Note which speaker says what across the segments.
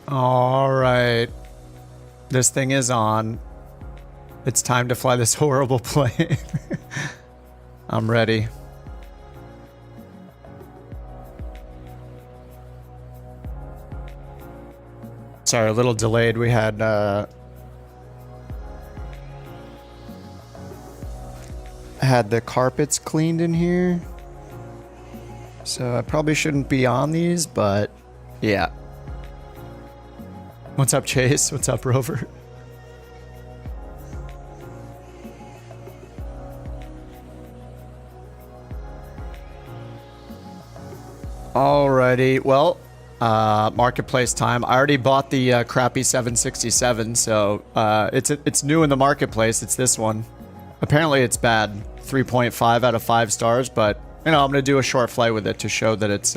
Speaker 1: All right. This thing is on. It's time to fly this horrible plane. I'm ready. Sorry, a little delayed. We had the carpets cleaned in here. So I probably shouldn't be on these, but yeah. What's up, Chase? What's up, Rover? Alrighty, well, marketplace time. I already bought the crappy 767, so it's new in the marketplace. It's this one. Apparently it's bad. 3.5 out of 5 stars, but you know, I'm gonna do a short flight with it to show that it's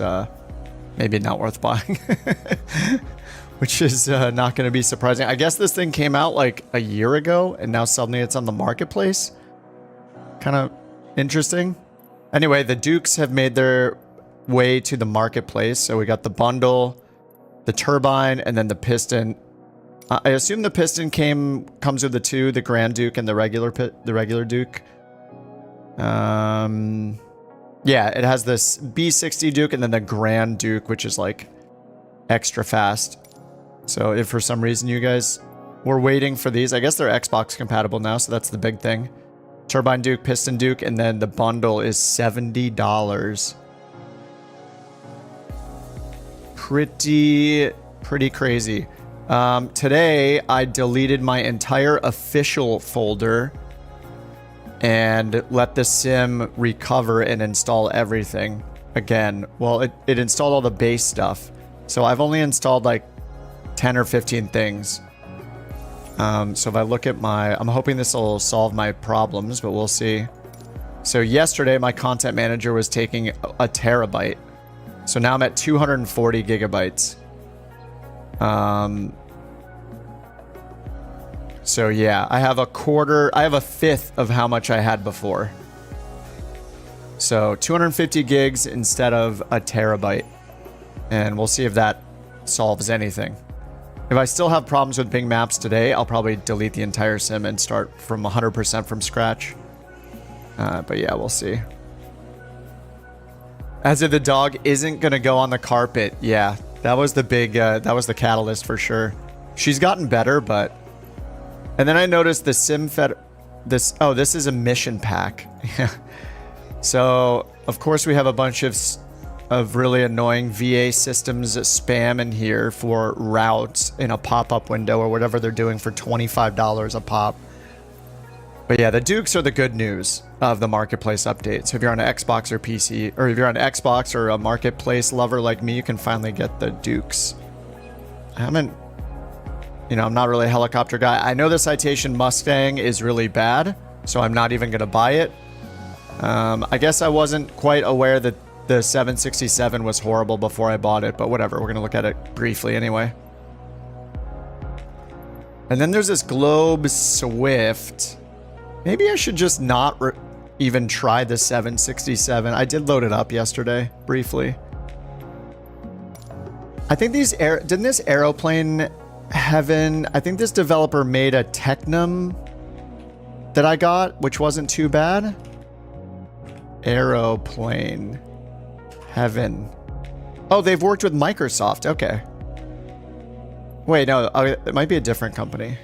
Speaker 1: maybe not worth buying. Which is not gonna be surprising. I guess this thing came out like a year ago, and now suddenly it's on the marketplace. Kind of interesting. Anyway, the Dukes have made their way to the marketplace. So we got the bundle, the turbine, and then the piston. I assume the piston comes with the two, the Grand Duke and the regular Duke. Yeah, it has this B60 Duke and then the Grand Duke, which is like extra fast. So if for some reason you guys were waiting for these, I guess they're Xbox compatible now, so that's the big thing. Turbine Duke, Piston Duke, and then the bundle is $70. Pretty crazy. Today, I deleted my entire official folder and let the sim recover and install everything again. Well, it installed all the base stuff. So I've only installed like 10 or 15 things. So if I look at I'm hoping this will solve my problems, but we'll see. So yesterday, my content manager was taking a terabyte. So now I'm at 240 gigabytes. So yeah, I have a fifth of how much I had before. So 250 gigs instead of a terabyte. And we'll see if that solves anything. If I still have problems with Bing Maps today, I'll probably delete the entire sim and start from 100% from scratch. But yeah, we'll see. As if the dog isn't going to go on the carpet. Yeah, that was the big, that was the catalyst for sure. She's gotten better, but... And then I noticed the this is a mission pack. Yeah. So, of course, we have a bunch of really annoying VA systems spam in here for routes in a pop-up window or whatever they're doing for $25 a pop. But yeah, the Dukes are the good news of the marketplace update. So if you're on an Xbox or PC, or if you're on an Xbox or a marketplace lover like me, you can finally get the Dukes. I'm not really a helicopter guy. I know the Citation Mustang is really bad, so I'm not even going to buy it. I guess I wasn't quite aware that the 767 was horrible before I bought it, but whatever. We're going to look at it briefly anyway. And then there's this Globe Swift. Maybe I should just not even try the 767. I did load it up yesterday, briefly. I think didn't this aeroplane heaven... I think this developer made a Technum that I got, which wasn't too bad. Aeroplane heaven. Oh, they've worked with Microsoft. Okay. Wait, no. It might be a different company.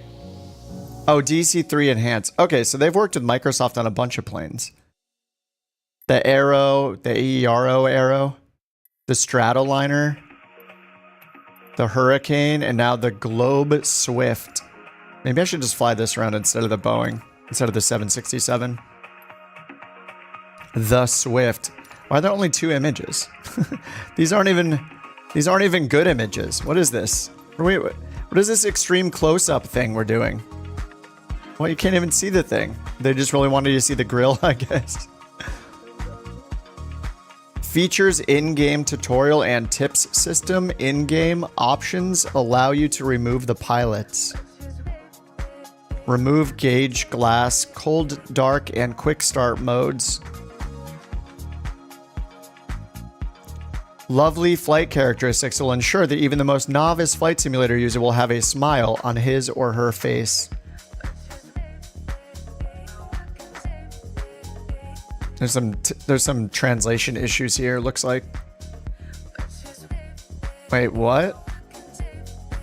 Speaker 1: Oh, DC3 Enhanced. Okay, so they've worked with Microsoft on a bunch of planes. The Aero, the AERO Aero, the Stratoliner, the Hurricane, and now the Globe Swift. Maybe I should just fly this around instead of the Boeing, instead of the 767. The Swift. Why are there only 2 images? These aren't even good images. What is this? What is this extreme close-up thing we're doing? Well, you can't even see the thing. They just really wanted you to see the grill, I guess. Features in-game tutorial and tips system. In-game options allow you to remove the pilots. Remove gauge glass, cold, dark, and quick start modes. Lovely flight characteristics will ensure that even the most novice flight simulator user will have a smile on his or her face. There's some translation issues here, looks like. Wait, what?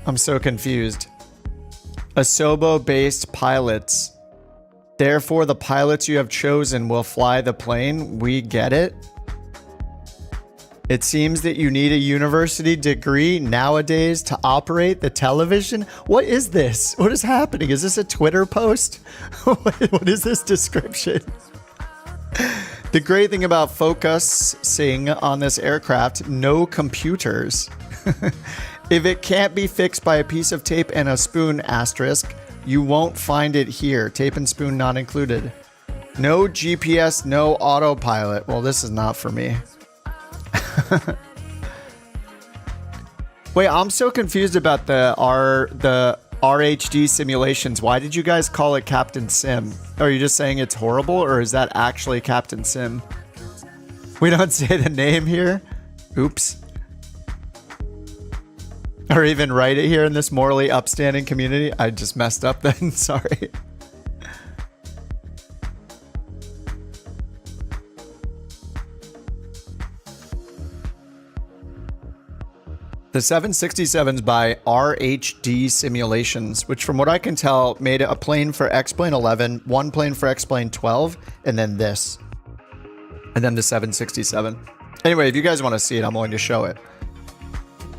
Speaker 1: I'm so confused. Asobo-based pilots. Therefore, the pilots you have chosen will fly the plane. We get it. It seems that you need a university degree nowadays to operate the television. What is this? What is happening? Is this a Twitter post? What is this description? The great thing about focusing on this aircraft, no computers. If it can't be fixed by a piece of tape and a spoon asterisk, you won't find it here. Tape and spoon not included. No GPS, no autopilot. Well, this is not for me. Wait, I'm so confused about the RHD simulations. Why did you guys call it Captain Sim? Are you just saying it's horrible, or is that actually Captain Sim? We don't say the name here. Oops. Or even write it here in this morally upstanding community. I just messed up then. Sorry. The 767's by RHD Simulations, which from what I can tell made a plane for X-Plane 11, one plane for X-Plane 12, and then this. And then the 767. Anyway, if you guys want to see it, I'm willing to show it.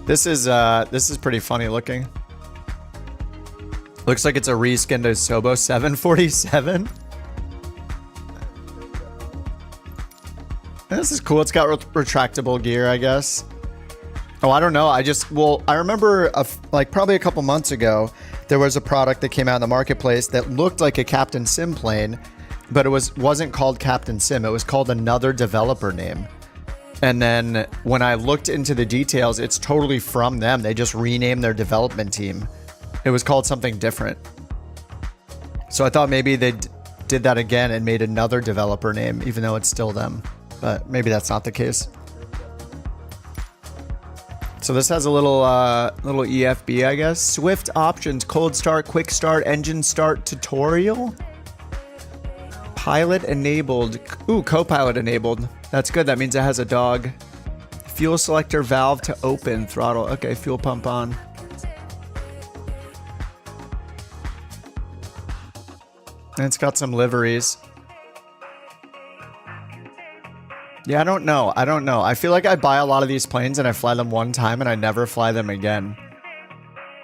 Speaker 1: This is pretty funny looking. Looks like it's a reskinned Asobo 747. This is cool. It's got retractable gear, I guess. Oh, I don't know. I remember like probably a couple months ago, there was a product that came out in the marketplace that looked like a Captain Sim plane, but it wasn't called Captain Sim. It was called another developer name. And then when I looked into the details, it's totally from them. They just renamed their development team. It was called something different. So I thought maybe they did that again and made another developer name, even though it's still them. But maybe that's not the case. So this has a little EFB, I guess. Swift options, cold start, quick start, engine start tutorial. Pilot enabled. Ooh, co-pilot enabled. That's good. That means it has a dog. Fuel selector valve to open, throttle. Okay, fuel pump on. And it's got some liveries. Yeah, I don't know. I feel like I buy a lot of these planes and I fly them one time and I never fly them again.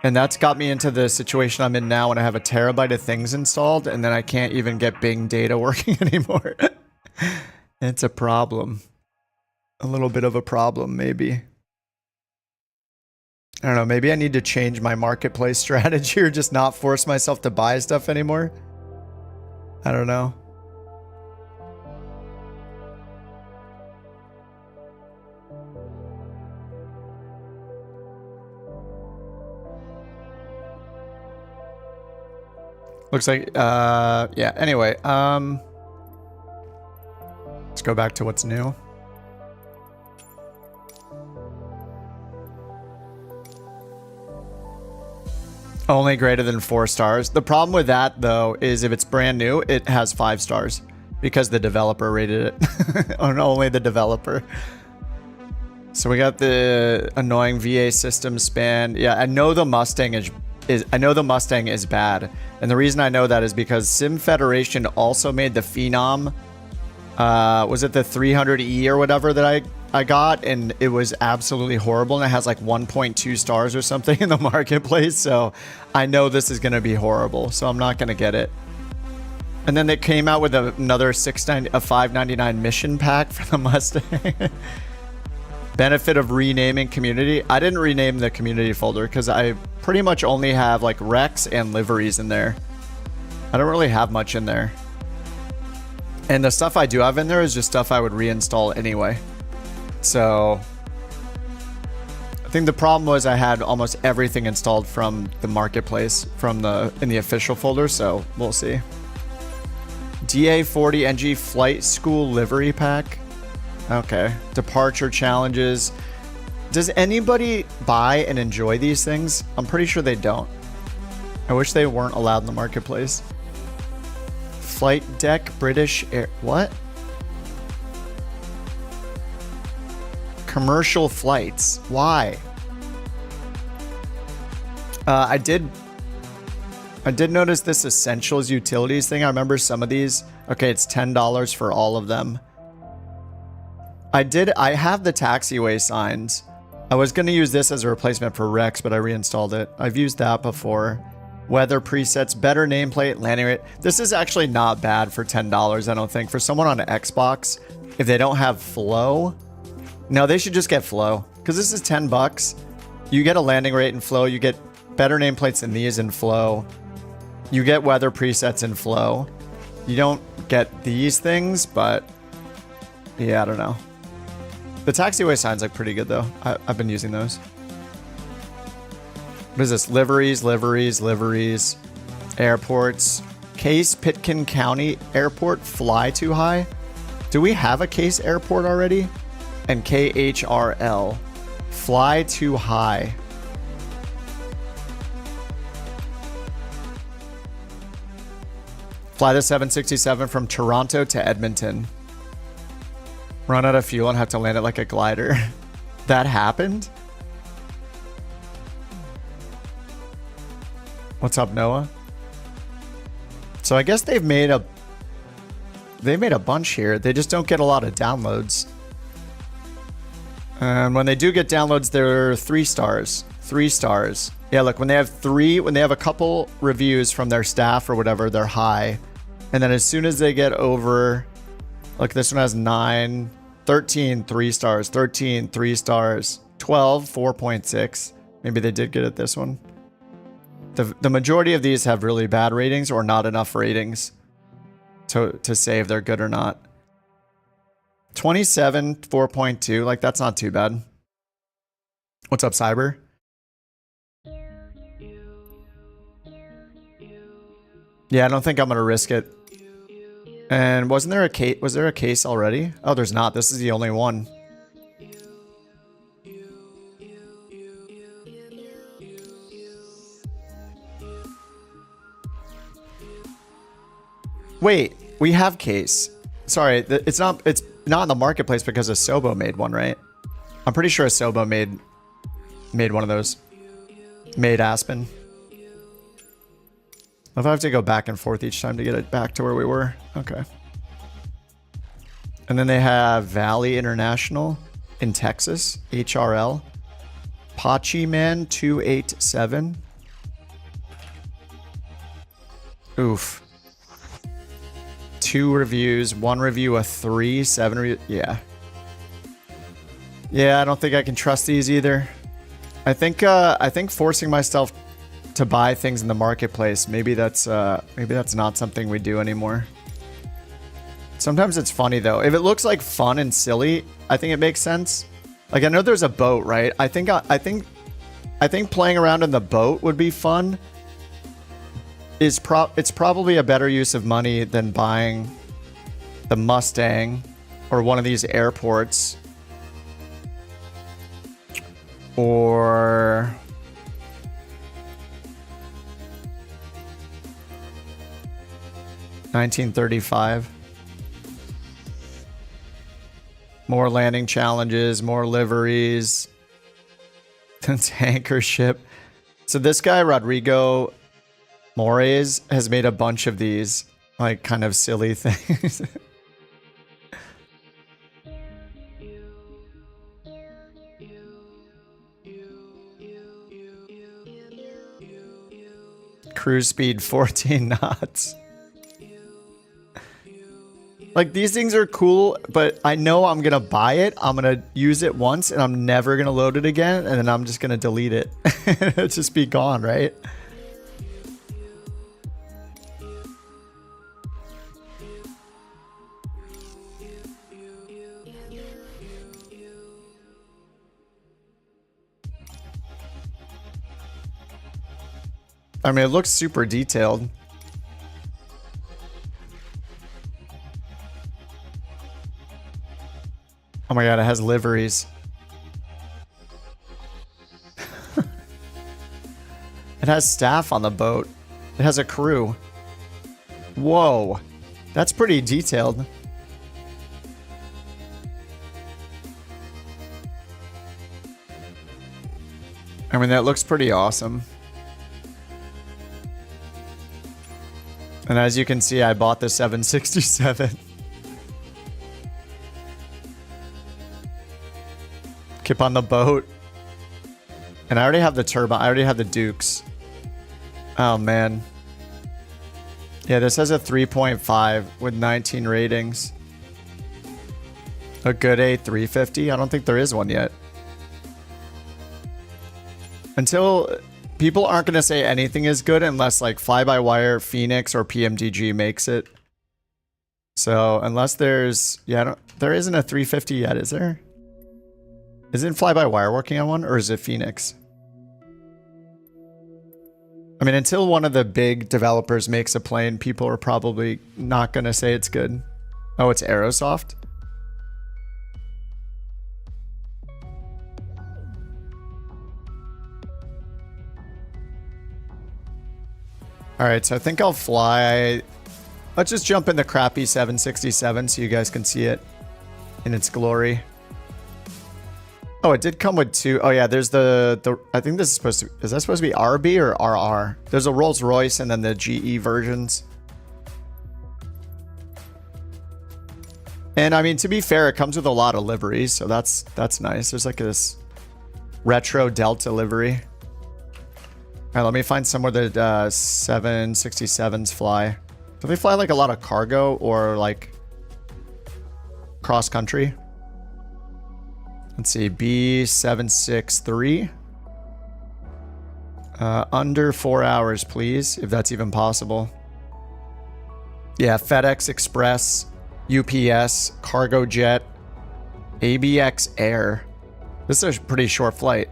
Speaker 1: And that's got me into the situation I'm in now when I have a terabyte of things installed and then I can't even get Bing data working anymore. It's a problem. A little bit of a problem, maybe. I don't know. Maybe I need to change my marketplace strategy or just not force myself to buy stuff anymore. I don't know. Looks like, yeah, anyway, let's go back to what's new. Only greater than 4 stars. The problem with that, though, is if it's brand new, it has 5 stars because the developer rated it. Only the developer. So we got the annoying VA system span. Yeah, I know the Mustang is bad. And the reason I know that is because Sim Federation also made the Phenom. Was it the 300E or whatever that I got? And it was absolutely horrible. And it has like 1.2 stars or something in the marketplace. So I know this is going to be horrible. So I'm not going to get it. And then they came out with another $5.99 mission pack for the Mustang. Benefit of renaming community. I didn't rename the community folder because I pretty much only have like Rex and liveries in there. I don't really have much in there. And the stuff I do have in there is just stuff I would reinstall anyway. So I think the problem was I had almost everything installed from the marketplace in the official folder. So we'll see. DA40 NG flight school livery pack. Okay. Departure challenges. Does anybody buy and enjoy these things? I'm pretty sure they don't. I wish they weren't allowed in the marketplace. Flight deck, British Air... What? Commercial flights. Why? I did notice this essentials utilities thing. I remember some of these. Okay, it's $10 for all of them. I have the taxiway signs. I was going to use this as a replacement for Rex, but I reinstalled it. I've used that before. Weather presets, better nameplate, landing rate. This is actually not bad for $10, I don't think. For someone on an Xbox, if they don't have flow, no, they should just get flow. Because this is 10 bucks. You get a landing rate in flow. You get better nameplates than these in flow. You get weather presets in flow. You don't get these things, but yeah, I don't know. The taxiway signs look pretty good though. I've been using those. What is this? Liveries, liveries, liveries. Airports. Case Pitkin County Airport, fly too high. Do we have a Case Airport already? And KHRL, fly too high. Fly the 767 from Toronto to Edmonton. Run out of fuel and have to land it like a glider. That happened? What's up, Noah? So I guess they've made a bunch here. They just don't get a lot of downloads. And when they do get downloads, they're 3 stars. 3 stars. Yeah, look, when they have a couple reviews from their staff or whatever, they're high. And then as soon as they get over, look, this one has 9, 13, 3 stars, 13, 3 stars, 12, 4.6. Maybe they did get it this one. The majority of these have really bad ratings or not enough ratings to say if they're good or not. 27, 4.2, like that's not too bad. What's up, Cyber? Yeah, I don't think I'm gonna risk it. And wasn't there a case? Was there a case already? Oh, there's not. This is the only one. Wait, we have case. Sorry, it's not in the marketplace because Asobo made one, right? I'm pretty sure Asobo made one of those. Made Aspen. If I have to go back and forth each time to get it back to where we were. Okay. And then they have Valley International in Texas, HRL. Pachi Man 287. Oof. 2 reviews, 1 review, a 3, 7 yeah. Yeah, I don't think I can trust these either. I think forcing myself to buy things in the marketplace, maybe that's not something we do anymore. Sometimes it's funny though. If it looks like fun and silly, I think it makes sense. Like I know there's a boat, right? I think playing around in the boat would be fun. It's probably a better use of money than buying the Mustang or one of these airports or $1935. More landing challenges, more liveries, tanker ship. So this guy Rodrigo Mores has made a bunch of these, like, kind of silly things. Cruise speed 14 knots. Like, these things are cool, but I know I'm gonna buy it, I'm gonna use it once, and I'm never gonna load it again, and then I'm just gonna delete it. It'll just be gone, right? I mean, it looks super detailed. Oh my god, it has liveries. It has staff on the boat. It has a crew. Whoa. That's pretty detailed. I mean, that looks pretty awesome. And as you can see, I bought the 767. Kip on the boat. And I already have the turbine. I already have the Dukes. Oh, man. Yeah, this has a 3.5 with 19 ratings. A good A350? I don't think there is one yet. Until... People aren't going to say anything is good unless like Fly-by-Wire, Phoenix, or PMDG makes it. So unless there's... Yeah, there isn't a 350 yet, is there? Isn't Fly-by-Wire working on one, or is it Phoenix? I mean, until one of the big developers makes a plane, people are probably not going to say it's good. Oh, it's Aerosoft? Alright, so I think I'll fly... Let's just jump in the crappy 767 so you guys can see it in its glory. Oh, it did come with two... Oh yeah, there's the... I think this is supposed to... Is that supposed to be RB or RR? There's a Rolls Royce and then the GE versions. And I mean, to be fair, it comes with a lot of liveries, so that's nice. There's like this retro Delta livery. Alright, let me find somewhere that 767s fly. Do they fly like a lot of cargo or like cross country? Let's see, B763. Under 4 hours, please, if that's even possible. Yeah, FedEx Express, UPS, Cargo Jet, ABX Air. This is a pretty short flight.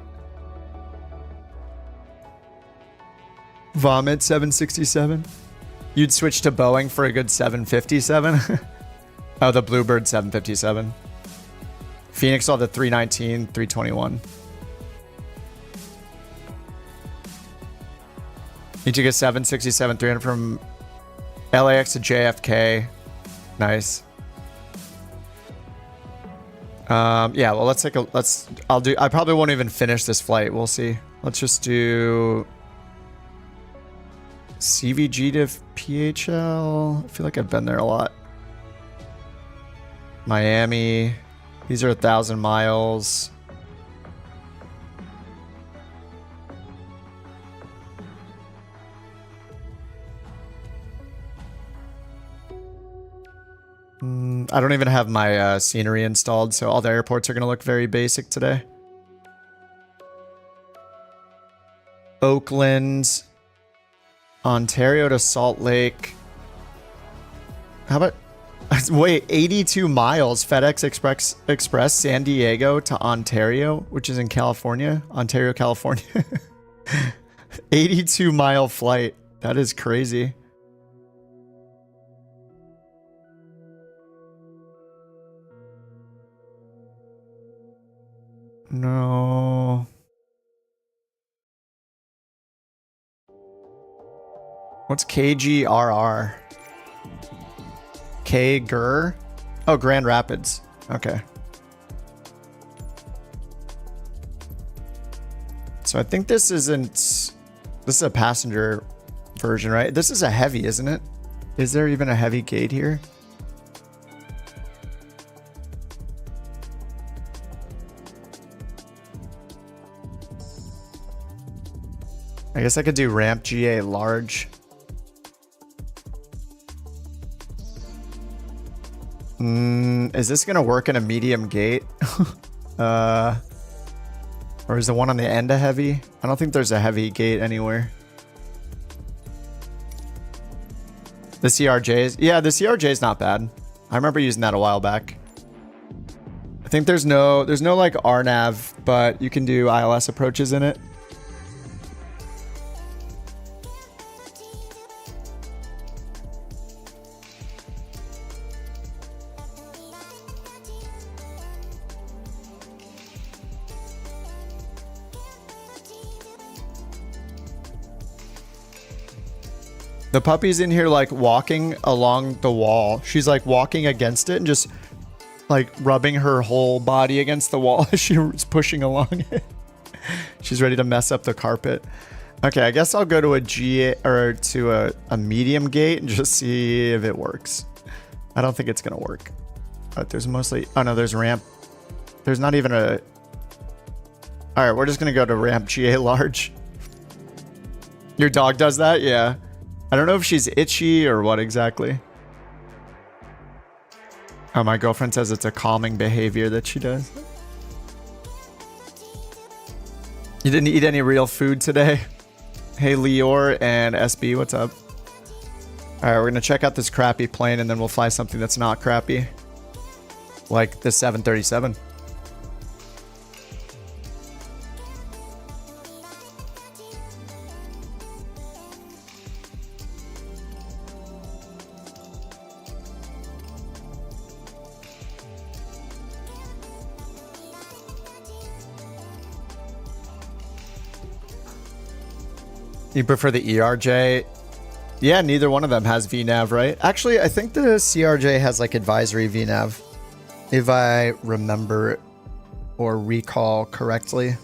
Speaker 1: Vomit 767. You'd switch to Boeing for a good 757. Oh, the Bluebird 757. Phoenix saw the 319, 321. You took a 767 300 from LAX to JFK. Nice. Yeah, well, let's take a... I probably won't even finish this flight. We'll see. Let's just do... CVG to PHL. I feel like I've been there a lot. Miami. These are 1,000 miles. I don't even have my scenery installed, so all the airports are going to look very basic today. Oakland, Ontario to Salt Lake. How about... Wait, 82 miles. FedEx Express, San Diego to Ontario, which is in California. Ontario, California. 82-mile flight. That is crazy. No. What's KGRR? KGR? Oh, Grand Rapids. Okay. So I think this isn't... This is a passenger version, right? This is a heavy, isn't it? Is there even a heavy gate here? I guess I could do ramp GA large. Is this gonna work in a medium gate? Or is the one on the end a heavy? I don't think there's a heavy gate anywhere. The CRJs? Yeah, the CRJ is not bad. I remember using that a while back. I think there's no like RNAV, but you can do ILS approaches in it. The puppy's in here like walking along the wall. She's like walking against it and just like rubbing her whole body against the wall as she's pushing along it. She's ready to mess up the carpet. Okay, I guess I'll go to a G or to a medium gate and just see if it works. I don't think it's gonna work. But there's mostly, oh no, there's ramp. There's not even a, all right, we're just gonna go to ramp GA large. Your dog does that? Yeah. I don't know if she's itchy or what exactly. Oh, my girlfriend says it's a calming behavior that she does. You didn't eat any real food today? Hey, Lior and SB, what's up? All right, we're gonna check out this crappy plane and then we'll fly something that's not crappy. Like the 737. You prefer the ERJ? Yeah, neither one of them has VNAV, right? Actually, I think the CRJ has like advisory VNAV, if I remember or recall correctly.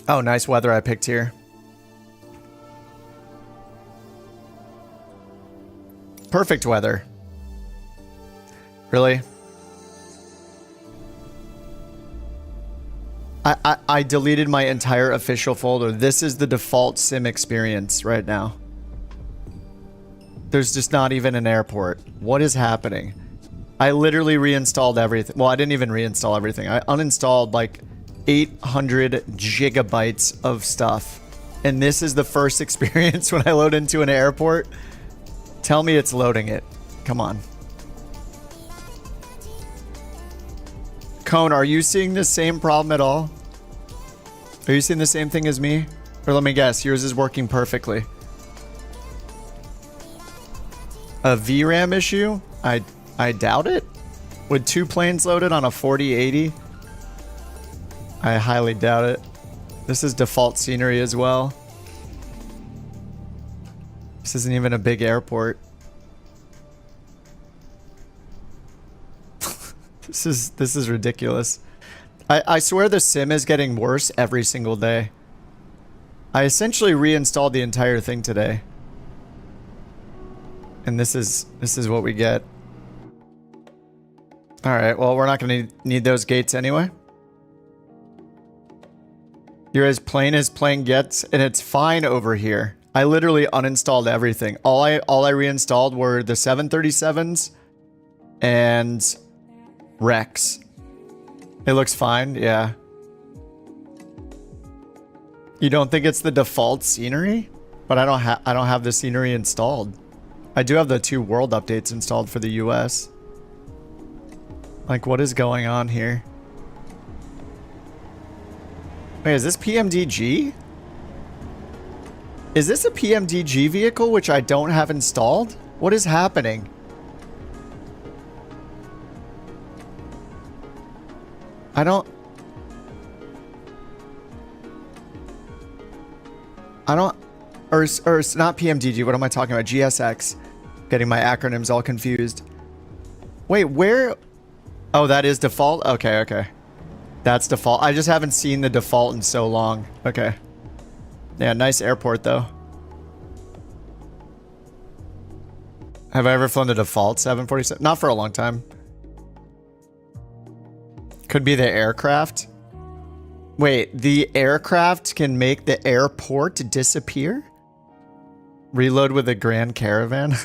Speaker 1: Oh, nice weather I picked here. Perfect weather. Really? I deleted my entire official folder. This is the default sim experience right now. There's just not even an airport. What is happening? I literally reinstalled everything. Well, I didn't even reinstall everything. I uninstalled like 800 gigabytes of stuff. And this is the first experience when I load into an airport. Tell me it's loading it. Come on. Cone, are you seeing the same problem at all? Are you seeing the same thing as me? Or let me guess, yours is working perfectly. A VRAM issue? I doubt it. With 2 planes loaded on a 4080? I highly doubt it. This is default scenery as well. This isn't even a big airport. This is ridiculous. I swear the sim is getting worse every single day. I essentially reinstalled the entire thing today. And this is what we get. Alright, well, we're not going to need those gates anyway. You're as plain as plain gets, and it's fine over here. I literally uninstalled everything. All I reinstalled were the 737s and Rex. It looks fine, yeah. You don't think it's the default scenery? But I don't have the scenery installed. I do have the 2 world updates installed for the US. Like, what is going on here? Wait, is this PMDG? Is this a PMDG vehicle which I don't have installed? What is happening? Or it's not PMDG, what am I talking about? GSX. Getting my acronyms all confused. Wait, where? Oh, that is default? Okay, okay. That's default. I just haven't seen the default in so long. Okay. Yeah, nice airport though. Have I ever flown the default 747? Not for a long time. Could be the aircraft. Wait, the aircraft can make the airport disappear? Reload with a Grand Caravan?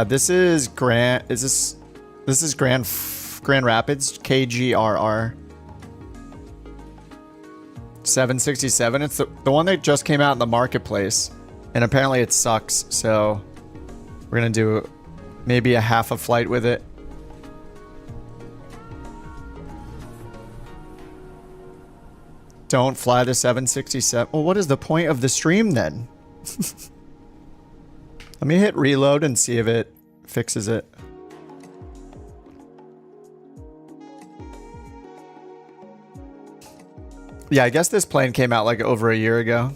Speaker 1: This is Grand... This is Grand Rapids? KGRR. 767. It's the one that just came out in the marketplace. And apparently it sucks, so... We're gonna do maybe a half a flight with it. Don't fly the 767. Well, what is the point of the stream then? Let me hit reload and see if it fixes it. Yeah, I guess this plane came out like over a year ago.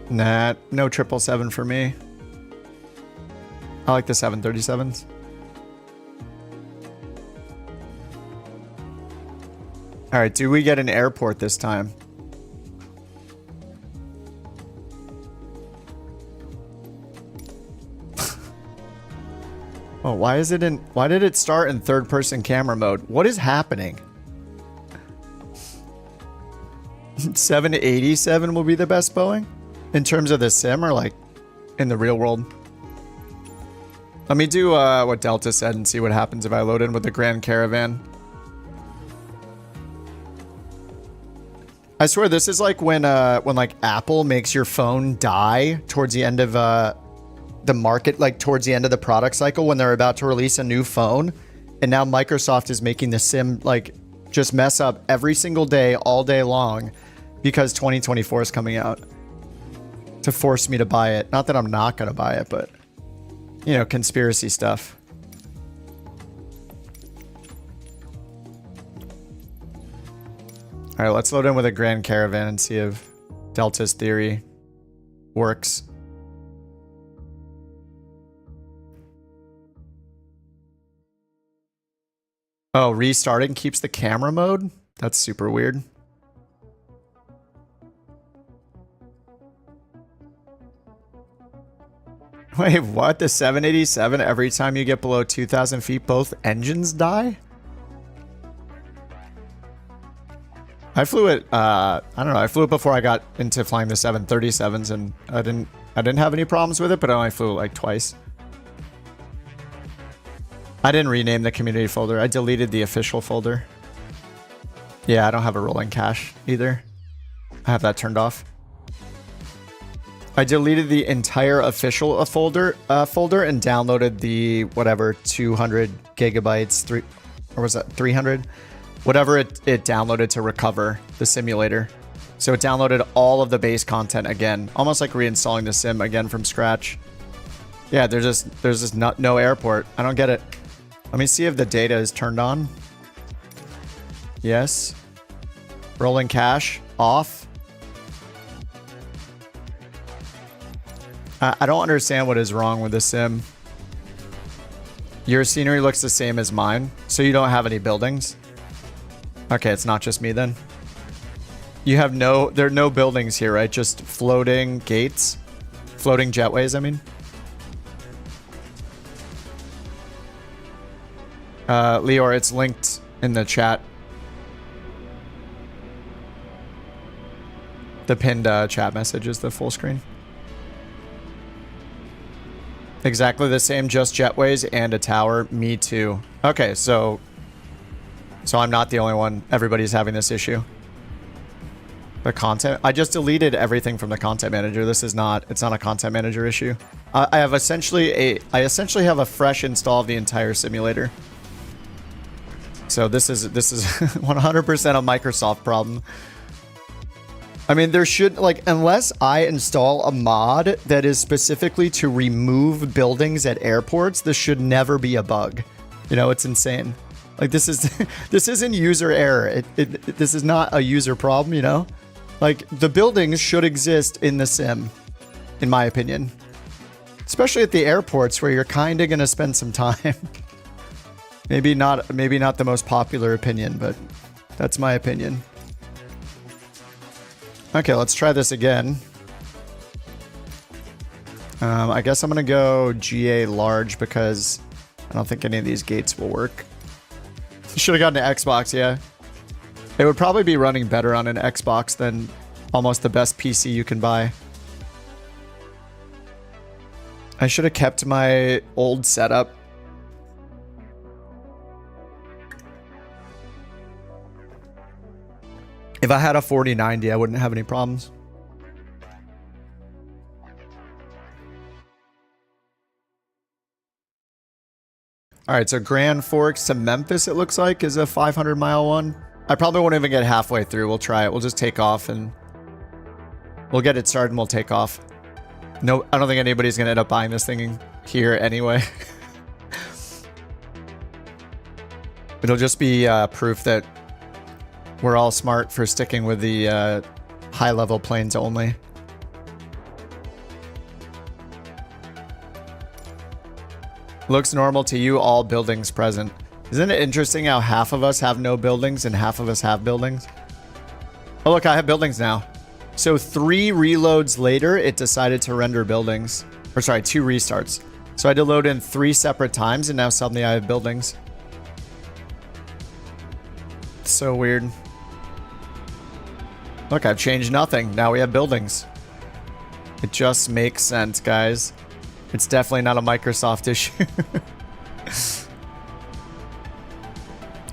Speaker 1: Nah, no 777 for me. I like the 737s. All right, do we get an airport this time? Oh, why is it in... Why did it start in third-person camera mode? What is happening? 787 will be the best Boeing? In terms of the sim or, like, in the real world? Let me do what Delta said and see what happens if I load in with the Grand Caravan. I swear, this is like when like, Apple makes your phone die towards the end of, the market, like towards the end of the product cycle when they're about to release a new phone. And now Microsoft is making the sim like just mess up every single day, all day long, because 2024 is coming out to force me to buy it. Not that I'm not going to buy it, but you know, conspiracy stuff. All right, let's load in with a Grand Caravan and see if Delta's theory works. Oh, restarting keeps the camera mode? That's super weird. Wait, what? The 787, every time you get below 2,000 feet, both engines die? I flew it, I don't know, I flew it before I got into flying the 737s, and I didn't have any problems with it, but I only flew it like twice. I didn't rename the community folder. I deleted the official folder. Yeah, I don't have a rolling cache either. I have that turned off. I deleted the entire official folder and downloaded the whatever 200 gigabytes, or was that 300? Whatever it downloaded to recover the simulator. So it downloaded all of the base content again, almost like reinstalling the sim again from scratch. Yeah, there's just no airport. I don't get it. Let me see if the data is turned on. Yes. Rolling cache off. I don't understand what is wrong with the sim. Your scenery looks the same as mine, so you don't have any buildings. Okay, it's not just me then. You have there are no buildings here, right? Just floating gates? Floating jetways, I mean. Leor, it's linked in the chat. The pinned chat message is the full screen. Exactly the same, just jetways and a tower. Me too. Okay, so I'm not the only one. Everybody's having this issue. The content. I just deleted everything from the content manager. It's not a content manager issue. I essentially have a fresh install of the entire simulator. So this is 100% a Microsoft problem. I mean, there should, like, unless I install a mod that is specifically to remove buildings at airports, this should never be a bug. You know, it's insane. Like, this isn't user error. This is not a user problem, you know? Like, the buildings should exist in the sim, in my opinion. Especially at the airports where you're kind of going to spend some time. Maybe not the most popular opinion, but that's my opinion. Okay, let's try this again. I guess I'm going to go GA large because I don't think any of these gates will work. Should have gotten an Xbox, yeah. It would probably be running better on an Xbox than almost the best PC you can buy. I should have kept my old setup. If I had a 4090, I wouldn't have any problems. All right, so Grand Forks to Memphis, it looks like, is a 500-mile one. I probably won't even get halfway through. We'll try it. We'll just take off and we'll get it started and we'll take off. No, I don't think anybody's going to end up buying this thing here anyway. It'll just be proof that we're all smart for sticking with the high-level planes only. Looks normal to you, all buildings present. Isn't it interesting how half of us have no buildings and half of us have buildings? Oh, look, I have buildings now. So 3 reloads later, it decided to render buildings. Or sorry, 2 restarts. So I had to load in 3 separate times, and now suddenly I have buildings. It's so weird. Look, I've changed nothing. Now we have buildings. It just makes sense, guys. It's definitely not a Microsoft issue.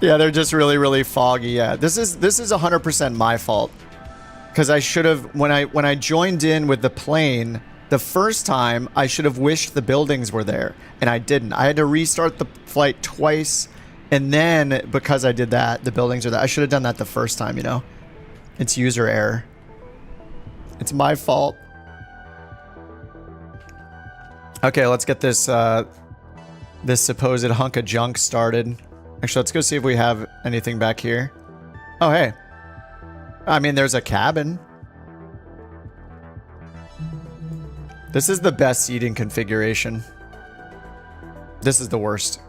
Speaker 1: Yeah, they're just really, really foggy. Yeah, this is 100% my fault. Because I should have, when I joined in with the plane, the first time, I should have wished the buildings were there. And I didn't. I had to restart the flight twice. And then, because I did that, the buildings are there. I should have done that the first time, you know? It's user error. It's my fault. Okay, let's get this this supposed hunk of junk started. Actually, let's go see if we have anything back here. Oh, hey. I mean, there's a cabin. This is the best seating configuration. This is the worst.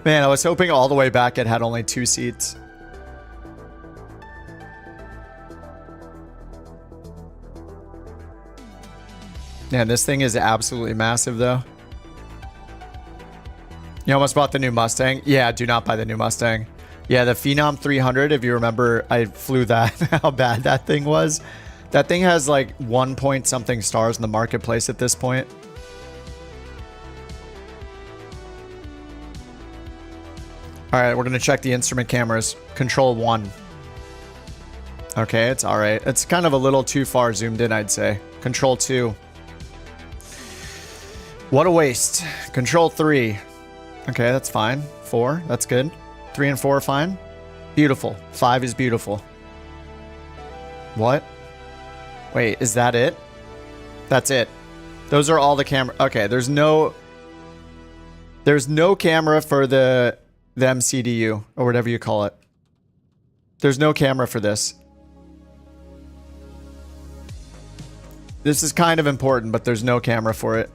Speaker 1: Man, I was hoping all the way back it had only 2 seats. Man, this thing is absolutely massive, though. You almost bought the new Mustang? Yeah, do not buy the new Mustang. Yeah, the Phenom 300, if you remember, I flew that, how bad that thing was. That thing has like 1 point something stars in the marketplace at this point. All right, we're going to check the instrument cameras. Control 1. Okay, it's all right. It's kind of a little too far zoomed in, I'd say. Control 2. What a waste. Control 3. Okay, that's fine. 4, that's good. 3 and 4 are fine. Beautiful. 5 is beautiful. What? Wait, is that it? That's it. Those are all the camera. Okay, there's no camera for the MCDU or whatever you call it. There's no camera for this. This is kind of important, but there's no camera for it.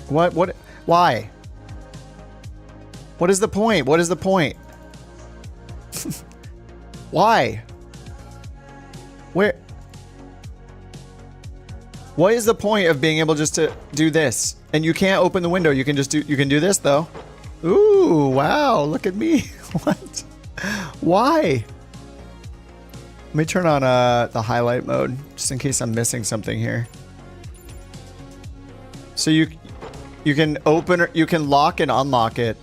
Speaker 1: What? Why? What is the point? What is the point? Why? Where? What is the point of being able just to do this? And you can't open the window. You can just do, you can do this though. Ooh, wow, look at me. What? Why? Let me turn on the highlight mode just in case I'm missing something here. So you can open or you can lock and unlock it.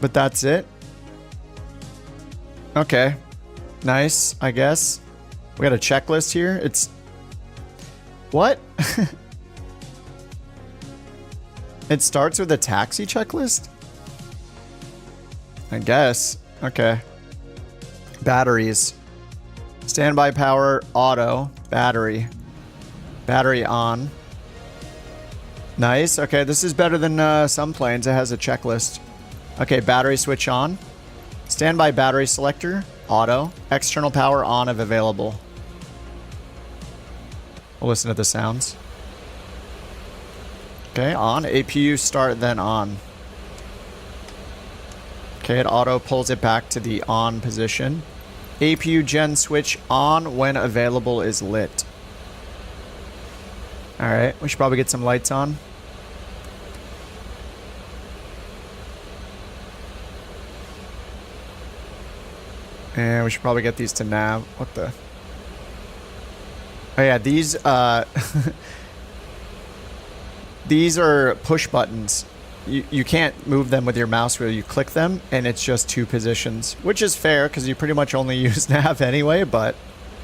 Speaker 1: But that's it. Okay. Nice, I guess. We got a checklist here. It's what? It starts with a taxi checklist? I guess. Okay. Batteries. Standby power, auto, battery. Battery on. Nice. Okay, this is better than some planes. It has a checklist. Okay, battery switch on. Standby battery selector, auto. External power on if available. We'll listen to the sounds. Okay, on. APU start, then on. Okay, it auto pulls it back to the on position. APU gen switch on when available is lit. Alright, we should probably get some lights on. And we should probably get these to nav. What the? Oh yeah, these these are push buttons. You can't move them with your mouse wheel. You click them and it's just 2 positions, which is fair because you pretty much only use nav anyway, but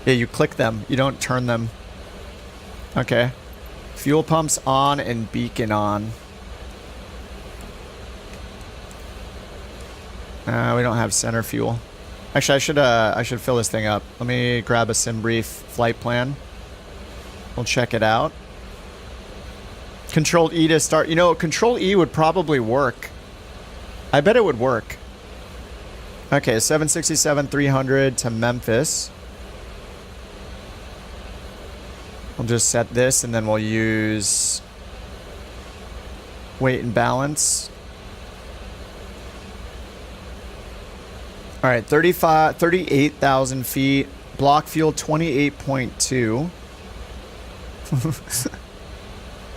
Speaker 1: yeah, you click them. You don't turn them. Okay. Fuel pumps on and beacon on. We don't have center fuel. Actually, I should fill this thing up. Let me grab a sim brief flight plan. We'll check it out. Control E to start. You know, Control E would probably work. I bet it would work. Okay, 767-300 to Memphis. We'll just set this and then we'll use weight and balance. All right, 38,000 feet. Block fuel 28.2.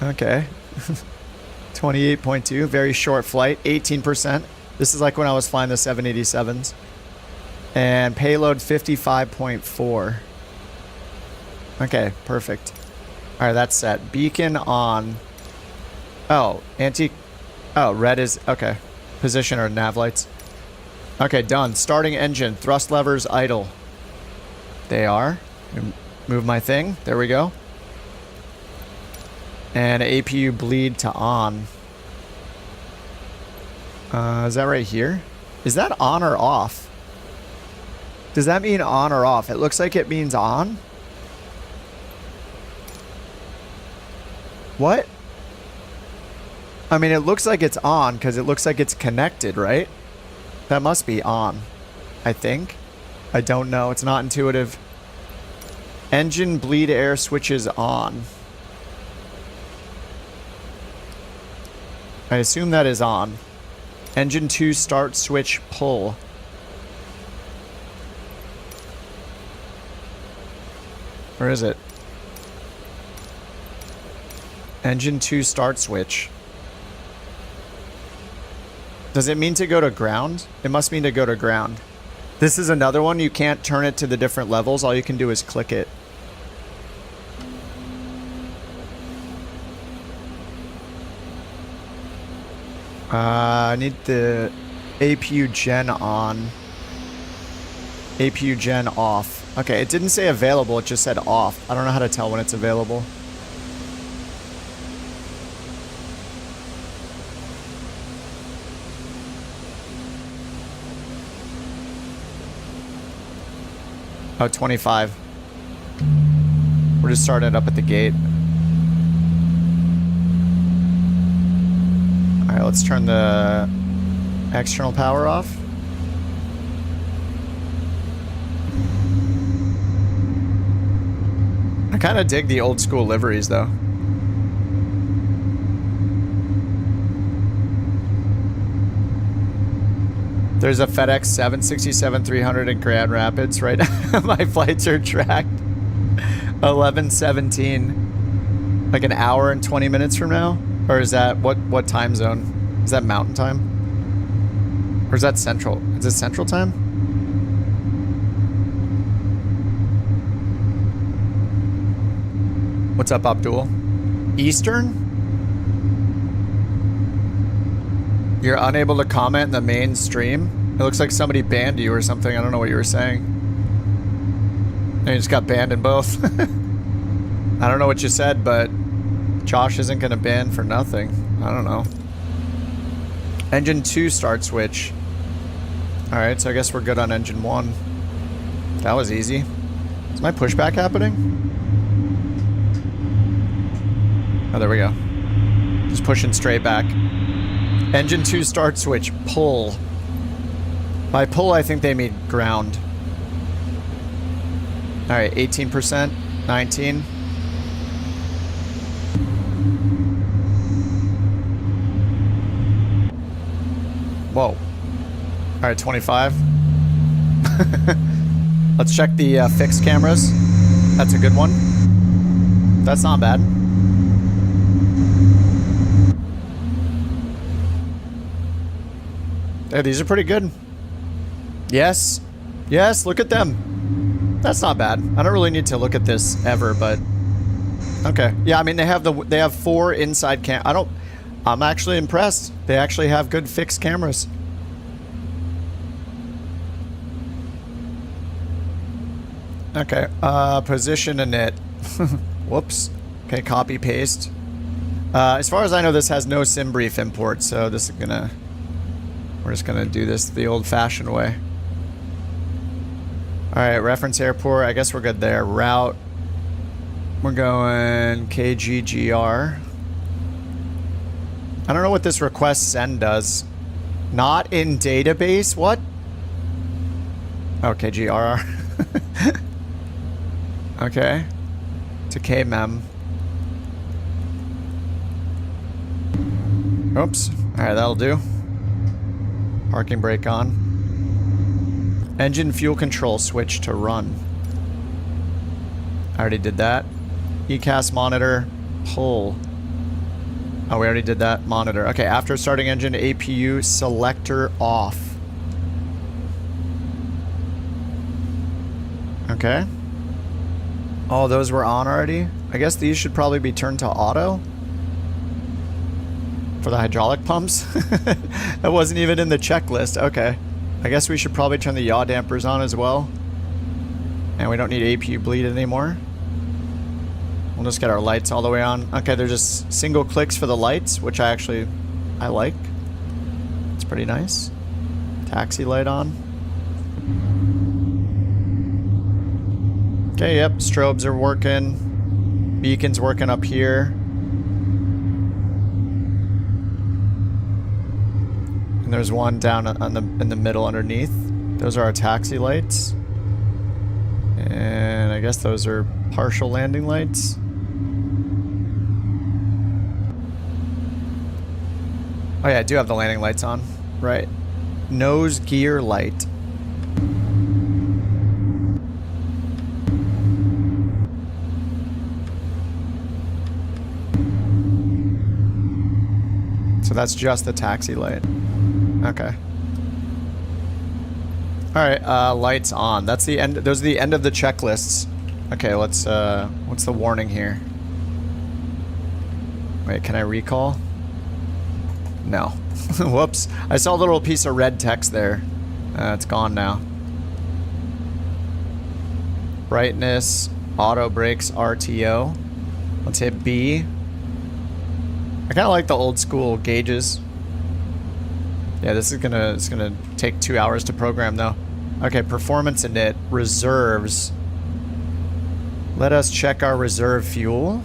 Speaker 1: Okay. 28.2, very short flight, 18%. This is like when I was flying the 787s. And payload 55.4. Okay, perfect. All right, that's set. Beacon on. Oh, oh, red is, okay. Position or nav lights. Okay, done. Starting engine, thrust levers idle. They are. Move my thing. There we go. And APU bleed to on. Is that right here? Is that on or off? Does that mean on or off? It looks like it means on. What? I mean, it looks like it's on because it looks like it's connected, right? That must be on, I think. I don't know. It's not intuitive. Engine bleed air switches on. I assume that is on. Engine 2 start switch pull. Where is it? Engine 2 start switch. Does it mean to go to ground? It must mean to go to ground. This is another one. You can't turn it to the different levels. All you can do is click it. I need the APU gen on. APU gen off. Okay, it didn't say available. It just said off. I don't know how to tell when it's available. Oh, 25. We're just starting it up at the gate. All right, let's turn the external power off. I kind of dig the old school liveries though. There's a FedEx 767-300 in Grand Rapids, right? My flights are tracked. 11:17. Like an hour and 20 minutes from now? Or is that, what time zone? Is that mountain time? Or is that central? Is it central time? What's up, Abdul? Eastern? You're unable to comment in the main stream? It looks like somebody banned you or something. I don't know what you were saying. And you just got banned in both. I don't know what you said, but Josh isn't going to ban for nothing. I don't know. Engine 2 start switch. Alright, so I guess we're good on engine 1. That was easy. Is my pushback happening? Oh, there we go. Just pushing straight back. Engine 2 start switch. Pull. By pull, I think they mean ground. Alright, 18%. 19. Whoa. Alright, 25. Let's check the fixed cameras. That's a good one. That's not bad. Yeah, these are pretty good. Yes. Yes, look at them. That's not bad. I don't really need to look at this ever, but okay. Yeah, I mean they have 4 inside I'm actually impressed. They actually have good fixed cameras. Okay, position init. Whoops. Okay, copy paste. As far as I know, this has no sim brief import, so this is we're just gonna do this the old-fashioned way. Alright, reference airport. I guess we're good there. Route. We're going KGGR. I don't know what this request send does. Not in database? What? Okay, GRR. Okay. To KMEM. Oops. Alright, that'll do. Parking brake on. Engine fuel control switch to run. I already did that. ECAS monitor. Pull. Oh, we already did that. Monitor. Okay, after starting engine, APU selector off. Okay. Oh, those were on already? I guess these should probably be turned to auto. For the hydraulic pumps? That wasn't even in the checklist. Okay. I guess we should probably turn the yaw dampers on as well. And we don't need APU bleed anymore. We'll just get our lights all the way on. Okay, they're just single clicks for the lights, which I like. It's pretty nice. Taxi light on. Okay, yep, strobes are working. Beacon's working up here. And there's one down in the middle underneath. Those are our taxi lights. And I guess those are partial landing lights. Oh yeah, I do have the landing lights on. Right. Nose gear light. So that's just the taxi light. Okay. Alright, lights on. That's the end. Those are the end of the checklists. Okay, let's, what's the warning here? Wait, can I recall? No. Whoops. I saw a little piece of red text there. It's gone now. Brightness, auto brakes, RTO. Let's hit B. I kind of like the old school gauges. Yeah, this is it's gonna take 2 hours to program though. Okay, performance init, reserves. Let us check our reserve fuel.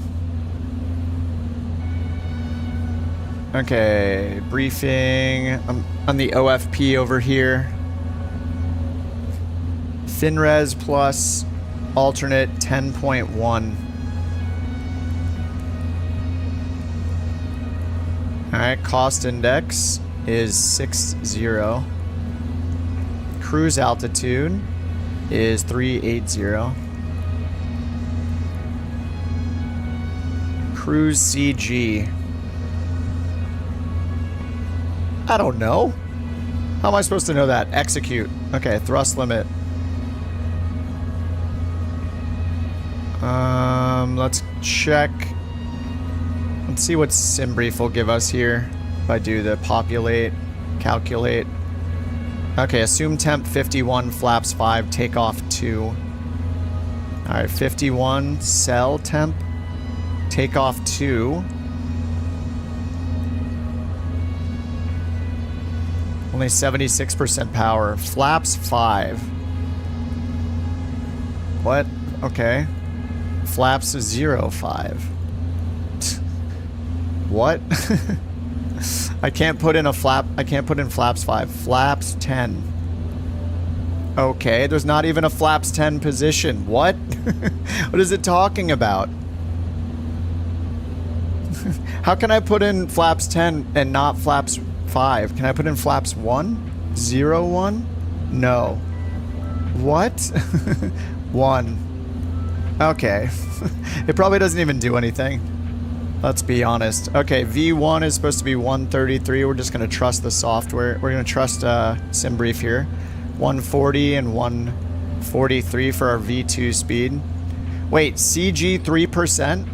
Speaker 1: Okay, briefing. I'm on the OFP over here. FinRes plus alternate 10.1. Alright, cost index is 60. Cruise altitude is 380. Cruise CG. I don't know. How am I supposed to know that? Execute. Okay, thrust limit. Let's check. Let's see what SimBrief will give us here. If I do the populate, calculate. Okay, assume temp 51, flaps 5, takeoff 2. Alright, 51, cell temp, takeoff 2. Only 76% power. Flaps 5. What? Okay. Flaps 0.5. What? I can't put in a flap. I can't put in flaps 5. Flaps 10. Okay, there's not even a flaps 10 position. What? What is it talking about? How can I put in flaps 10 and not flaps 5? Can I put in flaps 1? 0, 1? No. What? 1. Okay. It probably doesn't even do anything. Let's be honest. Okay, V1 is supposed to be 133. We're just going to trust the software. We're going to trust SimBrief here. 140 and 143 for our V2 speed. Wait, CG 3%?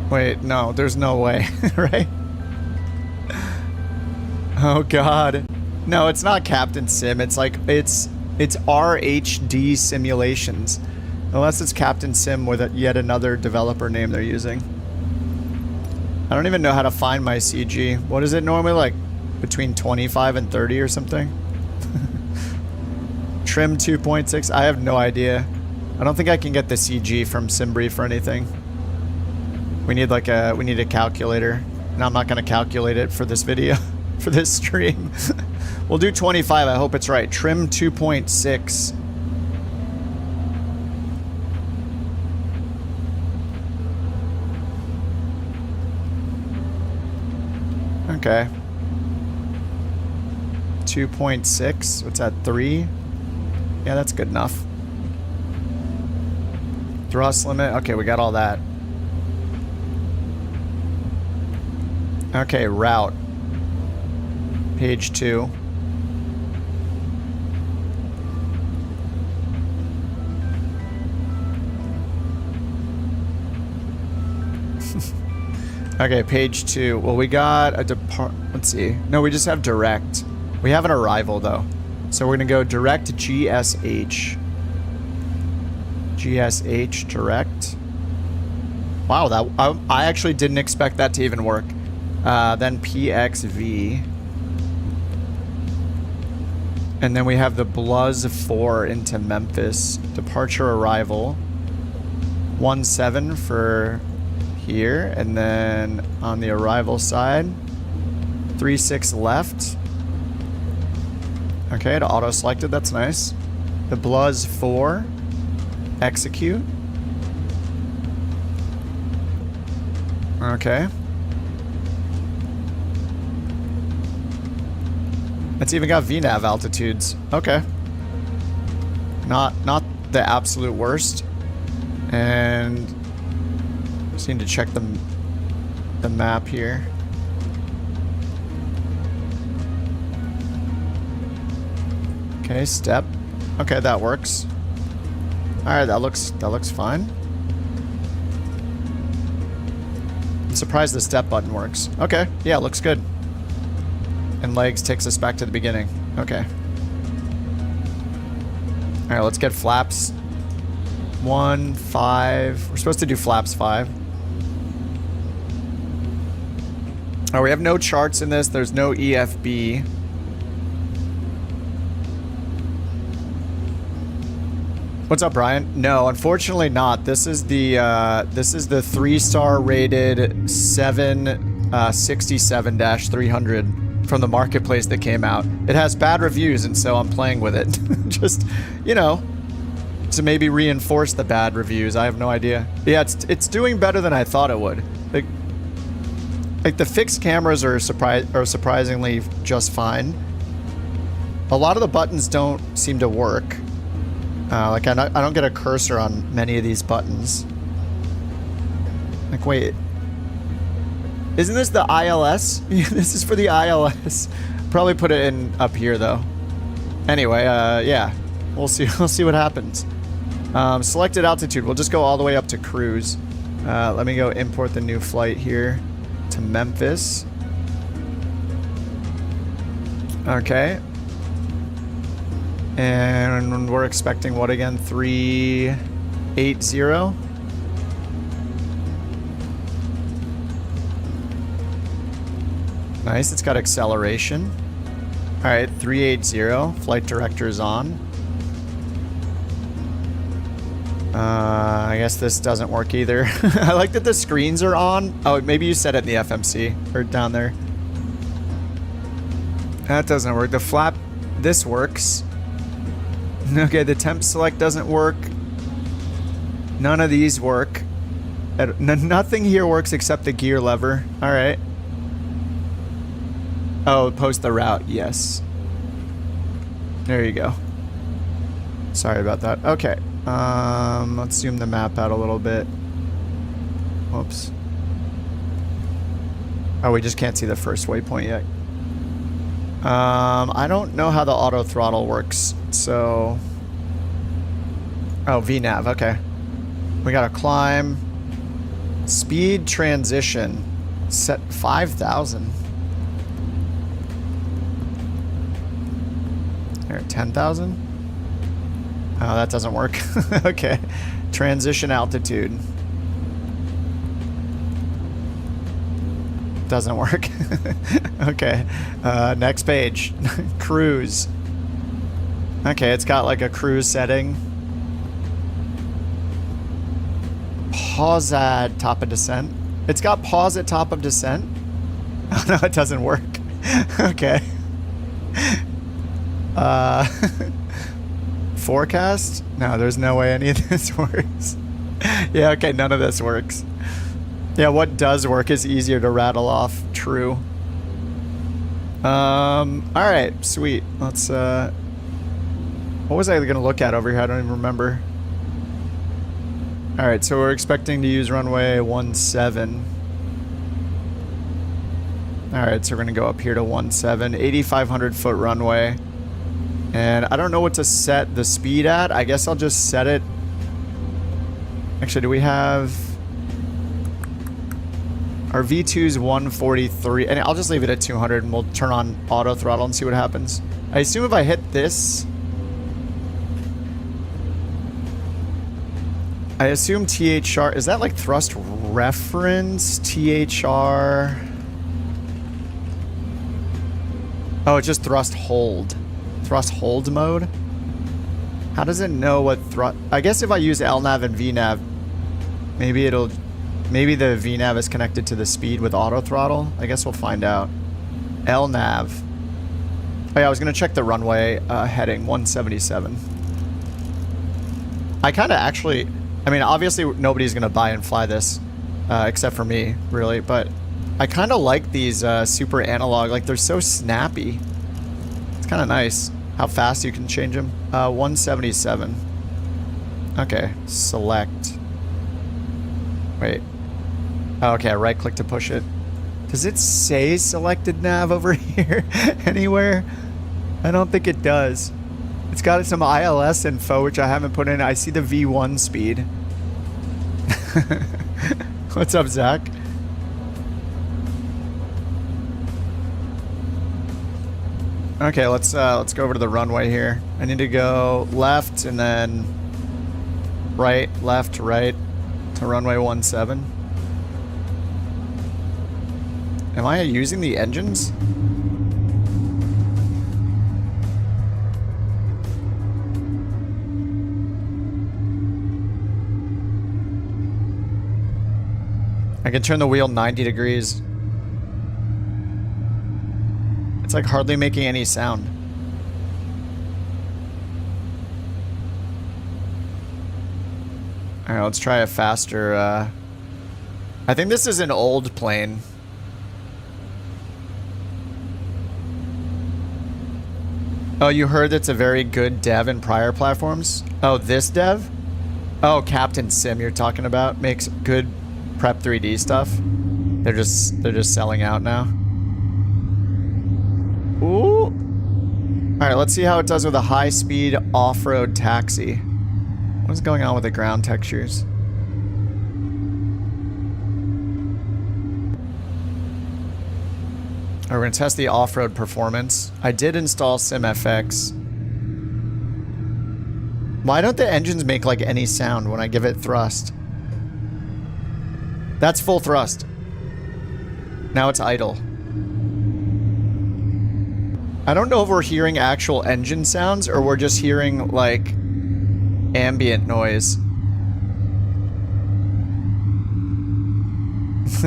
Speaker 1: Wait, no, there's no way, right? Oh god. No, it's not Captain Sim. It's like, it's RHD Simulations. Unless it's Captain Sim with yet another developer name they're using. I don't even know how to find my CG. What is it normally, like between 25 and 30 or something? Trim 2.6? I have no idea. I don't think I can get the CG from SimBrief or anything. We need like we need a calculator. And I'm not going to calculate it for this video, for this stream. We'll do 25. I hope it's right. Trim 2.6. Okay. 2.6. What's that? 3? Yeah, that's good enough. Thrust limit. Okay, we got all that. Okay, route. Page 2. Okay, page 2. Well, we got a let's see. No, we just have direct. We have an arrival, though. So we're going to go direct GSH. GSH direct. Wow, that I actually didn't expect that to even work. Then PXV. And then we have the Bluz 4 into Memphis. Departure arrival. 17 for here. And then on the arrival side, 36 left. Okay, it auto-selected. That's nice. The Bluz 4. Execute. Okay. It's even got VNAV altitudes. Okay. Not the absolute worst. And just need to check the map here. Okay, step. Okay, that works. Alright, that looks fine. I'm surprised the step button works. Okay, yeah, looks good. And legs takes us back to the beginning. Okay. Alright, let's get flaps. 1, 5. We're supposed to do flaps 5. Oh, we have no charts in this. There's no EFB. What's up, Brian? No, unfortunately not. This is the 3-star rated 767-300 from the marketplace that came out. It has bad reviews, and so I'm playing with it. Just, you know, to maybe reinforce the bad reviews. I have no idea. Yeah, it's doing better than I thought it would. Like the fixed cameras are surprisingly just fine. A lot of the buttons don't seem to work. Like I don't get a cursor on many of these buttons. Like, wait. Isn't this the ILS? This is for the ILS. Probably put it in up here, though. Anyway, yeah. We'll see what happens. Selected altitude. We'll just go all the way up to cruise. Let me go import the new flight here to Memphis. Okay. And we're expecting what again? 380. Nice, it's got acceleration. Alright, 380. Flight director is on. I guess this doesn't work either. I like that the screens are on. Oh, maybe you said it in the FMC. Or down there. That doesn't work. The flap, this works. Okay, the temp select doesn't work. None of these work. Nothing here works except the gear lever. Alright. Oh, post the route. Yes. There you go. Sorry about that. Okay. Let's zoom the map out a little bit. Whoops. Oh, we just can't see the first waypoint yet. I don't know how the auto throttle works, so... Oh, VNAV, okay. We gotta climb. Speed transition. Set 5,000. There, 10,000? Oh, that doesn't work. Okay. Transition altitude. Doesn't work. Okay. Next page. Cruise. Okay, it's got like a cruise setting. Pause at top of descent. It's got pause at top of descent. Oh no, it doesn't work. Okay. Uh, forecast? No, there's no way any of this works. Yeah, okay, none of this works. Yeah, what does work is easier to rattle off. True. Alright, sweet. Let's, what was I gonna look at over here? I don't even remember. Alright, so we're expecting to use runway 17. Alright, so we're gonna go up here to 17, 8,500 foot runway. And I don't know what to set the speed at. I guess I'll just set it. Actually, do we have... Our V2's 143, and I'll just leave it at 200 and we'll turn on auto throttle and see what happens. I assume if I hit this... I assume THR, is that like thrust reference? THR... Oh, it's just thrust hold. Thrust hold mode? How does it know what thrust... I guess if I use LNAV and VNAV, maybe it'll... Maybe the VNAV is connected to the speed with auto throttle. I guess we'll find out. LNAV. Oh yeah, I was gonna check the runway heading 177. I kind of actually... I mean, obviously nobody's gonna buy and fly this, except for me, really. But I kind of like these super analog. Like, they're so snappy. It's kind of nice how fast you can change them. 177. Okay, select. Wait. Oh, okay, I right click to push it. Does it say selected nav over here anywhere? I don't think it does. It's got some ILS info, which I haven't put in. I see the V1 speed. What's up, Zach? Okay, let's go over to the runway here. I need to go left and then right, left, right to runway 17. Am I using the engines? I can turn the wheel 90 degrees. It's like hardly making any sound. Alright, let's try a faster, I think this is an old plane. Oh, you heard it's a very good dev in prior platforms? Oh, this dev? Oh, Captain Sim you're talking about makes good Prep 3D stuff. They're just selling out now. Ooh. All right, let's see how it does with a high-speed off-road taxi. What's going on with the ground textures? We're going to test the off-road performance. I did install SimFX. Why don't the engines make like any sound when I give it thrust? That's full thrust. Now it's idle. I don't know if we're hearing actual engine sounds or we're just hearing like ambient noise.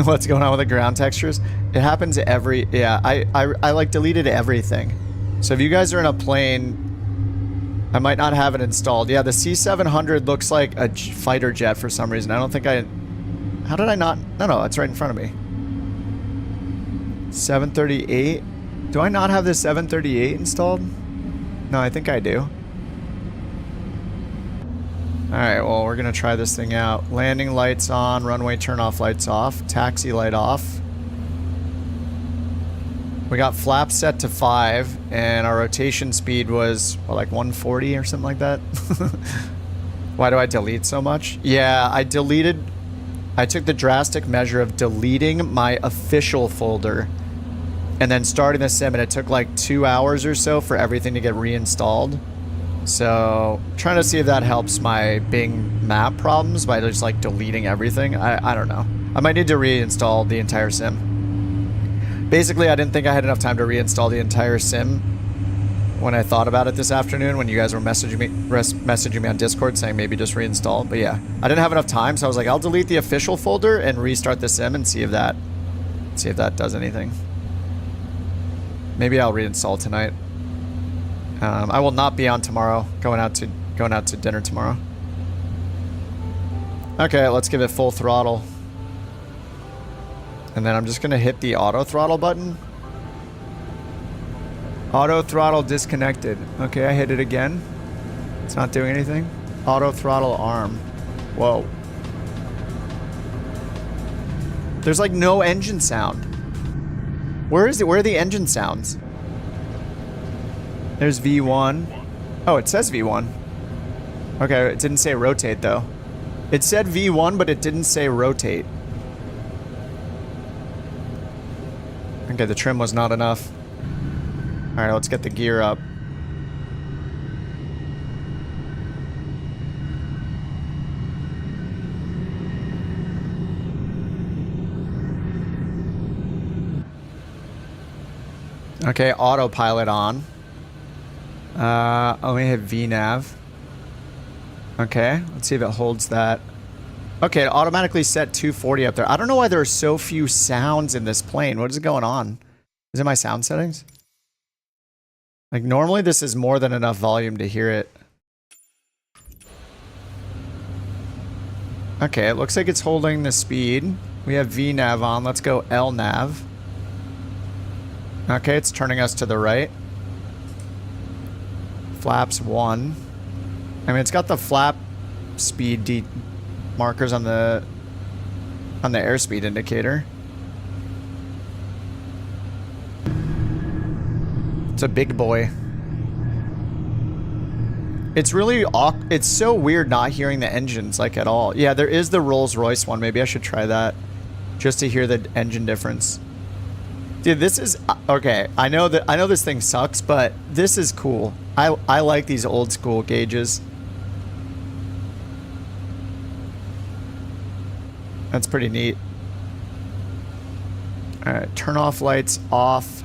Speaker 1: What's going on with the ground textures? It happens every... Yeah, I like deleted everything. So if you guys are in a plane, I might not have it installed. Yeah, the C700 looks like a fighter jet for some reason. I don't think I... How did I not... No, it's right in front of me. 738? Do I not have the 738 installed? No, I think I do. Alright, well, we're going to try this thing out. Landing lights on, runway turn-off lights off, taxi light off. We got flaps set to 5, and our rotation speed was, what, like 140 or something like that? Why do I delete so much? Yeah, I took the drastic measure of deleting my official folder and then starting the sim, and it took like 2 hours or so for everything to get reinstalled. So, trying to see if that helps my Bing map problems by just like deleting everything. I don't know. I might need to reinstall the entire sim. Basically, I didn't think I had enough time to reinstall the entire sim when I thought about it this afternoon when you guys were messaging me on Discord saying maybe just reinstall. But yeah, I didn't have enough time, so I was like, I'll delete the official folder and restart the sim and see if that does anything. Maybe I'll reinstall tonight. I will not be on tomorrow. Going out to dinner tomorrow. Okay, let's give it full throttle. And then I'm just gonna hit the auto throttle button. Auto throttle disconnected. Okay, I hit it again. It's not doing anything. Auto throttle arm. Whoa. There's like no engine sound. Where is it? Where are the engine sounds? There's V1. Oh, it says V1. Okay, it didn't say rotate though. It said V1, but it didn't say rotate. Okay, the trim was not enough. Alright, let's get the gear up. Okay, autopilot on. Let me hit VNav. Okay, let's see if it holds that. Okay, it automatically set 240 up there. I don't know why there are so few sounds in this plane. What is going on? Is it my sound settings? Like, normally this is more than enough volume to hear it. Okay, it looks like it's holding the speed. We have VNav on. Let's go LNav. Okay, it's turning us to the right. Flaps 1. I mean, it's got the flap speed markers on the airspeed indicator. It's a big boy. It's really it's so weird not hearing the engines like at all. Yeah, there is the Rolls-Royce one. Maybe I should try that just to hear the engine difference. Dude, this is okay. I know this thing sucks, but this is cool. I like these old school gauges. That's pretty neat. All right, turn off lights off.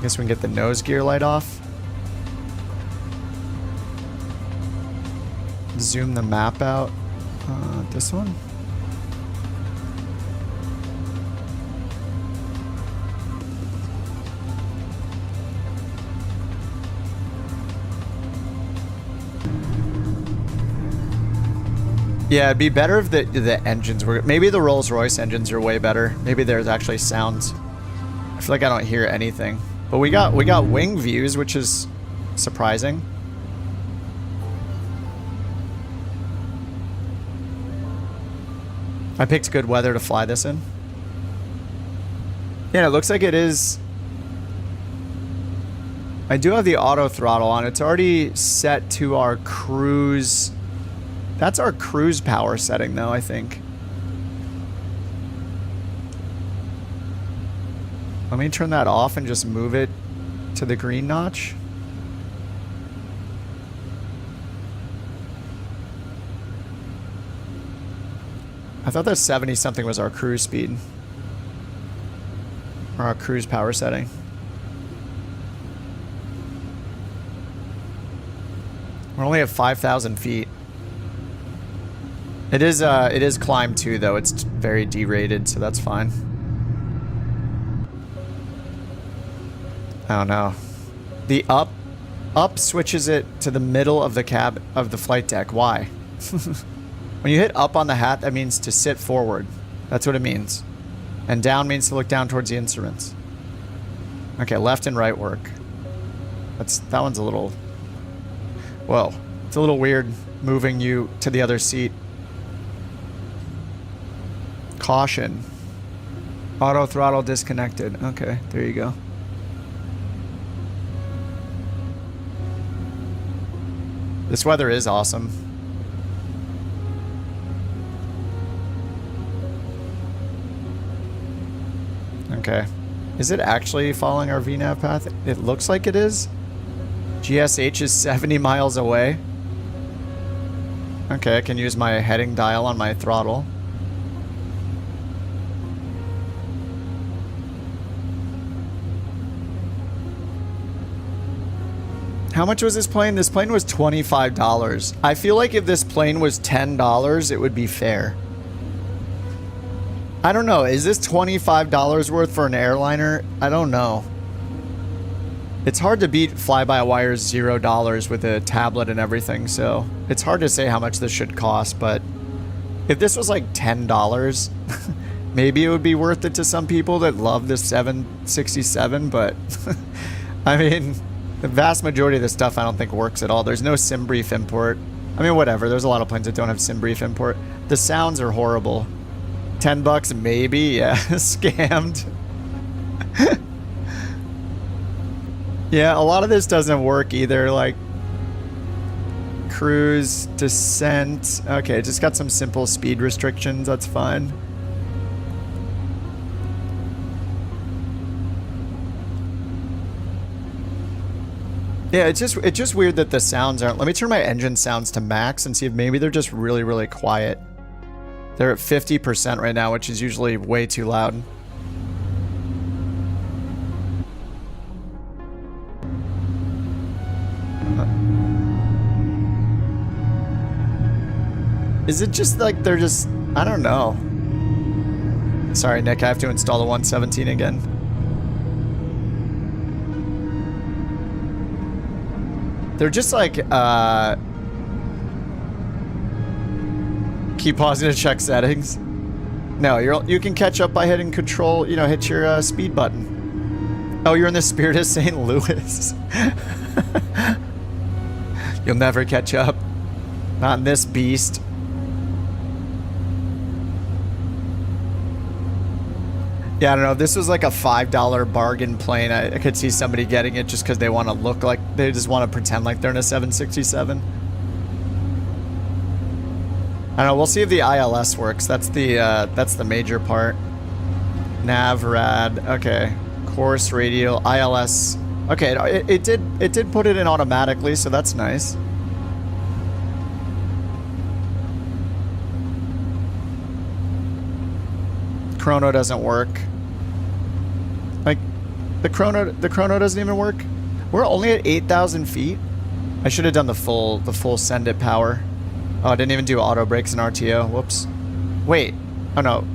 Speaker 1: Guess we can get the nose gear light off. Zoom the map out. This one. Yeah, it'd be better if the engines were... Maybe the Rolls-Royce engines are way better. Maybe there's actually sounds. I feel like I don't hear anything. But we got wing views, which is surprising. I picked good weather to fly this in. Yeah, it looks like it is... I do have the auto throttle on. It's already set to our cruise... That's our cruise power setting, though, I think. Let me turn that off and just move it to the green notch. I thought that 70 something was our cruise speed. Or our cruise power setting. We're only at 5,000 feet. It is climb 2 though. It's very derated, so that's fine. I don't know. The up switches it to the middle of the cab of the flight deck. Why? When you hit up on the hat, that means to sit forward. That's what it means. And down means to look down towards the instruments. Okay, left and right work. That one's a little... Whoa. It's a little weird moving you to the other seat. Caution. Auto throttle disconnected. Okay, there you go. This weather is awesome. Okay. Is it actually following our VNav path? It looks like it is. GSH is 70 miles away. Okay, I can use my heading dial on my throttle. How much was this plane? This plane was $25. I feel like if this plane was $10, it would be fair. I don't know. Is this $25 worth for an airliner? I don't know. It's hard to beat fly-by-wire $0 with a tablet and everything, so it's hard to say how much this should cost, but if this was like $10, maybe it would be worth it to some people that love this 767, but I mean, the vast majority of this stuff I don't think works at all. There's no SimBrief import. I mean, whatever. There's a lot of planes that don't have SimBrief import. The sounds are horrible. $10 maybe? Yeah, scammed. Yeah, a lot of this doesn't work either, like cruise, descent. Okay, just got some simple speed restrictions, that's fine. Yeah, it's just weird that the sounds aren't. Let me turn my engine sounds to max and see if maybe they're just really, really quiet. They're at 50% right now, which is usually way too loud. Is it just like they're just, I don't know. Sorry, Nick, I have to install the 117 again. They're just like, keep pausing to check settings. No, you can catch up by hitting control, you know, hit your speed button. Oh, you're in the spirit of St. Louis. You'll never catch up. Not in this beast. Yeah, I don't know. If this was like a $5 bargain plane, I could see somebody getting it just because they want to look like, they just want to pretend like they're in a 767. I don't know. We'll see if the ILS works. That's the major part. Nav, rad. Okay. Course, radial, ILS. Okay, it did put it in automatically, so that's nice. Chrono doesn't work. Like, the chrono doesn't even work. We're only at 8,000 feet. I should have done the full send it power. Oh, I didn't even do auto brakes and RTO. Whoops. Wait. Oh no.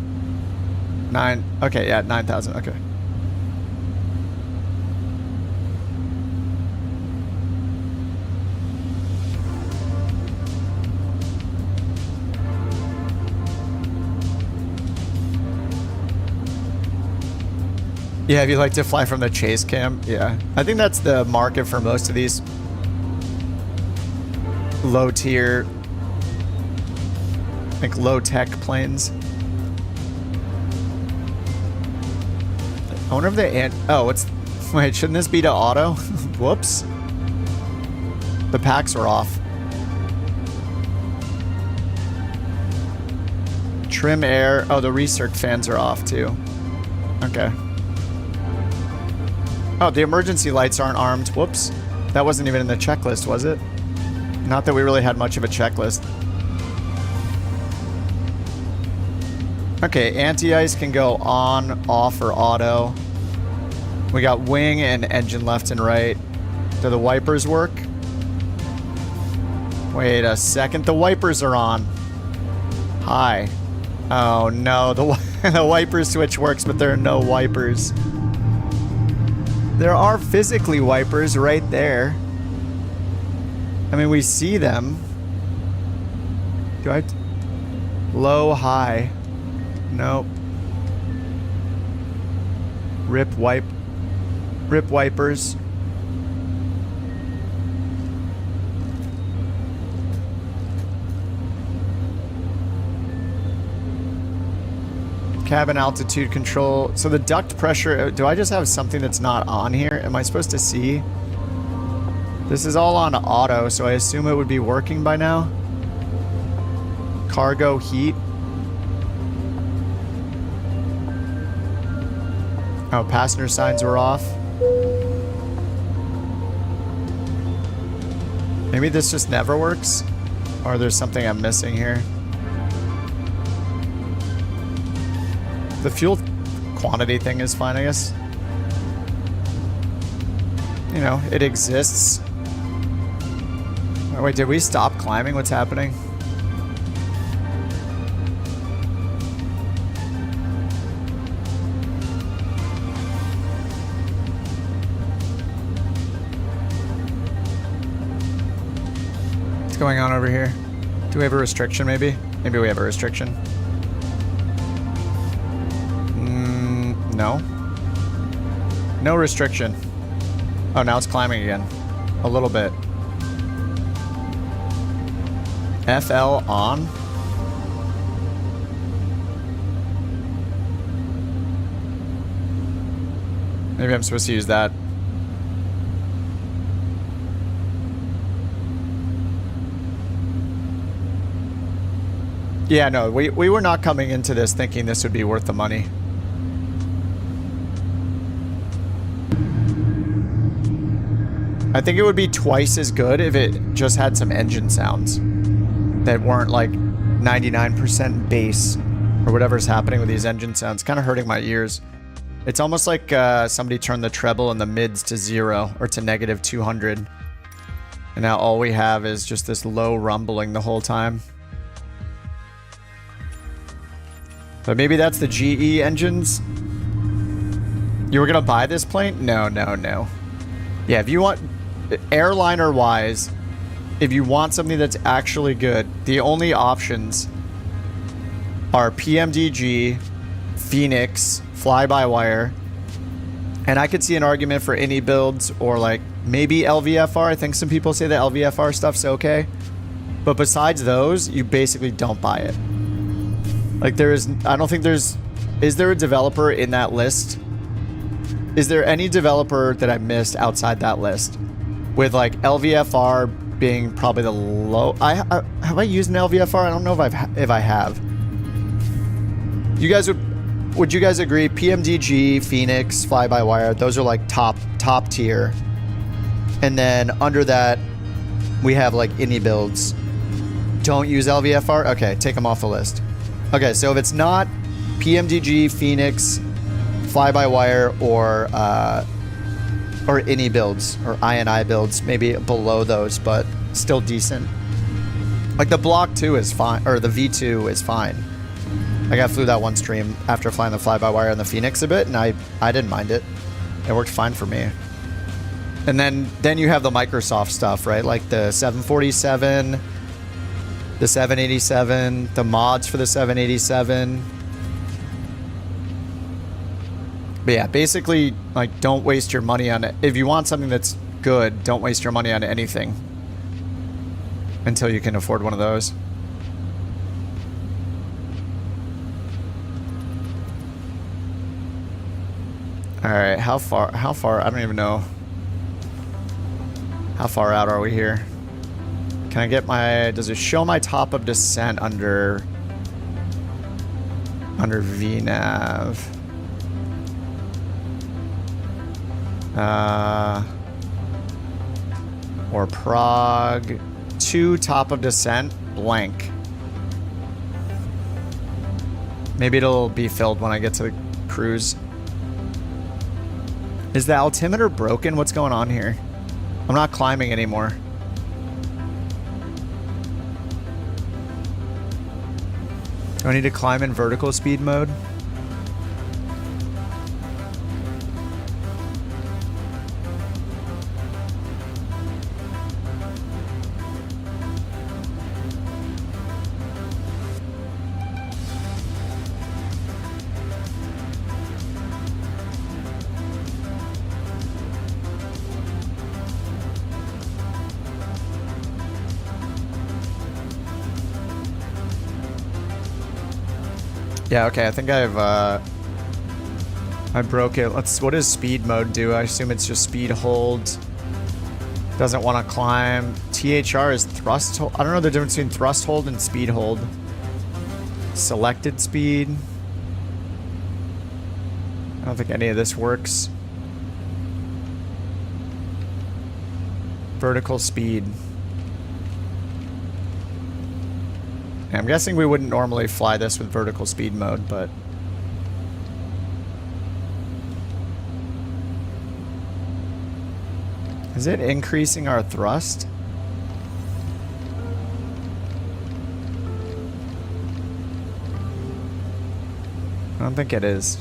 Speaker 1: 9. Okay, yeah, 9,000. Okay. Yeah, if you like to fly from the chase cam, yeah. I think that's the market for most of these low tier, like low tech planes. I wonder if they, oh, wait, shouldn't this be to auto? Whoops. The packs are off. Trim air, oh, the recirc fans are off too. Okay. Oh, the emergency lights aren't armed. Whoops. That wasn't even in the checklist, was it? Not that we really had much of a checklist. Okay, anti-ice can go on, off, or auto. We got wing and engine left and right. Do the wipers work? Wait a second. The wipers are on. Hi. Oh no, the wiper switch works, but there are no wipers. There are physically wipers right there. I mean, we see them. Do I? Low, high. Nope. Rip wipers. Cabin altitude control. So the duct pressure, do I just have something that's not on here? Am I supposed to see? This is all on auto, so I assume it would be working by now. Cargo heat. Oh, passenger signs were off. Maybe this just never works? Or there's something I'm missing here. The fuel quantity thing is fine, I guess. You know, it exists. Oh, wait, did we stop climbing? What's happening? What's going on over here? Do we have a restriction, maybe? Maybe we have a restriction. No. No restriction. Oh, now it's climbing again. A little bit. FL on? Maybe I'm supposed to use that. Yeah, no, we were not coming into this thinking this would be worth the money. I think it would be twice as good if it just had some engine sounds that weren't like 99% bass or whatever's happening with these engine sounds. Kind of hurting my ears. It's almost like somebody turned the treble and the mids to 0 or to negative 200. And now all we have is just this low rumbling the whole time. But maybe that's the GE engines. You were gonna buy this plane? No, no, no. Yeah, if you want, airliner wise, if you want something that's actually good, the only options are PMDG, Phoenix, fly-by-wire, and I could see an argument for any builds or like maybe LVFR. I think some people say the LVFR stuff's okay. But besides those, you basically don't buy it. Like I don't think is there a developer in that list? Is there any developer that I missed outside that list? With like LVFR being probably the low. Have I used an LVFR? I don't know if I have. You guys would you guys agree? PMDG, Phoenix, fly-by-wire, those are like top tier. And then under that, we have like indie builds. Don't use LVFR? Okay, take them off the list. Okay, so if it's not PMDG, Phoenix, fly-by-wire, or any builds, or INI builds, maybe below those, but still decent. Like the Block 2 is fine, or the V2 is fine. Like I flew that one stream after flying the fly-by-wire and the Phoenix a bit, and I didn't mind it. It worked fine for me. And then you have the Microsoft stuff, right? Like the 747, the 787, the mods for the 787. But yeah, basically, like, don't waste your money on it. If you want something that's good, don't waste your money on anything until you can afford one of those. All right, how far, I don't even know. How far out are we here? Can I get does it show my top of descent under VNav? Or Prague, 2 top of descent, blank. Maybe it'll be filled when I get to the cruise. Is the altimeter broken? What's going on here? I'm not climbing anymore. Do I need to climb in vertical speed mode? Yeah, okay, I think I broke it. What does speed mode do? I assume it's just speed hold. Doesn't want to climb. THR is thrust hold. I don't know the difference between thrust hold and speed hold. Selected speed. I don't think any of this works. Vertical speed. I'm guessing we wouldn't normally fly this with vertical speed mode, but... Is it increasing our thrust? I don't think it is.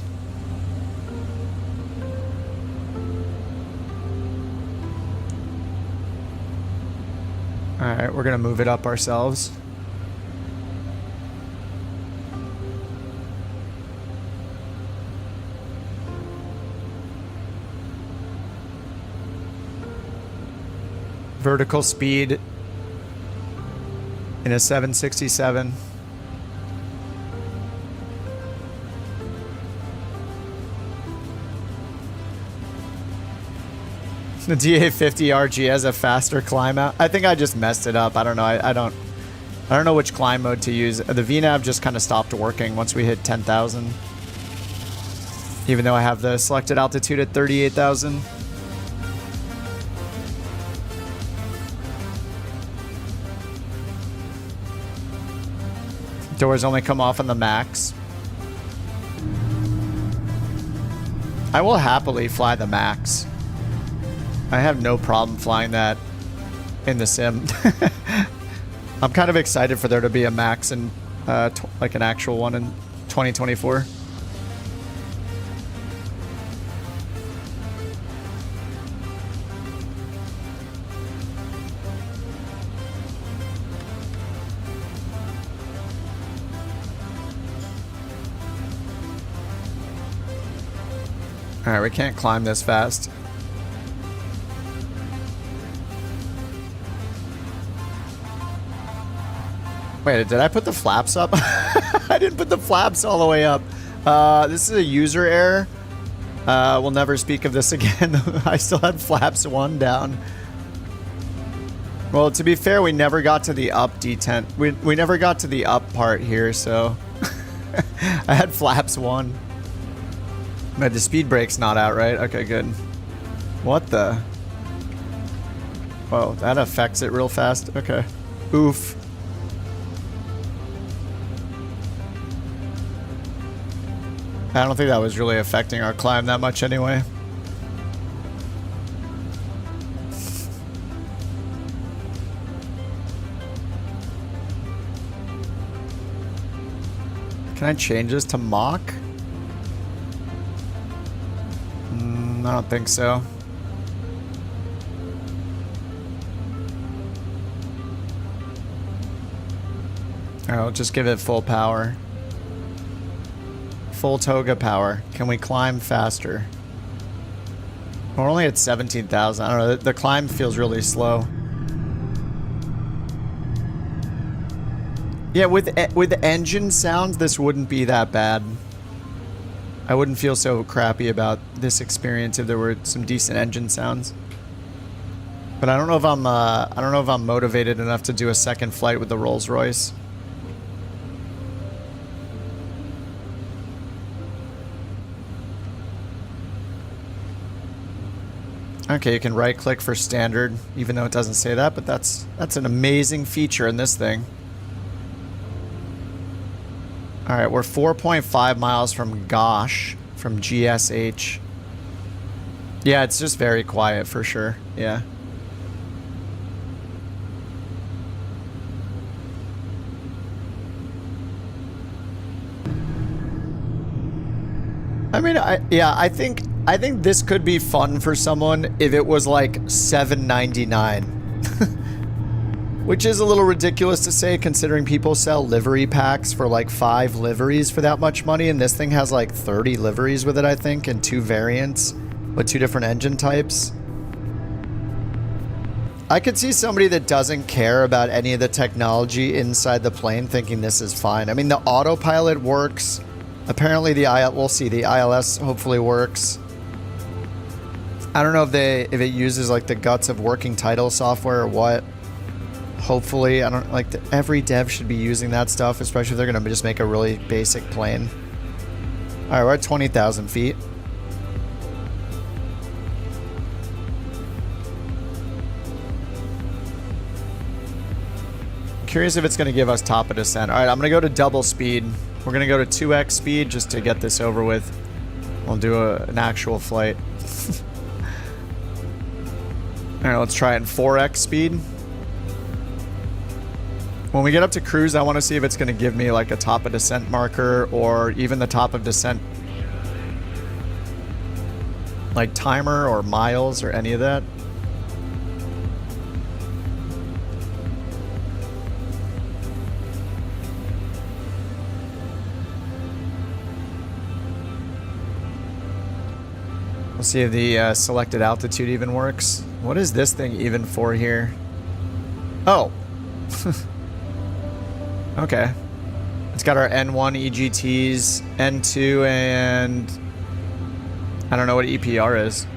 Speaker 1: Alright, we're gonna move it up ourselves. Vertical speed in a 767. The DA50 RG has a faster climb out. I think I just messed it up. I don't know. I don't know which climb mode to use. The VNav just kind of stopped working once we hit 10,000. Even though I have the selected altitude at 38,000. Doors only come off on the max. I will happily fly the max. I have no problem flying that in the sim. I'm kind of excited for there to be a max and like an actual one in 2024. All right, we can't climb this fast. Wait, did I put the flaps up? I didn't put the flaps all the way up. This is a user error. We'll never speak of this again. I still had flaps 1 down. Well, to be fair, we never got to the up detent. We never got to the up part here, so I had flaps 1. But the speed brake's not out, right? Okay, good. What the? Whoa, that affects it real fast. Okay. Oof. I don't think that was really affecting our climb that much anyway. Can I change this to Mach? I don't think so. Alright, I'll just give it full power. Full toga power. Can we climb faster? We're only at 17,000. I don't know. The climb feels really slow. Yeah, with engine sounds, this wouldn't be that bad. I wouldn't feel so crappy about this experience if there were some decent engine sounds. But I don't know if I'm motivated enough to do a second flight with the Rolls-Royce. Okay, you can right-click for standard, even though it doesn't say that, but that's an amazing feature in this thing. All right, we're 4.5 miles from Gosh, from GSH. Yeah, it's just very quiet for sure. Yeah. I mean, I think this could be fun for someone if it was like $7.99. Which is a little ridiculous to say considering people sell livery packs for like 5 liveries for that much money, and this thing has like 30 liveries with it, I think, and 2 variants with 2 different engine types. I could see somebody that doesn't care about any of the technology inside the plane thinking this is fine. I mean, the autopilot works. Apparently we'll see, the ILS hopefully works. I don't know if it uses like the guts of working title software or what. Hopefully, I don't like every dev should be using that stuff, especially if they're gonna just make a really basic plane. All right, we're at 20,000 feet. Curious if it's gonna give us top of descent. All right, I'm gonna go to double speed. We're gonna go to 2x speed just to get this over with. We'll do an actual flight. All right, let's try it in 4x speed. When we get up to cruise, I want to see if it's going to give me like a top of descent marker or even the top of descent like timer or miles or any of that. We'll see if the selected altitude even works. What is this thing even for here? Oh. Okay. It's got our N1 EGTs, N2, and I don't know what EPR is.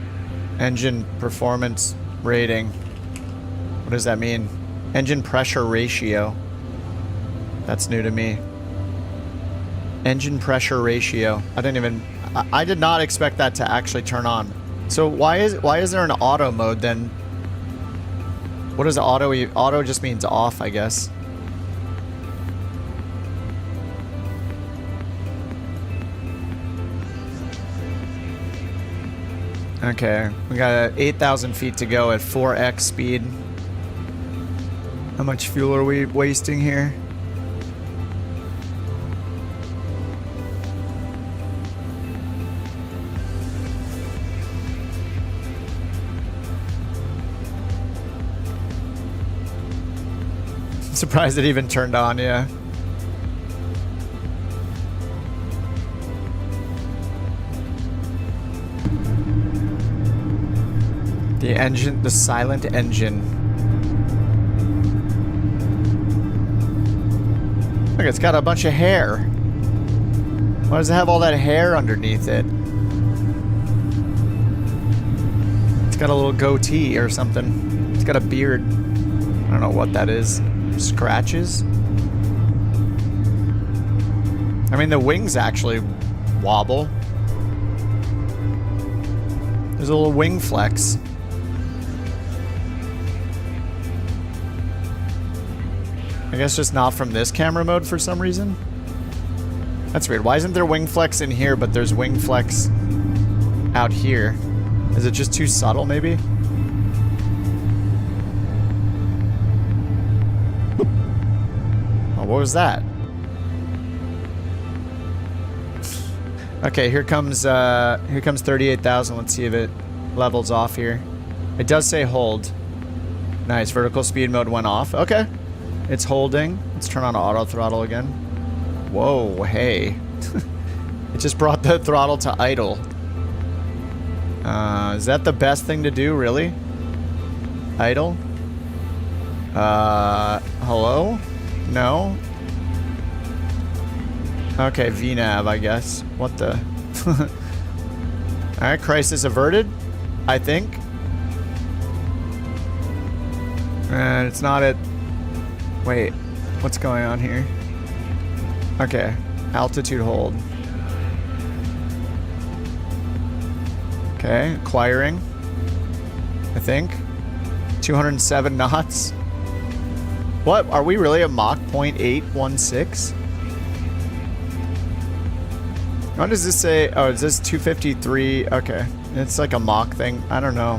Speaker 1: Engine performance rating. What does that mean? Engine pressure ratio. That's new to me. Engine pressure ratio. I did not expect that to actually turn on. So why is there an auto mode then? What is auto? Auto just means off, I guess. Okay, we got 8,000 feet to go at 4x speed. How much fuel are we wasting here? Surprised it even turned on, yeah. The engine, the silent engine. Look, it's got a bunch of hair. Why does it have all that hair underneath it? It's got a little goatee or something. It's got a beard. I don't know what that is. Scratches? I mean, the wings actually wobble. There's a little wing flex. I guess just not from this camera mode for some reason. That's weird. Why isn't there wing flex in here, but there's wing flex out here? Is it just too subtle, maybe? What was that? Okay, here comes 38,000. Let's see if it levels off here. It does say hold. Nice, vertical speed mode went off. Okay, it's holding. Let's turn on auto throttle again. Whoa, hey. It just brought the throttle to idle. Is that the best thing to do, really? Idle? Hello? No? Okay, VNAV, I guess. What the? Alright, crisis averted, I think. And it's not at... Wait, what's going on here? Okay, altitude hold. Okay, acquiring. I think. 207 knots. What? Are we really at Mach 0.816? What does this say? Oh, is this 253? Okay. It's like a Mach thing. I don't know.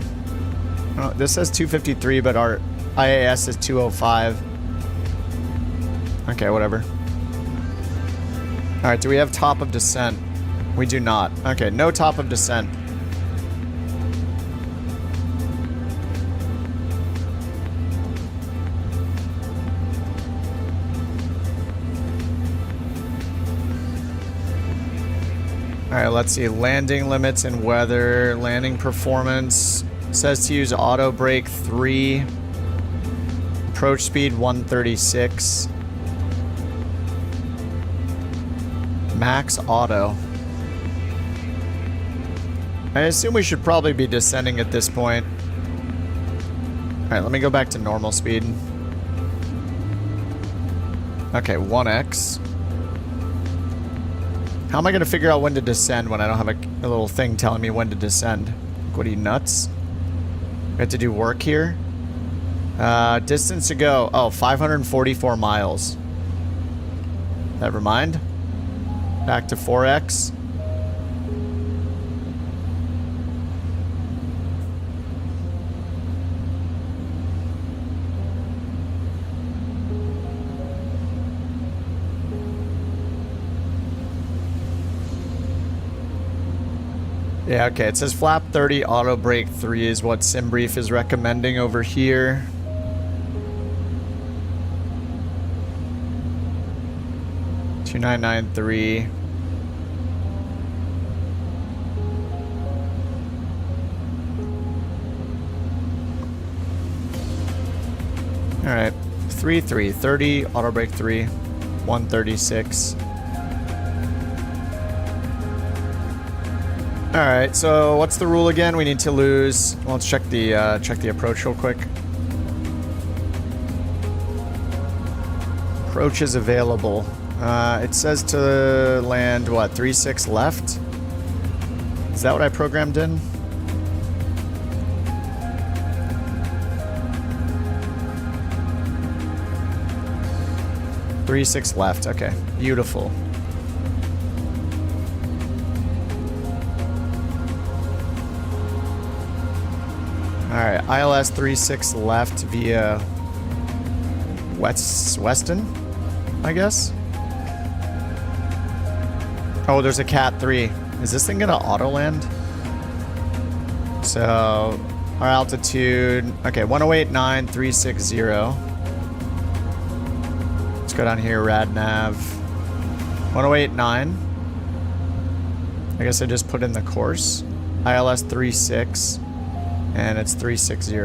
Speaker 1: Oh, this says 253, but our IAS is 205. Okay, whatever. Alright, do we have top of descent? We do not. Okay, no top of descent. Alright, let's see. Landing limits and weather. Landing performance. Says to use auto brake 3. Approach speed 136. Max auto. I assume we should probably be descending at this point. Alright, let me go back to normal speed. Okay, 1x. How am I going to figure out when to descend when I don't have a little thing telling me when to descend? What are you, nuts? We have to do work here. Distance to go. Oh, 544 miles. Never mind. Back to 4x. Yeah, okay, it says flap 30, auto brake 3 is what SimBrief is recommending over here. $2,993. 3, 330, auto brake 3, 136. All right, so what's the rule again? We need to lose. Well, let's check the approach real quick. Approach is available. It says to land what, 36 left? Is that what I programmed in? Three, 6 left. Okay, beautiful. All right, ILS 36 left via Weston, I guess. Oh, there's a Cat 3. Is this thing gonna auto land? So our altitude, okay, 108.9, 360. Let's go down here, rad nav. 108.9. I guess I just put in the course. ILS 36. And it's 360.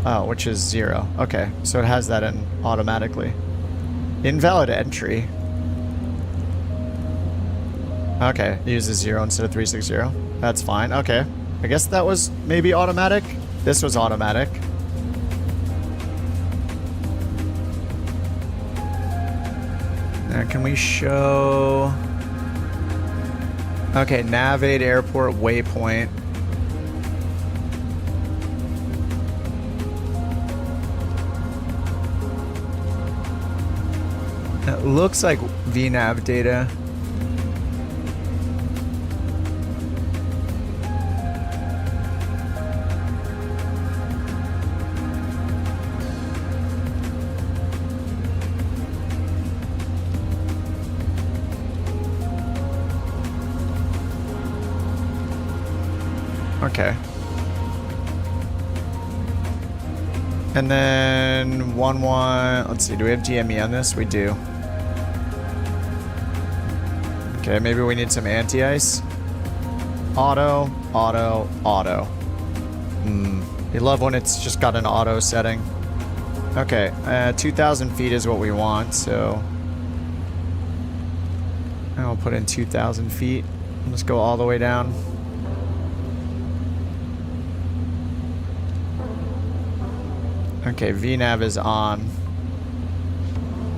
Speaker 1: Oh, which is 0. Okay, so it has that in automatically. Invalid entry. Okay, it uses 0 instead of 360. That's fine. Okay. I guess that was maybe automatic. This was automatic. Now, can we show... Okay, navigate airport waypoint. It looks like VNav data. Okay. And then 1-1, let's see, do we have DME on this? We do. Okay, maybe we need some anti-ice. Auto, auto, auto. You love when it's just got an auto setting. Okay, 2,000 feet is what we want, so... I'll put in 2,000 feet. Let's go all the way down. Okay, VNav is on.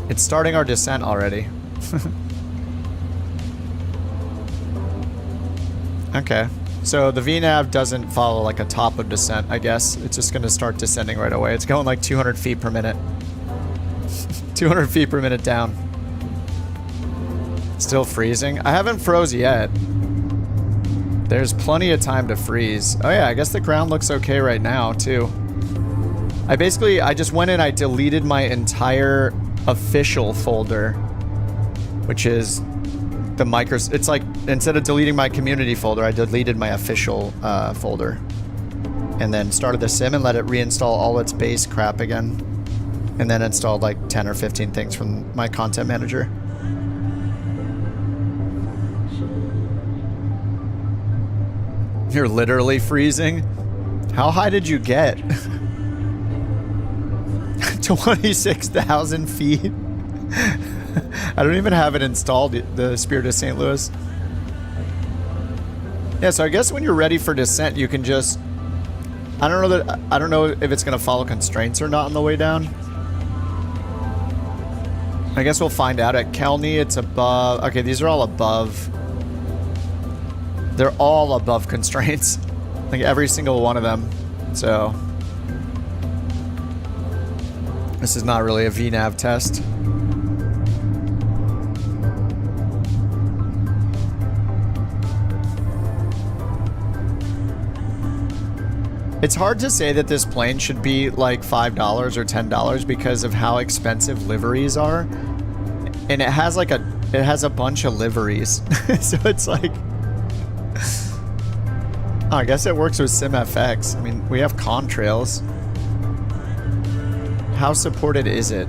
Speaker 1: It's starting our descent already. Okay, so the VNav doesn't follow like a top of descent, I guess. It's just going to start descending right away. It's going like 200 feet per minute. 200 feet per minute down. Still freezing. I haven't froze yet. There's plenty of time to freeze. Oh yeah, I guess the ground looks okay right now too. I just went in, I deleted my entire official folder, which is the it's like, instead of deleting my community folder, I deleted my official folder. And then started the sim and let it reinstall all its base crap again. And then installed like 10 or 15 things from my content manager. You're literally freezing? How high did you get? 26,000 feet? I don't even have it installed, the Spirit of St. Louis. Yeah, so I guess when you're ready for descent, you can just... I don't know if it's going to follow constraints or not on the way down. I guess we'll find out. At Kelney, it's above... Okay, these are all above... They're all above constraints. Like every single one of them. So... This is not really a VNav test. It's hard to say that this plane should be like $5 or $10 because of how expensive liveries are. And it has like it has a bunch of liveries. So it's like... Oh, I guess it works with SimFX. I mean, we have contrails. How supported is it?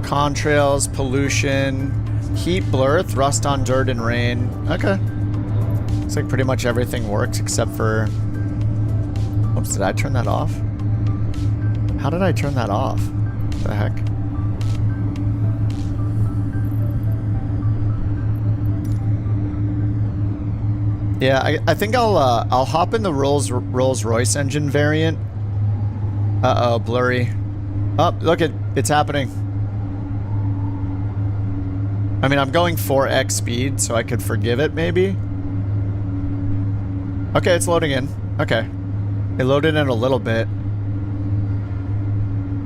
Speaker 1: Contrails, pollution, heat, blur, thrust on dirt and rain. Okay. Looks like pretty much everything works except for... Well, Oops, did I turn that off? How did I turn that off? What the heck? Yeah, I think I'll hop in the Rolls-Royce engine variant. Uh-oh, blurry. Oh, look, it's happening. I mean, I'm going 4x speed, so I could forgive it, maybe. Okay, it's loading in. Okay. It loaded in a little bit.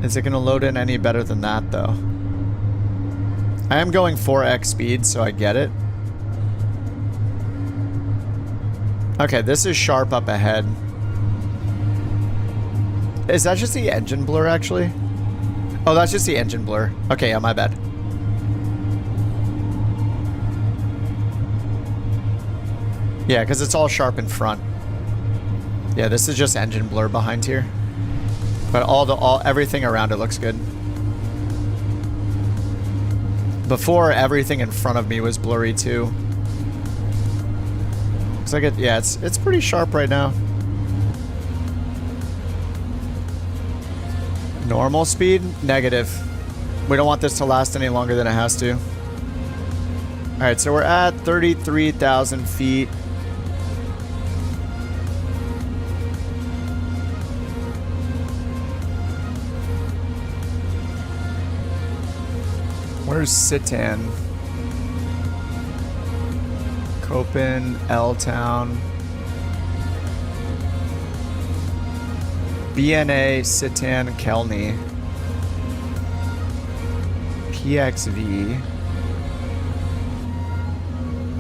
Speaker 1: Is it going to load in any better than that, though? I am going 4x speed, so I get it. Okay, this is sharp up ahead. Is that just the engine blur, actually? Oh, that's just the engine blur. Okay, yeah, my bad. Yeah, because it's all sharp in front. Yeah, this is just engine blur behind here. But everything around it looks good. Before, everything in front of me was blurry too. Looks like it, yeah, it's pretty sharp right now. Normal speed? Negative. We don't want this to last any longer than it has to. Alright, so we're at 33,000 feet. Where's Sitan? Copen, L-Town. BNA, Sitan, Kelney. PXV.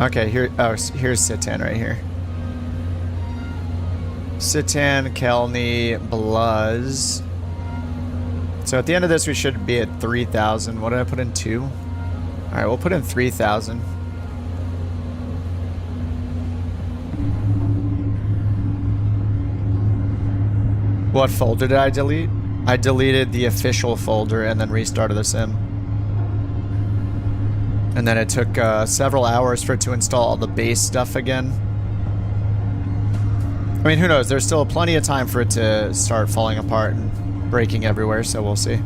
Speaker 1: Okay, here's Sitan right here. Sitan, Kelney, Bluz. So at the end of this, we should be at 3,000. What did I put in? 2? All right, we'll put in 3,000. What folder did I delete? I deleted the official folder and then restarted the sim. And then it took several hours for it to install all the base stuff again. I mean, who knows? There's still plenty of time for it to start falling apart and breaking everywhere, so we'll see. I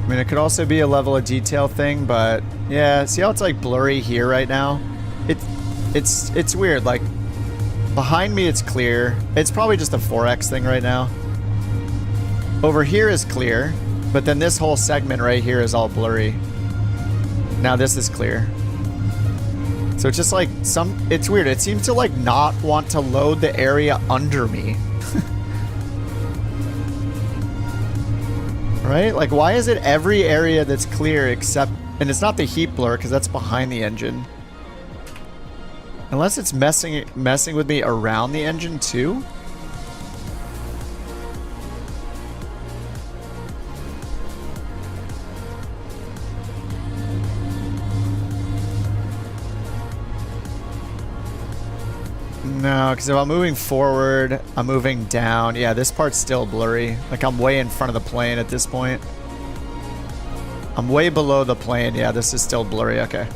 Speaker 1: mean, it could also be a level of detail thing, but yeah, see how it's like blurry here right now? It's weird, like behind me it's clear. It's probably just a 4x thing right now. Over here is clear. But then this whole segment right here is all blurry. Now this is clear. So it's just like it's weird. It seems to like not want to load the area under me. Right? Like why is it every area that's clear except, and it's not the heat blur because that's behind the engine. Unless it's messing with me around the engine too? No, because if I'm moving forward, I'm moving down. Yeah, this part's still blurry. Like I'm way in front of the plane at this point. I'm way below the plane. Yeah, this is still blurry. Okay.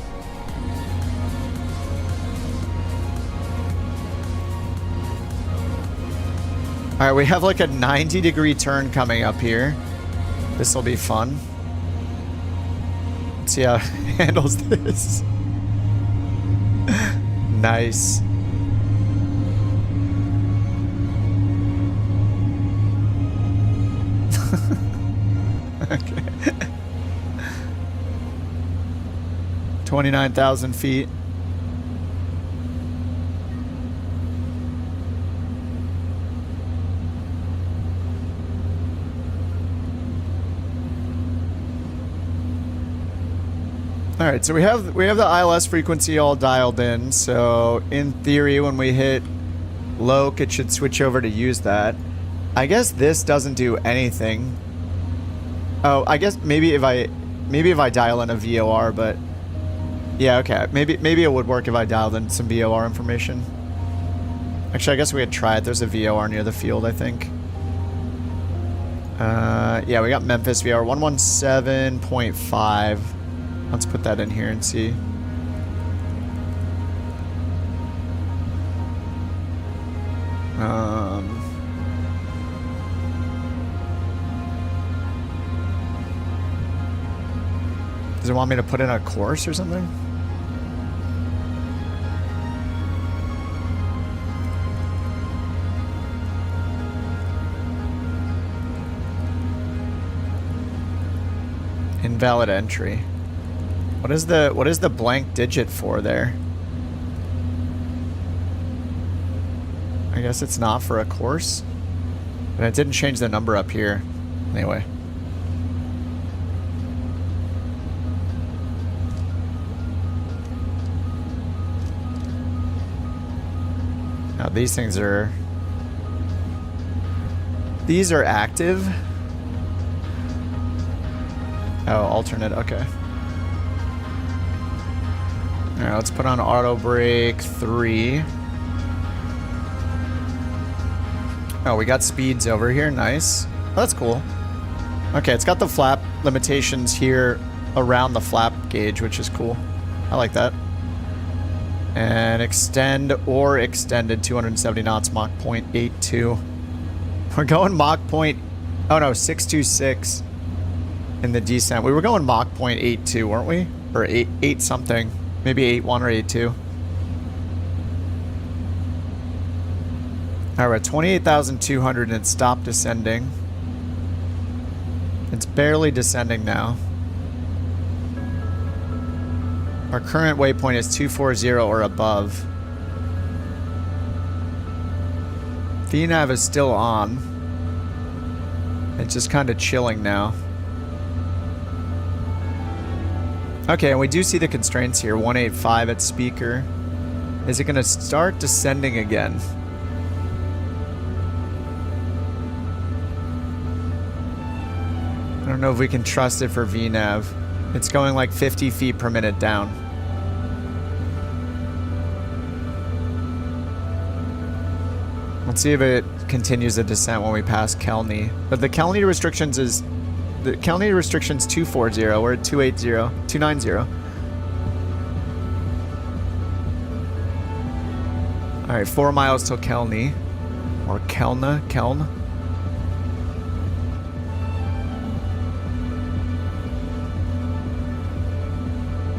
Speaker 1: All right, we have like a 90-degree turn coming up here. This will be fun. Let's see how it handles this. Nice. Okay. 29,000 feet. All right, so we have the ILS frequency all dialed in. So in theory, when we hit loc, it should switch over to use that. I guess this doesn't do anything. Oh, I guess maybe if I dial in a VOR, but yeah, okay. Maybe it would work if I dialed in some VOR information. Actually, I guess we could try it. There's a VOR near the field, I think. Yeah, we got Memphis VR 117.5. Let's put that in here and see. Does it want me to put in a course or something? Invalid entry. What is the blank digit for there? I guess it's not for a course. But it didn't change the number up here. Anyway. Now these things are... These are active. Oh, alternate, okay. Alright, let's put on auto brake 3. Oh, we got speeds over here, nice. Oh, that's cool. Okay, it's got the flap limitations here around the flap gauge, which is cool. I like that. And extend or extended 270 knots, Mach 0.82. We're going Mach point... Oh no, 626 in the descent. We were going Mach 0.82, weren't we? Or 8 something. Maybe 81 or 82. Alright, we're at 28,200 and it stopped descending. It's barely descending now. Our current waypoint is 240 or above. VNav is still on. It's just kind of chilling now. Okay, and we do see the constraints here. 185 at speaker. Is it going to start descending again? I don't know if we can trust it for VNav. It's going like 50 feet per minute down. Let's see if it continues the descent when we pass Kelney. But the Kelney restrictions is... The Kelney restriction's 240. We're at 280. 290. Alright, 4 miles till Kelney. Or Keln.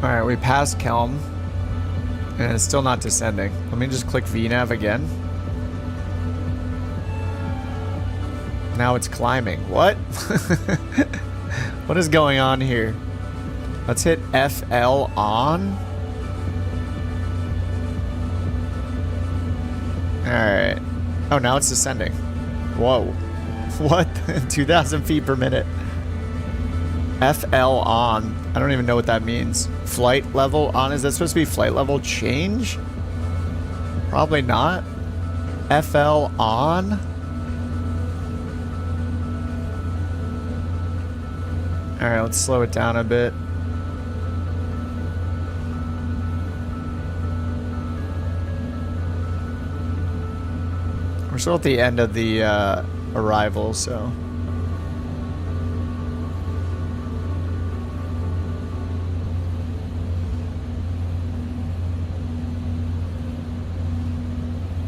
Speaker 1: Alright, we passed Kelm. And it's still not descending. Let me just click VNav again. Now it's climbing. What? What is going on here? Let's hit FL on. Alright. Oh, now it's descending. Whoa. What? 2,000 feet per minute. FL on. I don't even know what that means. Flight level on. Is that supposed to be flight level change? Probably not. FL on. Alright, let's slow it down a bit. We're still at the end of the arrival, so...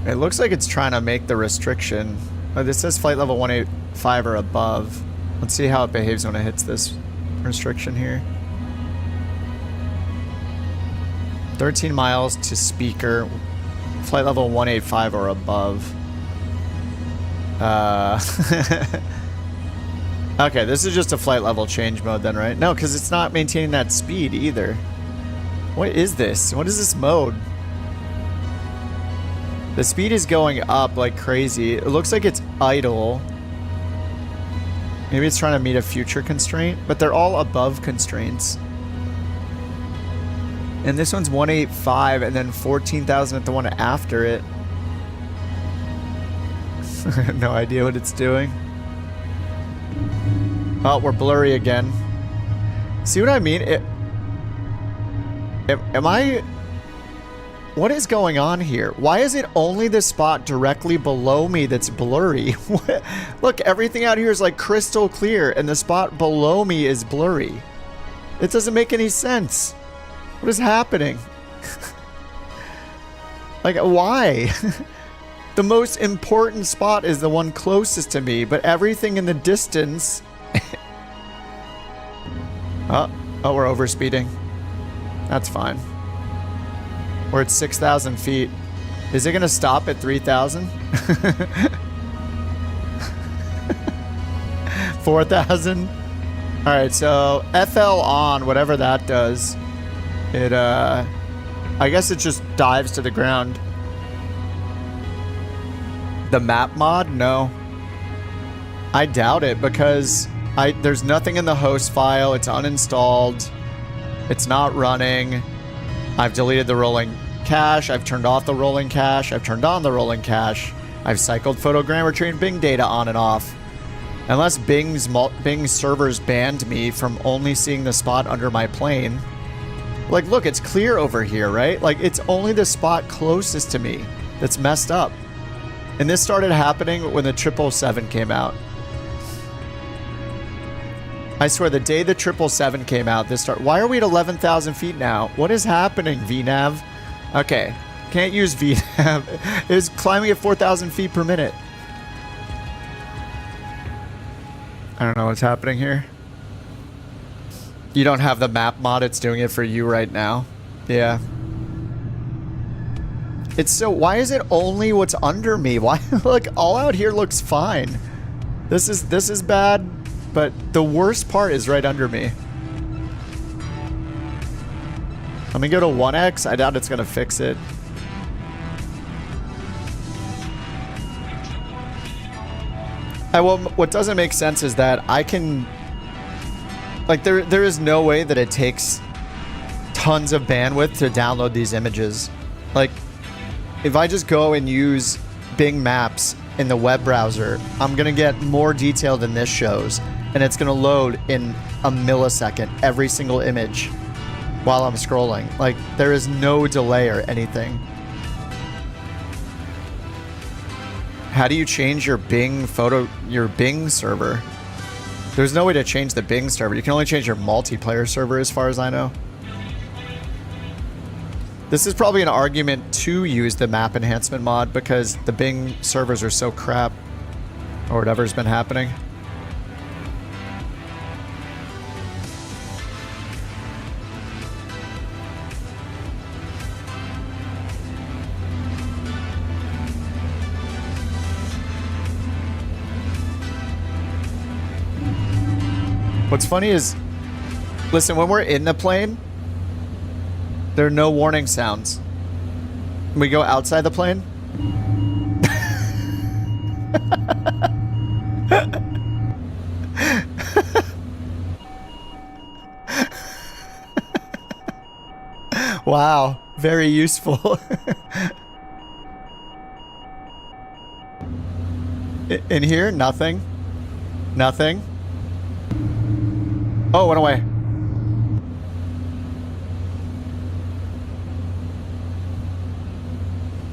Speaker 1: It looks like it's trying to make the restriction. Oh, this says flight level 185 or above. Let's see how it behaves when it hits this restriction here. 13 miles to speaker. Flight level 185 or above. Okay, this is just a flight level change mode then, right? No, because it's not maintaining that speed either. What is this? What is this mode? The speed is going up like crazy. It looks like it's idle. Maybe it's trying to meet a future constraint, but they're all above constraints. And this one's 185 and then 14,000 at the one after it. I have no idea what it's doing. Oh, we're blurry again. See what I mean? Am I What is going on here? Why is it only the spot directly below me that's blurry? What? Look, everything out here is like crystal clear, and the spot below me is blurry. It doesn't make any sense. What is happening? Like, why? The most important spot is the one closest to me, but everything in the distance... Oh, we're overspeeding. That's fine. We're at 6,000 feet. Is it going to stop at 3,000? 4,000? Alright, so FL on, whatever that does, it, I guess it just dives to the ground. The map mod? No. I doubt it because there's nothing in the host file. It's uninstalled. It's not running. I've deleted the rolling cache. I've turned off the rolling cache. I've turned on the rolling cache. I've cycled photogrammetry and Bing data on and off. Unless Bing servers banned me from only seeing the spot under my plane. Like, look, it's clear over here, right? Like, it's only the spot closest to me that's messed up. And this started happening when the 777 came out. I swear, the day the 777 came out, why are we at 11,000 feet now? What is happening, VNav? Okay, can't use VNav. It was climbing at 4,000 feet per minute. I don't know what's happening here. You don't have the map mod, it's doing it for you right now. Yeah. It's so, why is it only what's under me? Why, look, all out here looks fine. This is bad, but the worst part is right under me. Let me go to 1x. I doubt it's gonna fix it. Well, what doesn't make sense is that I can, like, there is no way that it takes tons of bandwidth to download these images. Like, if I just go and use Bing Maps in the web browser, I'm gonna get more detail than this shows, and it's gonna load in a millisecond every single image while I'm scrolling. Like, there is no delay or anything. How do you change your Bing server? There's no way to change the Bing server. You can only change your multiplayer server as far as I know. This is probably an argument to use the map enhancement mod because the Bing servers are so crap, or whatever's been happening. What's funny is, listen, when we're in the plane, there are no warning sounds. When we go outside the plane. Wow, very useful. In here, nothing. Nothing. Oh, it went away.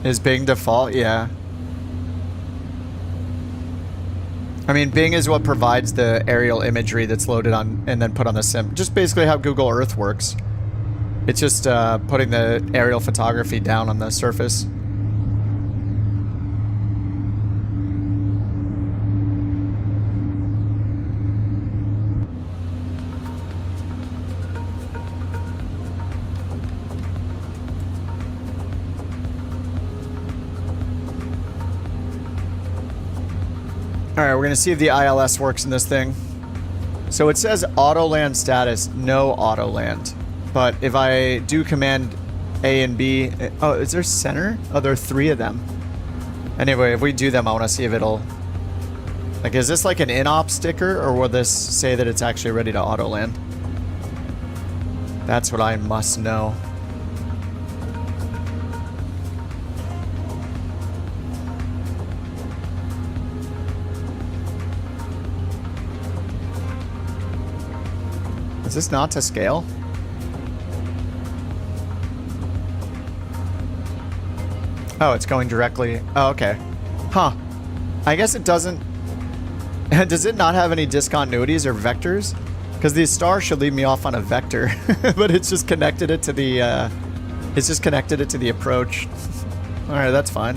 Speaker 1: Is Bing default? Yeah. I mean, Bing is what provides the aerial imagery that's loaded on and then put on the sim. Just basically how Google Earth works. It's just putting the aerial photography down on the surface. Alright, we're going to see if the ILS works in this thing. So it says auto land status, no auto land. But if I do command A and B... Oh, is there center? Oh, there are 3 of them. Anyway, if we do them, I want to see if it'll... Like, is this like an in-op sticker, or will this say that it's actually ready to auto land? That's what I must know. Is this not to scale? Oh, it's going directly. Oh, okay. Huh. I guess it doesn't... Does it not have any discontinuities or vectors? Because the star should lead me off on a vector, but it's just connected it to the... It's just connected it to the approach. Alright, that's fine.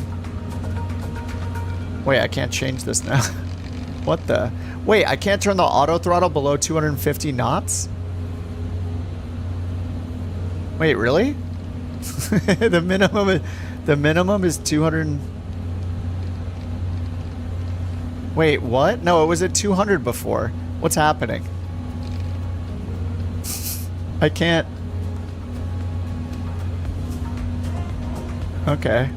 Speaker 1: Wait, I can't change this now. What the... Wait, I can't turn the auto throttle below 250 knots? Wait, really? The minimum is 200... Wait, what? No, it was at 200 before. What's happening? I can't... Okay.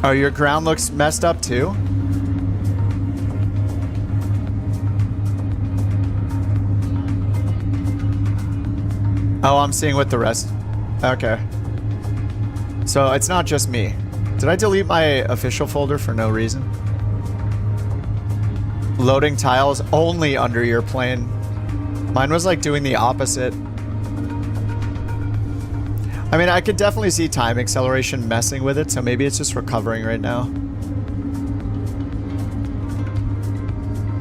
Speaker 1: Oh, your ground looks messed up too? Oh, I'm seeing with the rest. Okay. So it's not just me. Did I delete my official folder for no reason? Loading tiles only under your plane. Mine was like doing the opposite. I mean, I could definitely see time acceleration messing with it, so maybe it's just recovering right now.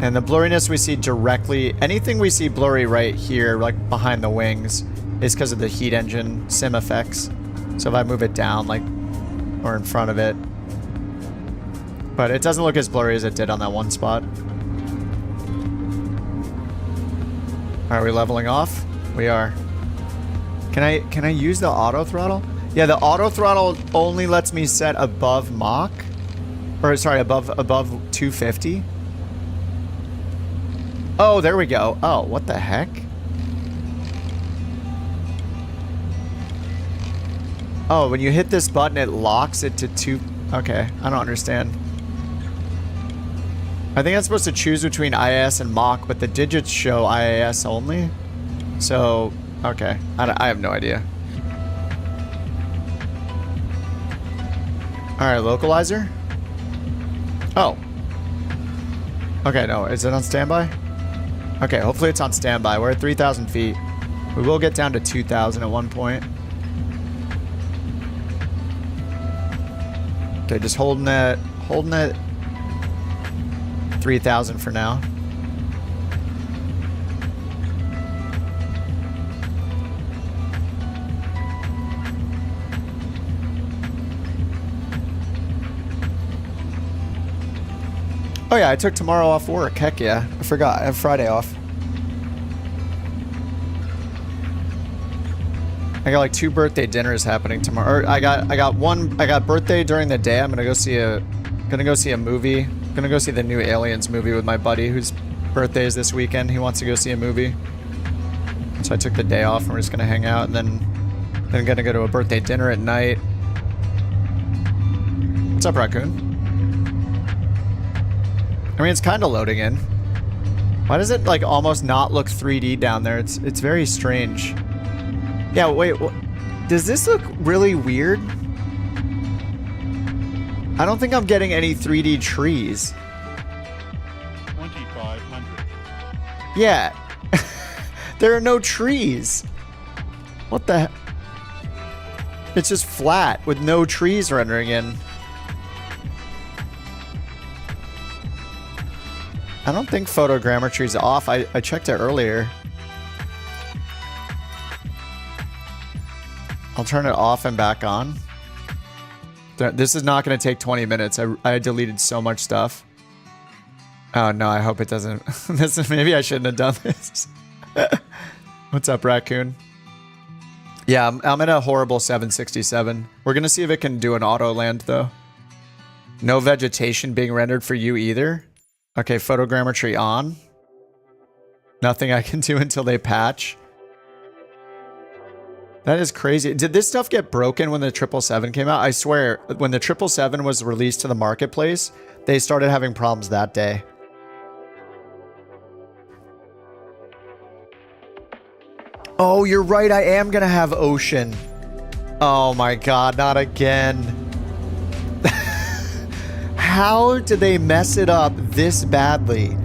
Speaker 1: And the blurriness we see directly, anything we see blurry right here, like behind the wings, is because of the heat engine sim effects. So if I move it down, like, or in front of it. But it doesn't look as blurry as it did on that one spot. Are we leveling off? We are. Can I use the auto throttle? Yeah, the auto throttle only lets me set above Mach. Or sorry, above 250. Oh, there we go. Oh, what the heck? Oh, when you hit this button, it locks it to 2... Okay, I don't understand. I think I'm supposed to choose between IAS and Mach, but the digits show IAS only. So, okay. I have no idea. Alright, localizer? Oh. Okay, no. Is it on standby? Okay, hopefully it's on standby. We're at 3,000 feet. We will get down to 2,000 at one point. Okay, just holding it 3,000 for now. Oh yeah, I took tomorrow off work. Heck yeah. I forgot. I have Friday off. I got like 2 birthday dinners happening tomorrow. Or I got birthday during the day. I'm gonna go see a movie. I'm gonna go see the new Aliens movie with my buddy whose birthday is this weekend. He wants to go see a movie. So I took the day off and we're just gonna hang out, and then gonna go to a birthday dinner at night. What's up, Raccoon? I mean, it's kind of loading in. Why does it like almost not look 3D down there? It's very strange. Yeah, wait, does this look really weird? I don't think I'm getting any 3D trees.
Speaker 2: 2,500.
Speaker 1: Yeah. There are no trees. What the heck? It's just flat with no trees rendering in. I don't think photogrammetry is off. I checked it earlier. I'll turn it off and back on. This is not going to take 20 minutes. I deleted so much stuff. Oh no, I hope it doesn't. Maybe I shouldn't have done this. What's up, Raccoon? Yeah, I'm in a horrible 767. We're going to see if it can do an auto land though. No vegetation being rendered for you either. Okay, photogrammetry on. Nothing I can do until they patch. That is crazy. Did this stuff get broken when the 777 came out? I swear, when the 777 was released to the marketplace, they started having problems that day. Oh, you're right. I am going to have ocean. Oh my God, not again. How did they mess it up this badly?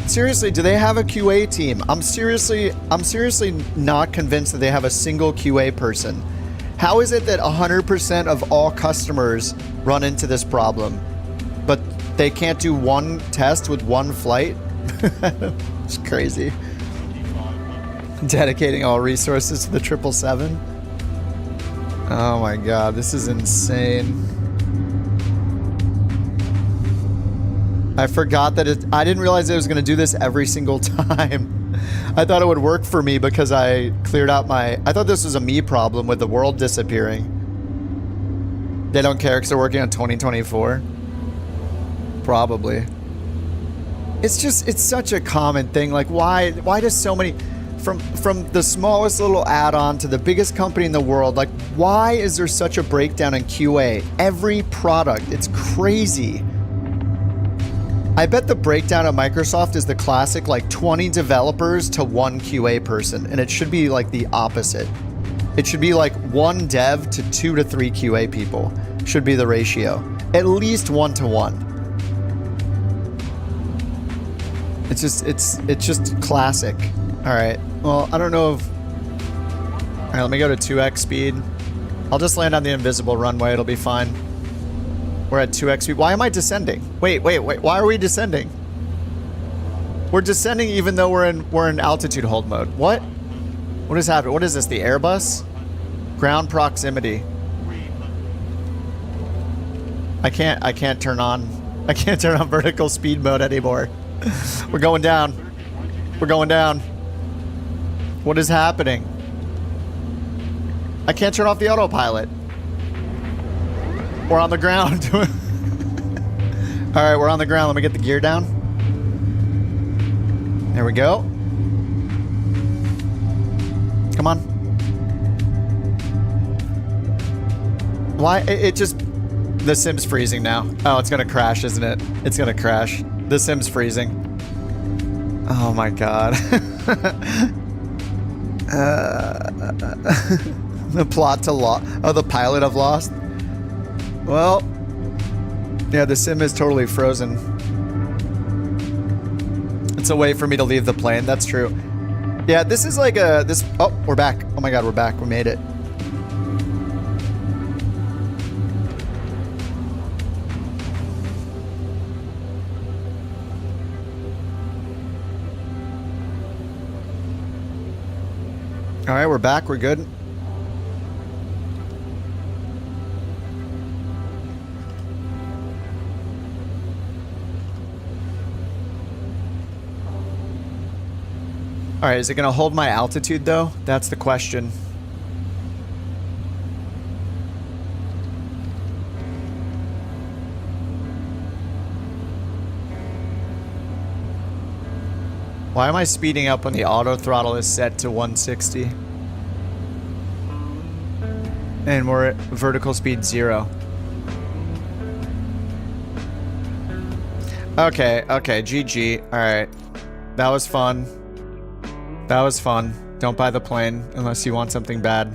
Speaker 1: Seriously, do they have a QA team? I'm seriously not convinced that they have a single QA person. How is it that 100% of all customers run into this problem, but they can't do one test with one flight? It's crazy. Dedicating all resources to the 777. Oh my god, this is insane. I forgot that I didn't realize it was going to do this every single time. I thought it would work for me because I cleared out my... I thought this was a me problem with the world disappearing. They don't care because they're working on 2024. Probably. It's just, it's such a common thing. Like, why does so many... From the smallest little add-on to the biggest company in the world, like, why is there such a breakdown in QA? Every product, it's crazy. I bet the breakdown at Microsoft is the classic, like 20 developers to one QA person, and it should be like the opposite. It should be like 1 dev to 2 to 3 QA people should be the ratio. At least 1 to 1. It's just classic. All right. Well, I don't know if... All right, let me go to 2x speed. I'll just land on the invisible runway. It'll be fine. We're at 2x speed. Why am I descending? Wait. Why are we descending? We're descending even though we're in altitude hold mode. What? What is happening? What is this? The Airbus? Ground proximity. I can't turn on vertical speed mode anymore. We're going down. We're going down. What is happening? I can't turn off the autopilot. We're on the ground. All right, we're on the ground. Let me get the gear down. There we go. Come on. Why? It just... The sim's freezing now. Oh, it's gonna crash, isn't it? It's gonna crash. The sim's freezing. Oh my god. The plot to Lost. Oh, the pilot of Lost. Well, yeah, the sim is totally frozen. It's a way for me to leave the plane. That's true. Yeah, this is like a... Oh, we're back. Oh my god, we're back. We made it. All right, we're back. We're good. All right, is it going to hold my altitude, though? That's the question. Why am I speeding up when the auto throttle is set to 160? And we're at vertical speed 0. Okay, GG. All right. That was fun. That was fun. Don't buy the plane unless you want something bad.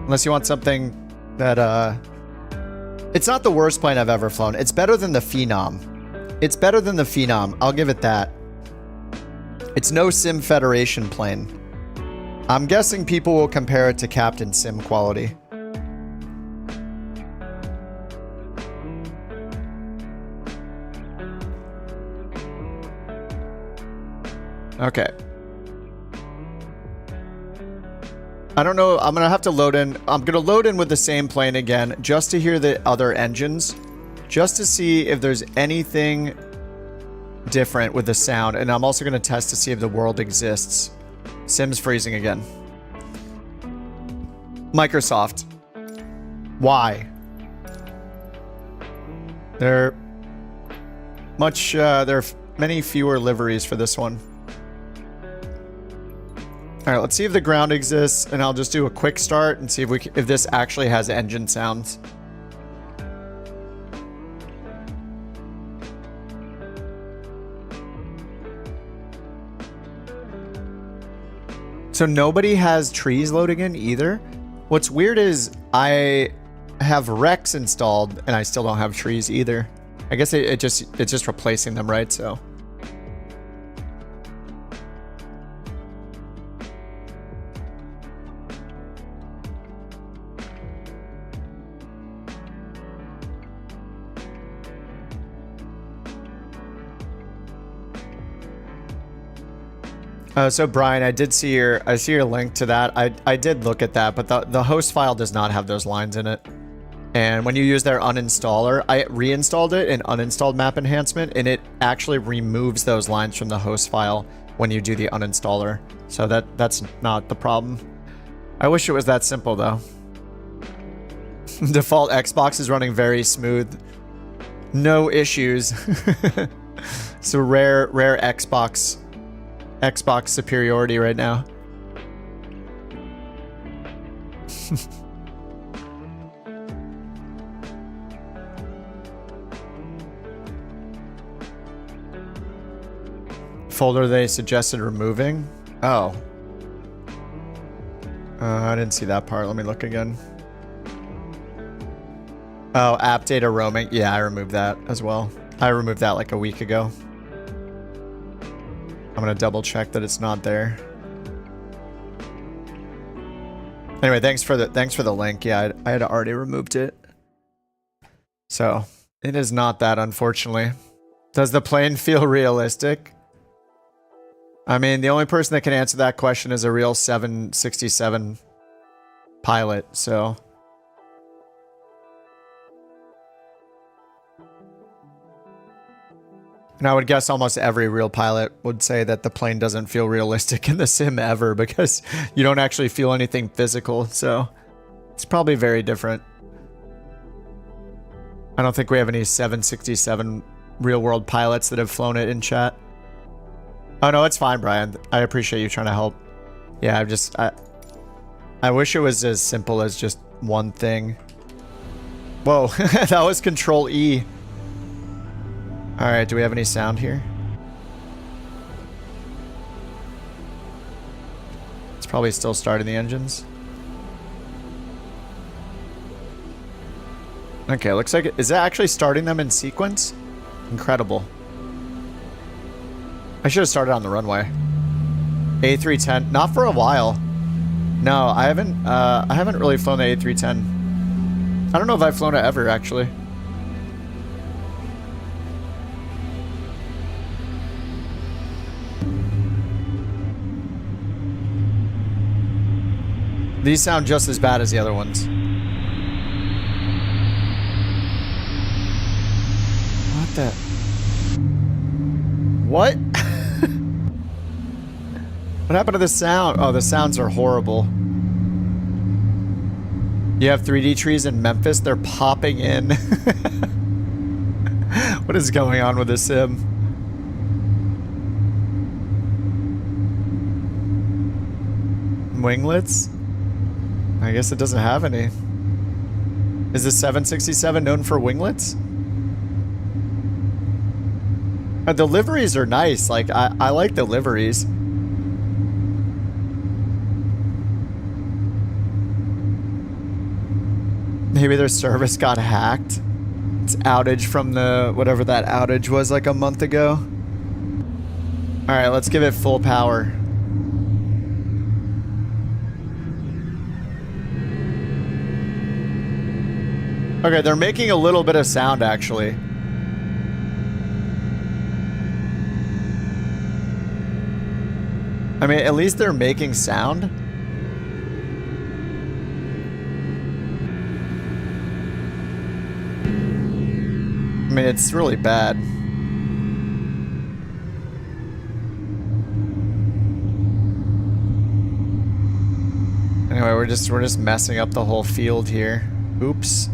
Speaker 1: Unless you want something that, It's not the worst plane I've ever flown. It's better than the Phenom. It's better than the Phenom. I'll give it that. It's no Sim Federation plane. I'm guessing people will compare it to Captain Sim quality. Okay. I don't know. I'm going to have to load in. I'm going to load in with the same plane again just to hear the other engines. Just to see if there's anything different with the sound. And I'm also going to test to see if the world exists. Sim's freezing again. Microsoft. Why? There are many fewer liveries for this one. All right, let's see if the ground exists, and I'll just do a quick start and see if this actually has engine sounds. So nobody has trees loading in either. What's weird is I have Rex installed, and I still don't have trees either. I guess it's just replacing them, right? So So Brian, I see your link to that. I did look at that, but the host file does not have those lines in it. And when you use their uninstaller, I reinstalled it and uninstalled map enhancement, and it actually removes those lines from the host file when you do the uninstaller. So that's not the problem. I wish it was that simple though. Default Xbox is running very smooth. No issues. So rare Xbox superiority right now. Folder they suggested removing? Oh. I didn't see that part. Let me look again. Oh, app data roaming. Yeah, I removed that as well. I removed that like a week ago. I'm gonna double check that it's not there. Anyway, thanks for the link. Yeah, I had already removed it. So it is not that, unfortunately. Does the plane feel realistic? I mean, the only person that can answer that question is a real 767 pilot, so. And I would guess almost every real pilot would say that the plane doesn't feel realistic in the sim ever because you don't actually feel anything physical, so it's probably very different. I don't think we have any 767 real-world pilots that have flown it in chat. Oh no, it's fine, Brian. I appreciate you trying to help. Yeah, I wish it was as simple as just one thing. Whoa, that was Control E. Alright, do we have any sound here? It's probably still starting the engines. Okay, looks like is it actually starting them in sequence? Incredible. I should have started on the runway. A310, not for a while. No, I haven't really flown the A310. I don't know if I've flown it ever, actually. These sound just as bad as the other ones. What the? What? What happened to the sound? Oh, the sounds are horrible. You have 3D trees in Memphis? They're popping in. What is going on with this sim? Winglets? I guess it doesn't have any. Is the 767 known for winglets? The liveries are nice. Like, I like the liveries. Maybe their service got hacked. It's outage from the, whatever that outage was like a month ago. Alright, let's give it full power. Okay, they're making a little bit of sound, actually. I mean, at least they're making sound. I mean, it's really bad. Anyway, we're just messing up the whole field here. Oops.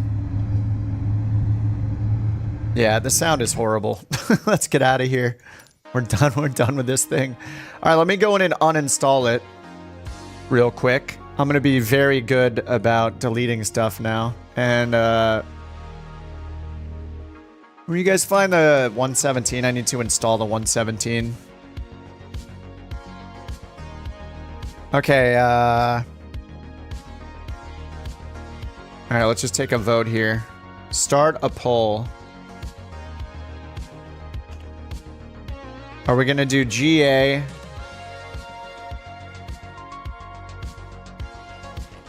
Speaker 1: Yeah, the sound is horrible. Let's get out of here. We're done with this thing. All right, let me go in and uninstall it real quick. I'm gonna be very good about deleting stuff now. And when you guys find the 117, I need to install the 117. Okay, all right, let's just take a vote here. Start a poll. Are we gonna do GA?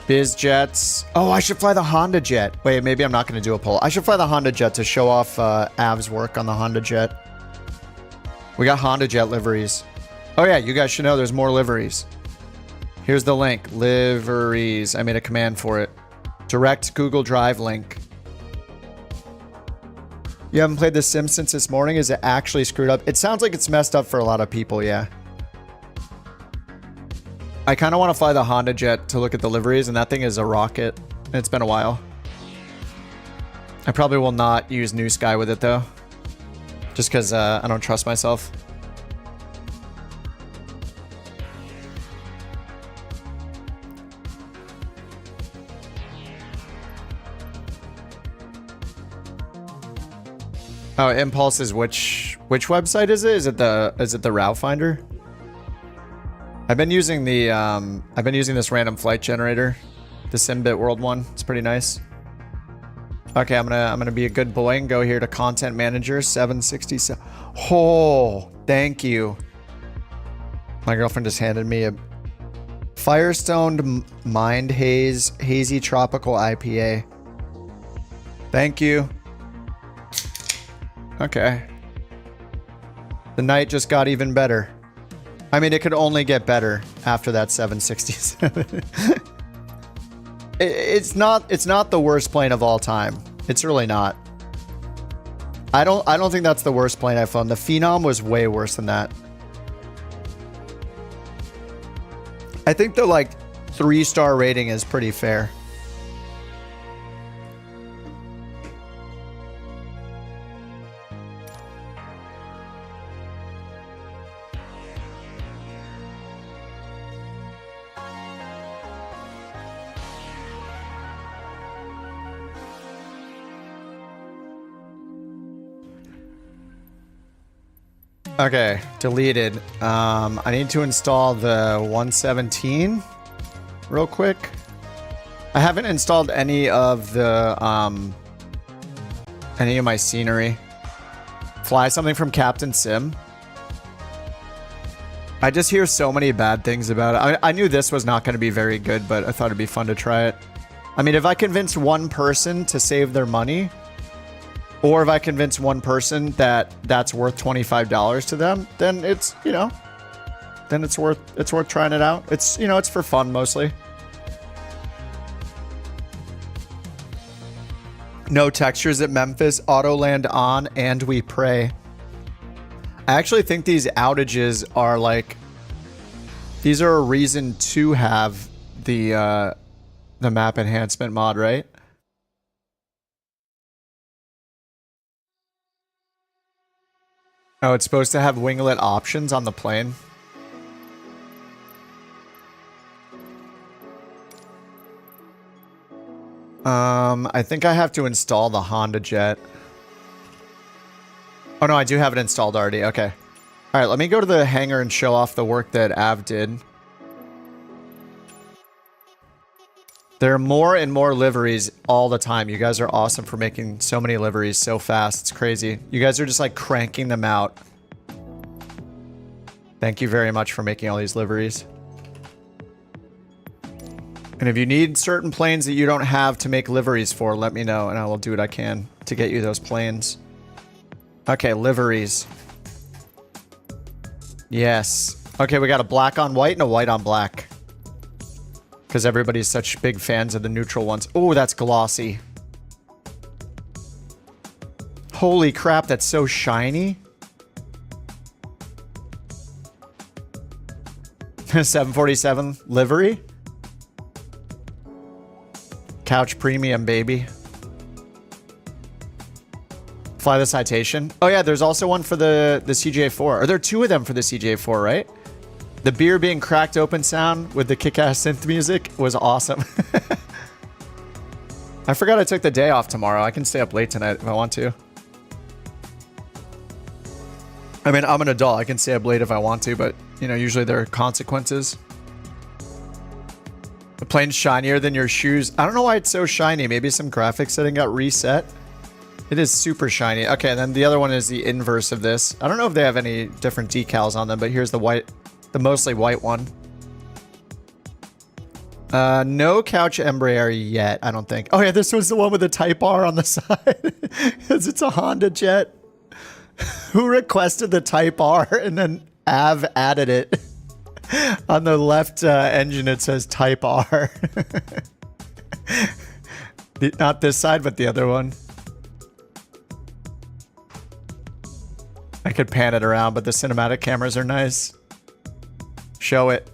Speaker 1: BizJets. Oh, I should fly the Honda Jet. Wait, maybe I'm not gonna do a poll. I should fly the Honda Jet to show off Av's work on the Honda Jet. We got Honda Jet liveries. Oh yeah, you guys should know there's more liveries. Here's the link. Liveries. I made a command for it. Direct Google Drive link. You haven't played The Sims since this morning? Is it actually screwed up? It sounds like it's messed up for a lot of people, yeah. I kind of want to fly the Honda Jet to look at the liveries, and that thing is a rocket. It's been a while. I probably will not use New Sky with it, though. Just because I don't trust myself. Oh, Impulse is which website is it? Is it the route finder? I've been using this random flight generator, the Simbit World one. It's pretty nice. Okay, I'm gonna be a good boy and go here to Content Manager 767. Oh, thank you. My girlfriend just handed me a Firestone Mind Haze Hazy Tropical IPA. Thank you. Okay. The night just got even better. I mean, it could only get better after that 767. It's not the worst plane of all time. It's really not. I don't think that's the worst plane I've flown. The Phenom was way worse than that. I think the like 3-star rating is pretty fair. Okay, deleted. I need to install the 117 real quick. I haven't installed any of my scenery. Fly something from Captain Sim. I just hear so many bad things about it. I knew this was not going to be very good, but I thought it'd be fun to try it. I mean, if I convince one person to save their money, or if I convince one person that that's worth $25 to them, then it's, you know, then it's worth trying it out. It's, you know, it's for fun mostly. No textures at Memphis, auto land on, and we pray. I actually think these outages are like, these are a reason to have the map enhancement mod, right? Oh, it's supposed to have winglet options on the plane. I think I have to install the Honda Jet. Oh no, I do have it installed already. Okay. All right, let me go to the hangar and show off the work that Av did. There are more and more liveries all the time. You guys are awesome for making so many liveries so fast. It's crazy. You guys are just like cranking them out. Thank you very much for making all these liveries. And if you need certain planes that you don't have to make liveries for, let me know and I will do what I can to get you those planes. Okay, liveries. Yes. Okay, we got a black on white and a white on black. Because everybody's such big fans of the neutral ones. Oh, that's glossy. Holy crap, that's so shiny. 747 livery. Couch premium, baby. Fly the Citation. Oh yeah, there's also one for the CJ4. Or there are two of them for the CJ4, right? The beer being cracked open sound with the kick-ass synth music was awesome. I forgot I took the day off tomorrow. I can stay up late tonight if I want to. I mean, I'm an adult. I can stay up late if I want to, but, you know, usually there are consequences. The plane's shinier than your shoes. I don't know why it's so shiny. Maybe some graphics setting got reset. It is super shiny. Okay, and then the other one is the inverse of this. I don't know if they have any different decals on them, but here's the white, the mostly white one. No couch Embraer yet, I don't think. Oh yeah, this was the one with the Type R on the side. Because it's a Honda Jet. Who requested the Type R and then Av added it. On the left engine, it says Type R. Not this side, but the other one. I could pan it around, but the cinematic cameras are nice. Show it.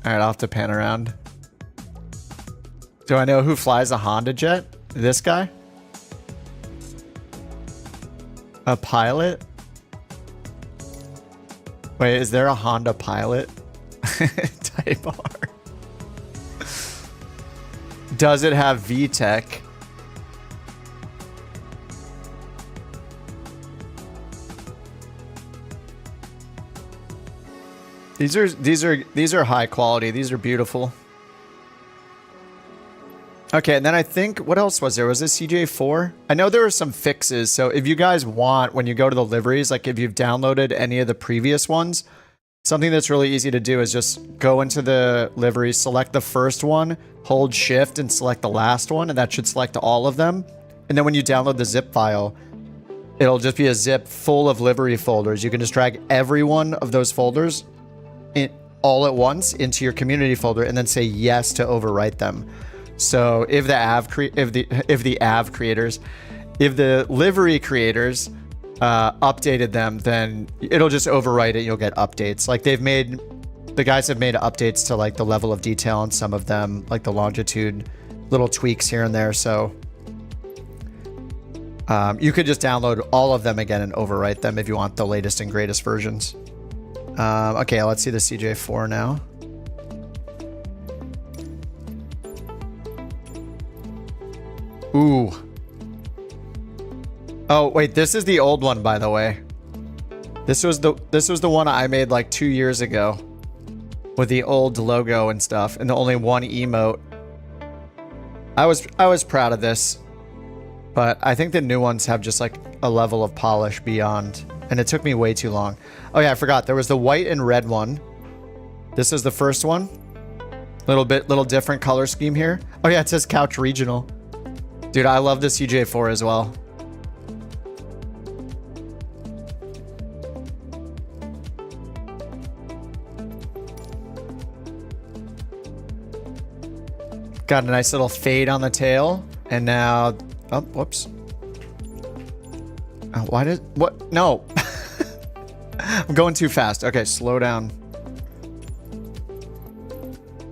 Speaker 1: All right, I'll have to pan around. Do I know who flies a Honda jet? This guy? A pilot? Wait, is there a Honda pilot? Type R. Does it have VTEC? These are high quality. These are beautiful. Okay, and then I think, what else was there? Was this CJ4? I know there were some fixes. So if you guys want, when you go to the liveries, like if you've downloaded any of the previous ones, something that's really easy to do is just go into the livery, select the first one, hold shift and select the last one, and that should select all of them. And then when you download the zip file, it'll just be a zip full of livery folders. You can just drag every one of those folders all at once into your community folder and then say yes to overwrite them. So if the livery creators updated them, then it'll just overwrite it. You'll get updates. Like the guys have made updates to like the level of detail on some of them, like the longitude, little tweaks here and there. So you could just download all of them again and overwrite them if you want the latest and greatest versions. Okay, let's see the CJ4 now. Ooh. Oh, wait, this is the old one, by the way. This was the one I made like 2 years ago with the old logo and stuff and the only one emote. I was proud of this, but I think the new ones have just like a level of polish beyond, and it took me way too long. Oh yeah, I forgot. There was the white and red one. This is the first one. Little different color scheme here. Oh yeah, it says Couch Regional. Dude, I love the CJ4 as well. Got a nice little fade on the tail. And now, oh, whoops. Oh, what? No. I'm going too fast. Okay, slow down.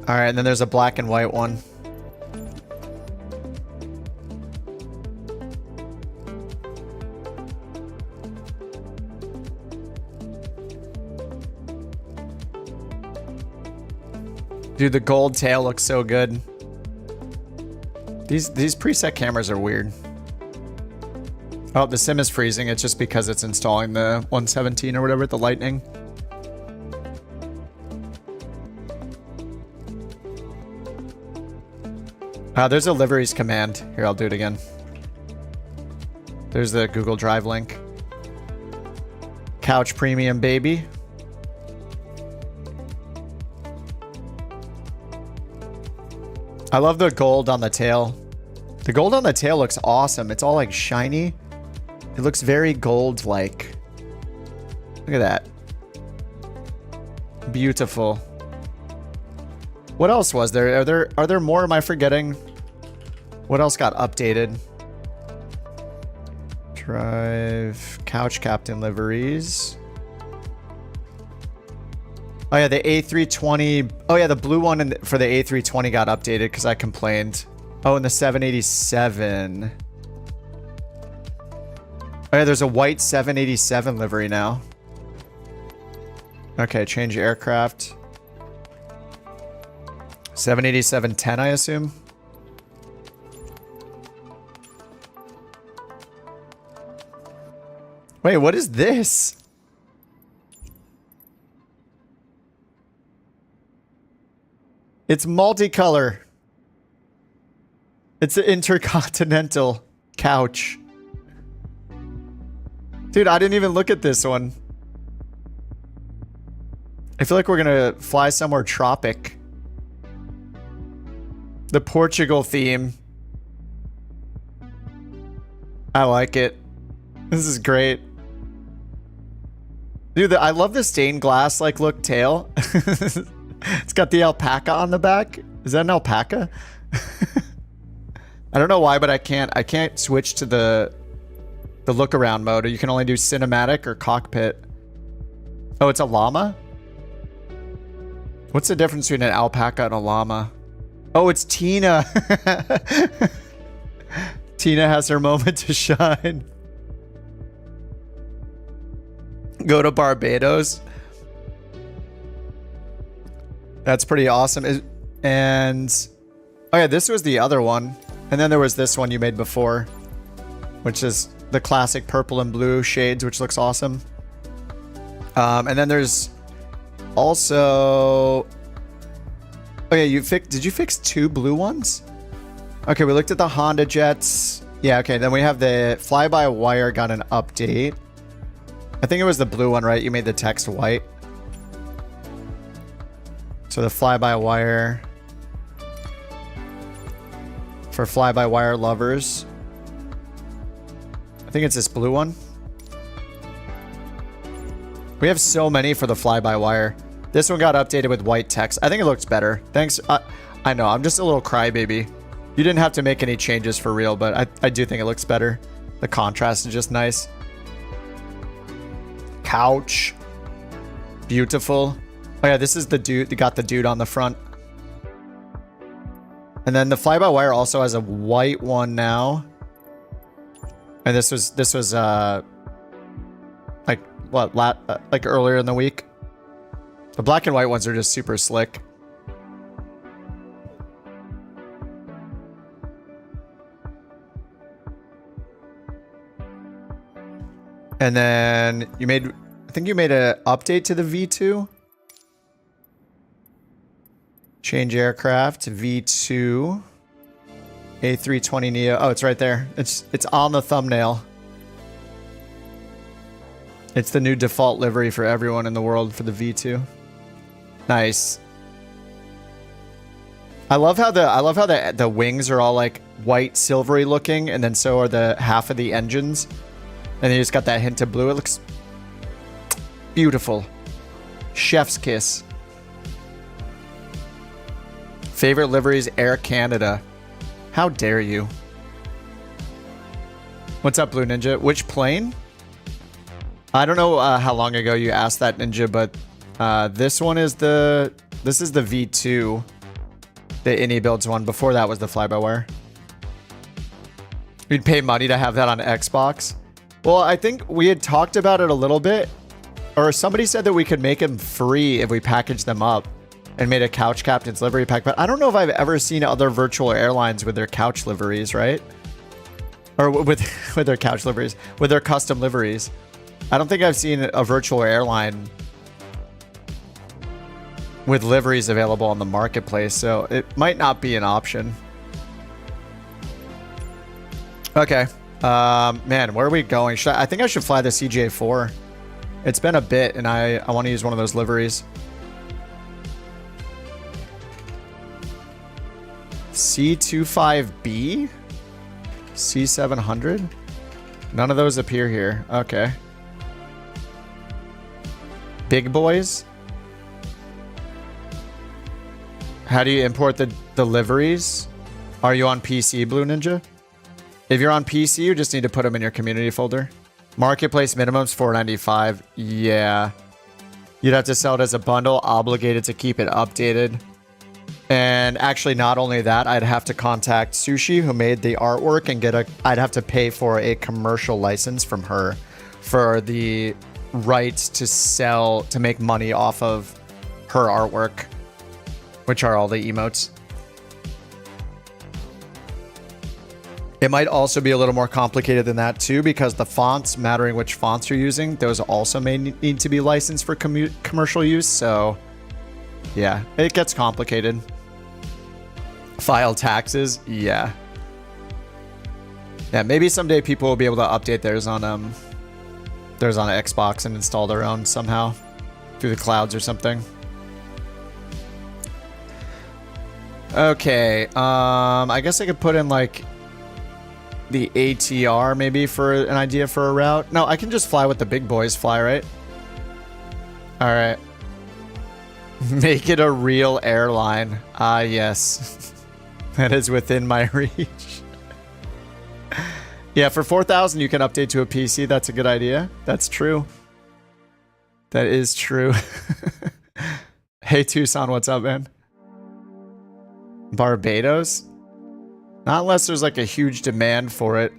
Speaker 1: All right, and then there's a black and white one. Dude, the gold tail looks so good. These preset cameras are weird. Oh, the sim is freezing. It's just because it's installing the 117 or whatever, the Lightning. There's a liveries command. Here, I'll do it again. There's the Google Drive link. Couch Premium, baby. I love the gold on the tail. The gold on the tail looks awesome. It's all like shiny. It looks very gold-like. Look at that. Beautiful. What else was there? Are there more? Am I forgetting? What else got updated? Drive Couch Captain liveries. Oh yeah, the A320. Oh yeah, the blue one for the A320 got updated because I complained. Oh, and the 787. Oh yeah, there's a white 787 livery now. Okay, change aircraft. 787-10, I assume. Wait, what is this? It's multicolor. It's an intercontinental couch. Dude, I didn't even look at this one. I feel like we're gonna fly somewhere tropic. The Portugal theme. I like it. This is great. Dude, I love the stained glass like look tail. It's got the alpaca on the back. Is that an alpaca? I don't know why, but I can't switch to the look around mode. You can only do cinematic or cockpit. Oh, it's a llama? What's the difference between an alpaca and a llama? Oh, it's Tina. Tina has her moment to shine. Go to Barbados. That's pretty awesome. And oh yeah, this was the other one. And then there was this one you made before, which is the classic purple and blue shades, which looks awesome. And then there's also, oh yeah, did you fix 2 blue ones? Okay, we looked at the Honda jets. Yeah, okay, then we have the fly-by-wire got an update. I think it was the blue one, right? You made the text white. So the fly-by-wire for fly-by-wire lovers. I think it's this blue one. We have so many for the fly-by-wire. This one got updated with white text. I think it looks better. Thanks. I know, I'm just a little crybaby. You didn't have to make any changes for real, but I do think it looks better. The contrast is just nice. Couch. Beautiful. Oh yeah, this is the dude. They got the dude on the front. And then the fly-by-wire also has a white one now. And this was like what like earlier in the week. The black and white ones are just super slick. And then you made, I think you made an update to the V2. Change aircraft, V2. A320neo. Oh, it's right there. It's on the thumbnail. It's the new default livery for everyone in the world for the V2. Nice. I love how the wings are all like white silvery looking, and then so are the half of the engines. And then you just got that hint of blue. It looks beautiful. Chef's kiss. Favorite liveries, Air Canada. How dare you? What's up, Blue Ninja? Which plane? I don't know how long ago you asked that, Ninja, but this one is this is the V2. The Innie builds one. Before that was the fly-by-wire. You'd pay money to have that on Xbox. Well, I think we had talked about it a little bit. Or somebody said that we could make them free if we package them up and made a Couch Captain's livery pack. But I don't know if I've ever seen other virtual airlines with their couch liveries, right? Or with their couch liveries. With their custom liveries. I don't think I've seen a virtual airline with liveries available on the marketplace. So it might not be an option. Okay. Man, where are we going? I think I should fly the CJ4. It's been a bit, and I want to use one of those liveries. C25B? C700? None of those appear here. Okay. Big boys? How do you import the liveries? Are you on PC, Blue Ninja? If you're on PC, you just need to put them in your community folder. Marketplace minimums $4.95. Yeah. You'd have to sell it as a bundle, obligated to keep it updated. And actually, not only that, I'd have to contact Sushi, who made the artwork, and I'd have to pay for a commercial license from her for the rights to sell, to make money off of her artwork, which are all the emotes. It might also be a little more complicated than that too, because the fonts, mattering which fonts you're using, those also may need to be licensed for commercial use. So yeah, it gets complicated. File taxes. Yeah. Yeah, maybe someday people will be able to update theirs on Xbox and install their own somehow through the clouds or something. Okay, I guess I could put in like the ATR maybe for an idea for a route. No, I can just fly what the big boys fly, right? All right. Make it a real airline. Ah, yes. That is within my reach. Yeah, for 4,000 you can update to a PC. That's a good idea. That's true. That is true. Hey, Tucson, what's up, man? Barbados? Not unless there's like a huge demand for it.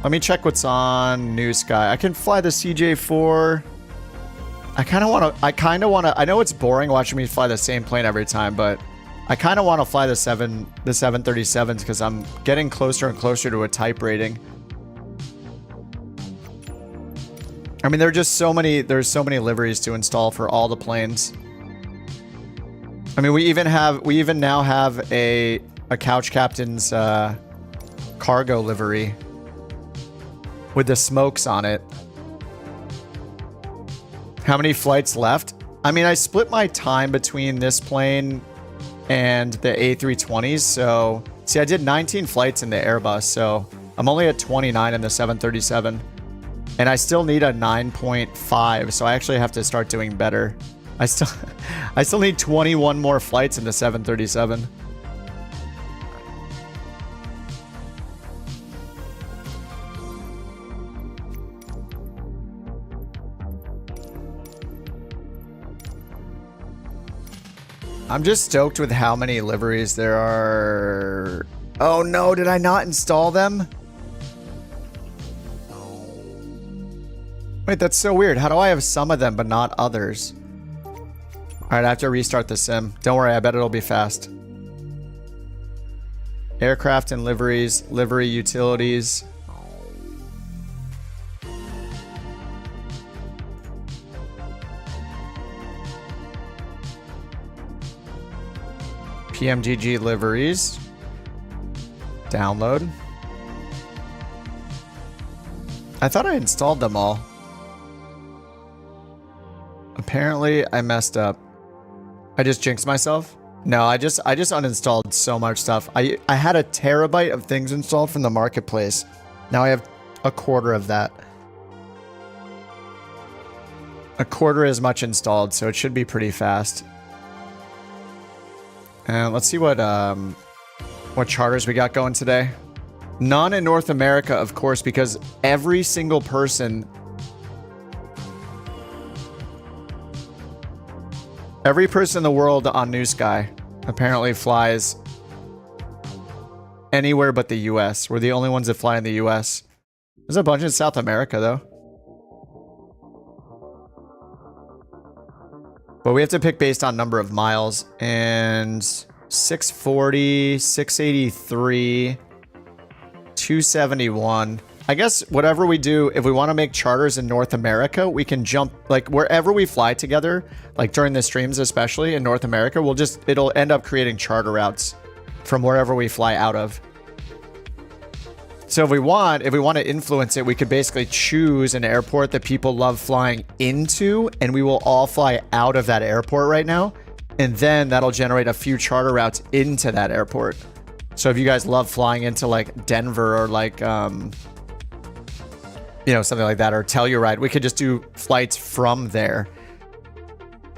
Speaker 1: Let me check what's on New Sky. I can fly the CJ4. I kind of want to, I know it's boring watching me fly the same plane every time, but I kind of want to fly the 737s because I'm getting closer and closer to a type rating. I mean, there's so many liveries to install for all the planes. I mean, we even now have a Couch Captain's cargo livery with the smokes on it. How many flights left? I mean, I split my time between this plane and the A320s. So, see, I did 19 flights in the Airbus, so I'm only at 29 in the 737. And I still need a 9.5, so I actually have to start doing better. I still need 21 more flights in the 737. I'm just stoked with how many liveries there are. Oh no, did I not install them? Wait, that's so weird. How do I have some of them but not others? Alright, I have to restart the sim. Don't worry, I bet it'll be fast. Aircraft and liveries, livery utilities. PMGG liveries. Download. I thought I installed them all. Apparently, I messed up. I just jinxed myself. No, I just uninstalled so much stuff. I had a terabyte of things installed from the marketplace. Now I have a quarter of that. A quarter as much installed, so it should be pretty fast. And let's see what charters we got going today. None in North America, of course, because every single person... Every person in the world on New Sky apparently flies anywhere but the US. We're the only ones that fly in the US. There's a bunch in South America, though. But we have to pick based on number of miles. And 640, 683, 271. I guess whatever we do, if we want to make charters in North America, we can jump, like wherever we fly together, like during the streams, especially in North America, it'll end up creating charter routes from wherever we fly out of. So if we want to influence it, we could basically choose an airport that people love flying into, and we will all fly out of that airport right now. And then that'll generate a few charter routes into that airport. So if you guys love flying into like Denver or like, you know, something like that, or Telluride, we could just do flights from there.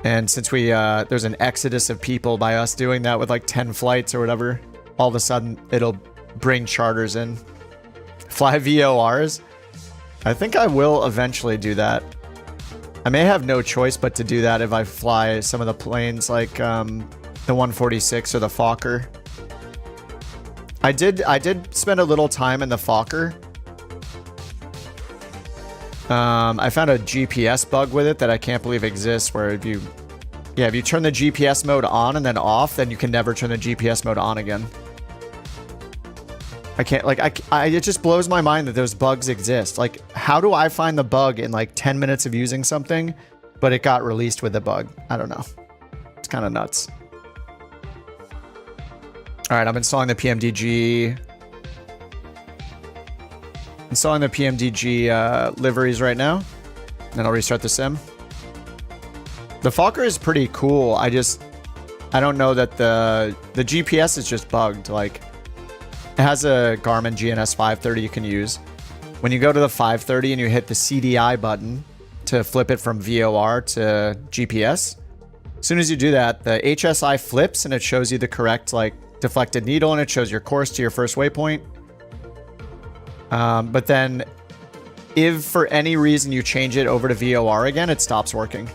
Speaker 1: And since there's an exodus of people by us doing that with like 10 flights or whatever, all of a sudden it'll bring charters in. Fly VORs? I think I will eventually do that. I may have no choice but to do that if I fly some of the planes like the 146 or the Fokker. I did spend a little time in the Fokker. I found a GPS bug with it that I can't believe exists, where if you turn the GPS mode on and then off, then you can never turn the GPS mode on again. I can't, like, it just blows my mind that those bugs exist. Like, how do I find the bug in like 10 minutes of using something, but it got released with a bug? I don't know. It's kind of nuts. All right, I'm installing the PMDG. Installing the PMDG liveries right now. Then I'll restart the sim. The Fokker is pretty cool. I don't know that the GPS is just bugged. Like, it has a Garmin GNS 530 you can use. When you go to the 530 and you hit the CDI button to flip it from VOR to GPS, as soon as you do that, the HSI flips and it shows you the correct like deflected needle and it shows your course to your first waypoint. But then if for any reason you change it over to VOR again, it stops working.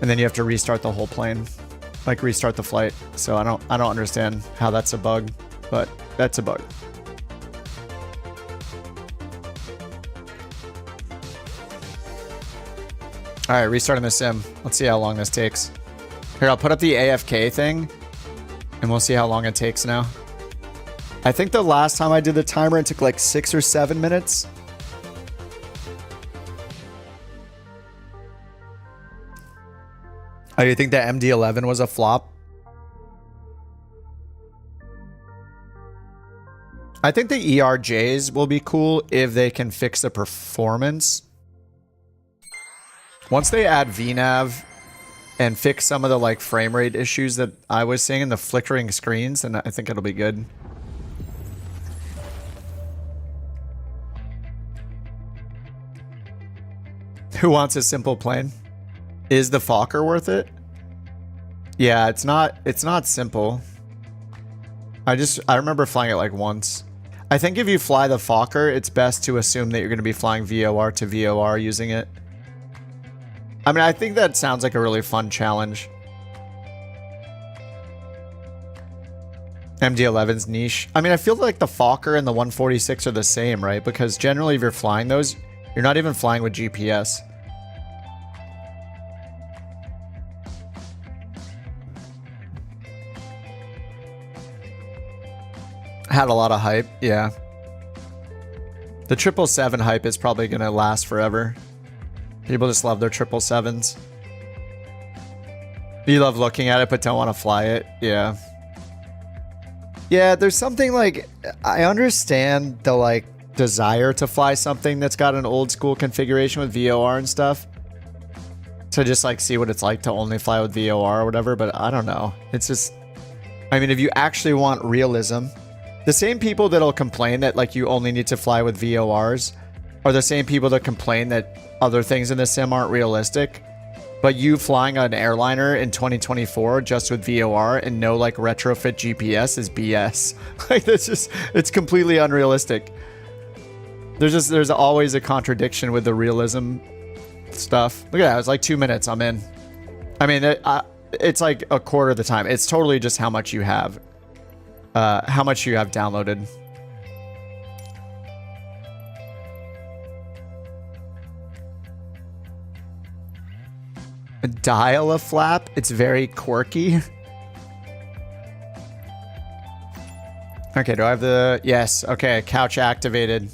Speaker 1: And then you have to restart the whole plane, like restart the flight. So I don't understand how that's a bug, but that's a bug. All right, restarting the sim. Let's see how long this takes. Here, I'll put up the AFK thing and we'll see how long it takes now. I think the last time I did the timer, it took like 6 or 7 minutes. Oh, you think that MD-11 was a flop? I think the ERJs will be cool if they can fix the performance. Once they add VNav and fix some of the like frame rate issues that I was seeing in the flickering screens, then I think it'll be good. Who wants a simple plane? Is the Fokker worth it? Yeah, it's not simple. I remember flying it like once. I think if you fly the Fokker, it's best to assume that you're going to be flying VOR to VOR using it. I mean, I think that sounds like a really fun challenge. MD-11's niche. I mean, I feel like the Fokker and the 146 are the same, right? Because generally if you're flying those, you're not even flying with GPS. Had a lot of hype, yeah. The 777 hype is probably going to last forever. People just love their 777s. You love looking at it, but don't want to fly it. Yeah. Yeah, there's something like... I understand the, like, desire to fly something that's got an old school configuration with VOR and stuff. To just, like, see what it's like to only fly with VOR or whatever, but I don't know. It's just... I mean, if you actually want realism... The same people that'll complain that, like, you only need to fly with VORs are the same people that complain that other things in the sim aren't realistic. But you flying an airliner in 2024 just with VOR and no, like, retrofit GPS is BS. Like, that's just, it's completely unrealistic. There's always a contradiction with the realism stuff. Look at that, it's like 2 minutes, I'm in. I mean, it's like a quarter of the time. It's totally just how much you have. How much you have downloaded. Dial a flap. It's very quirky. Okay, do I have the... Yes, okay, couch activated.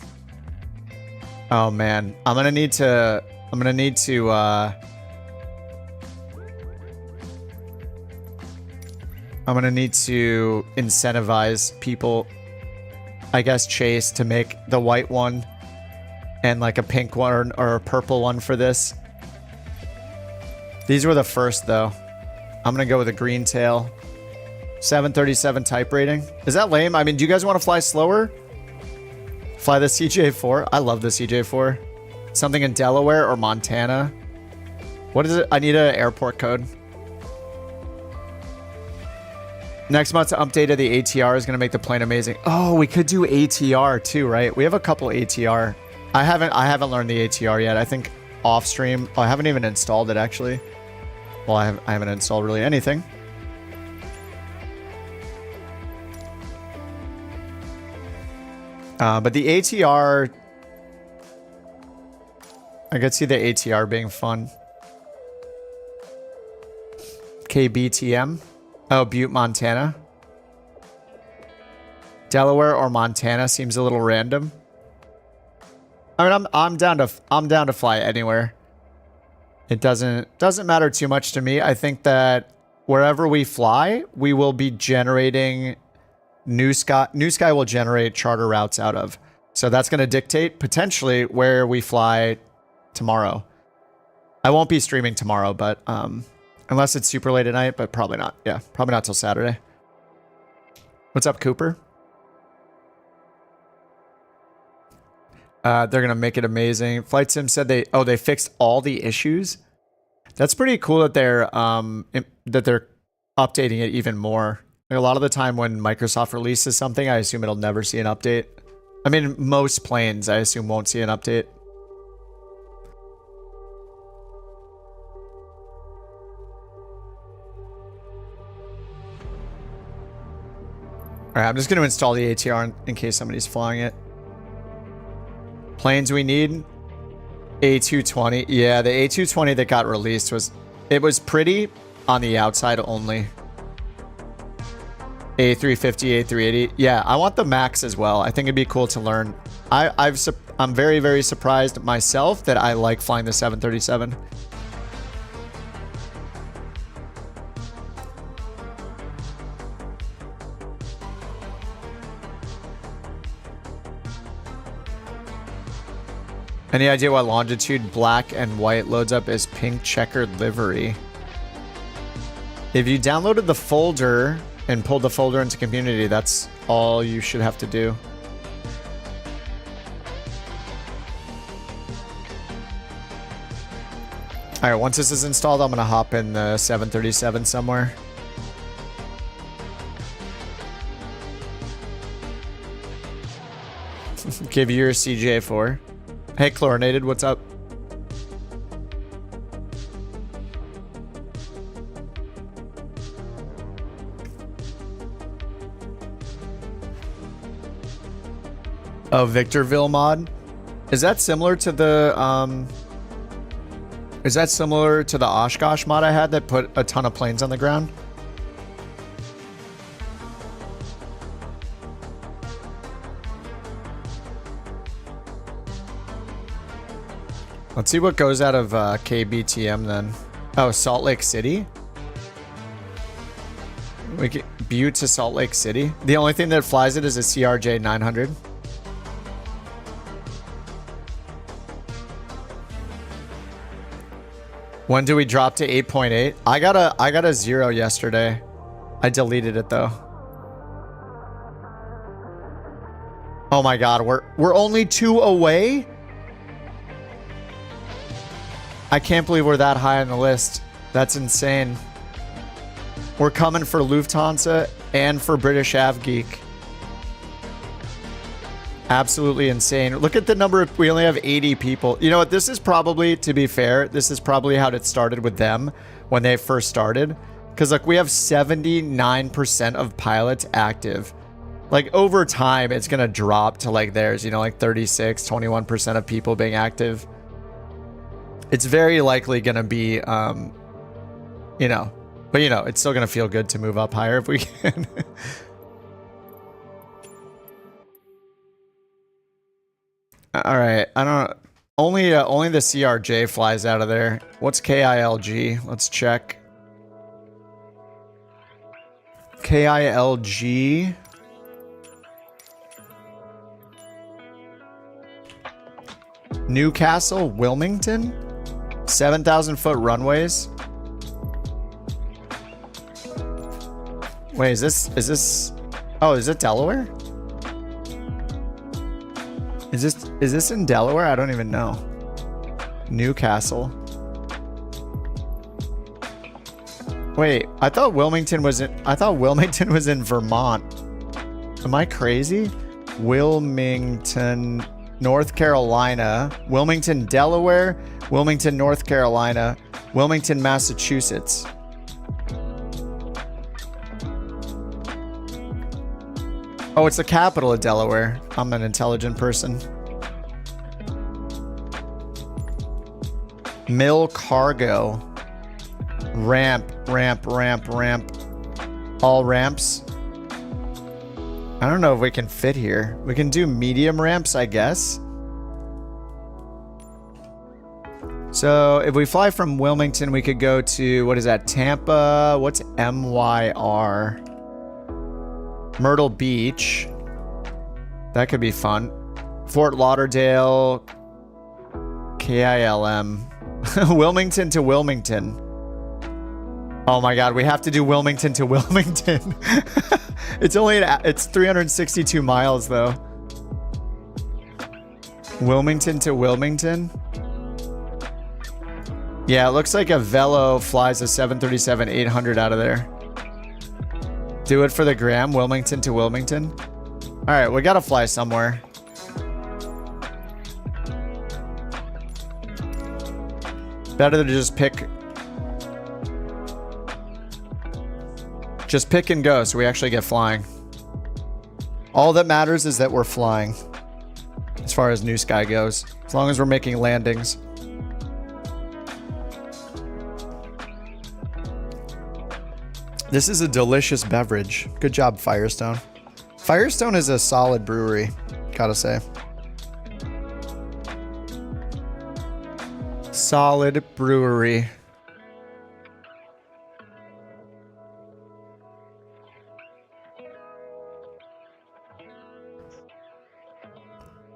Speaker 1: Oh man, I'm gonna need to incentivize people, I guess, Chase, to make the white one and like a pink one or a purple one for this. These were the first though. I'm gonna go with a green tail. 737 type rating. Is that lame? I mean, do you guys want to fly slower? Fly the CJ4? I love the CJ4. Something in Delaware or Montana. What is it? I need an airport code. Next month's update of the ATR is going to make the plane amazing. Oh, we could do ATR too, right? We have a couple ATR. I haven't learned the ATR yet. I think off stream. Oh, I haven't even installed it actually. Well, I haven't installed really anything. But the ATR, I could see the ATR being fun. KBTM. Oh, Butte, Montana. Delaware or Montana seems a little random. I mean, I'm down to fly anywhere. It doesn't matter too much to me. I think that wherever we fly, we will be generating New Sky will generate charter routes out of. So that's going to dictate potentially where we fly tomorrow. I won't be streaming tomorrow, but unless it's super late at night, but probably not. Yeah, probably not till Saturday. What's up, Cooper? They're gonna make it amazing. Flight Sim said they fixed all the issues. That's pretty cool that they're updating it even more. Like a lot of the time when Microsoft releases something, I assume it'll never see an update. I mean, most planes I assume won't see an update. All right, I'm just going to install the ATR in case somebody's flying it. Planes we need. A220. Yeah, the A220 that got released was pretty on the outside only. A350, A380. Yeah, I want the Max as well. I think it'd be cool to learn. I'm very, very surprised myself that I like flying the 737. Any idea why longitude black and white loads up as pink checkered livery? If you downloaded the folder and pulled the folder into community, that's all you should have to do. All right, once this is installed, I'm gonna hop in the 737 somewhere. Give you your CJ4. Hey, Chlorinated, what's up? Oh, Victorville mod? Is that similar to the Oshkosh mod I had that put a ton of planes on the ground? Let's see what goes out of KBTM then. Oh, Salt Lake City? We get Butte to Salt Lake City. The only thing that flies it is a CRJ 900. When do we drop to 8.8? I got a 0 yesterday. I deleted it though. Oh my god, we're only 2 away? I can't believe we're that high on the list. That's insane. We're coming for Lufthansa and for British AvGeek. Absolutely insane. Look at the number of, we only have 80 people. You know what, this is probably, to be fair, this is probably how it started with them when they first started. Because look, we have 79% of pilots active. Like over time, it's gonna drop to like theirs, you know, like 36, 21% of people being active. It's very likely going to be, you know, but you know, it's still going to feel good to move up higher if we can. All right. I don't know. Only the CRJ flies out of there. What's KILG? Let's check. KILG. Newcastle, Wilmington? 7,000 foot runways. Wait, is this, oh, is it Delaware? Is this in Delaware? I don't even know. Newcastle. Wait, I thought Wilmington was in Vermont. Am I crazy? Wilmington, North Carolina, Wilmington, Delaware, Wilmington, North Carolina, Wilmington, Massachusetts. Oh, it's the capital of Delaware. I'm an intelligent person. Mill Cargo. Ramp. All ramps. I don't know if we can fit here. We can do medium ramps, I guess. So if we fly from Wilmington, we could go to, what is that, Tampa? What's MYR? Myrtle Beach. That could be fun. Fort Lauderdale. KILM. Wilmington to Wilmington. Oh my god, we have to do Wilmington to Wilmington. It's 362 miles though. Wilmington to Wilmington. Yeah, it looks like a Velo flies a 737-800 out of there. Do it for the gram, Wilmington to Wilmington. All right, we gotta fly somewhere. Better to just pick and go so we actually get flying. All that matters is that we're flying as far as New Sky goes. As long as we're making landings. This is a delicious beverage. Good job, Firestone. Firestone is a solid brewery, gotta say. Solid brewery.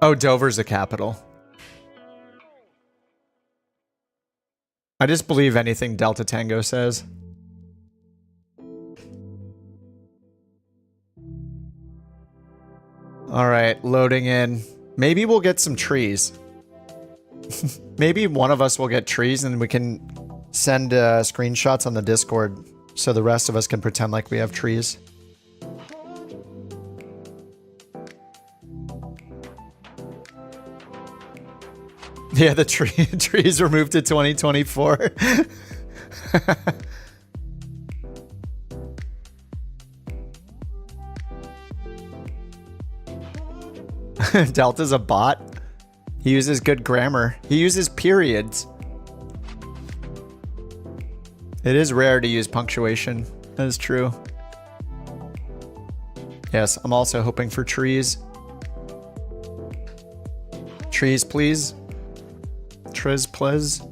Speaker 1: Oh, Dover's the capital. I just believe anything Delta Tango says. All right, loading in. Maybe we'll get some trees. Maybe one of us will get trees and we can send screenshots on the Discord so the rest of us can pretend like we have trees. Yeah, the trees were moved to 2024. Delta's a bot. He uses good grammar. He uses periods. It is rare to use punctuation. That is true. Yes, I'm also hoping for trees. Trees, please. Trees, please.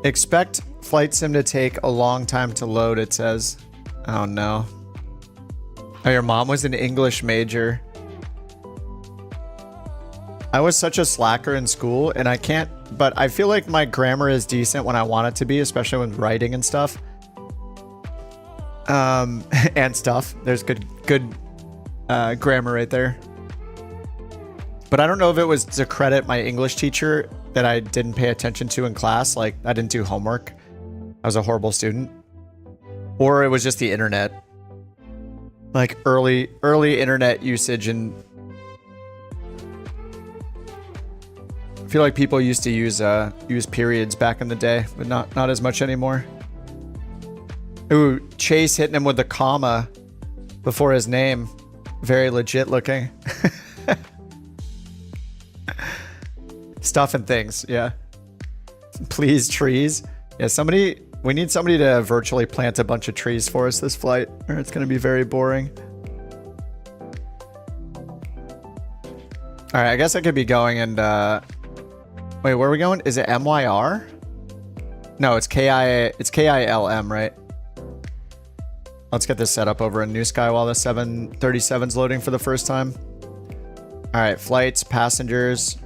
Speaker 1: Expect flight sim to take a long time to load, it says. Oh no. Oh, your mom was an English major. I was such a slacker in school and I can't, but I feel like my grammar is decent when I want it to be, especially with writing and stuff. And stuff. There's good grammar right there. But I don't know if it was to credit my English teacher that I didn't pay attention to in class. Like, I didn't do homework. I was a horrible student. Or it was just the internet. Like early internet usage, and I feel like people used to use periods back in the day, but not as much anymore. Ooh, Chase hitting him with the comma before his name. Very legit looking. Stuff and things, yeah. Please, trees. Yeah, we need somebody to virtually plant a bunch of trees for us this flight, or it's going to be very boring. All right, I guess I could be going and... Wait, where are we going? Is it MYR? No, it's KILM, right? Let's get this set up over in New Sky while the 737's loading for the first time. All right, flights, passengers.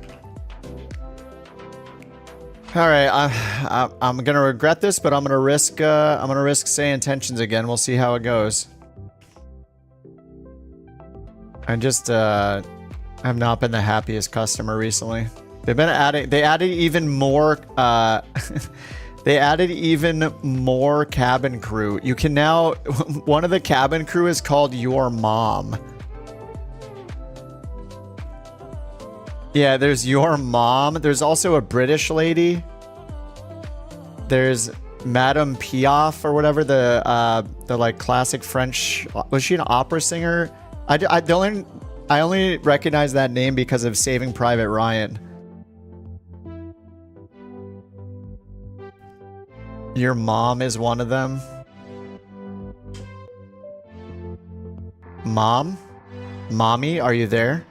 Speaker 1: All right, I'm gonna regret this, but I'm gonna risk saying tensions again. We'll see how it goes. I just have not been the happiest customer recently. They added even more they added even more cabin crew. You can now one of the cabin crew is called your mom. Yeah, there's your mom. There's also a British lady. There's Madame Piaf or whatever, the like classic French. Was she an opera singer? I only recognize that name because of Saving Private Ryan. Your mom is one of them. Mom? Mommy, are you there?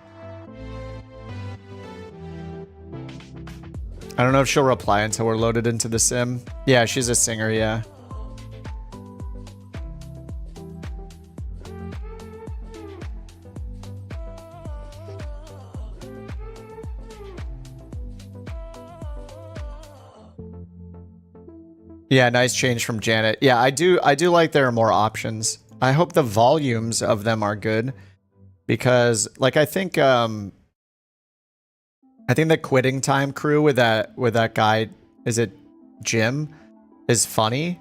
Speaker 1: I don't know if she'll reply until we're loaded into the sim. Yeah, she's a singer, yeah. Yeah, nice change from Janet. Yeah, I do like there are more options. I hope the volumes of them are good, because like I think the quitting time crew with that guy, is it Jim, is funny,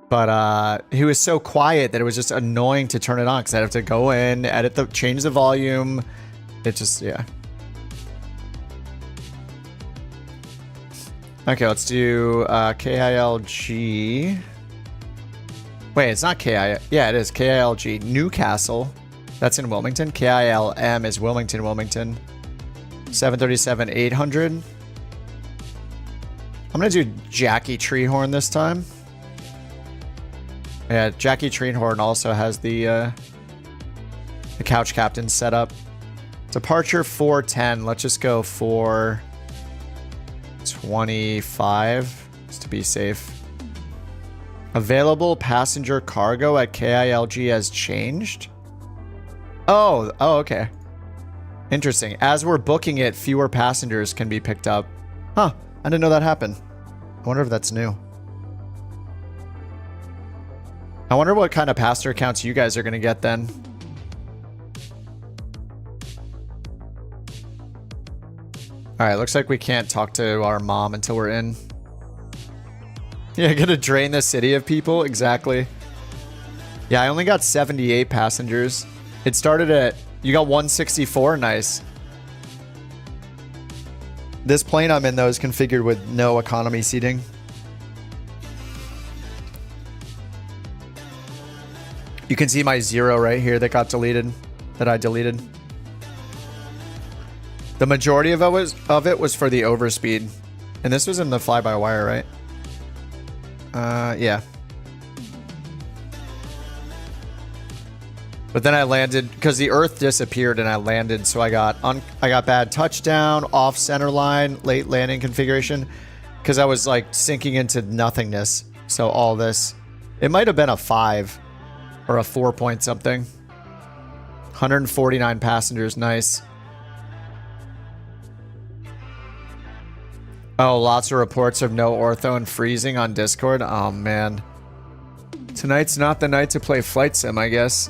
Speaker 1: but he was so quiet that it was just annoying to turn it on because I'd have to go in, change the volume. It just, yeah. Okay, let's do KILG. Wait, it's not KI. Yeah, it is KILG. Newcastle. That's in Wilmington. KILM is Wilmington, Wilmington. 737-800. I'm going to do Jackie Treehorn this time. Yeah, Jackie Treehorn also has the couch captain set up. Departure 410. Let's just go for 25 just to be safe. Available passenger cargo at KILG has changed. Oh, okay. Interesting. As we're booking it, fewer passengers can be picked up. Huh, I didn't know that happened. I wonder if that's new. I wonder what kind of passenger counts you guys are going to get then. Alright, looks like we can't talk to our mom until we're in. Yeah, gonna drain the city of people? Exactly. Yeah, I only got 78 passengers. It started at... You got 164? Nice. This plane I'm in, though, is configured with no economy seating. You can see my 0 right here that got deleted. That I deleted. The majority of it was for the overspeed. And this was in the fly-by-wire, right? Yeah. But then I landed because the Earth disappeared and I landed, so I got bad touchdown, off center line, late landing configuration, because I was like sinking into nothingness. So all this, it might have been a 5 or a 4 point something. 149 passengers, nice. Oh, lots of reports of no ortho and freezing on Discord. Oh, man. Tonight's not the night to play Flight Sim, I guess.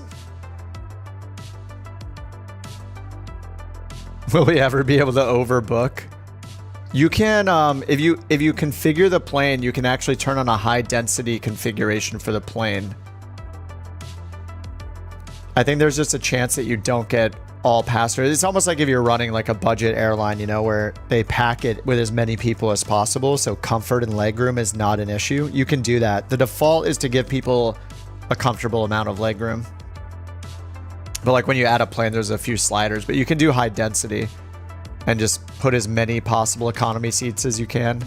Speaker 1: Will we ever be able to overbook? You can, if you configure the plane, you can actually turn on a high density configuration for the plane. I think there's just a chance that you don't get all passengers. It's almost like if you're running like a budget airline, you know, where they pack it with as many people as possible, so comfort and legroom is not an issue. You can do that. The default is to give people a comfortable amount of legroom. But like when you add a plane, there's a few sliders, but you can do high density and just put as many possible economy seats as you can.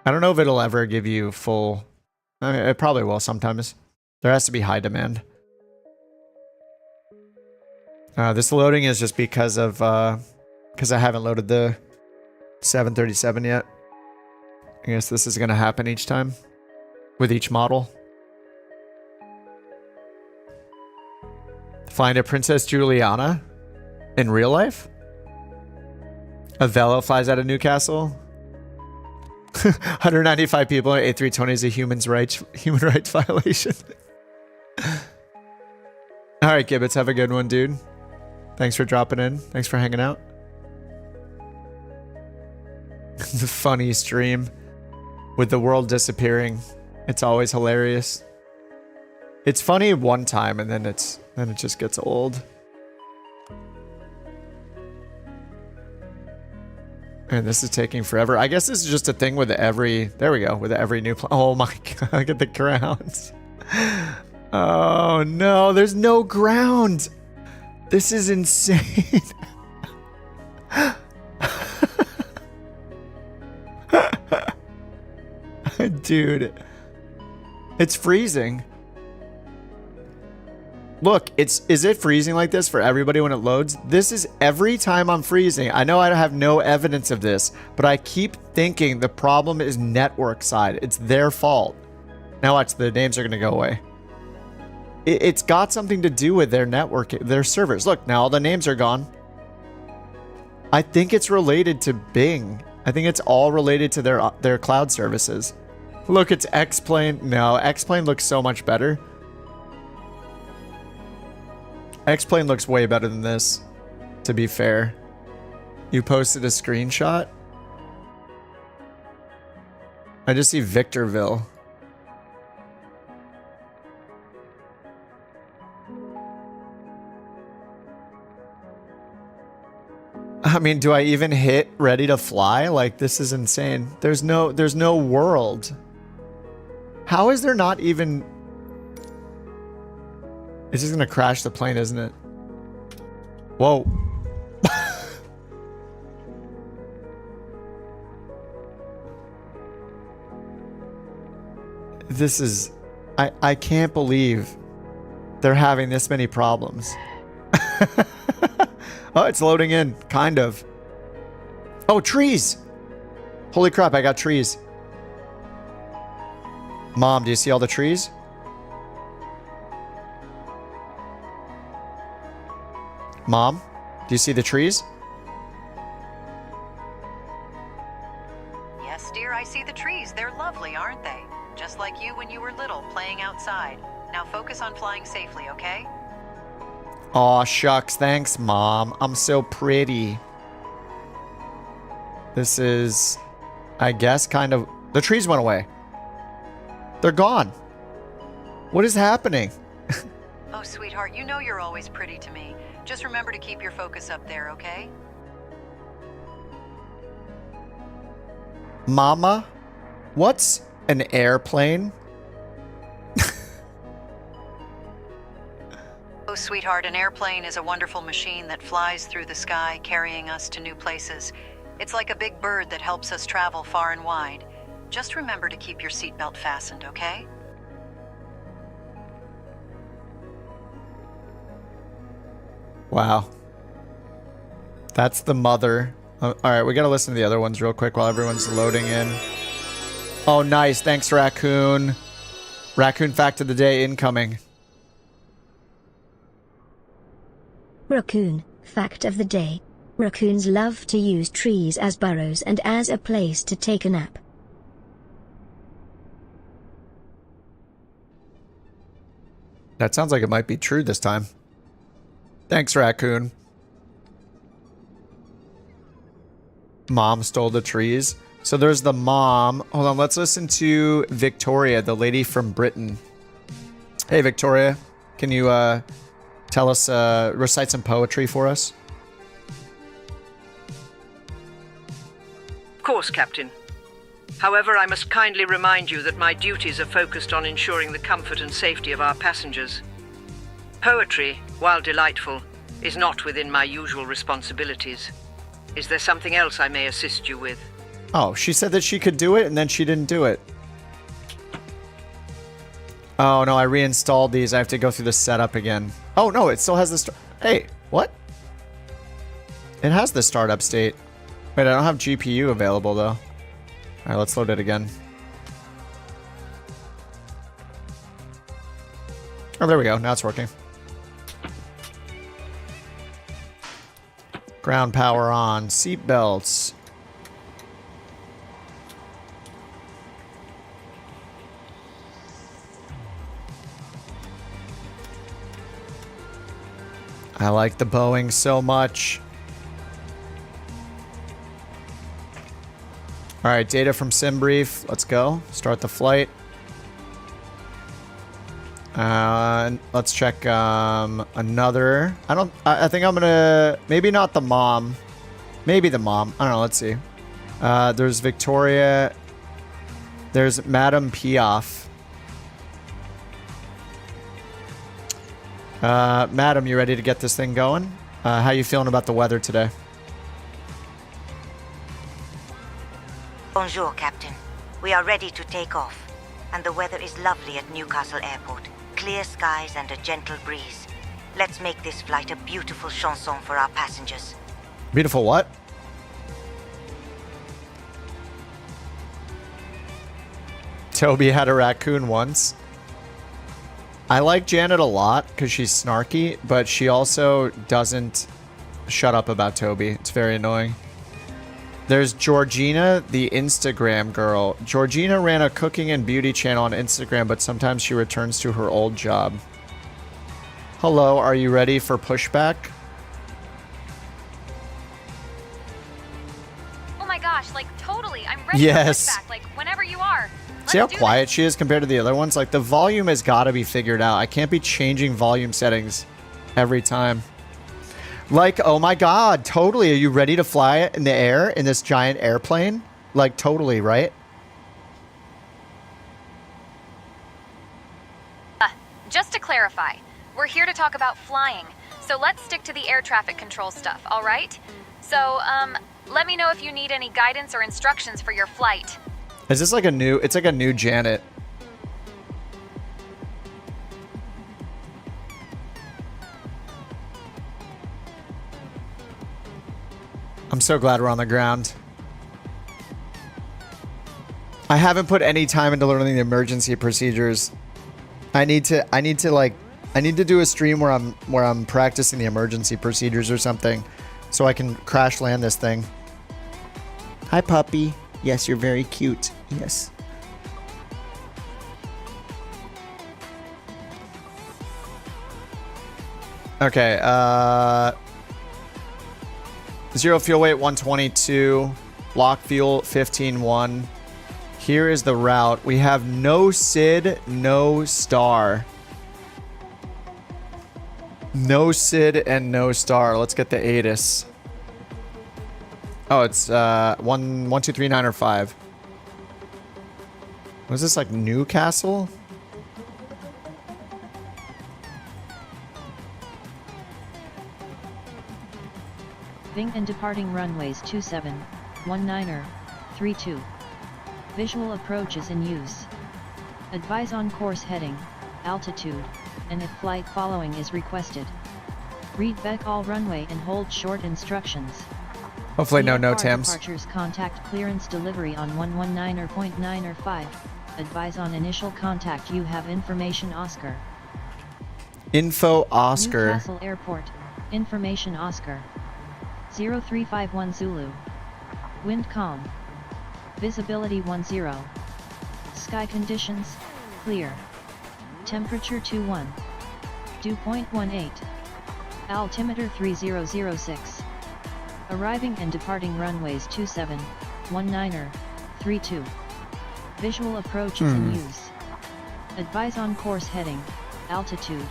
Speaker 1: I don't know if it'll ever give you full... I mean, it probably will sometimes. There has to be high demand. This loading is just because of because I haven't loaded the 737 yet. I guess this is going to happen each time with each model. Find a Princess Juliana in real life? A Velo flies out of Newcastle? 195 people in A320 is a human rights violation. Alright, Gibbets, have a good one, dude. Thanks for dropping in. Thanks for hanging out. The funny stream with the world disappearing. It's always hilarious. It's funny one time and then it just gets old. And this is taking forever. I guess this is just a thing with every... There we go. With every new... Oh my god. Look at the ground. Oh no. There's no ground. This is insane. Dude. It's freezing. Look, is it freezing like this for everybody when it loads? This is every time I'm freezing. I know I have no evidence of this, but I keep thinking the problem is network side. It's their fault. Now watch, the names are going to go away. It's got something to do with their network, their servers. Look, now all the names are gone. I think it's related to Bing. I think it's all related to their cloud services. Look, it's X-Plane. No, X-Plane looks so much better. X-Plane looks way better than this, to be fair. You posted a screenshot? I just see Victorville. I mean, do I even hit ready to fly? Like, this is insane. There's no world. How is there not even... It's just gonna crash the plane, isn't it? Whoa. This is... I can't believe they're having this many problems. Oh, it's loading in. Kind of. Oh, trees! Holy crap, I got trees. Mom, do you see all the trees? Mom, do you see the trees?
Speaker 2: Yes, dear, I see the trees. They're lovely, aren't they? Just like you when you were little, playing outside. Now focus on flying safely, okay?
Speaker 1: Aw, shucks. Thanks, Mom. I'm so pretty. This is, I guess, kind of... The trees went away. They're gone. What is happening?
Speaker 2: Oh, sweetheart, you know you're always pretty to me. Just remember to keep your focus up there, okay?
Speaker 1: Mama? What's an airplane?
Speaker 2: Oh, sweetheart, an airplane is a wonderful machine that flies through the sky, carrying us to new places. It's like a big bird that helps us travel far and wide. Just remember to keep your seatbelt fastened, okay?
Speaker 1: Wow. That's the mother. Alright, we gotta listen to the other ones real quick while everyone's loading in. Oh, nice. Thanks, Raccoon. Raccoon fact of the day incoming.
Speaker 3: Raccoon, fact of the day. Raccoons love to use trees as burrows and as a place to take a nap.
Speaker 1: That sounds like it might be true this time. Thanks, Raccoon. Mom stole the trees. So there's the mom. Hold on, let's listen to Victoria, the lady from Britain. Hey, Victoria. Can you, tell us, recite some poetry for us?
Speaker 4: Of course, Captain. However, I must kindly remind you that my duties are focused on ensuring the comfort and safety of our passengers. Poetry, while delightful, is not within my usual responsibilities. Is there something else I may assist you with?
Speaker 1: Oh, she said that she could do it, and then she didn't do it. Oh, no, I reinstalled these. I have to go through the setup again. Oh, no, it still has the... Hey, what? It has the startup state. Wait, I don't have GPU available, though. Alright, let's load it again. Oh, there we go. Now it's working. Ground power on. Seat belts. I like the Boeing so much. Alright, data from SimBrief. Let's go. Start the flight. Let's check another. I think I'm gonna... Maybe not the mom. Maybe the mom. I don't know. Let's see. There's Victoria. There's Madame Piaf. Madam, you ready to get this thing going? How you feeling about the weather today?
Speaker 5: Bonjour, Captain. We are ready to take off, and the weather is lovely at Newcastle Airport. Clear skies and a gentle breeze. Let's make this flight a beautiful chanson for our passengers.
Speaker 1: Beautiful what? Toby had a raccoon once. I like Janet a lot because she's snarky, but she also doesn't shut up about Toby. It's very annoying. There's Georgina, the Instagram girl. Georgina ran a cooking and beauty channel on Instagram, but sometimes she returns to her old job. Hello, are you ready for pushback?
Speaker 6: Oh my gosh, like totally. I'm ready
Speaker 1: Yes.
Speaker 6: for pushback, like whenever you are.
Speaker 1: See how
Speaker 6: Let's do
Speaker 1: quiet
Speaker 6: this.
Speaker 1: she is compared to the other ones? Like, the volume has got to be figured out. I can't be changing volume settings every time. Like, oh my god, totally. Are you ready to fly in the air in this giant airplane? Like, totally, right?
Speaker 6: Just to clarify, we're here to talk about flying, so let's stick to the air traffic control stuff, all right? So, let me know if you need any guidance or instructions for your flight.
Speaker 1: Is this like a new... It's like a new Janet. I'm so glad we're on the ground. I haven't put any time into learning the emergency procedures. I need to do a stream where I'm practicing the emergency procedures or something so I can crash land this thing. Hi, puppy. Yes, you're very cute. Yes. Okay, zero fuel weight 122, block fuel 15.1. Here is the route. We have no SID, no star. No SID and no star. Let's get the ATIS. Oh, it's 1, 2, 3, 9, or 5. Was this like Newcastle?
Speaker 7: Ving and departing runways 27, 19er, 32. Visual approach is in use. Advise on course heading, altitude, and if flight following is requested. Read back all runway and hold short instructions.
Speaker 1: Hopefully no
Speaker 7: VFR
Speaker 1: TAMs.
Speaker 7: Departures contact clearance delivery on 119.9 or 5. Advise on initial contact. You have information Oscar.
Speaker 1: Info Oscar.
Speaker 7: Newcastle Airport, information Oscar. 0351 Zulu. Wind calm. Visibility 10. Sky conditions, clear. Temperature 21. Dew point 18. Altimeter 3006. Arriving and departing runways 27, 19er, 32. Visual approach is in use. Advise on course heading, altitude,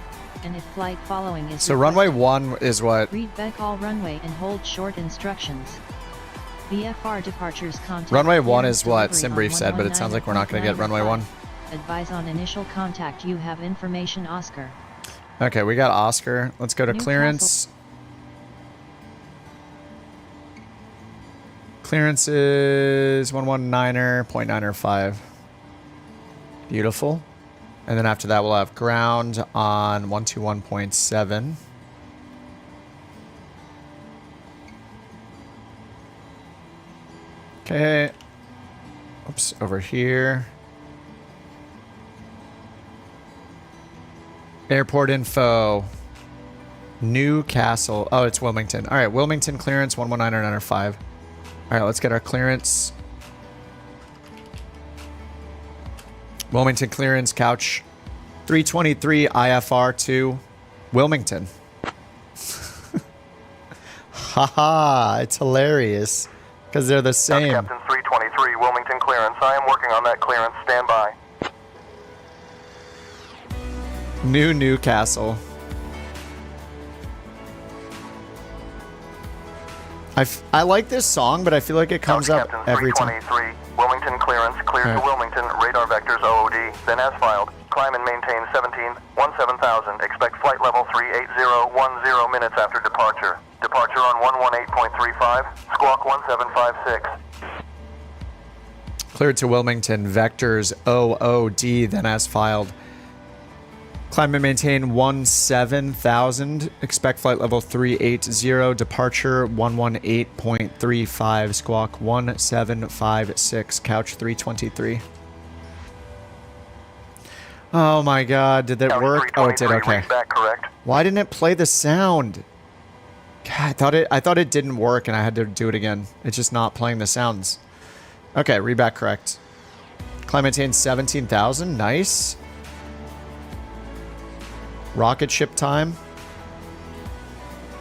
Speaker 7: and if flight following is
Speaker 1: So runway
Speaker 7: requested.
Speaker 1: 1 is what?
Speaker 7: Read back all runway and hold short instructions. VFR departures contact.
Speaker 1: Runway 1 is
Speaker 7: clearance
Speaker 1: what
Speaker 7: delivery
Speaker 1: Simbrief
Speaker 7: on
Speaker 1: said, but it sounds like we're not going to get runway 1.
Speaker 7: Advise on initial contact. You have information Oscar.
Speaker 1: Okay, we got Oscar. Let's go to
Speaker 7: Newcastle.
Speaker 1: clearance. Clearance is 119er, 0.9er 5. Beautiful. And then after that, we'll have ground on 121.7. Okay. Oops, over here. Airport info. Newcastle. Oh, it's Wilmington. All right, Wilmington clearance 119er 5. All right, let's get our clearance. Wilmington clearance couch 323 IFR to Wilmington. Haha, it's hilarious because they're the same.
Speaker 8: Captain 323, Wilmington clearance. I am working on that clearance. Stand by.
Speaker 1: New Newcastle. I like this song, but I feel like it comes up
Speaker 8: Captain
Speaker 1: every time.
Speaker 8: 323, Wilmington clearance. Clear to Wilmington. Radar vectors OOD. Then as filed. Climb and maintain 17,000. Expect flight level 38010 minutes after departure. Departure on 118.35. Squawk 1756.
Speaker 1: Cleared to Wilmington. Vectors OOD, then as filed. Climb and maintain 17,000. Expect flight level 380. Departure 118.35. Squawk 1756. Couch 323. Oh my god, did that
Speaker 8: Couch
Speaker 1: work? Oh, it did,
Speaker 8: 323,
Speaker 1: okay.
Speaker 8: read back correct.
Speaker 1: Why didn't it play the sound? God, I thought it didn't work and I had to do it again. It's just not playing the sounds. Okay, read back correct. Climb maintain 17,000. Nice. Rocket ship time.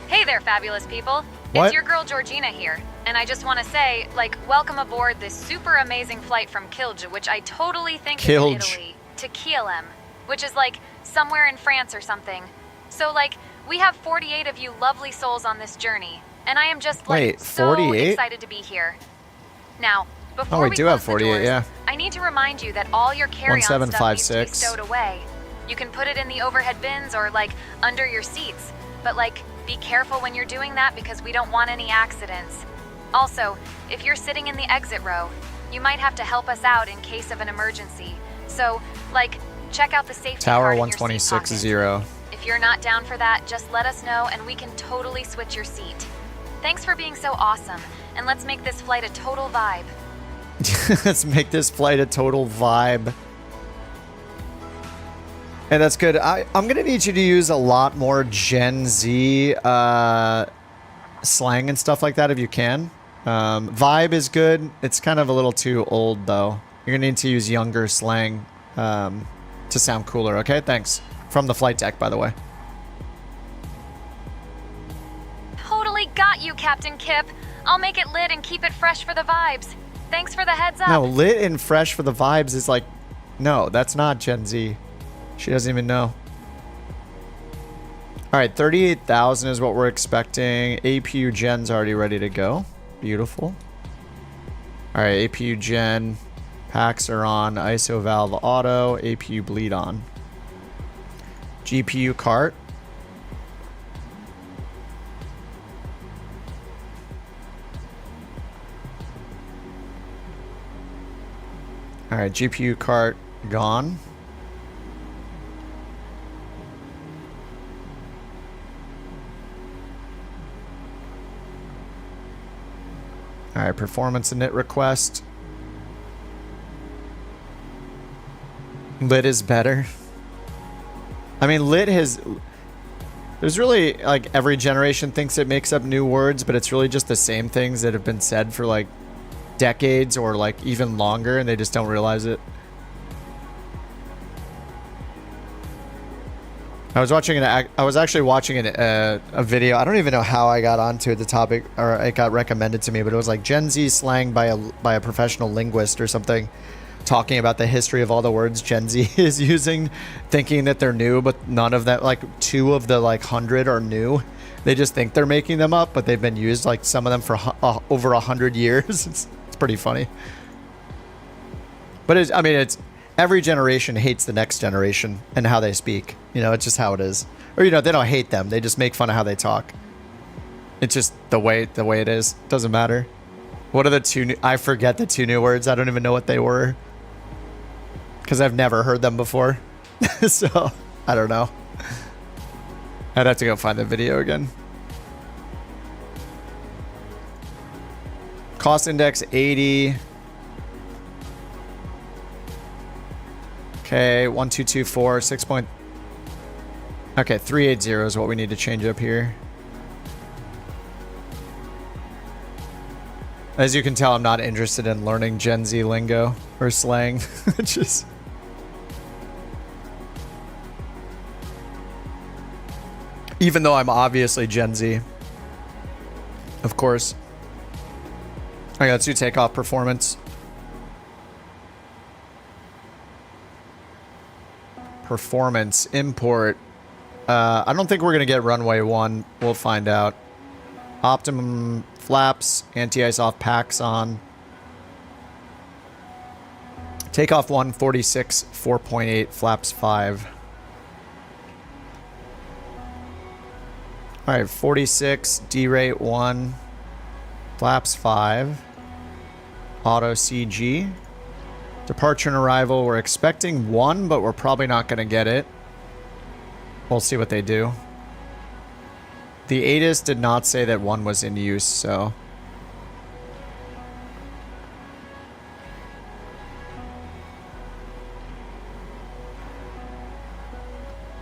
Speaker 6: Hey there, fabulous people.
Speaker 1: What?
Speaker 6: It's your girl Georgina here. And I just want to say, like, welcome aboard this super amazing flight from Kilj, which I totally think is in
Speaker 1: Kilj.
Speaker 6: Italy, to Kielem, which is like somewhere in France or something. So, like, we have 48 of you lovely souls on this journey. And I am just, like,
Speaker 1: Wait,
Speaker 6: so
Speaker 1: 48?
Speaker 6: excited to be here. Now, before
Speaker 1: Oh, we
Speaker 6: we
Speaker 1: do
Speaker 6: close
Speaker 1: have 48,
Speaker 6: the doors,
Speaker 1: yeah.
Speaker 6: I need to remind you that all your carry-on stuff needs to be
Speaker 1: 1756.
Speaker 6: stowed away. You can put it in the overhead bins or, like, under your seats. But, like, be careful when you're doing that because we don't want any accidents. Also, if you're sitting in the exit row, you might have to help us out in case of an emergency. So, like, check out the safety
Speaker 1: Tower
Speaker 6: card in your seat
Speaker 1: 126
Speaker 6: pocket.
Speaker 1: 0.
Speaker 6: If you're not down for that, just let us know and we can totally switch your seat. Thanks for being so awesome, and let's make this flight a total vibe.
Speaker 1: Let's make this flight a total vibe. Hey, that's good. I'm going to need you to use a lot more Gen Z slang and stuff like that if you can. Vibe is good. It's kind of a little too old, though. You're going to need to use younger slang to sound cooler, okay? Thanks. From the flight deck, by the way.
Speaker 6: Totally got you, Captain Kip. I'll make it lit and keep it fresh for the vibes. Thanks for the heads up.
Speaker 1: No, lit and fresh for the vibes is like... No, that's not Gen Z. She doesn't even know. Alright, 38,000 is what we're expecting. APU gen's already ready to go. Beautiful. Alright, APU gen. Packs are on. ISO valve auto. APU bleed on. GPU cart. Alright, GPU cart gone. Alright, performance init request. Lit is better. I mean, lit has... There's really, like, every generation thinks it makes up new words, but it's really just the same things that have been said for, like, decades or, like, even longer, and they just don't realize it. I was actually watching a video. I don't even know how I got onto the topic, or it got recommended to me, but it was like Gen Z slang by a professional linguist or something, talking about the history of all the words Gen Z is using, thinking that they're new, but none of that, like 2 of the like 100 are new. They just think they're making them up, but they've been used, like some of them for over 100 years. It's pretty funny. But it's every generation hates the next generation and how they speak. You know, it's just how it is. Or, you know, they don't hate them. They just make fun of how they talk. It's just the way it is. Doesn't matter. What are the 2 new... I forget the 2 new words. I don't even know what they were. Because I've never heard them before. So, I don't know. I'd have to go find the video again. Cost index 80. Okay, 1224, 6 point... Okay, 380 is what we need to change up here. As you can tell, I'm not interested in learning Gen Z lingo or slang. Just... Even though I'm obviously Gen Z. Of course. Okay, let's do takeoff performance. Performance import. I don't think we're gonna get runway 1. We'll find out. Optimum flaps, anti-ice off packs on. Takeoff 146, 4.8, flaps 5. All right, 46, D-rate 1, flaps 5, auto CG. Departure and arrival, we're expecting 1, but we're probably not going to get it. We'll see what they do. The ATIS did not say that 1 was in use, so...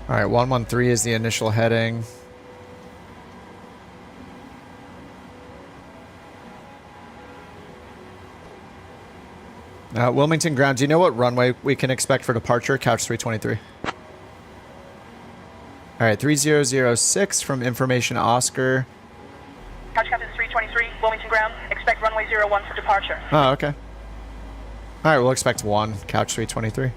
Speaker 1: Alright, 113 is the initial heading. Wilmington ground, do you know what runway we can expect for departure? Couch 323. All right, 3006 from Information Oscar.
Speaker 9: Couch Captain 323, Wilmington ground. Expect runway 01 for departure.
Speaker 1: Oh, okay. All right, we'll expect 1, Couch 323.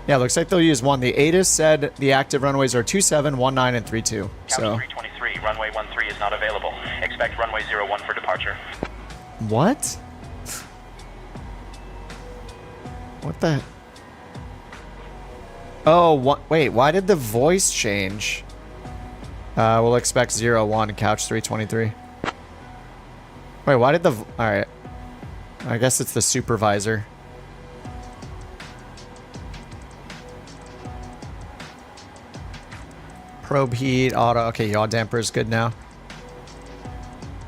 Speaker 1: Yeah, looks like they'll use 1. The ATIS said the active runways are 27, 19, and 32.
Speaker 10: Couch
Speaker 1: So
Speaker 10: 323, runway 13 is not available. Expect runway 01 for departure.
Speaker 1: what? What the? Oh, wait, why did the voice change? We'll expect 01, Couch 323. Wait, why did the... Alright. I guess it's the supervisor. Probe heat, auto. Okay, yaw damper is good now.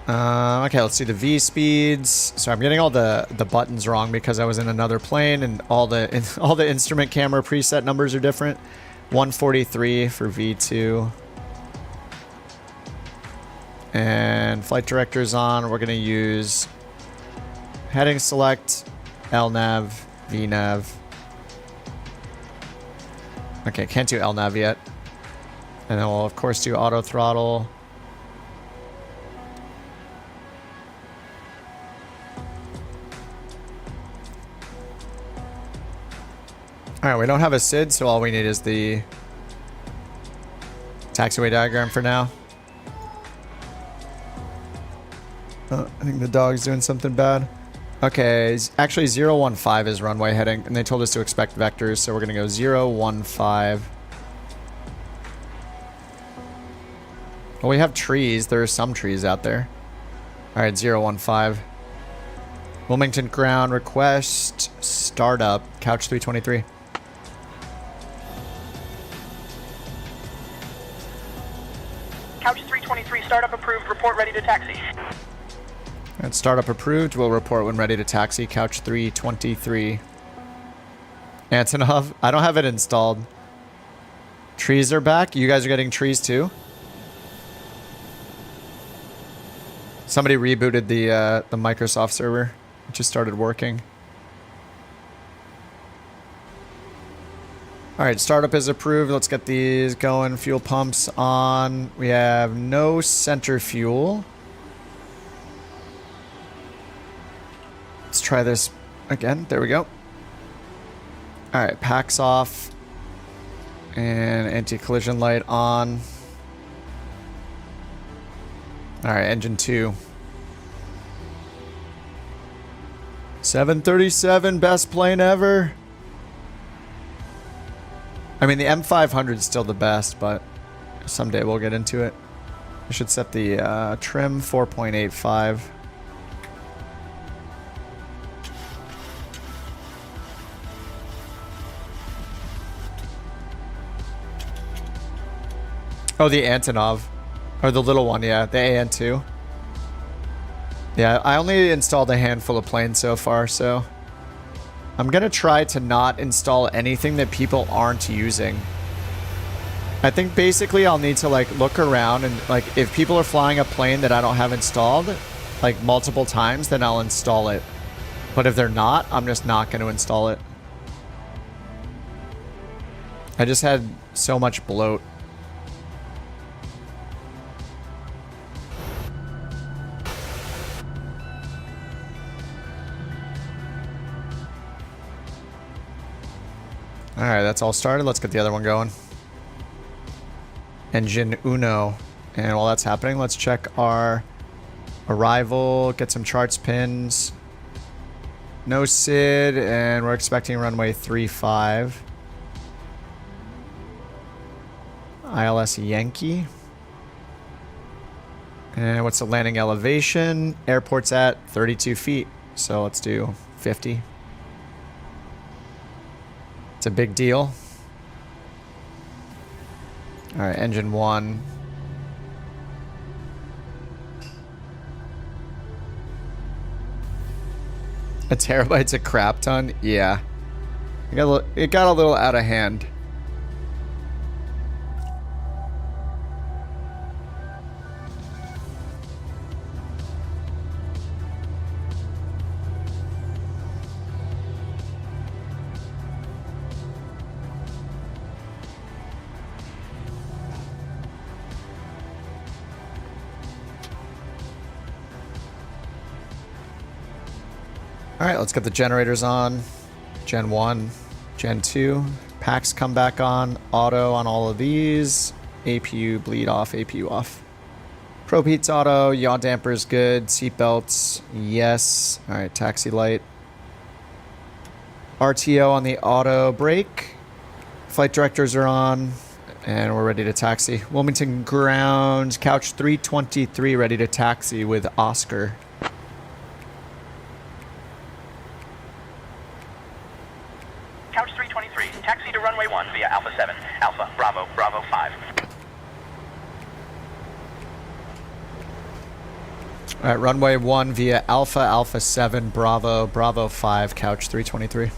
Speaker 1: Okay, let's see the V speeds. So I'm getting all the buttons wrong because I was in another plane and all the instrument camera preset numbers are different. 143 for V2. And flight director's on. We're gonna use heading select, LNAV, VNAV. Okay, can't do LNAV yet. And then we'll of course do auto throttle. Alright, we don't have a SID, so all we need is the taxiway diagram for now. Oh, I think the dog's doing something bad. Okay, actually 015 is runway heading, and they told us to expect vectors, so we're going to go 015. Well, we have trees. There are some trees out there. Alright, 015. Wilmington ground request startup, Couch 323.
Speaker 9: Couch 323, startup approved, report ready to taxi.
Speaker 1: Alright, startup approved. We'll report when ready to taxi, Couch 323. Antonov, I don't have it installed. Trees are back. You guys are getting trees too? Somebody rebooted the Microsoft server. It just started working. Alright, startup is approved. Let's get these going. Fuel pumps on. We have no center fuel. Let's try this again. There we go. Alright, packs off. And anti-collision light on. Alright, engine 2. 737, best plane ever. I mean, the M500 is still the best, but someday we'll get into it. I should set the trim 4.85. Oh, the Antonov. Or the little one, yeah. The AN2. Yeah, I only installed a handful of planes so far, so... I'm gonna try to not install anything that people aren't using. I think basically I'll need to like look around and like if people are flying a plane that I don't have installed like multiple times, then I'll install it. But if they're not, I'm just not gonna install it. I just had so much bloat. Alright, that's all started. Let's get the other one going. Engine Uno. And while that's happening, let's check our arrival, get some charts pins. No SID, and we're expecting runway 35. ILS Yankee. And what's the landing elevation? Airport's at 32 feet, so let's do 50. It's a big deal. Alright, engine 1. A terabyte's a crap ton? Yeah. It got a little out of hand. All right, let's get the generators on. Gen 1, Gen 2. Packs come back on. Auto on all of these. APU bleed off, APU off. Probe heats auto. Yaw dampers good. Seatbelts, yes. All right, taxi light. RTO on the auto brake. Flight directors are on. And we're ready to taxi. Wilmington ground. Couch 323 ready to taxi with Oscar.
Speaker 10: Couch 323, taxi to runway 1 via Alpha 7, Alpha, Bravo, Bravo 5.
Speaker 1: All right, runway 1 via Alpha, Alpha 7, Bravo, Bravo 5, couch 323.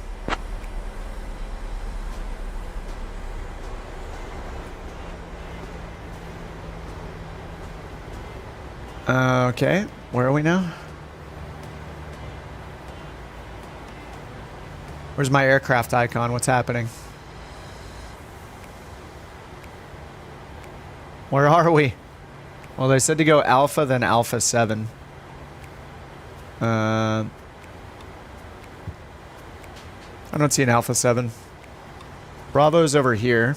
Speaker 1: Okay, where are we now? Where's my aircraft icon? What's happening? Where are we? Well, they said to go Alpha, then Alpha 7. I don't see an Alpha 7. Bravo's over here.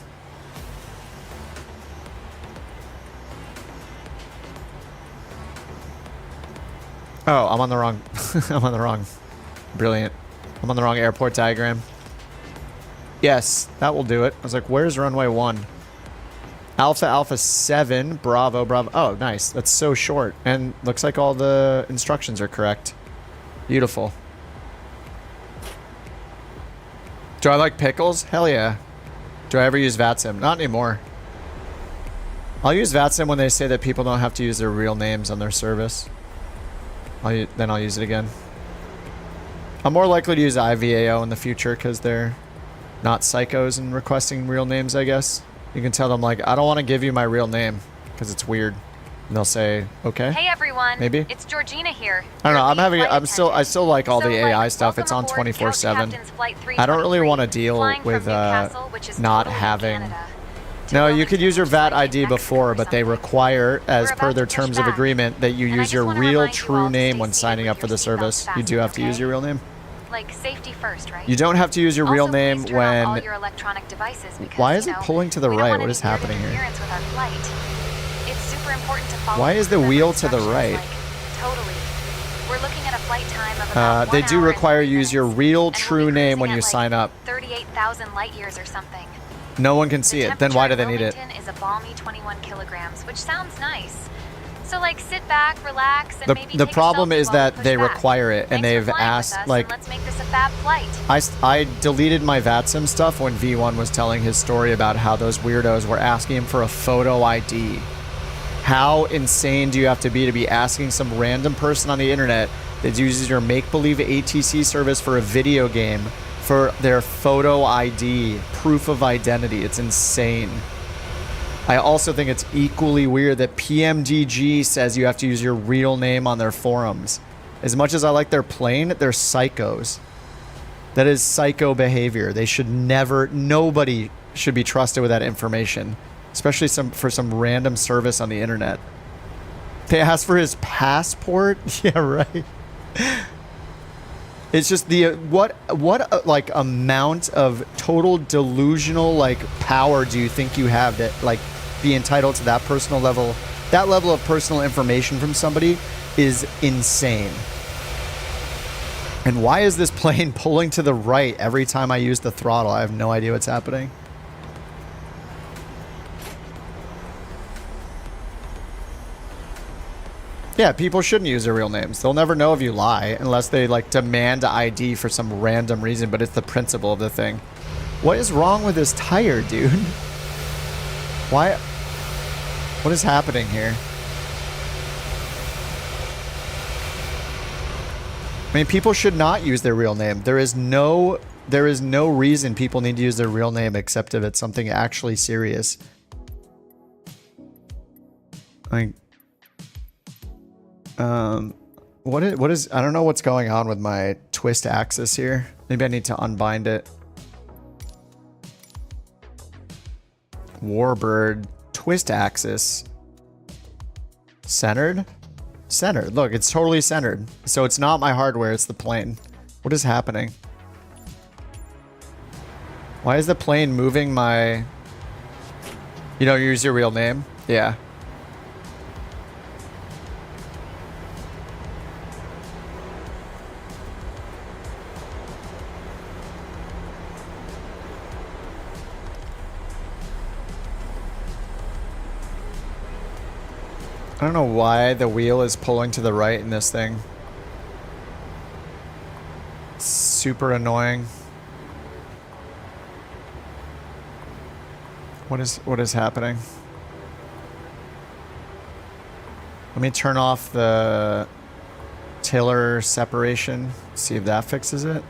Speaker 1: Oh, I'm on the wrong. I'm on the wrong. Brilliant. I'm on the wrong airport diagram. Yes, that will do it. I was like, where's runway 1? Alpha, Alpha 7, Bravo, Bravo. Oh, nice. That's so short. And looks like all the instructions are correct. Beautiful. Do I like pickles? Hell yeah. Do I ever use VATSIM? Not anymore. I'll use VATSIM when they say that people don't have to use their real names on their service. Then I'll use it again. I'm more likely to use IVAO in the future because they're not psychos and requesting real names, I guess. You can tell them, like, I don't want to give you my real name because it's weird. And they'll say, okay.
Speaker 6: Hey everyone.
Speaker 1: Maybe.
Speaker 6: It's Georgina here.
Speaker 1: I don't know. I still like all the AI stuff. It's on 24/7. I don't really want to deal with not having. No, you could use your VAT ID before, but they require, as per their terms of agreement, that you use your real true name when signing up for the service. You do have to use your real name.
Speaker 6: Like safety first, right?
Speaker 1: You don't have to use your real name when...
Speaker 6: all your electronic devices because,
Speaker 1: why is it pulling to the right? What is happening here?
Speaker 6: It's super important to follow.
Speaker 1: Why is the wheel to the right?
Speaker 6: Totally. We're looking at a flight time of about
Speaker 1: they do require you use your real true name when you sign up.
Speaker 6: 38,000 light years or something.
Speaker 1: No one can see it. Then why do they need it?
Speaker 6: Is a balmy 21 kilograms, which sounds nice. So like sit back, relax, and maybe
Speaker 1: the problem is that they require it, and they've asked, like,
Speaker 6: let's make this a fab flight.
Speaker 1: I deleted my VATSIM stuff when V1 was telling his story about how those weirdos were asking him for a photo ID. How insane do you have to be asking some random person on the internet that uses your make-believe ATC service for a video game for their photo ID, proof of identity? It's insane. I also think it's equally weird that PMDG says you have to use your real name on their forums. As much as I like their plane, they're psychos. That is psycho behavior. They should never, nobody should be trusted with that information, especially for some random service on the internet. They asked for his passport? Yeah, right. It's just what like amount of total delusional like power do you think you have that like be entitled to that personal level? That level of personal information from somebody is insane. And why is this plane pulling to the right every time I use the throttle? I have no idea what's happening. Yeah, people shouldn't use their real names. They'll never know if you lie unless they like demand ID for some random reason, but it's the principle of the thing. What is wrong with this tire, dude? Why? What is happening here? I mean, people should not use their real name. There is no reason people need to use their real name except if it's something actually serious. Like, what is I don't know what's going on with my twist axis here. Maybe I need to unbind it. Warbird twist axis. Centered? Centered. Look, it's totally centered. So it's not my hardware, it's the plane. What is happening? Why is the plane moving my... You don't use your real name? Yeah. I don't know why the wheel is pulling to the right in this thing. It's super annoying. What is happening? Let me turn off the tiller separation, see if that fixes it.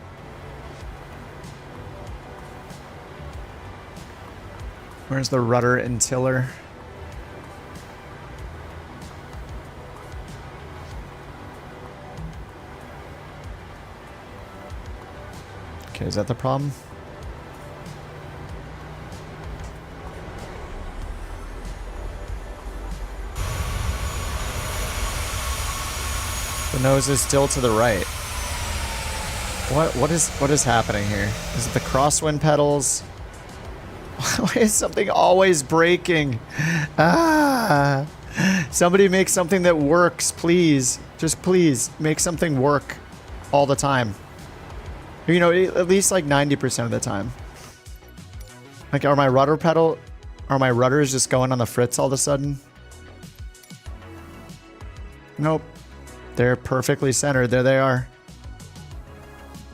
Speaker 1: Where's the rudder and tiller? Okay, is that the problem? The nose is still to the right. What is happening here? Is it the crosswind pedals? Why is something always breaking? Ah! Somebody make something that works, please. Just please make something work all the time. You know, at least like 90% of the time. Like, are my rudders just going on the fritz all of a sudden? Nope. They're perfectly centered. There they are.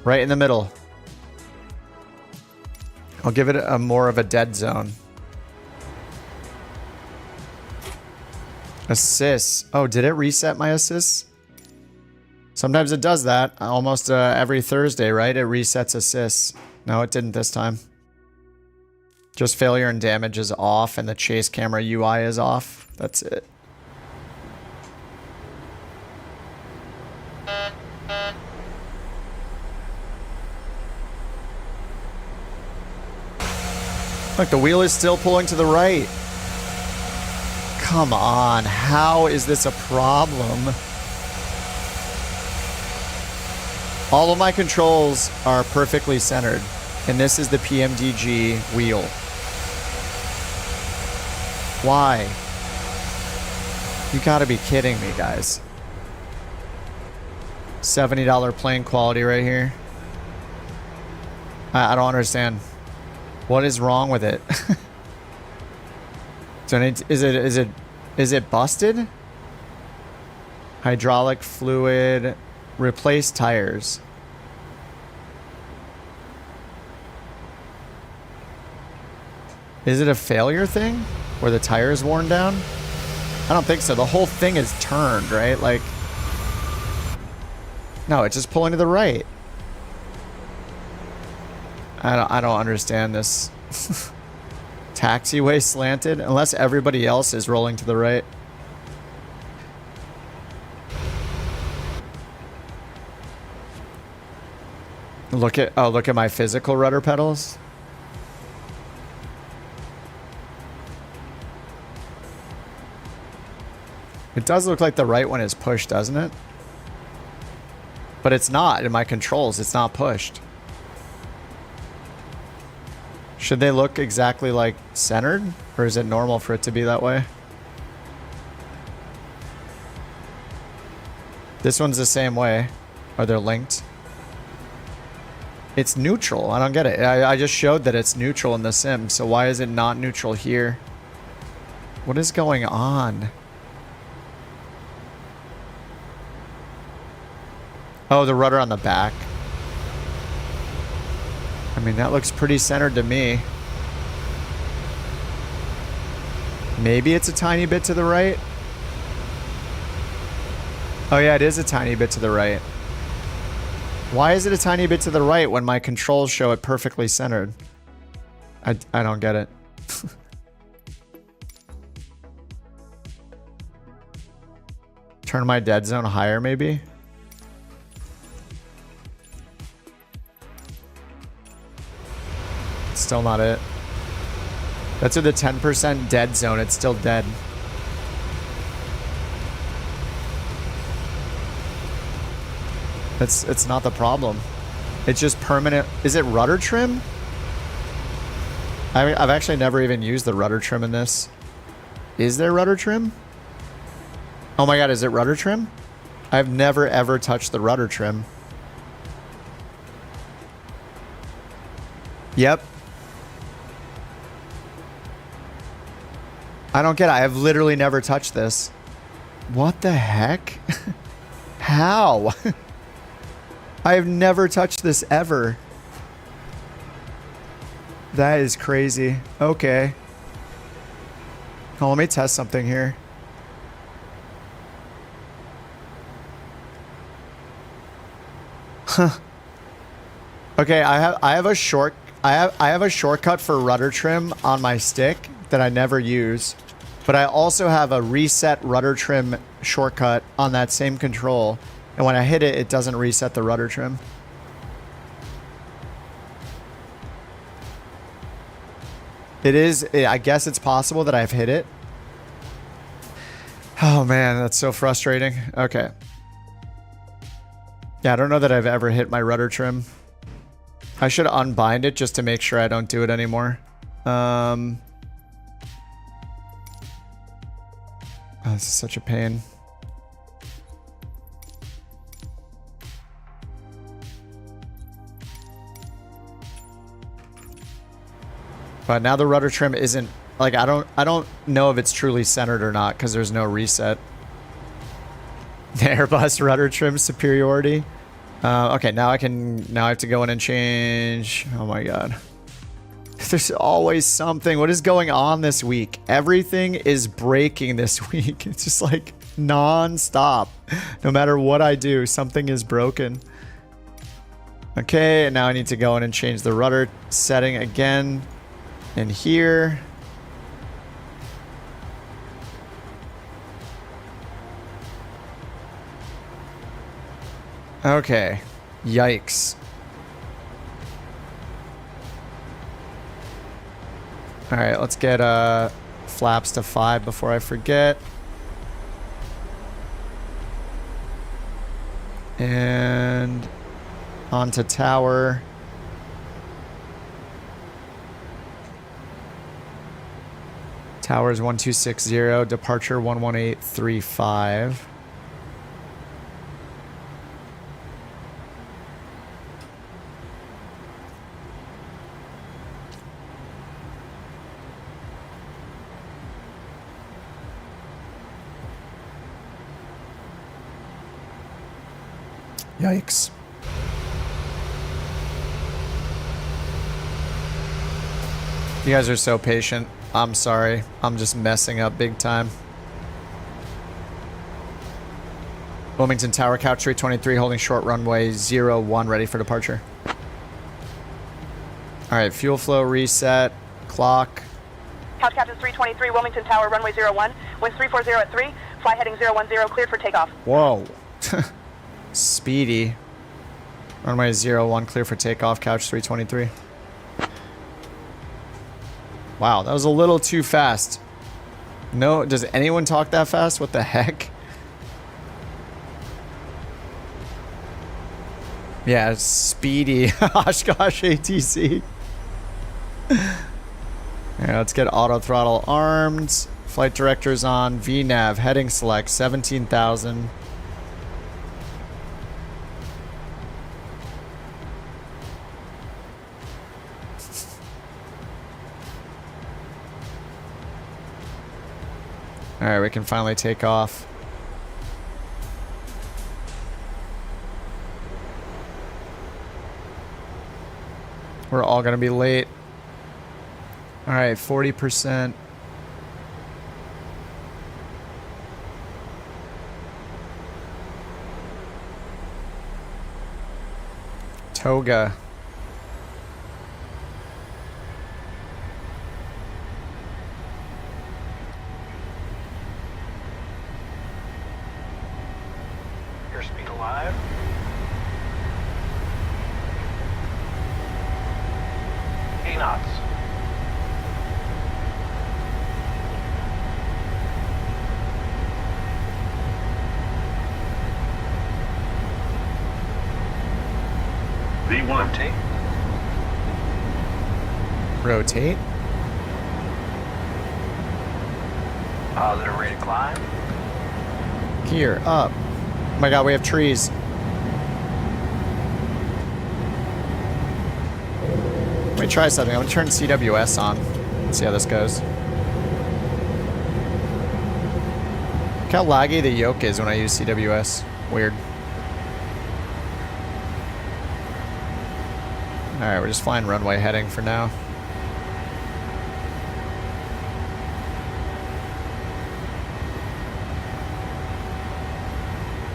Speaker 1: Right in the middle. I'll give it a more of a dead zone. Assists. Oh, did it reset my assists? Sometimes it does that. Almost every Thursday, right? It resets assists. No, it didn't this time. Just failure and damage is off and the chase camera UI is off. That's it. Look, the wheel is still pulling to the right. Come on, how is this a problem? All of my controls are perfectly centered, and this is the PMDG wheel. Why? You gotta be kidding me, guys. $70 plane quality right here. I don't understand. What is wrong with it? So is it busted? Hydraulic fluid, replace tires. Is it a failure thing where the tire is worn down? I don't think so. The whole thing is turned, right? Like, no, it's just pulling to the right. I don't understand this. Taxiway slanted, unless everybody else is rolling to the right. Look at my physical rudder pedals. It does look like the right one is pushed, doesn't it? But it's not in my controls. It's not pushed. Should they look exactly like centered? Or is it normal for it to be that way? This one's the same way. Are they linked? It's neutral. I don't get it. I just showed that it's neutral in the sim. So why is it not neutral here? What is going on? Oh, the rudder on the back. I mean, that looks pretty centered to me. Maybe it's a tiny bit to the right. Oh yeah, it is a tiny bit to the right. Why is it a tiny bit to the right when my controls show it perfectly centered? I don't get it. Turn my dead zone higher, maybe? Still not it. That's with the 10% dead zone. It's still dead. It's not the problem. It's just permanent. Is it rudder trim? I've actually never even used the rudder trim in this. Is there rudder trim? Oh my god, is it rudder trim? I've never ever touched the rudder trim. Yep. I don't get it. I have literally never touched this. What the heck? How? I have never touched this ever. That is crazy. Okay. Oh, let me test something here. Huh. Okay, I have a shortcut for rudder trim on my stick that I never use, but I also have a reset rudder trim shortcut on that same control, and when I hit it, it doesn't reset the rudder trim. It is, I guess it's possible that I've hit it. Oh man, that's so frustrating. Okay. Yeah, I don't know that I've ever hit my rudder trim. I should unbind it just to make sure I don't do it anymore. Oh, this is such a pain. But now the rudder trim isn't like I don't know if it's truly centered or not because there's no reset. The Airbus rudder trim superiority. Okay, now I have to go in and change. Oh my god. There's always something. What is going on this week? Everything is breaking this week. It's just like non-stop. No matter what I do, something is broken. Okay, and now I need to go in and change the rudder setting again. In here. Okay. Yikes. Alright, let's get flaps to 5 before I forget. And onto tower. Towers 1260, departure 11835. Yikes. You guys are so patient. I'm sorry. I'm just messing up big time. Wilmington Tower, couch 323, holding short runway 01, ready for departure. Alright, fuel flow reset. Clock.
Speaker 9: Couch Captain 323, Wilmington Tower, runway 01. Winds 340 at 3. Fly heading 010, cleared for takeoff.
Speaker 1: Whoa. Speedy. Runway 01, clear for takeoff, couch 323. Wow, that was a little too fast. No, does anyone talk that fast? What the heck? Yeah, speedy. Oshkosh ATC. Yeah, let's get auto throttle armed. Flight director's on. VNAV, heading select, 17,000. Alright, we can finally take off. We're all gonna be late. Alright, 40%. Toga.
Speaker 10: Airspeed alive. A knots. V1. Rotate.
Speaker 1: Rotate.
Speaker 10: Positive rate of climb.
Speaker 1: Gear up. Oh my god, we have trees. Let me try something. I'm gonna turn CWS on. Let's see how this goes. Look how laggy the yoke is when I use CWS. Weird. Alright, we're just flying runway heading for now.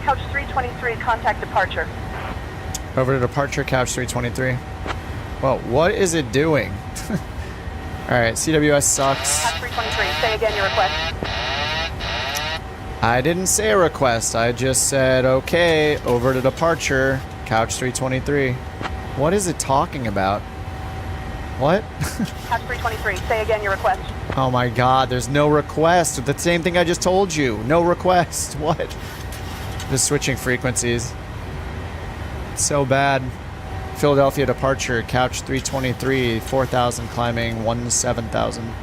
Speaker 9: Couch 323, contact departure.
Speaker 1: Over to departure, couch 323. Well, what is it doing? Alright, CWS sucks.
Speaker 9: Couch 323, say again your request.
Speaker 1: I didn't say a request. I just said, okay, over to departure, couch 323. What is it talking about? What?
Speaker 9: Couch 323, say again your request.
Speaker 1: Oh my god, there's no request. The same thing I just told you. No request. What? Just switching frequencies. So bad. Philadelphia departure, couch 323, 4,000 climbing, 17,000.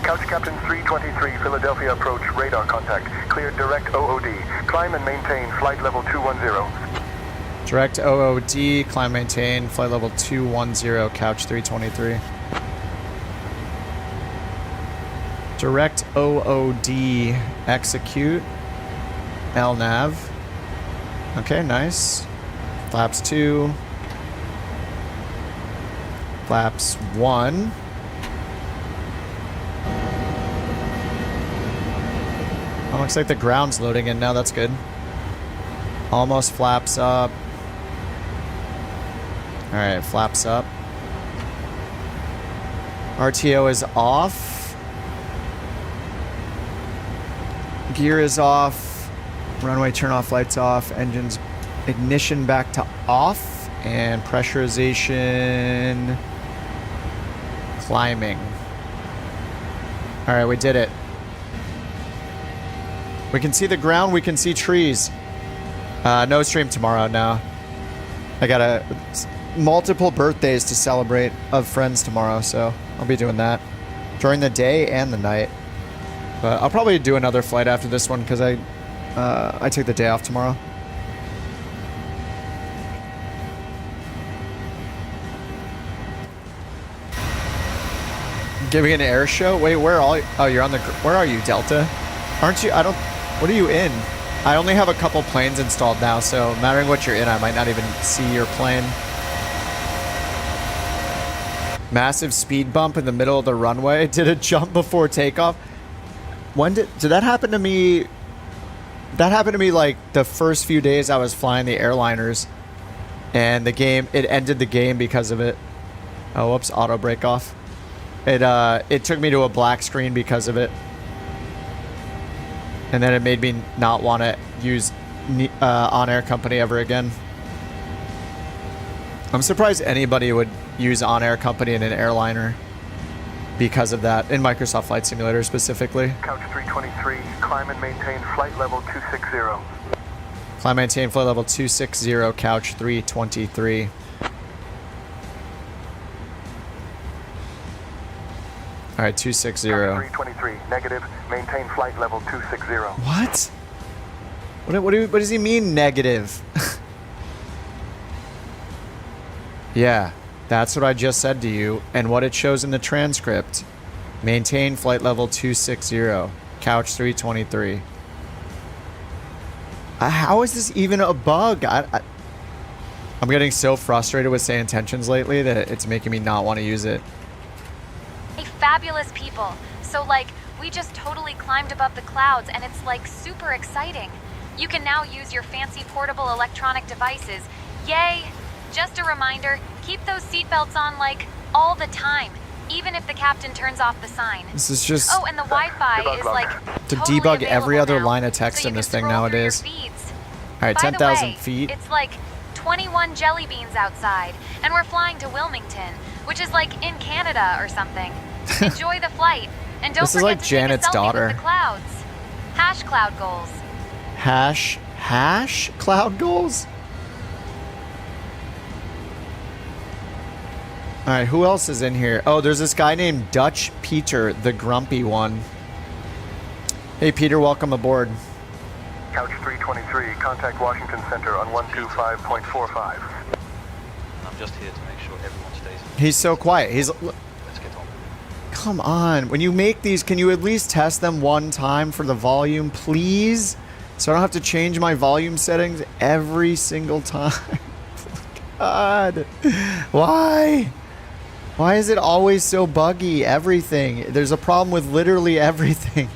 Speaker 8: Couch Captain 323, Philadelphia approach, radar contact. Cleared direct OOD. Climb and maintain flight level 210.
Speaker 1: Direct OOD, climb maintain, flight level 210, couch 323. Direct OOD, execute, LNAV. Okay, nice. Flaps 2. Flaps 1. Oh, looks like the ground's loading in now, that's good. Almost flaps up. Alright, flaps up. RTO is off. Gear is off. Runway turn off, lights off. Engines ignition back to off. And pressurization climbing. Alright, we did it. We can see the ground, we can see trees. No stream tomorrow now. I got multiple birthdays to celebrate of friends tomorrow, so I'll be doing that during the day and the night. But I'll probably do another flight after this one because I take the day off tomorrow. Giving an air show? Wait, where are you? Oh, you're on the... Where are you, Delta? Aren't you... I don't... What are you in? I only have a couple planes installed now, so mattering what you're in, I might not even see your plane. Massive speed bump in the middle of the runway. Did it jump before takeoff? When did that happen to me? That happened to me like the first few days I was flying the airliners. And the game, it ended the game because of it. Oh, whoops, auto break off. It took me to a black screen because of it. And then it made me not want to use on-air company ever again. I'm surprised anybody would use on-air company in an airliner because of that, in Microsoft Flight Simulator specifically.
Speaker 8: Couch 323, climb and maintain flight level 260.
Speaker 1: Climb maintain flight level 260, couch 323. All right, 260.
Speaker 8: 323, negative, maintain flight level 260.
Speaker 1: What? What does he mean, negative? Yeah, that's what I just said to you, and what it shows in the transcript. Maintain flight level 260, couch 323. How is this even a bug? I'm getting so frustrated with say intentions lately that it's making me not want to use it.
Speaker 6: Fabulous people. So like, we just totally climbed above the clouds and it's like super exciting. You can now use your fancy portable electronic devices. Yay! Just a reminder, keep those seatbelts on like all the time, even if the captain turns off the sign.
Speaker 1: This is just...
Speaker 6: Oh, and the Wi-Fi is like
Speaker 1: to
Speaker 6: totally
Speaker 1: debug every other
Speaker 6: now,
Speaker 1: line of text
Speaker 6: so
Speaker 1: in this thing
Speaker 6: scroll through
Speaker 1: nowadays.
Speaker 6: your feeds.
Speaker 1: Alright, 10,000 feet.
Speaker 6: It's like 21 jelly beans outside, and we're flying to Wilmington, which is like in Canada or something. Enjoy the flight, and don't
Speaker 1: this is
Speaker 6: forget
Speaker 1: like
Speaker 6: to
Speaker 1: Janet's
Speaker 6: take a selfie
Speaker 1: daughter.
Speaker 6: with the clouds. Hash cloud goals.
Speaker 1: Hash Hash cloud goals? Alright, who else is in here? Oh, there's this guy named Dutch Peter, the grumpy one. Hey Peter, welcome aboard.
Speaker 8: Couch 323, contact Washington Center on 125.45.
Speaker 10: I'm just here to make sure everyone stays.
Speaker 1: He's so quiet. He's...
Speaker 10: Let's get on.
Speaker 1: Come on. When you make these, can you at least test them one time for the volume, please? So I don't have to change my volume settings every single time. God. Why? Why is it always so buggy? Everything. There's a problem with literally everything.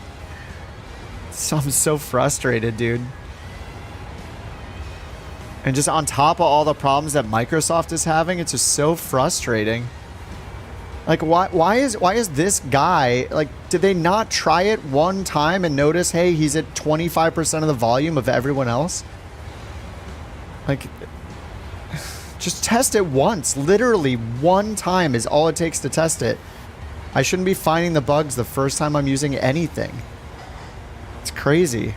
Speaker 1: So I'm so frustrated, dude. And just on top of all the problems that Microsoft is having, it's just so frustrating. Like, why is this guy, like, did they not try it one time and notice, hey, he's at 25% of the volume of everyone else? Like, just test it once. Literally one time is all it takes to test it. I shouldn't be finding the bugs the first time I'm using anything. It's crazy.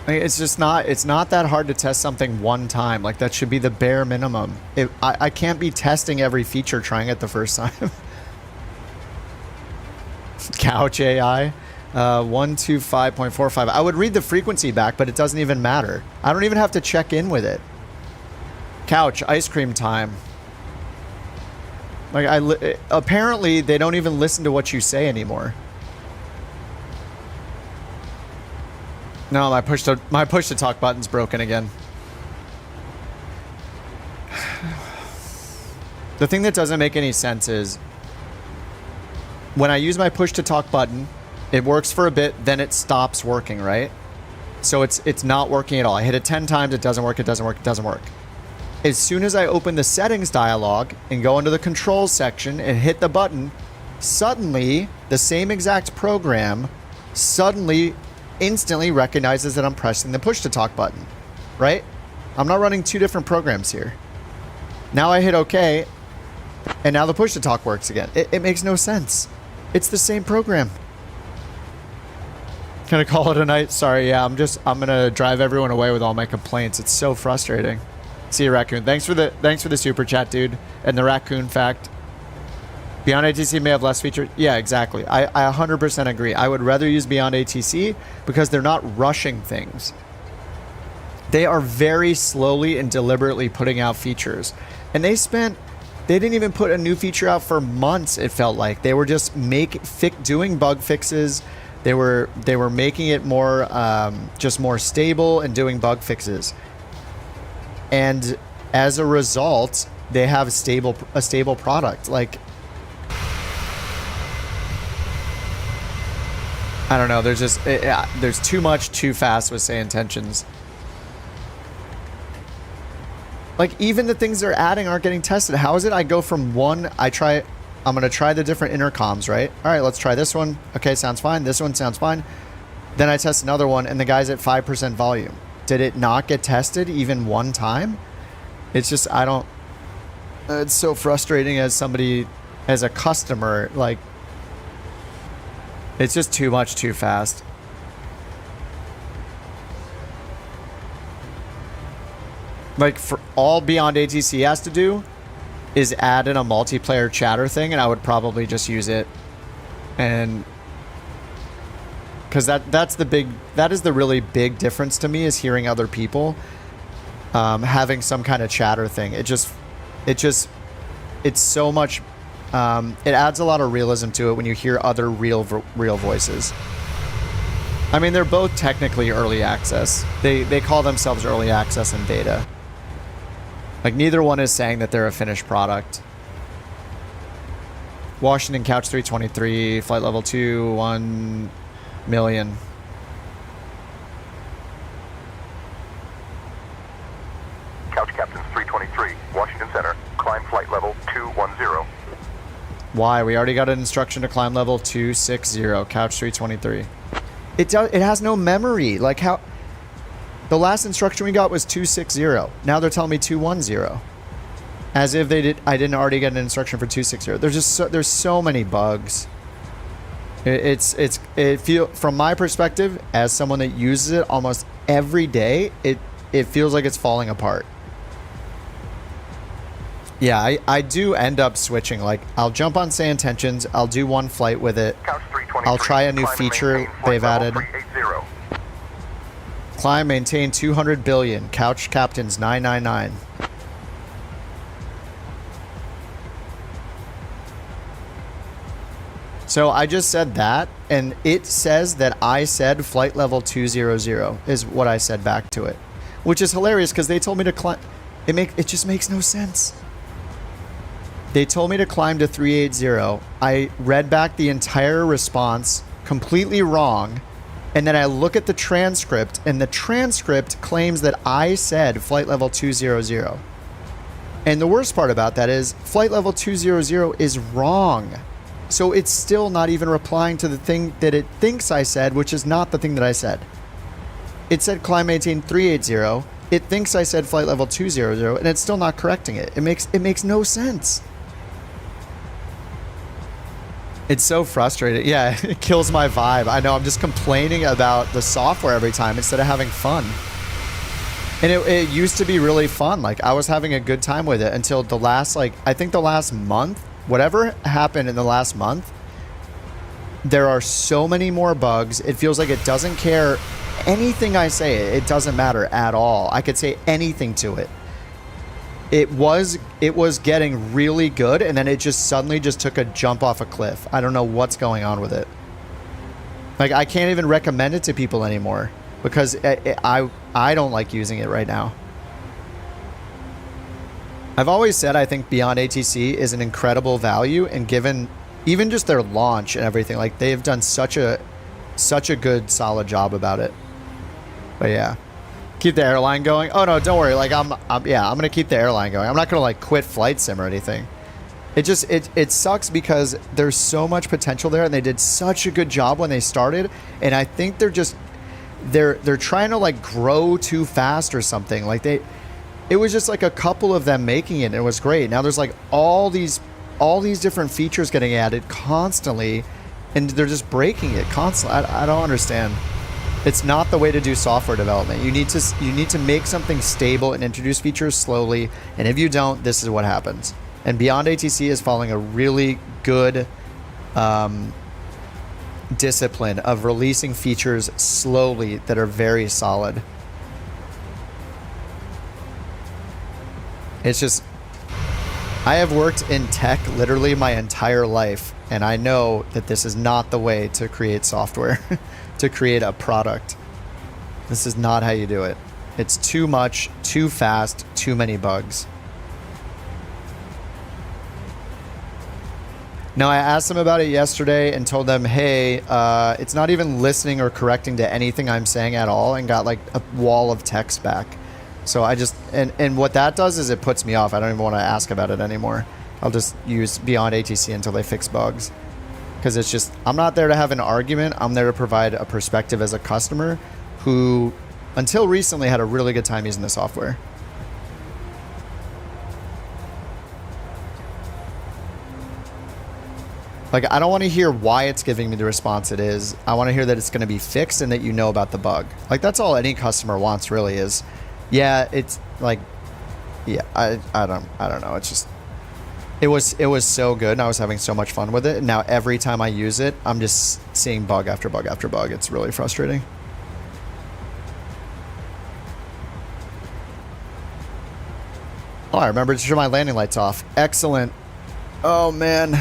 Speaker 1: Like, it's just not, it's not that hard to test something one time. Like, that should be the bare minimum. I can't be testing every feature trying it the first time. Couch AI. 125.45. I would read the frequency back, but it doesn't even matter. I don't even have to check in with it. Couch, ice cream time. Like, apparently they don't even listen to what you say anymore. No, my push to talk button's broken again. The thing that doesn't make any sense is when I use my push to talk button, it works for a bit, then it stops working, right? So it's not working at all. I hit it 10 times, it doesn't work, it doesn't work, it doesn't work. As soon as I open the settings dialog and go into the controls section and hit the button, suddenly the same exact program suddenly instantly recognizes that I'm pressing the push to talk button, right? I'm not running two different programs here. Now I hit OK, and now the push to talk works again. It makes no sense. It's the same program. Can I call it a night? Sorry, yeah, I'm gonna drive everyone away with all my complaints. It's so frustrating. See you, Raccoon. Thanks for the super chat, dude. And the Raccoon fact. Beyond ATC may have less features. Yeah, exactly. I 100% agree. I would rather use Beyond ATC because they're not rushing things. They are very slowly and deliberately putting out features. And they didn't even put a new feature out for months, it felt like. They were just doing bug fixes. They were making it more just more stable and doing bug fixes. And as a result, they have a stable product. Like, I don't know. There's just there's too much too fast with say intentions. Like, even the things they're adding aren't getting tested. How is it I go from one, I'm going to try the different intercoms, right? All right, let's try this one. Okay, sounds fine. This one sounds fine. Then I test another one, and the guy's at 5% volume. Did it not get tested even one time? It's just, it's so frustrating as somebody, as a customer, like, it's just too much too fast. Like, for all Beyond ATC has to do is add in a multiplayer chatter thing, and I would probably just use it. And because that is the really big difference to me, is hearing other people having some kind of chatter thing. It's so much. It adds a lot of realism to it when you hear other real voices. I mean, they're both technically early access. They call themselves early access and beta. Like, neither one is saying that they're a finished product. Washington Couch 323, flight level 2, 1 million.
Speaker 8: Couch Captains 323, Washington Center, climb flight level 210.
Speaker 1: Why? We already got an instruction to climb level 260, Couch 323. It has no memory. Like, how... The last instruction we got was 260. Now they're telling me 210. As if I didn't already get an instruction for 260. There's so many bugs. It feel from my perspective as someone that uses it almost every day, it feels like it's falling apart. Yeah, I do end up switching. Like, I'll jump on Say Intentions, I'll do one flight with it, I'll try a new feature they've added. Climb, maintain 200 billion, couch captains 999. So I just said that, and it says that I said flight level 200 is what I said back to it, which is hilarious because they told me to climb. It just makes no sense. They told me to climb to 380. I read back the entire response completely wrong, and then I look at the transcript, and the transcript claims that I said flight level 200. And the worst part about that is flight level 200 is wrong. So it's still not even replying to the thing that it thinks I said, which is not the thing that I said. It said climb maintain 380. It thinks I said flight level 200, and it's still not correcting it. It makes no sense. It's so frustrating. Yeah, it kills my vibe. I know, I'm just complaining about the software every time instead of having fun. And it used to be really fun. Like, I was having a good time with it until the last, I think the last month, whatever happened in the last month, there are so many more bugs. It feels like it doesn't care anything I say. It doesn't matter at all. I could say anything to it. It was getting really good, and then it just suddenly just took a jump off a cliff. I don't know what's going on with it. Like, I can't even recommend it to people anymore because I don't like using it right now. I've always said I think Beyond ATC is an incredible value, and given even just their launch and everything, like, they've done such a good solid job about it. But yeah. Keep the airline going. Oh no, don't worry. Like, I'm gonna keep the airline going. I'm not gonna like quit flight sim or anything. It sucks because there's so much potential there, and they did such a good job when they started, and I think they're trying to like grow too fast or something. Like, it was just like a couple of them making it, and it was great. Now there's like all these different features getting added constantly, and they're just breaking it constantly. I don't understand. It's not the way to do software development. You need to make something stable and introduce features slowly, and if you don't, this is what happens. And Beyond ATC is following a really good discipline of releasing features slowly that are very solid. It's just, I have worked in tech literally my entire life, and I know that this is not the way to create software. To create a product. This is not how you do it. It's too much, too fast, too many bugs. Now, I asked them about it yesterday and told them, hey, it's not even listening or correcting to anything I'm saying at all, and got like a wall of text back. So I just, and what that does is it puts me off. I don't even want to ask about it anymore. I'll just use Beyond ATC until they fix bugs. Because it's just, I'm not there to have an argument. I'm there to provide a perspective as a customer who, until recently, had a really good time using the software. Like, I don't want to hear why it's giving me the response it is. I want to hear that it's going to be fixed and that you know about the bug. Like, that's all any customer wants, really, is, yeah, it's like, yeah, I don't know. It's just, it was so good, and I was having so much fun with it. And now every time I use it, I'm just seeing bug after bug after bug. It's really frustrating. Oh, I remember to turn my landing lights off. Excellent. Oh, man.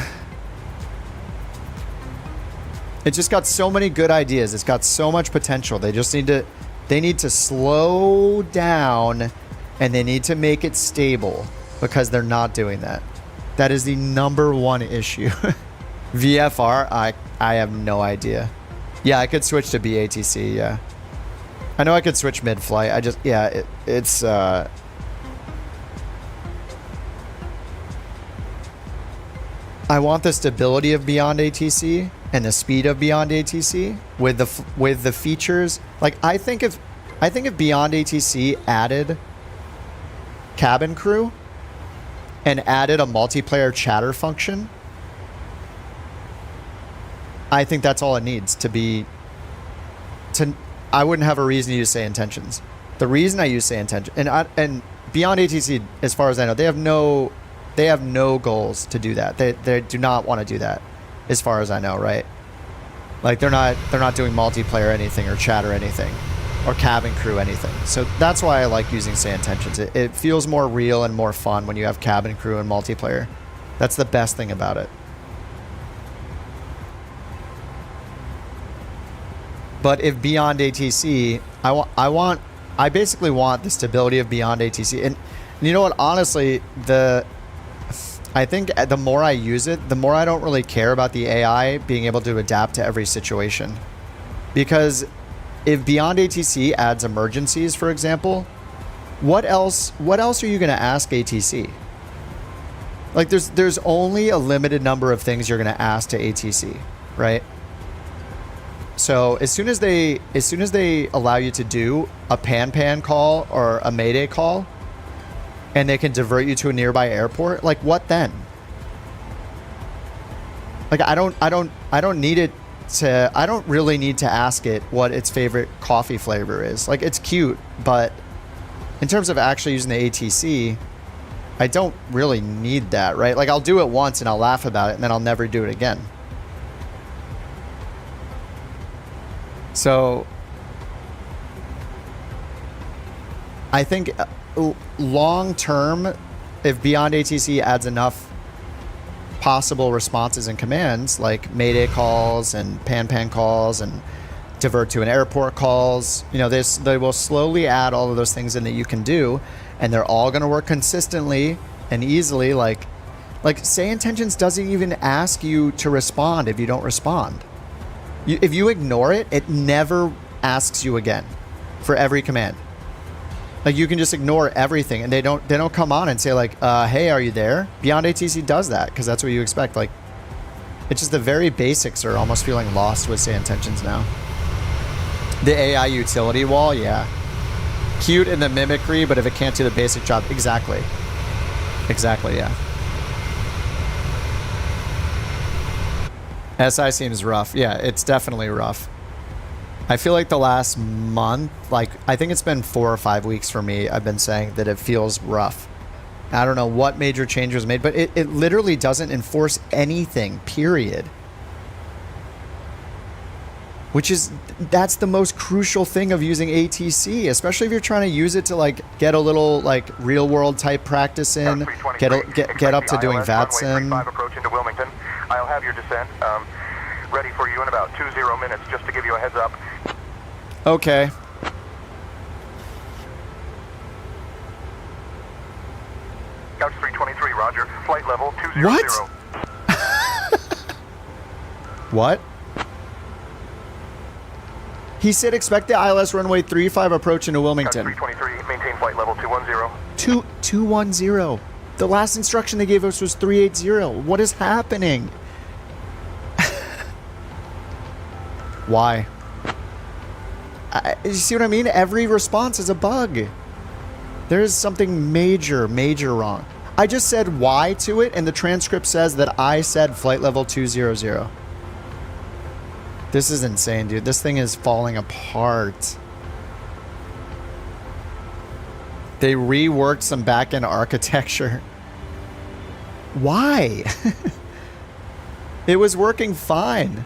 Speaker 1: It just got so many good ideas. It's got so much potential. They just need to slow down, and they need to make it stable, because they're not doing that. That is the '1 issue. VFR, I have no idea. Yeah, I could switch to BATC, yeah. I know I could switch mid-flight. I just, yeah, it's I want the stability of Beyond ATC and the speed of Beyond ATC with the features. Like, I think if Beyond ATC added cabin crew, and added a multiplayer chatter function, I think that's all it needs to be. I wouldn't have a reason to use say intentions. The reason I use say intention and beyond ATC, as far as I know, they have no goals to do that. They do not want to do that, as far as I know, right? Like they're not doing multiplayer anything or chat or anything, or cabin crew anything. So that's why I like using say intentions. It feels more real and more fun when you have cabin crew and multiplayer. That's the best thing about it. But if beyond ATC, I basically want the stability of beyond ATC. And you know what? Honestly, I think the more I use it, the more I don't really care about the AI being able to adapt to every situation. Because if beyond ATC adds emergencies, for example, what else are you going to ask ATC? Like there's only a limited number of things you're going to ask to ATC, right? So as soon as they allow you to do a pan call or a mayday call, and they can divert you to a nearby airport, like what then? Like I don't really need to ask it what its favorite coffee flavor is. Like it's cute, but in terms of actually using the ATC, I don't really need that, right? Like I'll do it once and I'll laugh about it and then I'll never do it again. So I think long term, if beyond ATC adds enough possible responses and commands like mayday calls and pan calls and divert to an airport calls, you know, they will slowly add all of those things in that you can do, and they're all going to work consistently and easily. Like say intentions doesn't even ask you to respond if you don't respond. If you ignore it, it never asks you again for every command. Like you can just ignore everything, and they don't come on and say like, "Hey, are you there?" Beyond ATC does that because that's what you expect. Like, it's just the very basics are almost feeling lost with say intentions now. The AI utility wall, yeah, cute in the mimicry, but if it can't do the basic job, exactly, yeah. SI seems rough. Yeah, it's definitely rough. I feel like the last month, like I think it's been 4 or 5 weeks for me, I've been saying that it feels rough. I don't know what major change was made, but it literally doesn't enforce anything, period. That's the most crucial thing of using ATC, especially if you're trying to use it to like get a little like real world type practice in, get up to doing VATSIM.
Speaker 8: Approach into Wilmington. I'll have your descent ready for you in about 20 minutes, just to give you a heads up.
Speaker 1: Okay.
Speaker 8: Couch 323, roger. Flight level 200.
Speaker 1: What? What? He said expect the ILS runway 35 approach into Wilmington.
Speaker 8: Couch 323, maintain flight level 210.
Speaker 1: 210. The last instruction they gave us was 380. What is happening? Why? You see what I mean? Every response is a bug. There is something major wrong. I just said why to it, and the transcript says that I said flight level 200. This is insane, dude. This thing is falling apart. They reworked some back-end architecture. Why? It was working fine.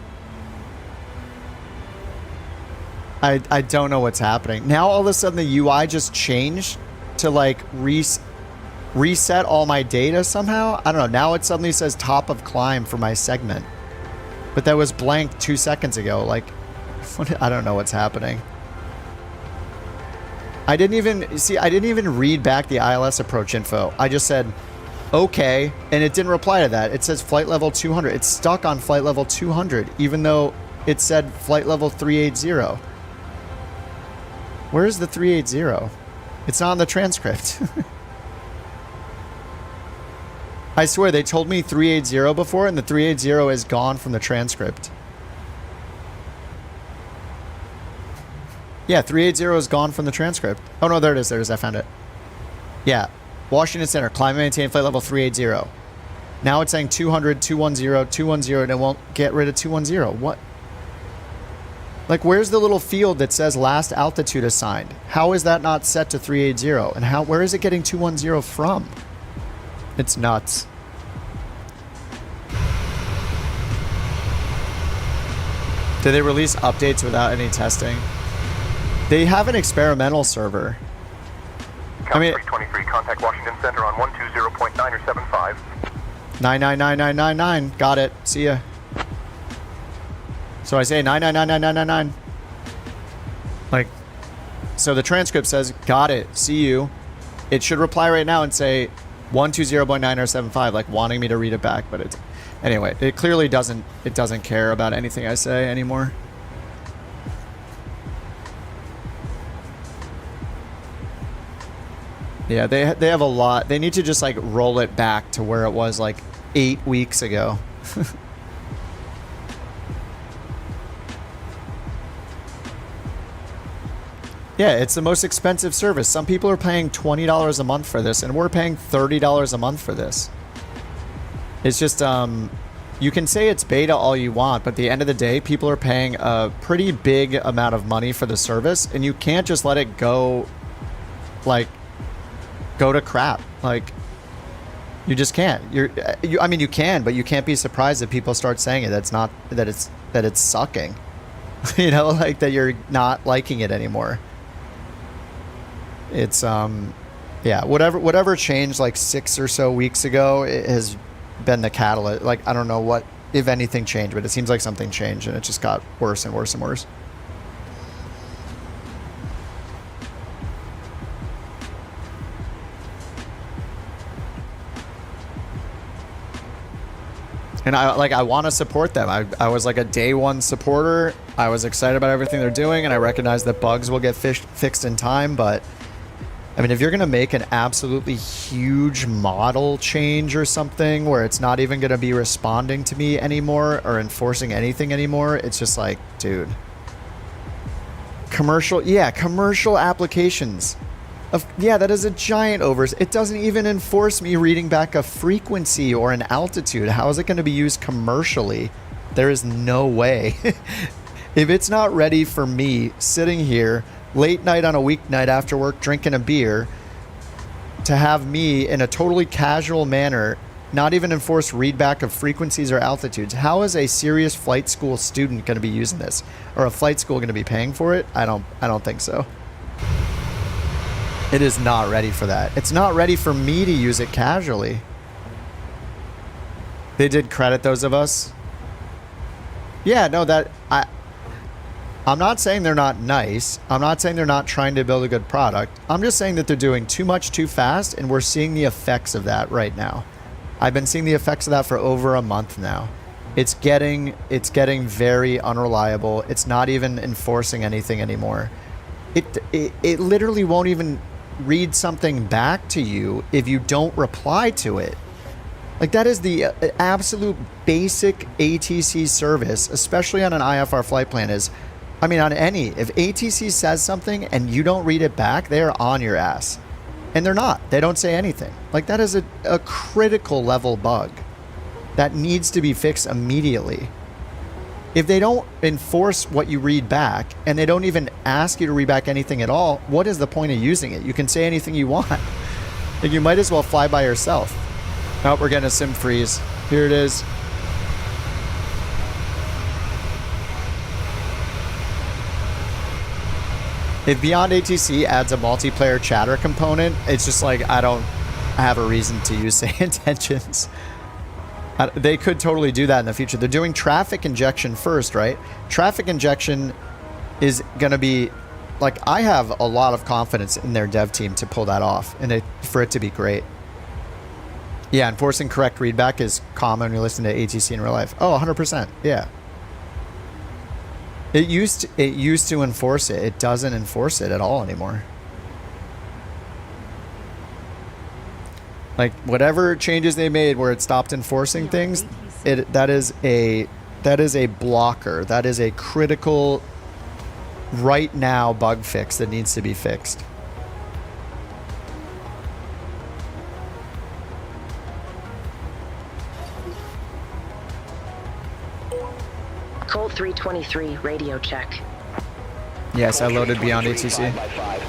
Speaker 1: I don't know what's happening. Now all of a sudden the UI just changed to like reset all my data somehow. I don't know. Now it suddenly says top of climb for my segment. But that was blank 2 seconds ago. Like, I don't know what's happening. I didn't even read back the ILS approach info. I just said, okay, and it didn't reply to that. It says flight level 200. It's stuck on flight level 200, even though it said flight level 380. Where's the 380? It's not on the transcript. I swear, they told me 380 before, and the 380 is gone from the transcript. Yeah, 380 is gone from the transcript. Oh, no, there it is. I found it. Yeah. Washington Center, climb and maintain flight level 380. Now it's saying 200, 210, 210, and it won't get rid of 210. What? Like, where's the little field that says last altitude assigned? How is that not set to 380? And where is it getting 210 from? It's nuts. Did they release updates without any testing? They have an experimental server.
Speaker 8: Count 323, contact Washington Center on 120.9 or 75.
Speaker 1: 999999. Got it. See ya. So I say 999999. Like, so the transcript says, got it. See you. It should reply right now and say 120.9 or 75, like wanting me to read it back, but it's anyway, it clearly doesn't care about anything I say anymore. Yeah, they have a lot. They need to just like roll it back to where it was like 8 weeks ago. Yeah, it's the most expensive service. Some people are paying $20 a month for this, and we're paying $30 a month for this. It's just, you can say it's beta all you want, but at the end of the day, people are paying a pretty big amount of money for the service, and you can't just let it go, like, go to crap. Like, you just can't. I mean, you can, but you can't be surprised if people start saying it. That's not, that it's sucking. You know, like that you're not liking it anymore. It's yeah, whatever changed like 6 or so weeks ago, it has been the catalyst. Like, I don't know what, if anything changed, but it seems like something changed and it just got worse and worse and worse. And I want to support them. I was like a day one supporter. I was excited about everything they're doing, and I recognize that bugs will get fixed in time, but I mean, if you're going to make an absolutely huge model change or something where it's not even going to be responding to me anymore or enforcing anything anymore, it's just like, dude. Commercial applications. Yeah, that is a giant it doesn't even enforce me reading back a frequency or an altitude. How is it going to be used commercially? There is no way. If it's not ready for me sitting here late night on a weeknight after work drinking a beer to have me in a totally casual manner not even enforce readback of frequencies or altitudes, how is a serious flight school student going to be using this? Or a flight school going to be paying for it? I don't think so. It is not ready for that. It's not ready for me to use it casually. They did credit those of us. Yeah, no, I'm not saying they're not nice. I'm not saying they're not trying to build a good product. I'm just saying that they're doing too much too fast, and we're seeing the effects of that right now. I've been seeing the effects of that for over a month now. It's getting very unreliable. It's not even enforcing anything anymore. It literally won't even read something back to you if you don't reply to it. Like, that is the absolute basic ATC service, especially on an IFR flight plan, is, I mean, on any, if ATC says something and you don't read it back, they are on your ass. And they're not. They don't say anything. Like, that is a critical level bug that needs to be fixed immediately. If they don't enforce what you read back, and they don't even ask you to read back anything at all, what is the point of using it? You can say anything you want. Like, you might as well fly by yourself. Oh, we're getting a sim freeze. Here it is. If Beyond ATC adds a multiplayer chatter component, it's just like, I don't have a reason to use say intentions. They could totally do that in the future. They're doing traffic injection first, right? Traffic injection is going to be, like, I have a lot of confidence in their dev team to pull that off and for it to be great. Yeah, enforcing correct readback is common when you listen to ATC in real life. Oh, 100%. Yeah. It used to enforce it. It doesn't enforce it at all anymore. Like, whatever changes they made where it stopped enforcing things, that is a blocker. That is a critical right now bug fix that needs to be fixed.
Speaker 11: 323, radio check.
Speaker 1: Yes, I loaded beyond ATC. I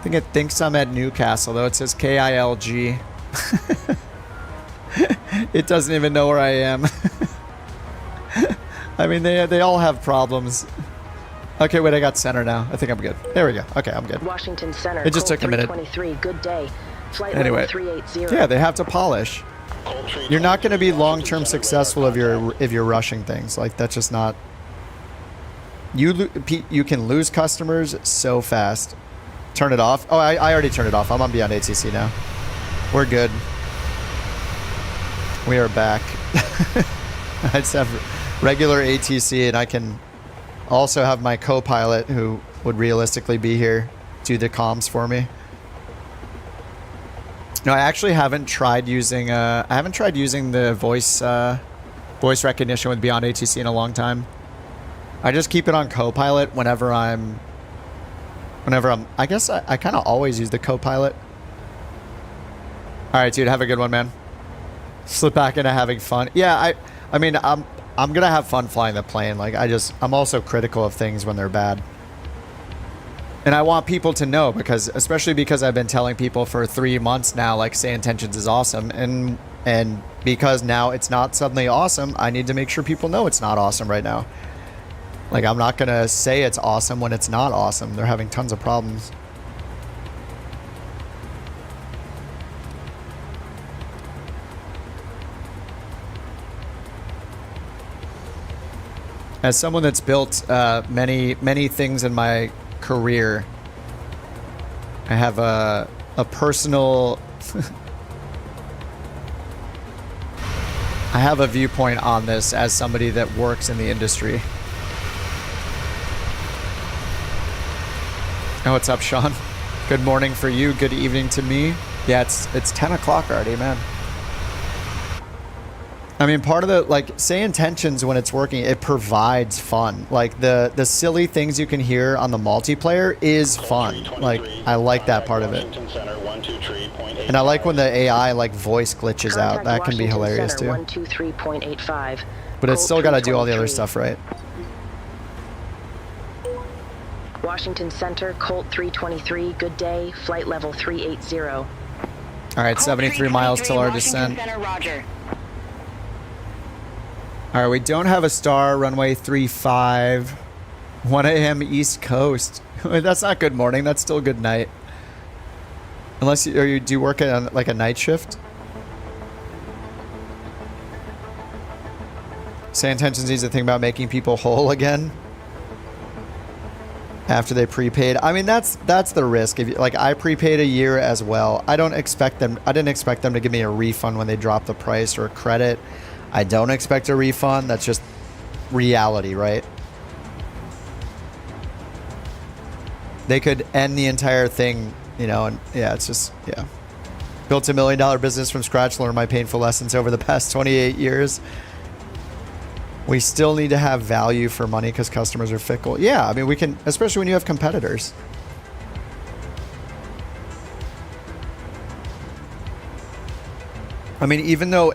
Speaker 1: think it thinks I'm at Newcastle, though. It says KILG. It doesn't even know where I am. I mean, they all have problems. Okay, wait, I got center now. I think I'm good. There we go. Okay, I'm good.
Speaker 11: Washington Center.
Speaker 1: It just took a minute.
Speaker 11: 323, good day. Flight
Speaker 1: Anyway,
Speaker 11: level 380.
Speaker 1: yeah, they have to polish. You're not going to be long-term successful if you're rushing things. Like, that's just not. You can lose customers so fast. Turn it off. Oh, I already turned it off. I'm on beyond ATC now. We're good. We are back. I just have regular ATC, and I can also have my co-pilot, who would realistically be here, do the comms for me. No, I actually haven't tried using the voice recognition with beyond ATC in a long time. I just keep it on co-pilot whenever I'm I guess I kind of always use the co-pilot. All right, dude, have a good one, man. Slip back into having fun. Yeah, I mean, I'm gonna have fun flying the plane. Like, I'm also critical of things when they're bad. And I want people to know, especially because I've been telling people for 3 months now, like, Say Intentions is awesome. And because now it's not suddenly awesome, I need to make sure people know it's not awesome right now. Like, I'm not going to say it's awesome when it's not awesome. They're having tons of problems. As someone that's built many things in my career, I have a personal I have a viewpoint on this as somebody that works in the industry. Oh, what's up, Sean? Good morning for you. Good evening to me. Yeah, it's 10 o'clock already, man. I mean, part of the, like, Say Intentions, when it's working, it provides fun. Like, the silly things you can hear on the multiplayer is fun. Like, I like that part of it. And I like when the AI, like, voice glitches out. That can be hilarious, too.
Speaker 11: 123.85.
Speaker 1: But it's still got to do all the other stuff, right?
Speaker 11: Washington Center, Colt 323, good day, flight level 380.
Speaker 1: All right, 73 miles till our descent. All right, we don't have a star. Runway 35, 1 a.m. East Coast. That's not good morning. That's still good night. Unless do you work at like a night shift? Say Intentions needs to think about making people whole again after they prepaid. I mean, that's the risk. If you, like, I prepaid a year as well. I didn't expect them to give me a refund when they drop the price or a credit. I don't expect a refund. That's just reality, right? They could end the entire thing, you know, and yeah, it's just, yeah. Built $1 million business from scratch, learned my painful lessons over the past 28 years. We still need to have value for money because customers are fickle. Yeah, I mean, we can, especially when you have competitors. I mean, even though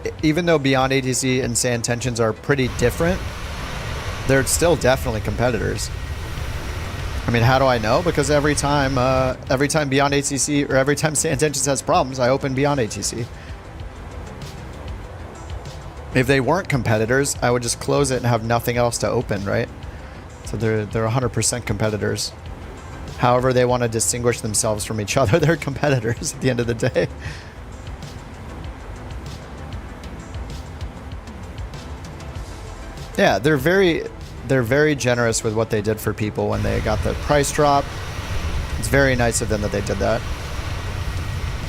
Speaker 1: Beyond ATC and Say Intentions are pretty different, they're still definitely competitors. I mean, how do I know? Because every time Beyond ATC or every time Say Intentions has problems, I open Beyond ATC. If they weren't competitors, I would just close it and have nothing else to open, right? So they're 100% competitors. However they want to distinguish themselves from each other, they're competitors at the end of the day. Yeah, they're very generous with what they did for people when they got the price drop. It's very nice of them that they did that.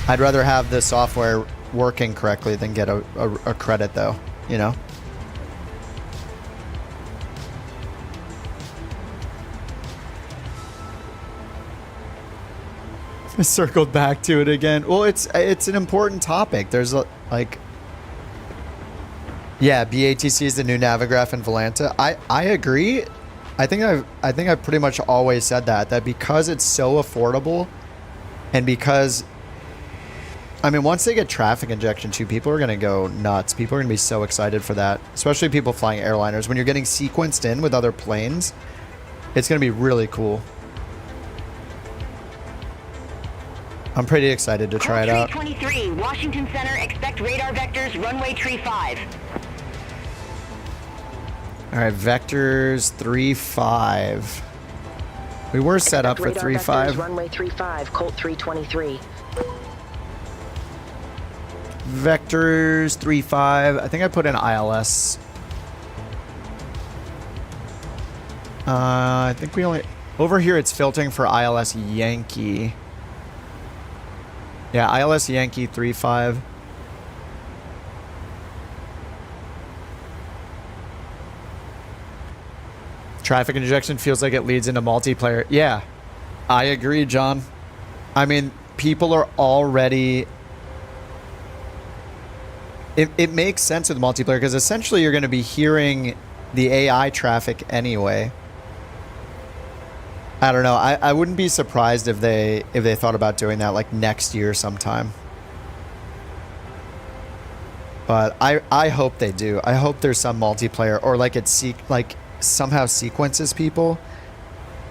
Speaker 1: I'd rather have the software working correctly than get a credit, though, you know? I circled back to it again. Well, it's an important topic. There's like, yeah, BATC is the new Navigraph and Volanta. I agree. I think I've pretty much always said that because it's so affordable, and because I mean, once they get traffic injection too, people are going to go nuts. People are going to be so excited for that, especially people flying airliners. When you're getting sequenced in with other planes, it's going to be really cool. I'm pretty excited to try it out.
Speaker 5: 23, Washington Center, expect radar vectors, runway tree 5.
Speaker 1: All right, vectors 3-5. We were set up for 3-5.
Speaker 11: Runway 35, Colt 323.
Speaker 1: Vectors 3-5. I think I put in ILS. I think we only... Over here it's filtering for ILS Yankee. Yeah, ILS Yankee 3-5. Traffic injection feels like it leads into multiplayer. Yeah, I agree, John. I mean, people are already... It makes sense with multiplayer because essentially you're going to be hearing the AI traffic anyway. I don't know. I wouldn't be surprised if they thought about doing that like next year sometime. But I hope they do. I hope there's some multiplayer or like like somehow sequences people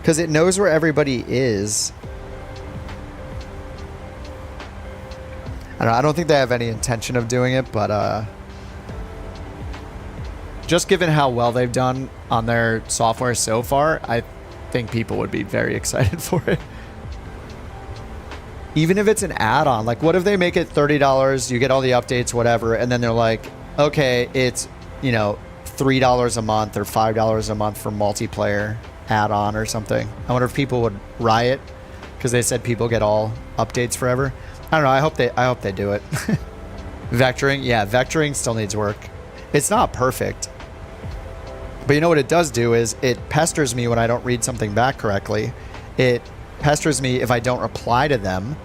Speaker 1: because it knows where everybody is. I don't think they have any intention of doing it, but just given how well they've done on their software so far, I think people would be very excited for it. Even if it's an add-on, like what if they make it $30, you get all the updates, whatever, and then they're like, okay, it's, you know, $3 a month or $5 a month for multiplayer add-on or something. I wonder if people would riot because they said people get all updates forever. I don't know. I hope they do it. Vectoring, yeah, vectoring still needs work. It's not perfect, but you know what it does do is it pesters me when I don't read something back correctly. It pesters me if I don't reply to them.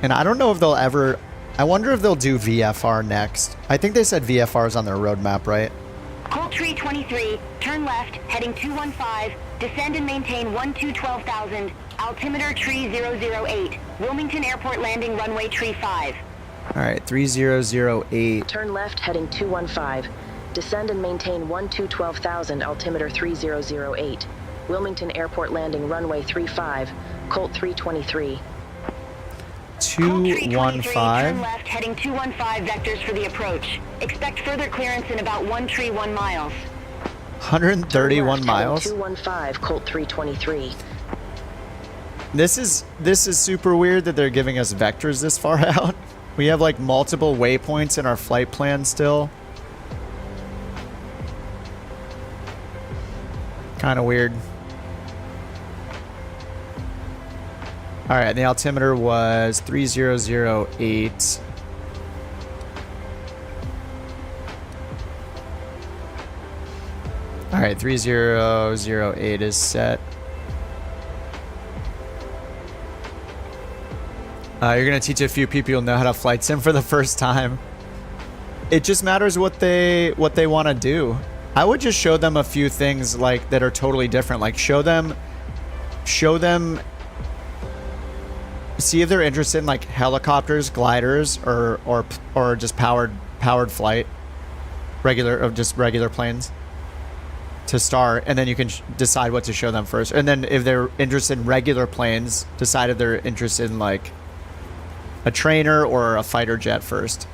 Speaker 1: And I don't know if they'll ever... I wonder if they'll do VFR next. I think they said VFR is on their roadmap, right?
Speaker 5: Colt Tree 23, turn left, heading 215, descend and maintain 12,000, altimeter tree 008, Wilmington Airport landing runway tree 5.
Speaker 1: All right, 3008.
Speaker 11: Turn left, heading 215. Descend and maintain 12,000, altimeter 3008. Wilmington Airport landing runway 35, Colt 323.
Speaker 1: 215.
Speaker 5: Turn left, heading 215 vectors for the approach. Expect further clearance in about 1 miles.
Speaker 1: 131 miles.
Speaker 11: 215, Colt 323.
Speaker 1: This is super weird that they're giving us vectors this far out. We have like multiple waypoints in our flight plan still. Kind of weird. All right, the altimeter was 3008. All right, 3008 is set. You're gonna teach a few people you'll know how to flight sim for the first time. It just matters what they want to do. I would just show them a few things like that are totally different. Like show them. See if they're interested in like helicopters, gliders, or just powered flight, regular planes to start, and then you can decide what to show them first. And then if they're interested in regular planes, decide if they're interested in like a trainer or a fighter jet first.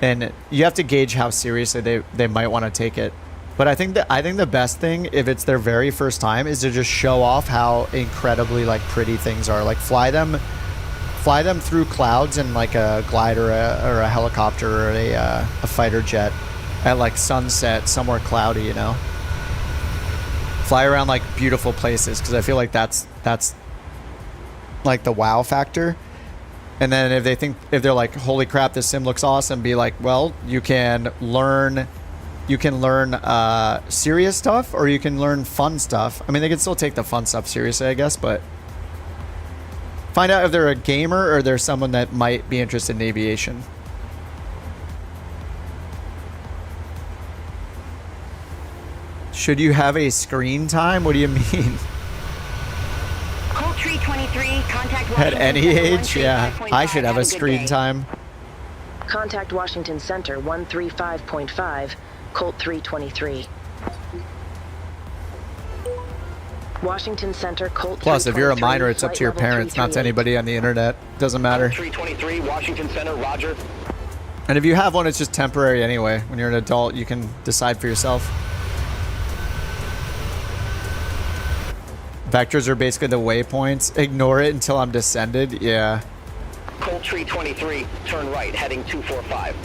Speaker 1: And you have to gauge how seriously they might want to take it. But I think the best thing, if it's their very first time, is to just show off how incredibly like pretty things are. Like fly them through clouds in like a glider or a helicopter or a fighter jet at like sunset somewhere cloudy, you know. Fly around like beautiful places because I feel like that's like the wow factor. And then if they're like, holy crap, this sim looks awesome, be like, well, you can learn serious stuff or you can learn fun stuff. I mean, they can still take the fun stuff seriously, I guess, but find out if they're a gamer or they're someone that might be interested in aviation. Should you have a screen time? What do you mean?
Speaker 5: Colt Tree 323, contact
Speaker 1: At
Speaker 5: Washington
Speaker 1: any
Speaker 5: Center
Speaker 1: age, yeah.
Speaker 5: 135.5.
Speaker 1: I should have a
Speaker 5: good
Speaker 1: screen
Speaker 5: day.
Speaker 1: time.
Speaker 11: Contact Washington Center 135.5, Colt 323. Washington Center, Colt
Speaker 1: Plus, if you're a
Speaker 11: 323,
Speaker 1: minor, it's up to your
Speaker 11: flight level
Speaker 1: parents, not to
Speaker 11: 338.
Speaker 1: anybody on the internet. Doesn't matter.
Speaker 10: 323, Washington Center, roger.
Speaker 1: And if you have one, it's just temporary anyway. When you're an adult, you can decide for yourself. Vectors are basically the waypoints. Ignore it until I'm descended. Yeah.
Speaker 10: Colt 323, turn right, heading 245.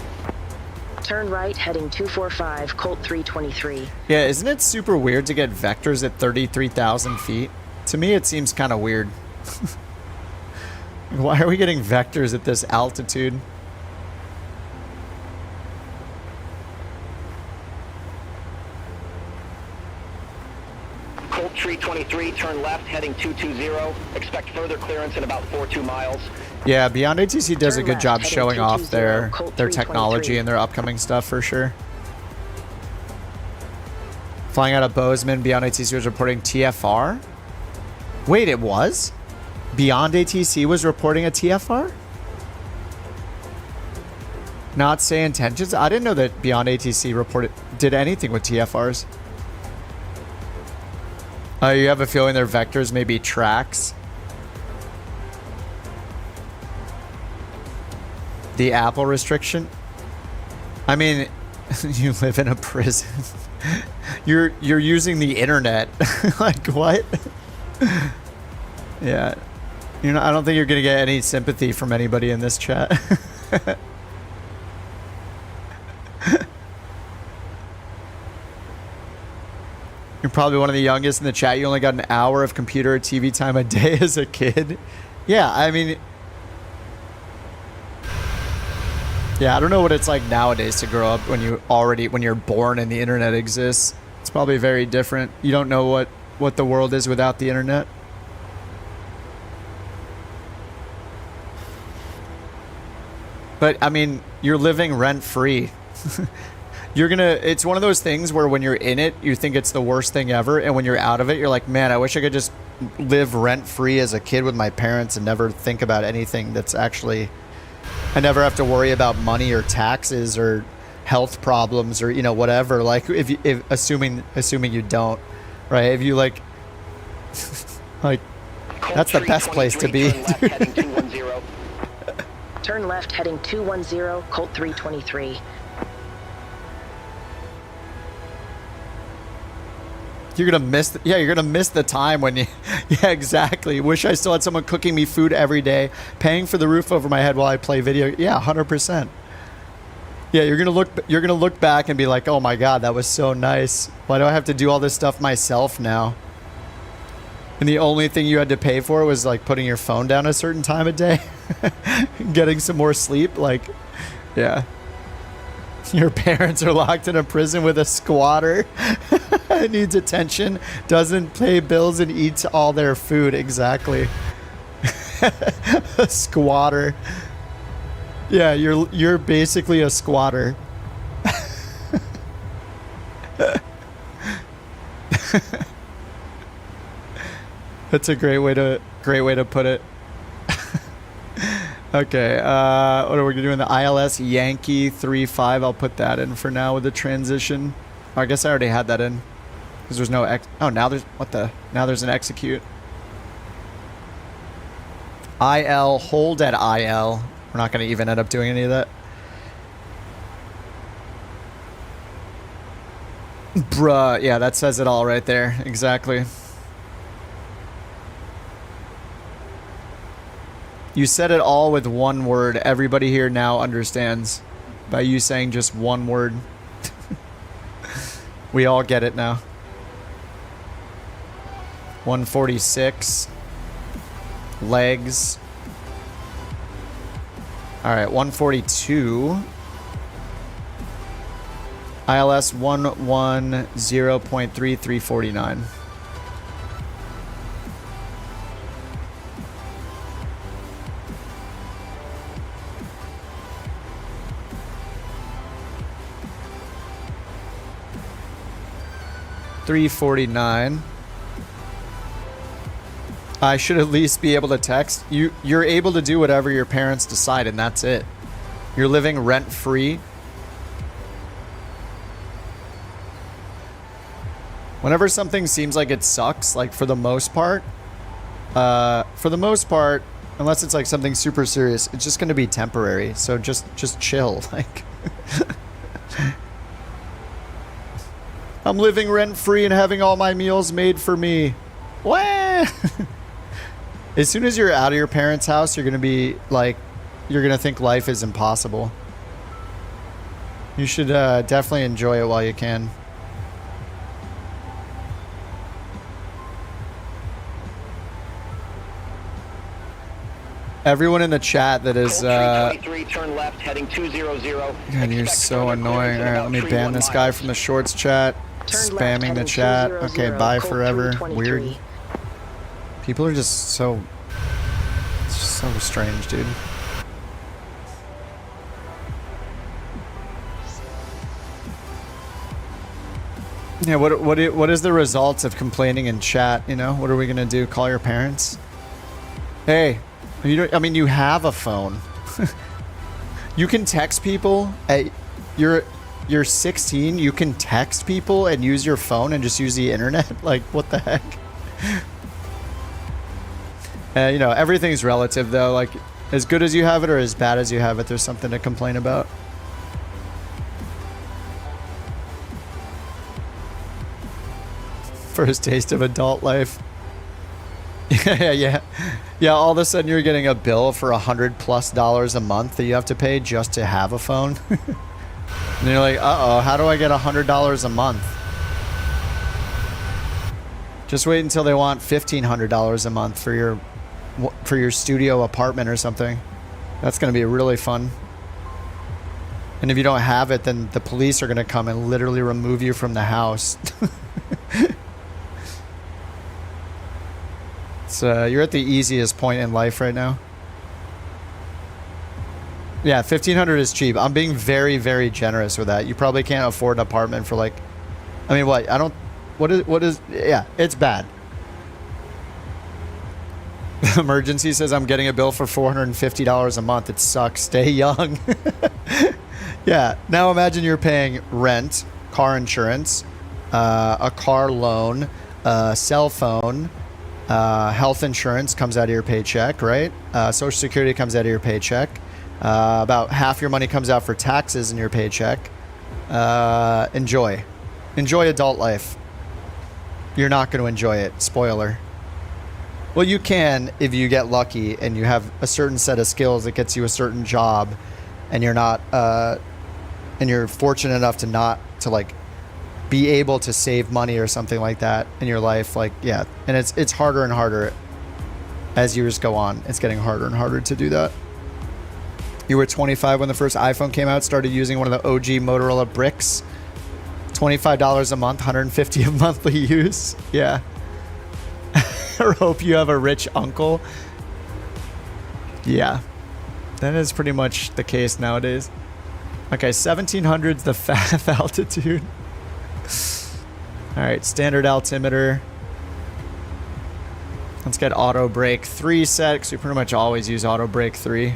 Speaker 11: Turn right, heading 245, Colt 323.
Speaker 1: Yeah, isn't it super weird to get vectors at 33,000 feet? To me, it seems kind of weird. Why are we getting vectors at this altitude?
Speaker 10: Colt 323, turn left, heading 220. Expect further clearance in about 42 miles.
Speaker 1: Yeah, Beyond ATC does a
Speaker 11: Turn
Speaker 1: good
Speaker 11: left,
Speaker 1: job
Speaker 11: heading
Speaker 1: showing off
Speaker 11: 220,
Speaker 1: their
Speaker 11: Colt
Speaker 1: technology
Speaker 11: 323.
Speaker 1: and their upcoming stuff for sure. Flying out of Bozeman, Beyond ATC was reporting TFR? Wait, it was? Beyond ATC was reporting a TFR? Not say intentions? I didn't know that Beyond ATC did anything with TFRs. You have a feeling their vectors may be tracks? The Apple restriction? I mean, you live in a prison. You're using the internet. Like, what? Yeah. You know, I don't think you're gonna get any sympathy from anybody in this chat. You're probably one of the youngest in the chat. You only got an hour of computer or TV time a day as a kid. Yeah, I mean... Yeah, I don't know what it's like nowadays to grow up when you're born and the internet exists. It's probably very different. You don't know what the world is without the internet. But, I mean, you're living rent-free. It's one of those things where when you're in it, you think it's the worst thing ever. And when you're out of it, you're like, man, I wish I could just live rent-free as a kid with my parents and never think about anything that's actually... I never have to worry about money or taxes or health problems or, you know, whatever. Like, if assuming you don't, right? If you like that's the best place to be.
Speaker 11: Turn left, heading 210, Colt 323.
Speaker 1: You're gonna miss the time when you yeah, exactly. Wish I still had someone cooking me food every day, paying for the roof over my head while I play video. Yeah, 100%. Yeah, you're gonna look back and be like, oh my god, that was so nice. Why do I have to do all this stuff myself now? And the only thing you had to pay for was like putting your phone down a certain time of day, getting some more sleep. Like, yeah. Your parents are locked in a prison with a squatter. Needs attention, doesn't pay bills, and eats all their food. Exactly. A squatter. Yeah, you're basically a squatter. That's a great way to put it. Okay, what are we doing? The ILS Yankee 35. I'll put that in for now with the transition. Oh, I guess I already had that in. Because there's no now there's an execute. IL, hold at IL. We're not going to even end up doing any of that. Bruh, yeah, that says it all right there. Exactly. You said it all with one word. Everybody here now understands by you saying just one word. We all get it now. 146. Legs. All right, 142. ILS 110.3349. $349. I should at least be able to text. You're able to do whatever your parents decide, and that's it. You're living rent-free. Whenever something seems like it sucks, like for the most part, unless it's like something super serious, it's just going to be temporary. So just chill. Like, I'm living rent-free and having all my meals made for me. What? As soon as you're out of your parents' house, you're going to be like, you're going to think life is impossible. You should definitely enjoy it while you can. Everyone in the chat that is
Speaker 10: turn left, heading 200.
Speaker 1: God, you're so annoying. All right, let me ban this guy from the shorts chat. Spamming the chat. Okay, bye forever. Weird. People are just so strange, dude. Yeah, what is the results of complaining in chat? You know, what are we gonna do? Call your parents? Hey. You don't, I mean, you have a phone. You can text people. You're 16. You can text people and use your phone and just use the internet. Like, what the heck? You know, everything's relative, though. Like, as good as you have it or as bad as you have it, there's something to complain about. First taste of adult life. Yeah. All of a sudden you're getting a bill for $100+ a month that you have to pay just to have a phone. And you're like, uh-oh, how do I get $100 a month? Just wait until they want $1,500 a month for your studio apartment or something. That's going to be really fun. And if you don't have it, then the police are going to come and literally remove you from the house. So you're at the easiest point in life right now. Yeah, $1,500 is cheap. I'm being very, very generous with that. You probably can't afford an apartment for like, I mean, what? I don't, what is, yeah, it's bad. Emergency says I'm getting a bill for $450 a month. It sucks. Stay young. Yeah, now imagine you're paying rent, car insurance, a car loan, cell phone, health insurance comes out of your paycheck, right? Social Security comes out of your paycheck. About half your money comes out for taxes in your paycheck. Enjoy adult life. You're not going to enjoy it. Spoiler. Well, you can if you get lucky and you have a certain set of skills that gets you a certain job, and you're not, and you're fortunate enough to like be able to save money or something like that in your life. Like, yeah. And it's harder and harder as years go on. It's getting harder and harder to do that. You were 25 when the first iPhone came out, started using one of the OG Motorola bricks. $25 a month, $150 a monthly use. Yeah. I hope you have a rich uncle. Yeah. That is pretty much the case nowadays. Okay, 1700's the FAF altitude. All right, standard altimeter. Let's get auto brake 3 set, because we pretty much always use auto brake 3.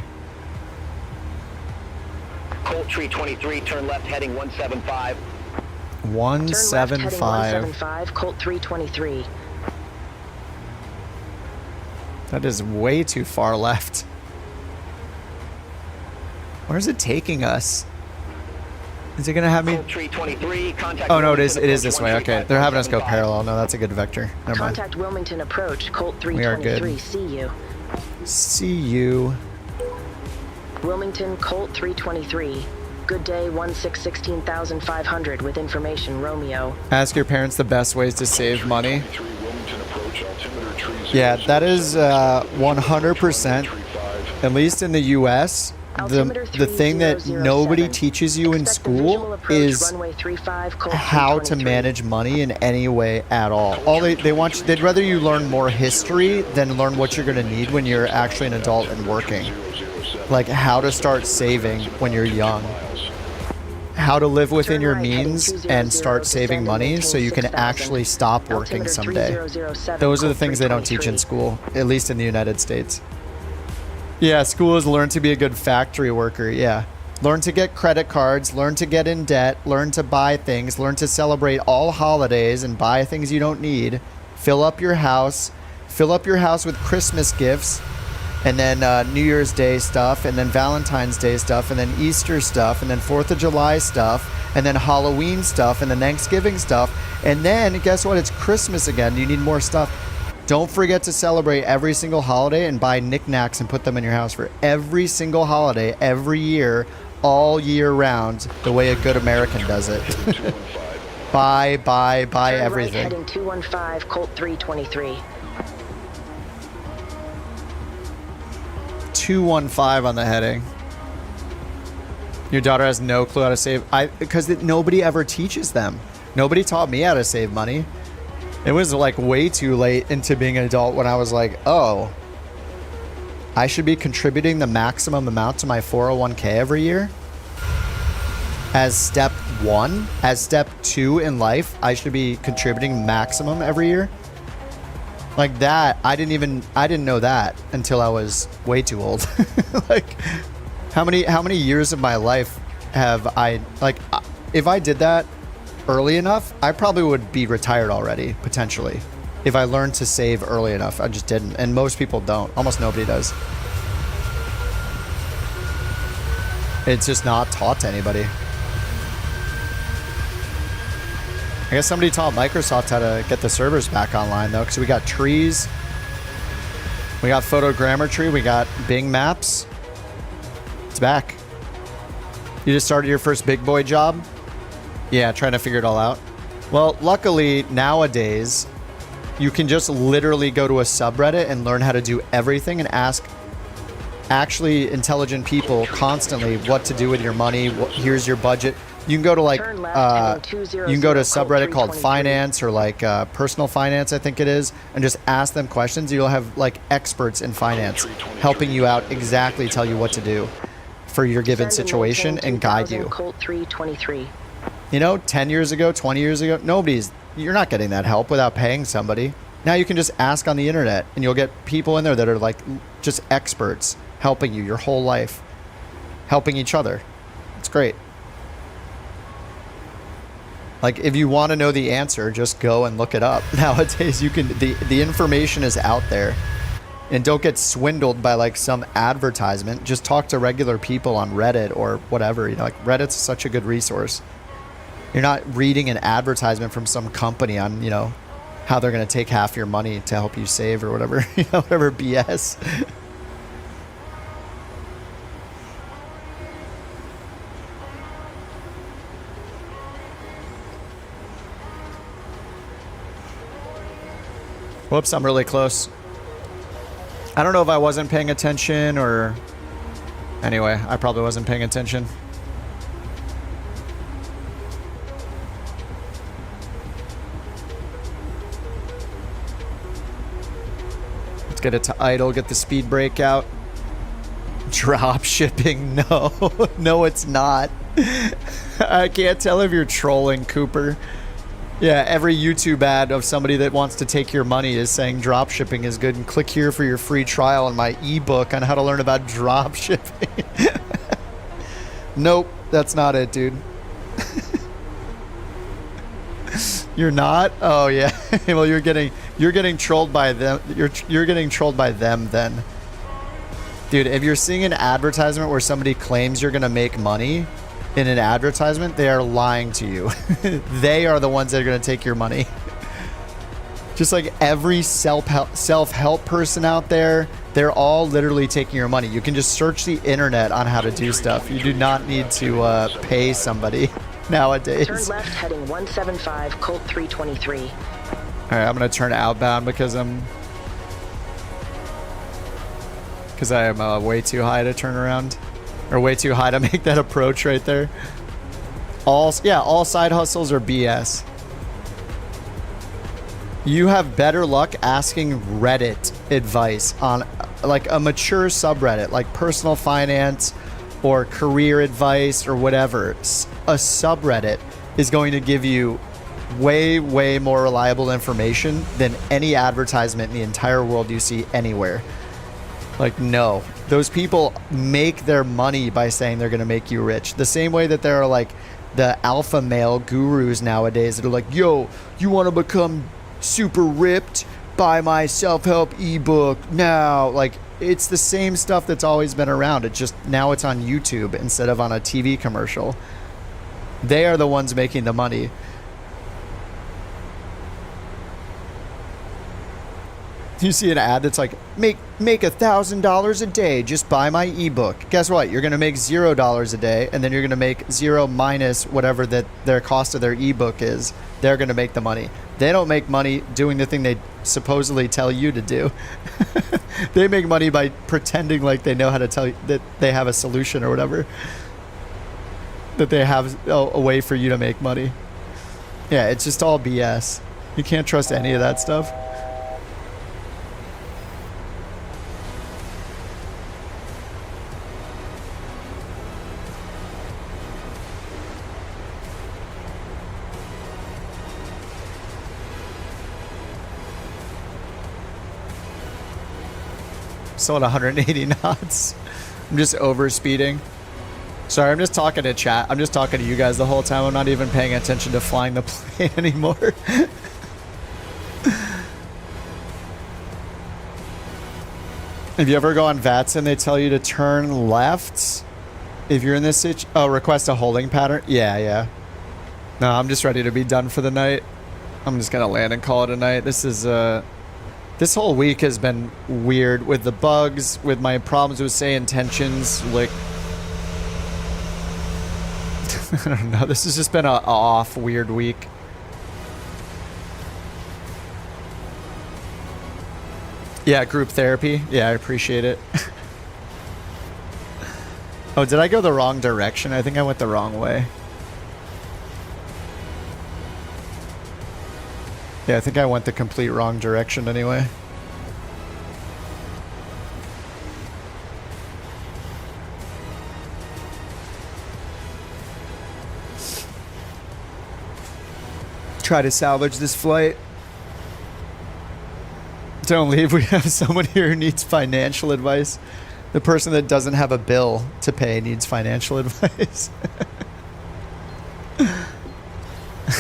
Speaker 10: Colt Tree 23, turn left heading 175.
Speaker 1: 175.
Speaker 11: Turn left heading 175, Colt 323.
Speaker 1: That is way too far left. Where is it taking us? Is it gonna have me? Oh no, it is this way. Okay, they're having us go parallel. No, that's a good vector. Never mind.
Speaker 11: Contact Wilmington approach, Colt 323.
Speaker 1: We are good.
Speaker 11: See you.
Speaker 1: See you.
Speaker 11: Wilmington, Colt 323. Good day, 1616500 with information, Romeo.
Speaker 1: Ask your parents the best ways to save money. Yeah, that is 100%. At least in the U.S., the thing that nobody teaches you in school is how to manage money in any way at all. They'd rather you learn more history than learn what you're going to need when you're actually an adult and working. Like how to start saving when you're young. how to live within
Speaker 11: Turn
Speaker 1: your
Speaker 11: right, heading
Speaker 1: means
Speaker 11: 200,
Speaker 1: and start saving
Speaker 11: descend and
Speaker 1: money
Speaker 11: maintain
Speaker 1: so you can
Speaker 11: 6,000.
Speaker 1: actually stop working
Speaker 11: Altimeter
Speaker 1: someday.
Speaker 11: 3007,
Speaker 1: Those are the
Speaker 11: code
Speaker 1: things they don't teach in
Speaker 11: 323.
Speaker 1: school, at least in the United States. Yeah, school is learn to be a good factory worker. Yeah. Learn to get credit cards, learn to get in debt, learn to buy things, learn to celebrate all holidays and buy things you don't need. Fill up your house with Christmas gifts, and then New Year's Day stuff, and then Valentine's Day stuff, and then Easter stuff, and then 4th of July stuff, and then Halloween stuff, and then Thanksgiving stuff. And then guess what? It's Christmas again. You need more stuff. Don't forget to celebrate every single holiday and buy knickknacks and put them in your house for every single holiday, every year, all year round, the way a good American does it. buy
Speaker 11: Turn right,
Speaker 1: everything.
Speaker 11: heading 215, Colt 323.
Speaker 1: 215 on the heading. Your daughter has no clue how to save. Because nobody ever teaches them. Nobody taught me how to save money. It was like way too late into being an adult when I was like, oh, I should be contributing the maximum amount to my 401k every year. As step 1, as step 2 in life, I should be contributing maximum every year. Like that, I didn't know that until I was way too old. Like, how many years of my life have I, like, if I did that early enough, I probably would be retired already, potentially. If I learned to save early enough. I just didn't. And most people don't. Almost nobody does. It's just not taught to anybody. I guess somebody taught Microsoft how to get the servers back online, though, because we got trees. We got photogrammetry. We got Bing Maps. It's back. You just started your first big boy job? Yeah, trying to figure it all out. Well, luckily, nowadays, you can just literally go to a subreddit and learn how to do everything and ask actually intelligent people constantly what to do with your money. Here's your budget. You can go to like, you can go to a subreddit called finance or like personal finance, I think it is, and just ask them questions. You'll have like experts in finance helping you out, exactly tell you what to do for your given situation and guide you.
Speaker 11: Colt 323.
Speaker 1: You know, 10 years ago, 20 years ago, you're not getting that help without paying somebody. Now you can just ask on the internet and you'll get people in there that are like just experts helping you your whole life, helping each other. It's great. Like, if you want to know the answer, just go and look it up. Nowadays, you can, the information is out there. And don't get swindled by like some advertisement. Just talk to regular people on Reddit or whatever. You know, like Reddit's such a good resource. You're not reading an advertisement from some company on, you know, how they're going to take half your money to help you save or whatever, you know, whatever BS. Whoops, I'm really close. I don't know if I wasn't paying attention or... Anyway, I probably wasn't paying attention. Let's get it to idle, get the speed brake out. Drop shipping, no. No, it's not. I can't tell if you're trolling, Cooper. Yeah, every YouTube ad of somebody that wants to take your money is saying drop shipping is good, and click here for your free trial on my ebook on how to learn about drop shipping. Nope, that's not it, dude. You're not? Oh yeah. Well, you're getting trolled by them. You're getting trolled by them then. Dude, if you're seeing an advertisement where somebody claims you're going to make money in an advertisement, they are lying to you. They are the ones that are going to take your money. Just like every self-help person out there, they're all literally taking your money. You can just search the internet on how to do stuff. You do not need to pay somebody nowadays.
Speaker 11: Turn left heading 175, Colt 323.
Speaker 1: All right, I'm going to turn outbound because I am way too high to turn around. Or way too high to make that approach right there. All side hustles are BS. You have better luck asking Reddit advice on like a mature subreddit, like personal finance or career advice or whatever. a subreddit is going to give you way more reliable information than any advertisement in the entire world you see anywhere. Like, no. Those people make their money by saying they're going to make you rich. The same way that there are like the alpha male gurus nowadays that are like, yo, you want to become super ripped? Buy my self-help ebook now. Like, it's the same stuff that's always been around. It just, now it's on YouTube instead of on a TV commercial. They are the ones making the money. You see an ad that's like, make $1,000 a day, just buy my ebook. Guess what? You're going to make $0 a day, and then you're going to make 0 minus whatever that their cost of their ebook is. They're going to make the money. They don't make money doing the thing they supposedly tell you to do. They make money by pretending like they know how to tell you that they have a solution or whatever. That they have a way for you to make money. Yeah, it's just all BS. You can't trust any of that stuff. Still at 180 knots. I'm just over speeding. Sorry, I'm just talking to chat. I'm just talking to you guys the whole time. I'm not even paying attention to flying the plane anymore. If you ever go on VATS and they tell you to turn left, if you're in this situation, oh, request a holding pattern. Yeah. No, I'm just ready to be done for the night. I'm just gonna land and call it a night. This is this whole week has been weird with the bugs, with my problems with say intentions. Like, I don't know. This has just been a off, weird week. Yeah, group therapy. Yeah, I appreciate it. Oh, did I go the wrong direction? I think I went the wrong way. Yeah, I think I went the complete wrong direction anyway. Try to salvage this flight. Don't leave. We have someone here who needs financial advice. The person that doesn't have a bill to pay needs financial advice.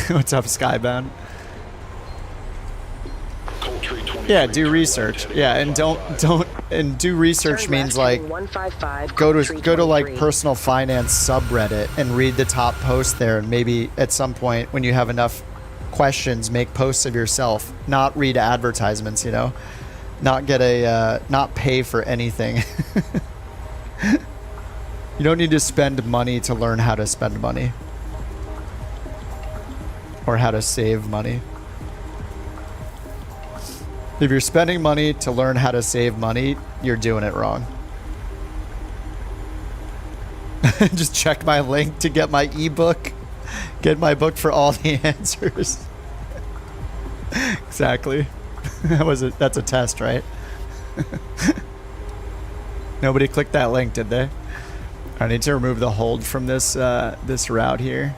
Speaker 1: What's up, Skybound? Yeah, do research. Yeah, and don't do research means like go to like personal finance subreddit and read the top post there, and maybe at some point when you have enough questions, make posts of yourself, not read advertisements, you know, not get a not pay for anything. You don't need to spend money to learn how to spend money or how to save money. If you're spending money to learn how to save money, you're doing it wrong. Just check my link to get my ebook. Get my book for all the answers. Exactly. That's a test, right? Nobody clicked that link, did they? I need to remove the hold from this this route here.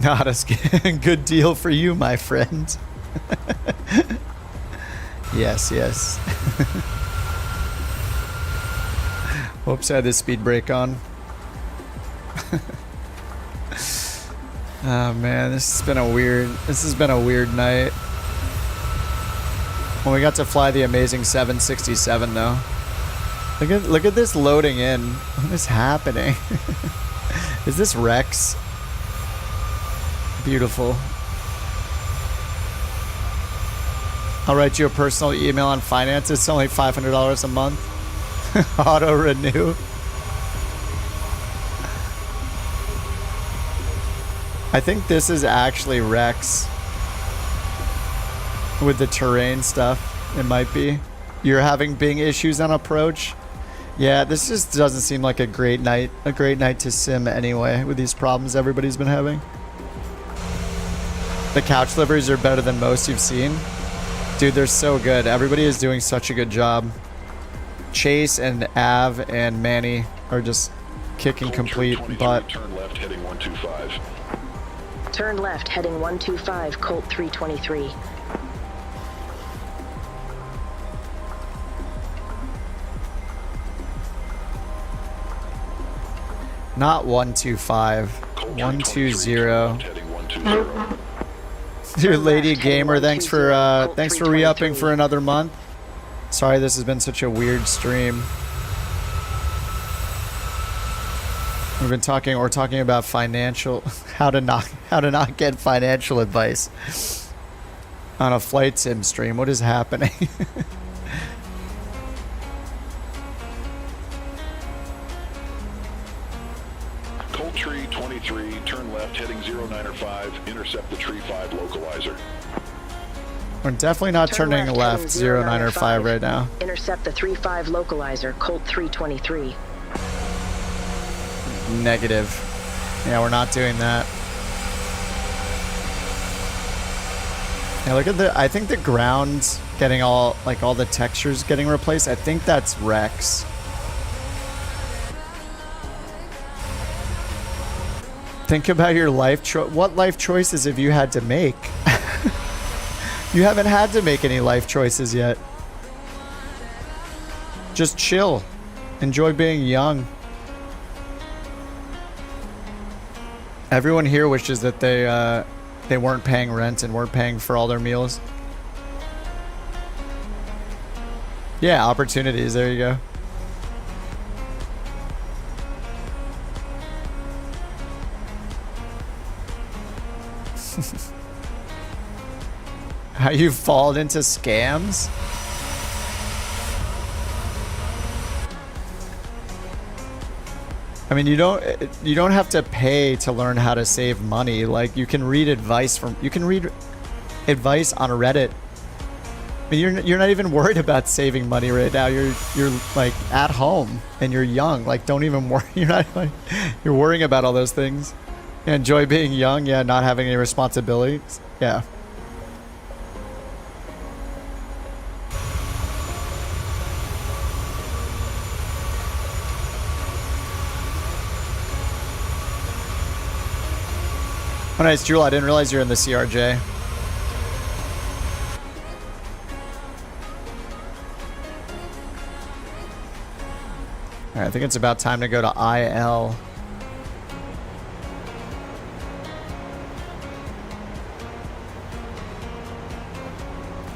Speaker 1: Not a good deal for you, my friend. Yes. Whoops, I had this speed brake on. Oh man, this has been a weird night. Well, we got to fly the amazing 767 though. Look at this loading in. What is happening? Is this Rex? Beautiful. I'll write you a personal email on finance. It's only $500 a month. Auto renew. I think this is actually Rex with the terrain stuff. It might be. You're having Bing issues on approach. Yeah, this just doesn't seem like a great night to sim anyway with these problems everybody's been having. The couch liveries are better than most you've seen. Dude, they're so good. Everybody is doing such a good job. Chase and Av and Manny are just kicking complete butt.
Speaker 12: Turn left heading 125.
Speaker 11: Turn left heading 125, Colt 323.
Speaker 1: Not 125. 120. Dude, Lady Gamer, thanks for re-upping for another month. Sorry this has been such a weird stream. We're talking about financial how to not get financial advice on a flight sim stream. What is happening?
Speaker 12: Colt Tree 23, turn left heading 095, intercept the Tree 5 localizer.
Speaker 1: We're definitely not turning left 095 right now.
Speaker 11: Intercept the 3-5 localizer, Colt 323.
Speaker 1: Negative. Yeah, we're not doing that. Yeah, look at I think the ground's getting all the textures getting replaced. I think that's Rex. Think about your life what life choices have you had to make? You haven't had to make any life choices yet. Just chill. Enjoy being young. Everyone here wishes that they weren't paying rent and weren't paying for all their meals. Yeah, opportunities. There you go. How you fall into scams? I mean, you don't have to pay to learn how to save money. Like, you can read advice on Reddit. I mean, you're not even worried about saving money right now. You're like at home and you're young. Like, don't even worry. You're worrying about all those things. You enjoy being young. Yeah, not having any responsibilities. Yeah. Oh, nice, Jewel. I didn't realize you're in the CRJ. All right, I think it's about time to go to IL.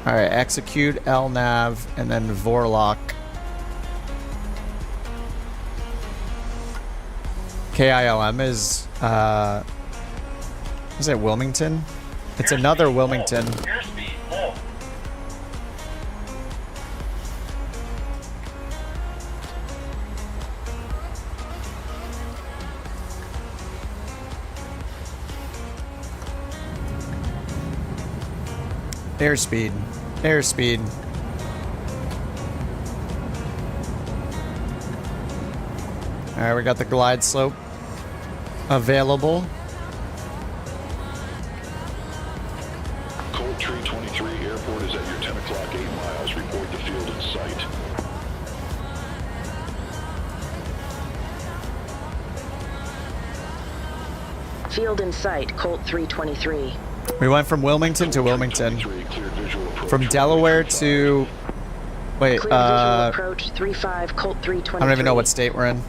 Speaker 1: All right, execute LNAV and then Vorlock. KILM is it Wilmington? It's another Wilmington. Airspeed. Airspeed. Alright, we got the glide slope available.
Speaker 12: Colt Tree 23, airport is at your 10 o'clock, 8 miles. Report the field in sight.
Speaker 11: Field in sight, Colt 323.
Speaker 1: We went from Wilmington to Wilmington. From Delaware to... Wait,
Speaker 11: approach 35, Colt 323.
Speaker 1: I don't even know what state we're in.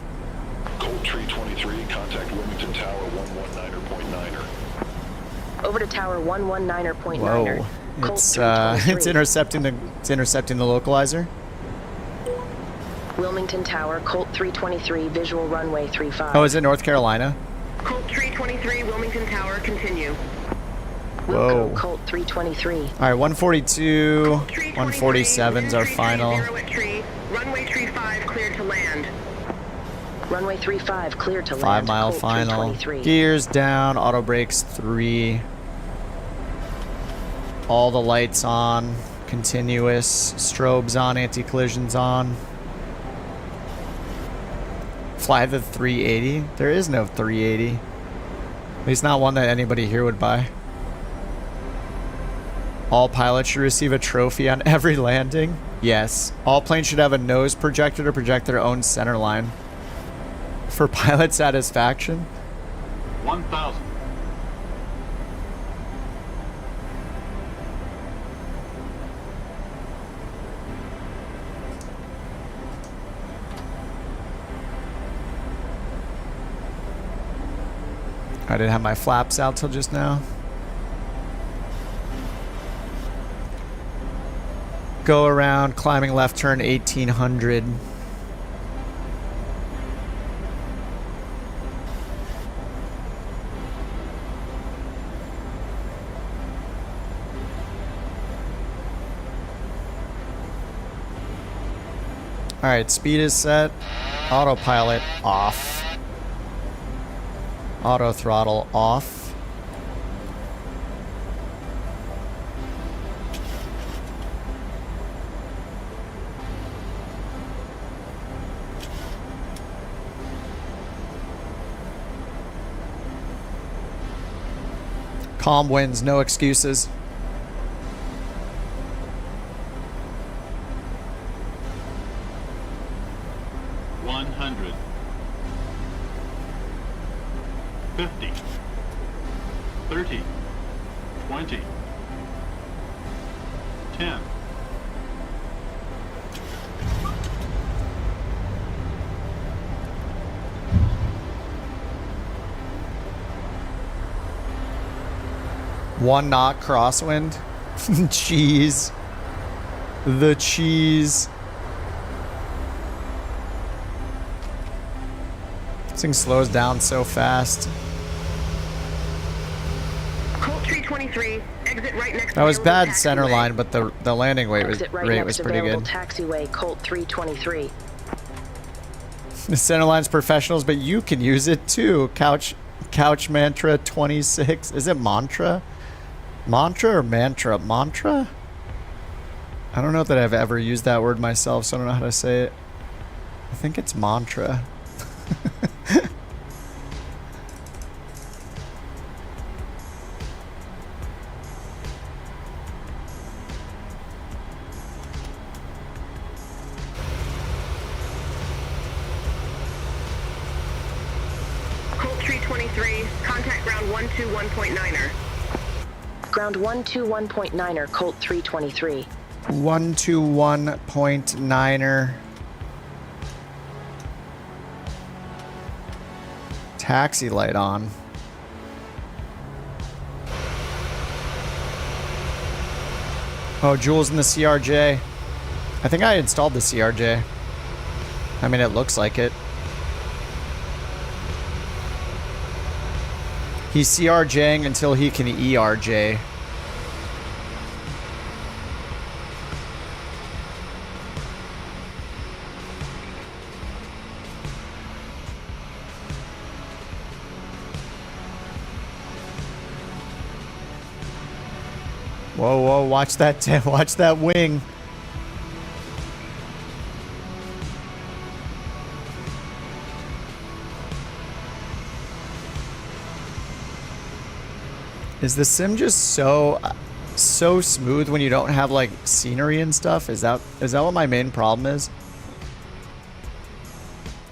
Speaker 12: Colt Tree 23, contact Wilmington Tower 119.9er.
Speaker 11: Over to Tower 119.9er.
Speaker 1: Whoa. It's intercepting the localizer.
Speaker 11: Wilmington Tower, Colt 323, visual runway 35.
Speaker 1: Oh, is it North Carolina?
Speaker 9: Colt 323, Wilmington Tower, continue.
Speaker 1: Whoa.
Speaker 11: Colt 323.
Speaker 1: All right, 142, 147's our final.
Speaker 9: Runway 35 cleared to land.
Speaker 11: Runway 35 cleared to land.
Speaker 1: 5 mile final. Gears down, auto brakes 3. All the lights on, continuous, strobes on, anti-collisions on. Fly the 380? There is no 380. At least not one that anybody here would buy. All pilots should receive a trophy on every landing. Yes. All planes should have a nose projector to project their own center line. For pilot satisfaction?
Speaker 12: 1,000.
Speaker 1: I didn't have my flaps out till just now. Go around, climbing left turn 1800. Alright, speed is set. Autopilot off. Auto throttle off. Calm winds, no excuses. One knot crosswind. Cheese. The cheese. This thing slows down so fast.
Speaker 9: Colt 323, exit right next.
Speaker 1: That was bad center line, but the landing rate was pretty good.
Speaker 11: Taxiway Colt 323.
Speaker 1: The center line's professionals, but you can use it too. Couch Mantra 26. Is it Mantra? Mantra or Mantra? Mantra? I don't know that I've ever used that word myself, so I don't know how to say it. I think it's Mantra.
Speaker 9: Colt 323, contact ground 121.9er.
Speaker 11: Ground 121.9er, Colt 323.
Speaker 1: 121.9er. Taxi light on. Oh, Jules in the CRJ. I think I installed the CRJ. I mean, it looks like it. He's CRJing until he can ERJ. Whoa, whoa, watch that wing. Is the sim just so smooth when you don't have like scenery and stuff? Is that what my main problem is?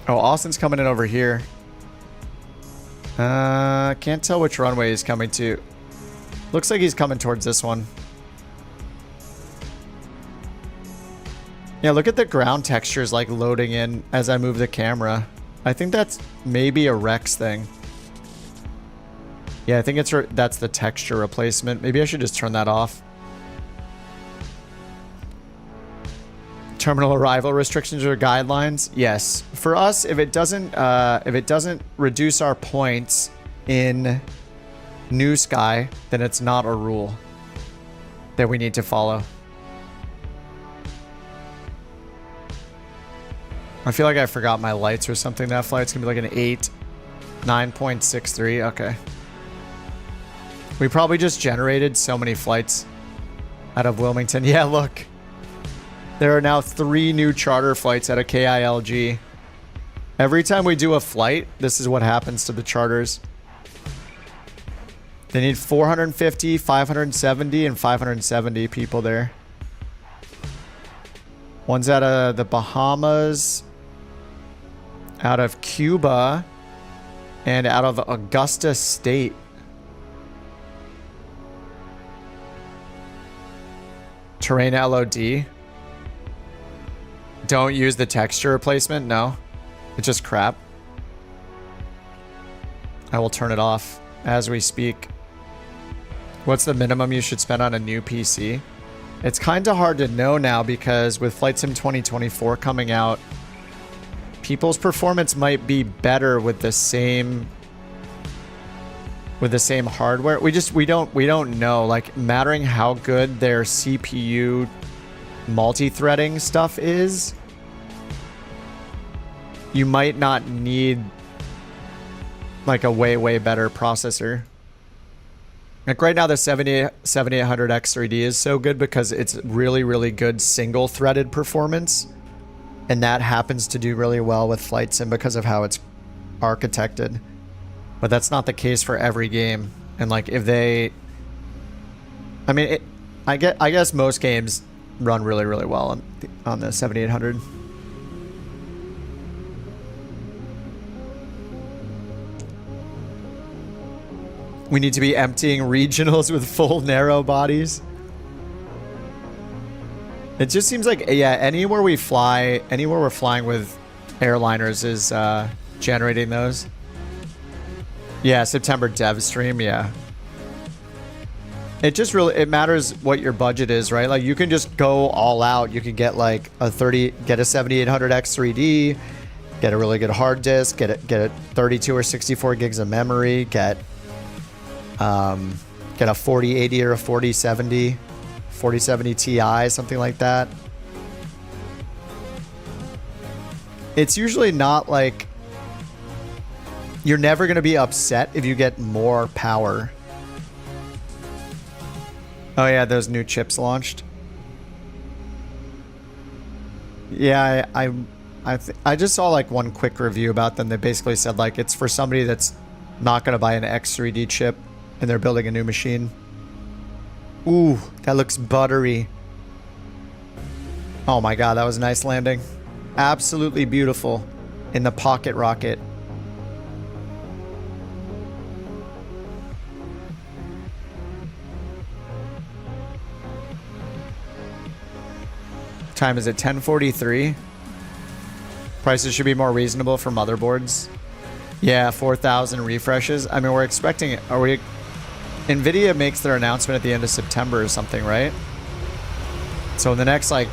Speaker 1: Oh, Austin's coming in over here. Can't tell which runway he's coming to. Looks like he's coming towards this one. Yeah, look at the ground textures like loading in as I move the camera. I think that's maybe a Rex thing. Yeah, I think that's the texture replacement. Maybe I should just turn that off. Terminal arrival restrictions or guidelines? Yes. For us, if it doesn't reduce our points in New Sky, then it's not a rule that we need to follow. I feel like I forgot my lights or something. That flight's gonna be like an 9.63. Okay. We probably just generated so many flights out of Wilmington. Yeah, look. There are now 3 new charter flights out of KILG. Every time we do a flight, this is what happens to the charters. They need 450, 570, and 570 people there. One's out of the Bahamas, out of Cuba, and out of Augusta State. Terrain LOD. Don't use the texture replacement. No, it's just crap. I will turn it off as we speak. What's the minimum you should spend on a new PC? It's kind of hard to know now because with Flight Sim 2024 coming out, people's performance might be better with the same hardware. We don't know. Like, mattering how good their CPU multi-threading stuff is, you might not need like a way better processor. Like right now, the 7800X 3D is so good because it's really good single threaded performance. And that happens to do really well with Flight Sim because of how it's architected. But that's not the case for every game. And like if they... I mean, I guess most games run really well on the 7800. We need to be emptying regionals with full narrow bodies. It just seems like, yeah, anywhere we're flying with airliners is generating those. Yeah, September dev stream, yeah. It just really, it matters what your budget is, right? Like you can just go all out. You can get like get a 7800X 3D, get a really good hard disk, get a 32 or 64 gigs of memory, get a 4080 or a 4070 Ti, something like that. It's usually not like, you're never going to be upset if you get more power. Oh yeah, those new chips launched. Yeah, I just saw like one quick review about them. They basically said like it's for somebody that's not going to buy an X3D chip and they're building a new machine. Ooh, that looks buttery. Oh my god, that was a nice landing. Absolutely beautiful in the pocket rocket. Time is at 10:43. Prices should be more reasonable for motherboards. Yeah, 4,000 refreshes. I mean, we're expecting... NVIDIA makes their announcement at the end of September or something, right? So in the next, like,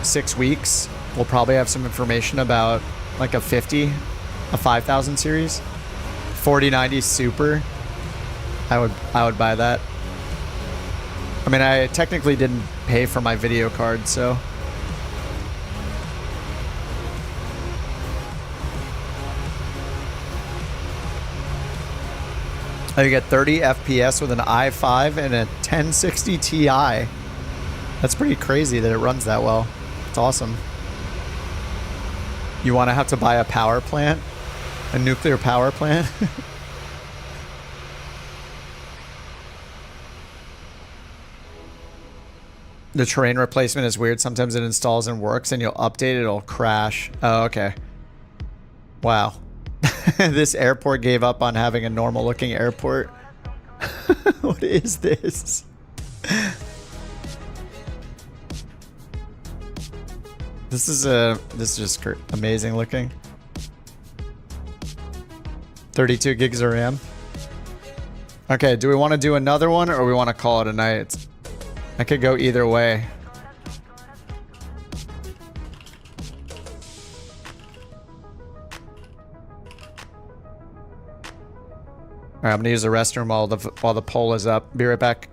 Speaker 1: 6 weeks, we'll probably have some information about, like, a 5000 series. 4090 Super. I would buy that. I mean, I technically didn't pay for my video card, so... Oh, you get 30 FPS with an i5 and a 1060 Ti. That's pretty crazy that it runs that well. It's awesome. You want to have to buy a power plant? A nuclear power plant? The terrain replacement is weird. Sometimes it installs and works and you'll update it, it'll crash. Oh, okay. Wow. This airport gave up on having a normal looking airport. What is this? This is just amazing looking. 32 gigs of RAM. Okay, do we want to do another one or we want to call it a night? I could go either way. Alright, I'm gonna use the restroom while the poll is up. Be right back.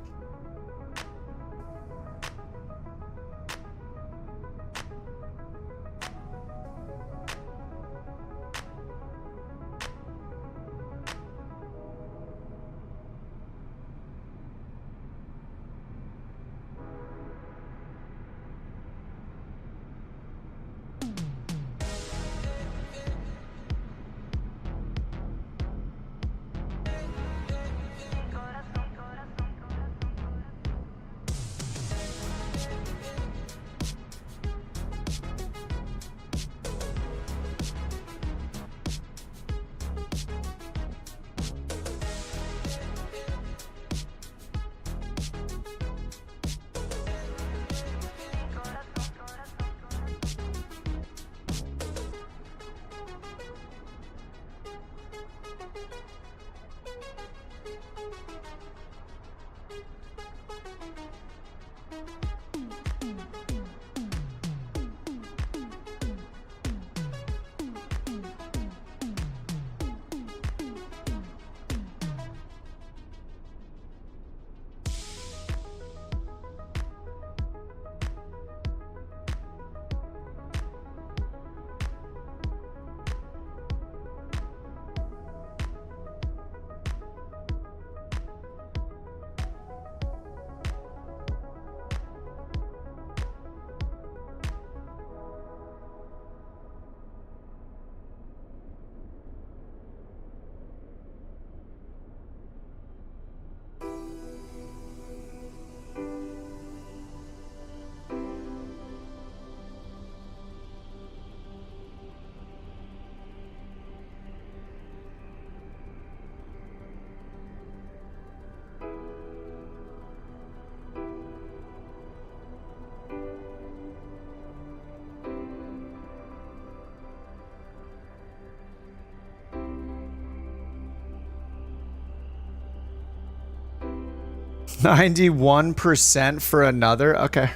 Speaker 1: 91% for another? Okay.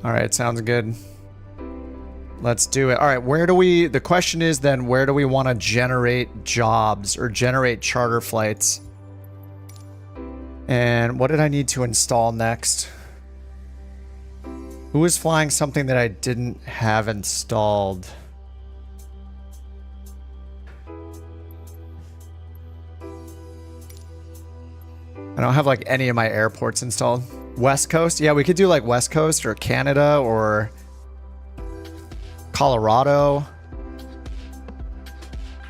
Speaker 1: Alright, sounds good. Let's do it. Alright, the question is then, where do we want to generate jobs or generate charter flights? And what did I need to install next? Who was flying something that I didn't have installed? I don't have like any of my airports installed. West Coast? Yeah, we could do like West Coast or Canada or Colorado.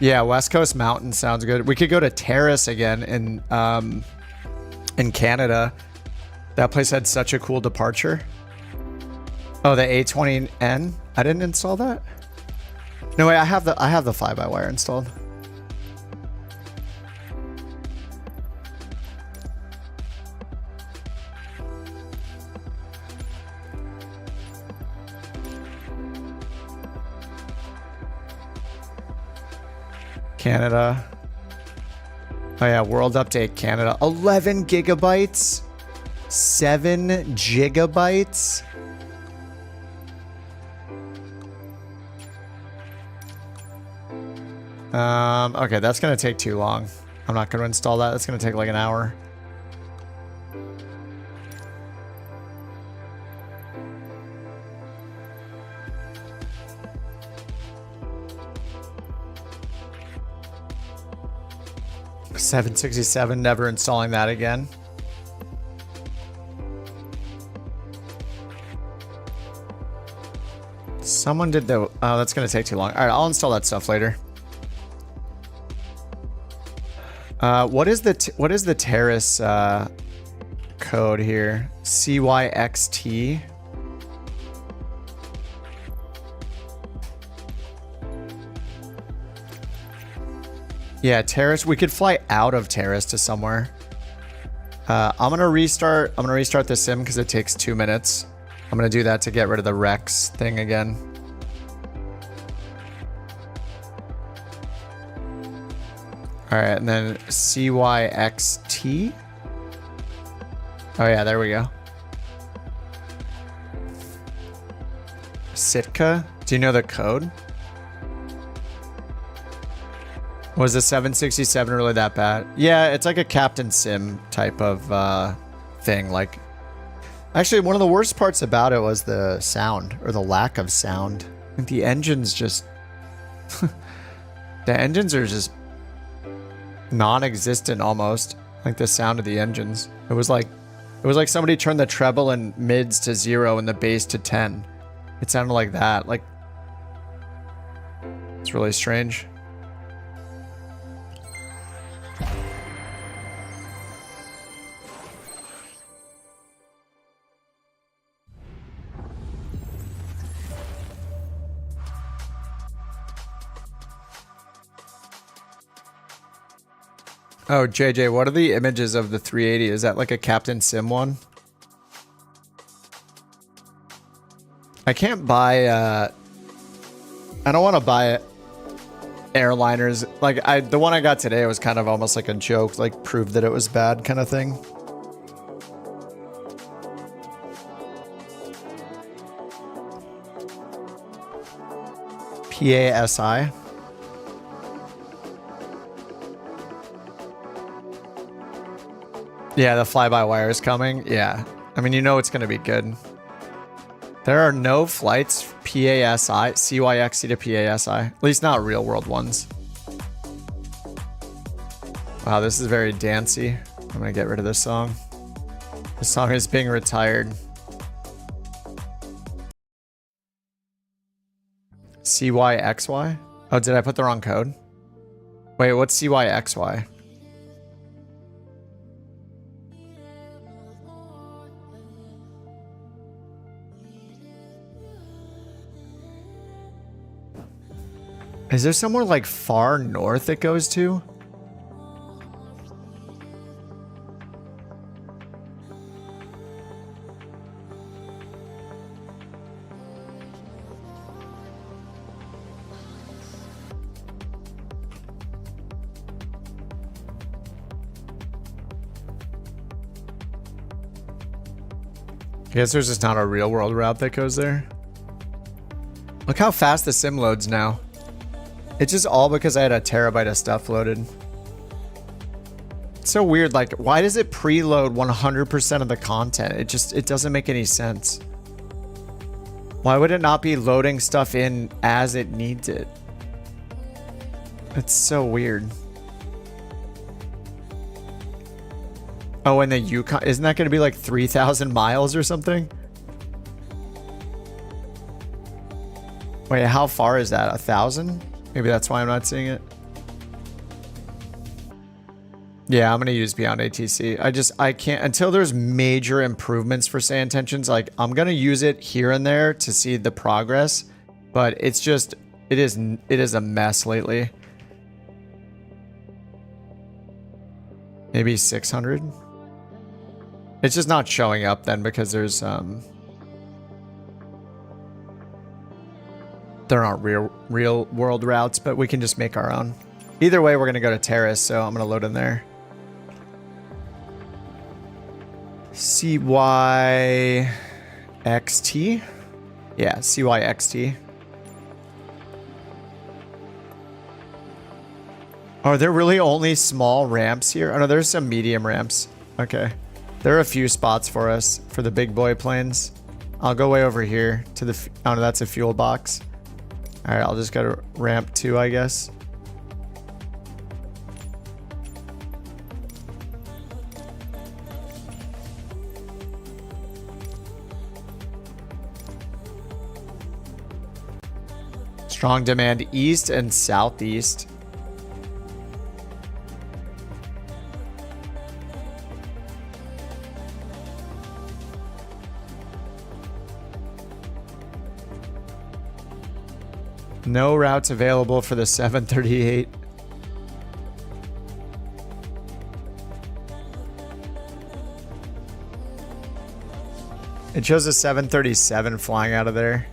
Speaker 1: Yeah, West Coast Mountain sounds good. We could go to Terrace again in Canada. That place had such a cool departure. Oh, the A20N? I didn't install that? No, wait, I have the fly-by-wire installed. Canada. Oh yeah, World Update Canada. 11 gigabytes? 7 gigabytes? Okay, that's gonna take too long. I'm not gonna install that. That's gonna take like an hour. $767, never installing that again. Someone did the... Oh, that's going to take too long. All right, I'll install that stuff later. What is the Terrace code here? CYXT. Yeah, Terrace. We could fly out of Terrace to somewhere. I'm gonna restart the sim because it takes 2 minutes. I'm gonna do that to get rid of the Rex thing again. All right, and then CYXT. Oh yeah, there we go. Sitka. Do you know the code? Was the 767 really that bad? Yeah, it's like a Captain Sim type of thing. Like, actually, one of the worst parts about it was the sound, or the lack of sound. I think the engines just... the engines are just non-existent almost. Like the sound of the engines. It was like somebody turned the treble and mids to 0 and the bass to 10. It sounded like that. Like, it's really strange. Oh, JJ, what are the images of the 380? Is that like a Captain Sim one? I can't buy, I don't want to buy airliners. Like, the one I got today was kind of almost like a joke, like proved that it was bad kind of thing. PASI. Yeah, the fly-by-wire is coming. Yeah. I mean, you know it's going to be good. There are no flights PASI, CYXC to PASI. At least not real-world ones. Wow, this is very dancey. I'm going to get rid of this song. This song is being retired. CYXY? Oh, did I put the wrong code? Wait, what's CYXY? Is there somewhere like far north it goes to? I guess there's just not a real world route that goes there. Look how fast the sim loads now. It's just all because I had a terabyte of stuff loaded. It's so weird. Like, why does it preload 100% of the content? It doesn't make any sense. Why would it not be loading stuff in as it needs it? It's so weird. Oh, and the Yukon, isn't that going to be like 3,000 miles or something? Wait, how far is that? 1,000? Maybe that's why I'm not seeing it. Yeah, I'm going to use Beyond ATC. I can't, until there's major improvements for say intentions, like I'm going to use it here and there to see the progress, but it's just, it is a mess lately. Maybe 600? It's just not showing up then because there's they're not real world routes, but we can just make our own. Either way, we're gonna go to Terrace, so I'm gonna load in there. CYXT? Yeah, CYXT. Are there really only small ramps here? Oh no, there's some medium ramps. Okay. There are a few spots for us for the big boy planes. I'll go way over here to the, oh no, that's a fuel box. All right, I'll just go to ramp 2, I guess. Strong demand east and southeast. No routes available for the 738. It shows a 737 flying out of there.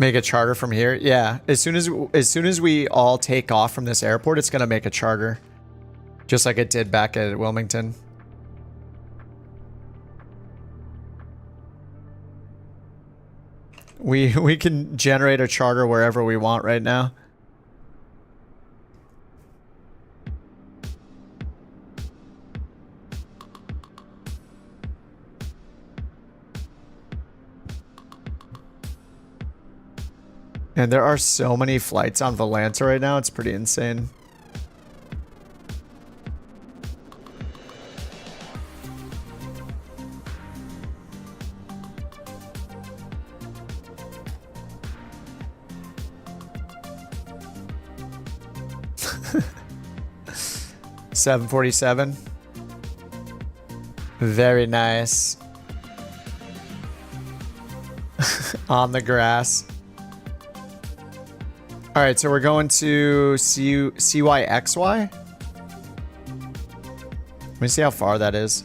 Speaker 1: Make a charter from here? Yeah. As soon as we all take off from this airport, it's gonna make a charter. Just like it did back at Wilmington. We can generate a charter wherever we want right now. And there are so many flights on Volanta right now, it's pretty insane. $747. Very nice. On the grass. All right, so we're going to CYXY. Let me see how far that is.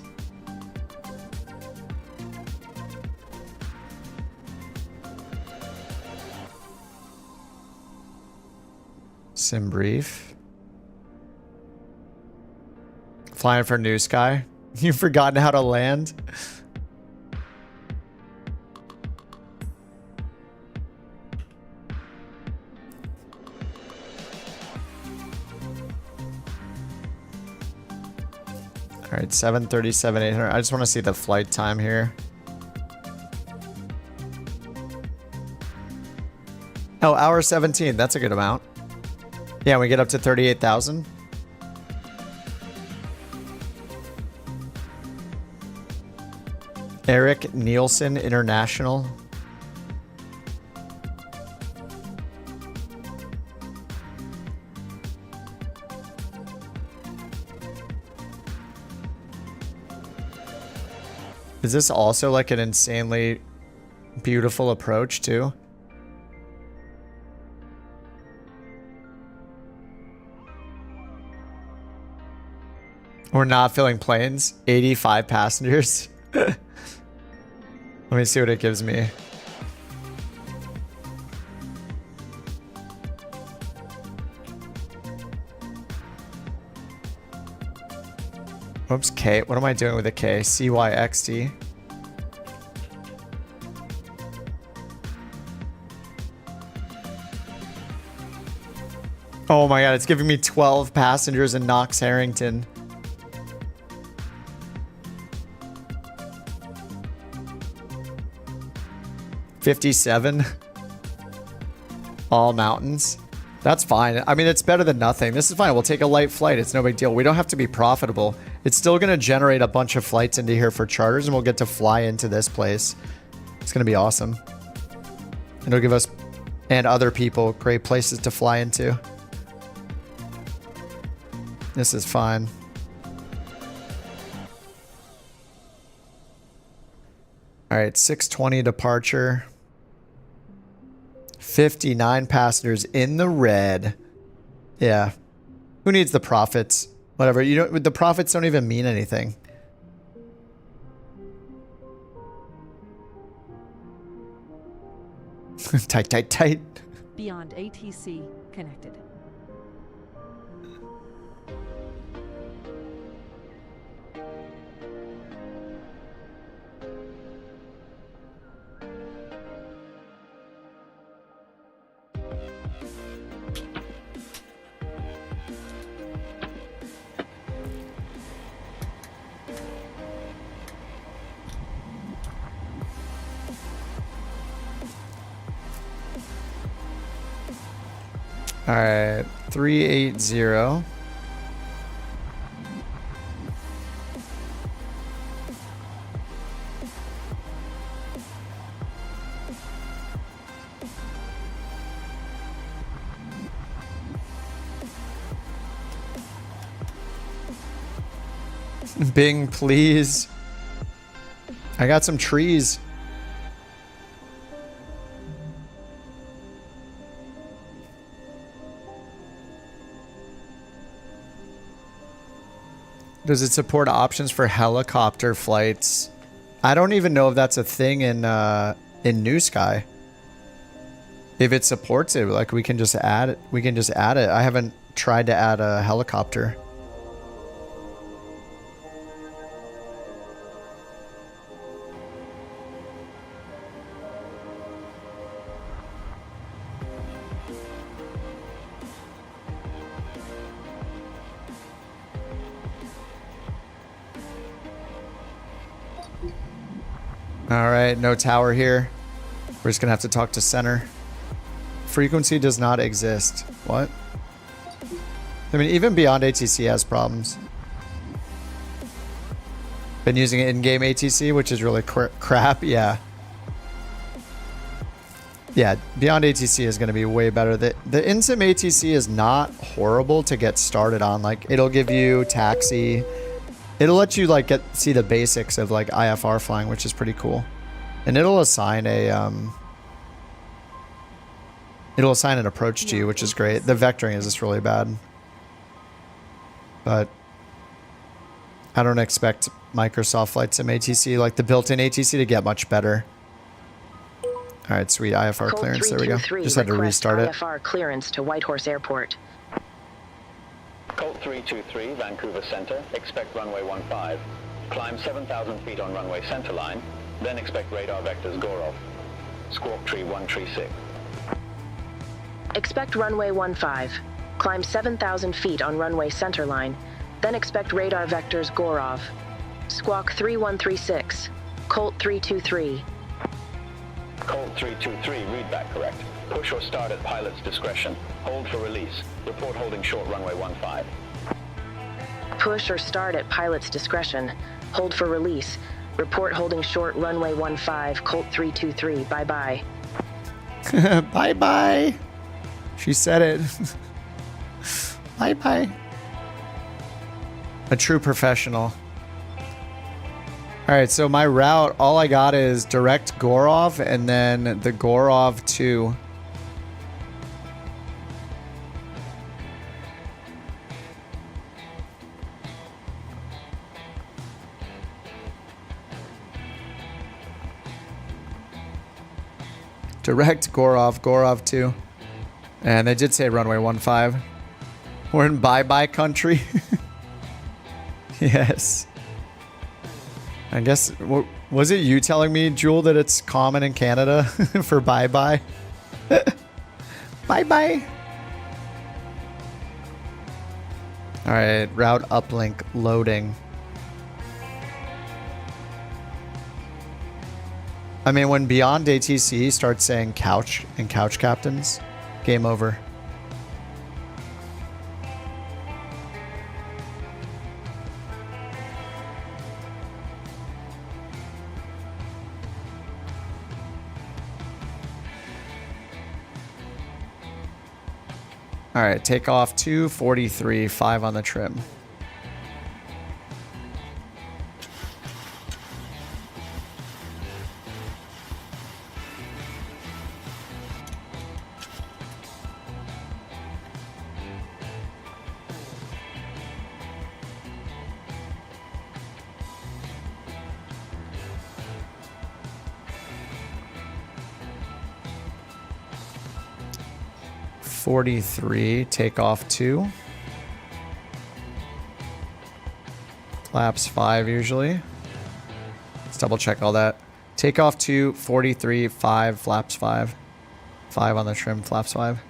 Speaker 1: Sim brief. Flying for New Sky. You've forgotten how to land? All right, 737, 800. I just want to see the flight time here. Oh, hour 17. That's a good amount. Yeah, we get up to 38,000. Eric Nielsen International. Is this also like an insanely beautiful approach too? We're not filling planes. 85 passengers. Let me see what it gives me. Oops, K. What am I doing with a K? CYXT. Oh my god, it's giving me 12 passengers in Knox Harrington. $57. All mountains. That's fine. I mean, it's better than nothing. This is fine. We'll take a light flight. It's no big deal. We don't have to be profitable. It's still going to generate a bunch of flights into here for charters, and we'll get to fly into this place. It's going to be awesome. It'll give us and other people great places to fly into. This is fine. All right, 6:20 departure. 59 passengers in the red. Yeah. Who needs the profits? Whatever. You know, the profits don't even mean anything. Tight, tight, tight.
Speaker 13: Beyond ATC connected.
Speaker 1: All right, 380. Bing, please. I got some trees. Does it support options for helicopter flights? I don't even know if that's a thing in New Sky. If it supports it, like we can just add it. We can just add it. I haven't tried to add a helicopter. All right, no tower here. We're just gonna have to talk to center. Frequency does not exist. What? I mean, even beyond ATC has problems. Been using it in-game ATC, which is really crap. Yeah. Yeah, beyond ATC is going to be way better. The in-sim ATC is not horrible to get started on. Like, it'll give you taxi. It'll let you like see the basics of like IFR flying, which is pretty cool. And it'll assign a an approach to you, which is great. The vectoring is just really bad. But I don't expect Microsoft Flight Sim ATC, like the built-in ATC, to get much better. All right, sweet IFR clearance. There we go. Just had to restart it.
Speaker 11: IFR clearance to Whitehorse Airport.
Speaker 10: Colt 323, Vancouver Center. Expect runway 15. Climb 7,000 feet on runway centerline. Then expect radar vectors Gorov. Squawk tree 136.
Speaker 11: Expect runway 15. Climb 7,000 feet on runway centerline. Then expect radar vectors Gorov. Squawk 3136. Colt 323.
Speaker 10: Colt 323, read back correct. Push or start at pilot's discretion. Hold for release. Report holding short runway 15.
Speaker 11: Push or start at pilot's discretion. Hold for release. Report holding short runway 15, Colt 323. Bye-bye.
Speaker 1: Bye-bye. She said it. Bye-bye. A true professional. All right, so my route, all I got is direct Gorov and then the Gorov 2. Direct Gorov, Gorov 2. And they did say runway 15. We're in bye-bye country. Yes. I guess, was it you telling me, Jewel, that it's common in Canada for bye-bye? Bye-bye. All right, route uplink loading. I mean, when Beyond ATC starts saying couch and couch captains, game over. All right, takeoff 243, 5 on the trim. Takeoff 2. Flaps 5 usually. Let's double check all that. Takeoff 2, 43, 5, flaps 5. 5 on the trim, flaps 5. All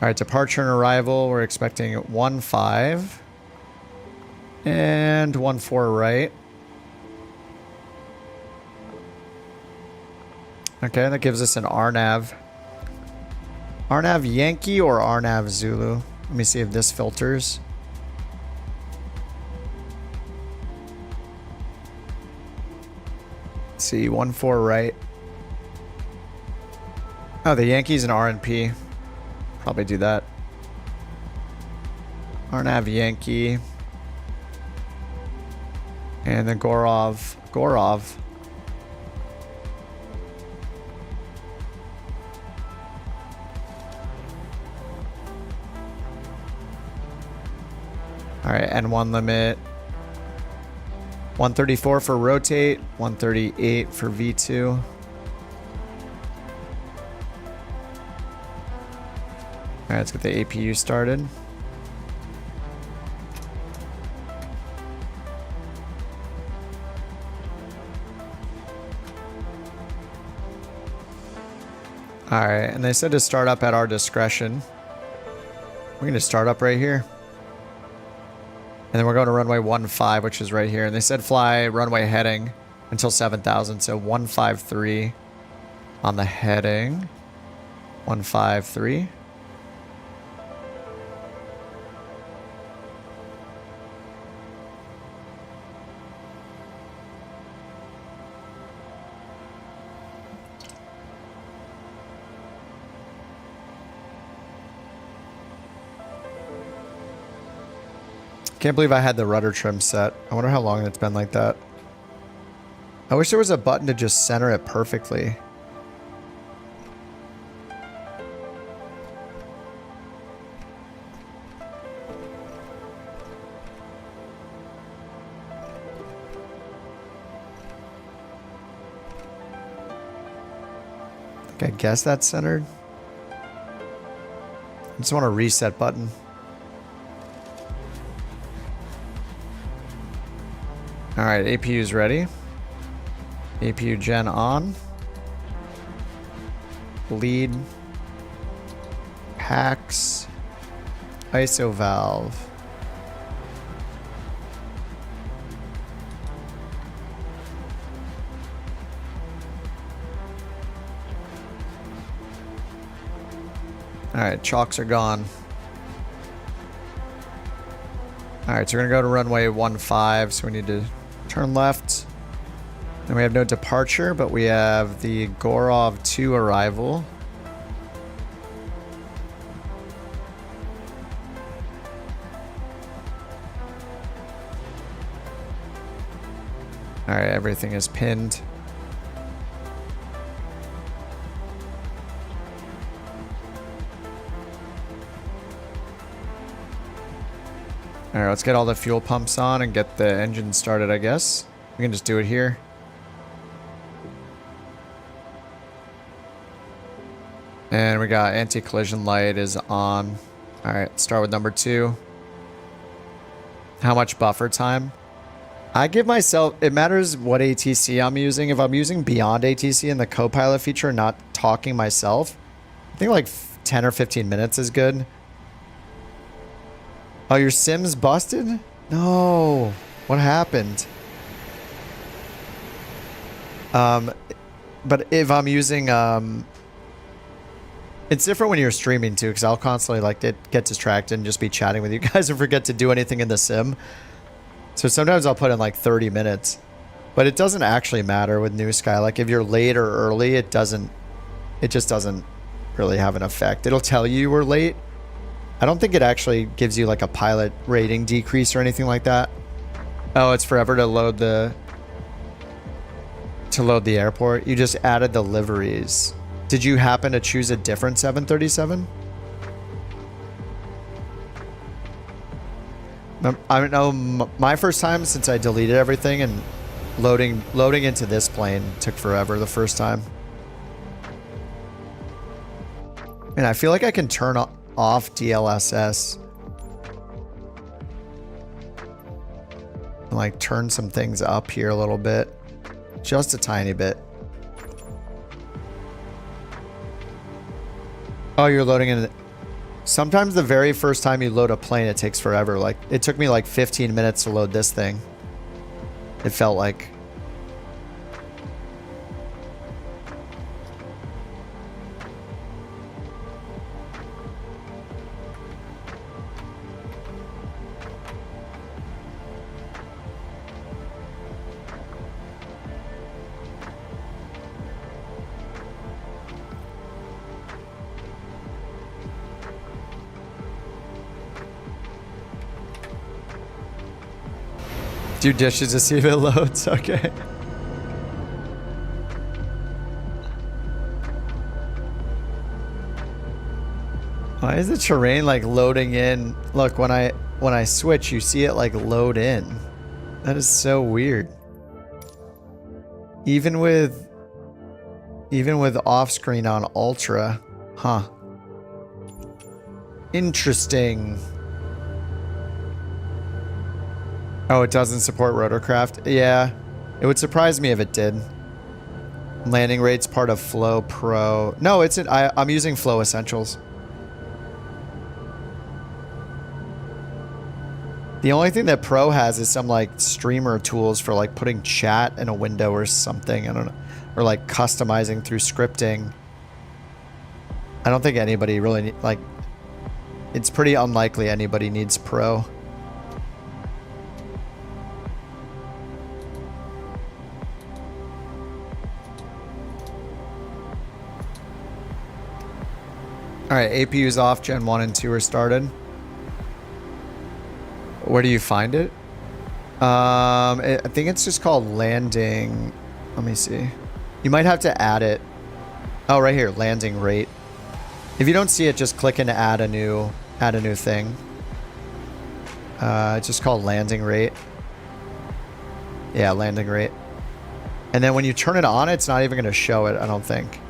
Speaker 1: right, departure and arrival. We're expecting 15 and 14 right. Okay, that gives us an RNAV. RNAV Yankee or RNAV Zulu? Let me see if this filters. Let's see, 14 right. Oh, the Yankees and RNP. Probably do that. RNAV Yankee. And then Gorov. Gorov. All right, N1 limit. 134 for rotate, 138 for V2. All right, let's get the APU started. All right, and they said to start up at our discretion. We're going to start up right here. And then we're going to runway 15, which is right here. And they said fly runway heading until 7,000. So 153 on the heading. 153. Can't believe I had the rudder trim set. I wonder how long it's been like that. I wish there was a button to just center it perfectly. I guess that's centered. I just want a reset button. All right, APU's ready. APU gen on. Lead. Packs. ISO valve. All right, chocks are gone. All right, so we're gonna go to runway 15, so we need to turn left. And we have no departure, but we have the Gorov 2 arrival. All right, everything is pinned. All right, let's get all the fuel pumps on and get the engine started, I guess. We can just do it here. And we got anti-collision light is on. All right, start with number 2. How much buffer time? I give myself, it matters what ATC I'm using. If I'm using beyond ATC and the co-pilot feature, not talking myself, I think like 10 or 15 minutes is good. Oh, your sim's busted? No. What happened? But if I'm using, it's different when you're streaming too, because I'll constantly like get distracted and just be chatting with you guys and forget to do anything in the sim. So sometimes I'll put in like 30 minutes, but it doesn't actually matter with New Sky. Like if you're late or early, it just doesn't really have an effect. It'll tell you we're late. I don't think it actually gives you like a pilot rating decrease or anything like that. Oh, it's forever to load the airport. You just added the liveries. Did you happen to choose a different 737? I don't know. My first time since I deleted everything and loading into this plane took forever the first time. And I feel like I can turn off DLSS. And like turn some things up here a little bit. Just a tiny bit. Oh, you're loading in. Sometimes the very first time you load a plane, it takes forever. Like, it took me like 15 minutes to load this thing. It felt like. Do dishes to see if it loads. Okay. Why is the terrain like loading in? Look, when I switch, you see it like load in. That is so weird. Even with off screen on ultra. Huh. Interesting. Oh, it doesn't support rotorcraft? Yeah. It would surprise me if it did. Landing rate's part of Flow Pro. No, I'm using Flow Essentials. The only thing that Pro has is some like streamer tools for like putting chat in a window or something. I don't know. Or like customizing through scripting. I don't think anybody really it's pretty unlikely anybody needs Pro. Alright, APU's off, Gen 1 and 2 are started. Where do you find it? I think it's just called landing. Let me see. You might have to add it. Oh, right here, landing rate. If you don't see it, just click into add a new thing. It's just called landing rate. Yeah, landing rate. And then when you turn it on, it's not even going to show it, I don't think.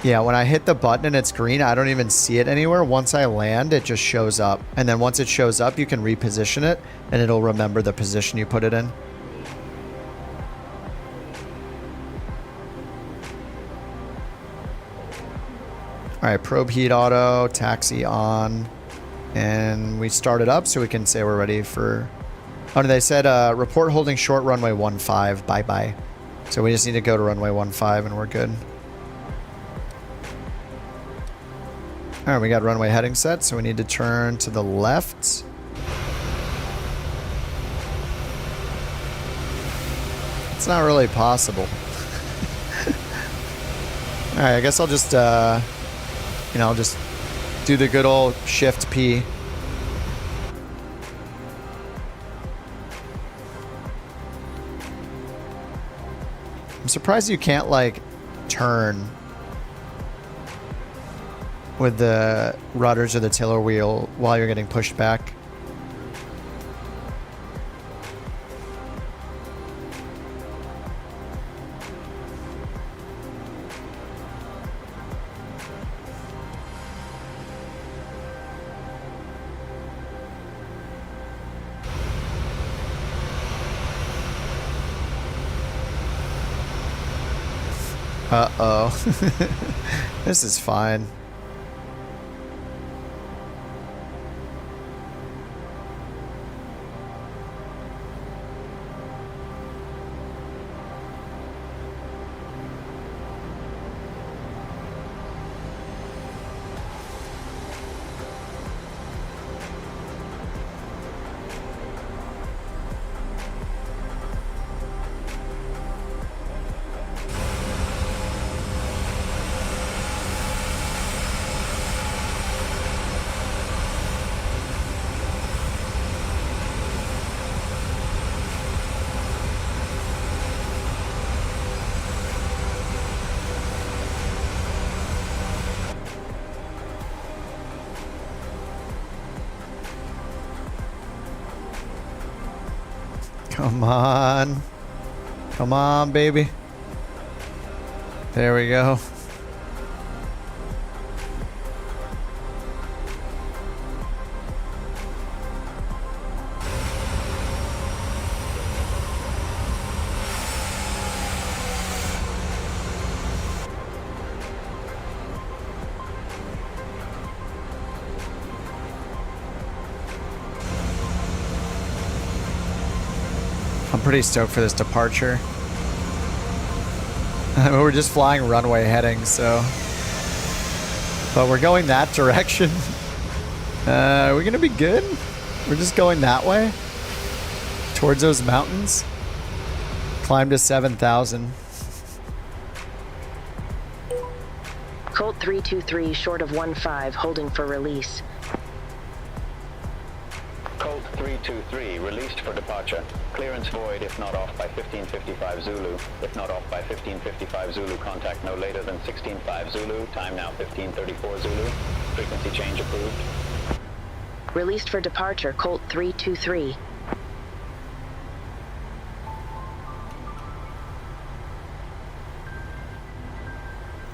Speaker 1: Yeah, when I hit the button and it's green, I don't even see it anywhere. Once I land, it just shows up. And then once it shows up, you can reposition it, and it'll remember the position you put it in. All right, probe heat auto, taxi on. And we start it up so we can say we're ready for... Oh, no, they said report holding short runway 15. Bye-bye. So we just need to go to runway 15 and we're good. All right, we got runway heading set, so we need to turn to the left. It's not really possible. All right, I guess I'll just, I'll just do the good old Shift P. I'm surprised you can't, like, turn with the rudders or the tiller wheel while you're getting pushed back. Uh-oh. This is fine. Come on. Come on, baby. There we go. I'm pretty stoked for this departure. I mean, we're just flying runway heading, so... But we're going that direction. Are we gonna be good? We're just going that way? Towards those mountains? Climb to 7,000.
Speaker 11: Colt 323 short of 15, holding for release.
Speaker 10: Colt 323 released for departure. Clearance void if not off by 1555 Zulu. If not off by 1555 Zulu, contact no later than 16.5 Zulu. Time now 1534 Zulu. Frequency change approved.
Speaker 11: Released for departure, Colt 323.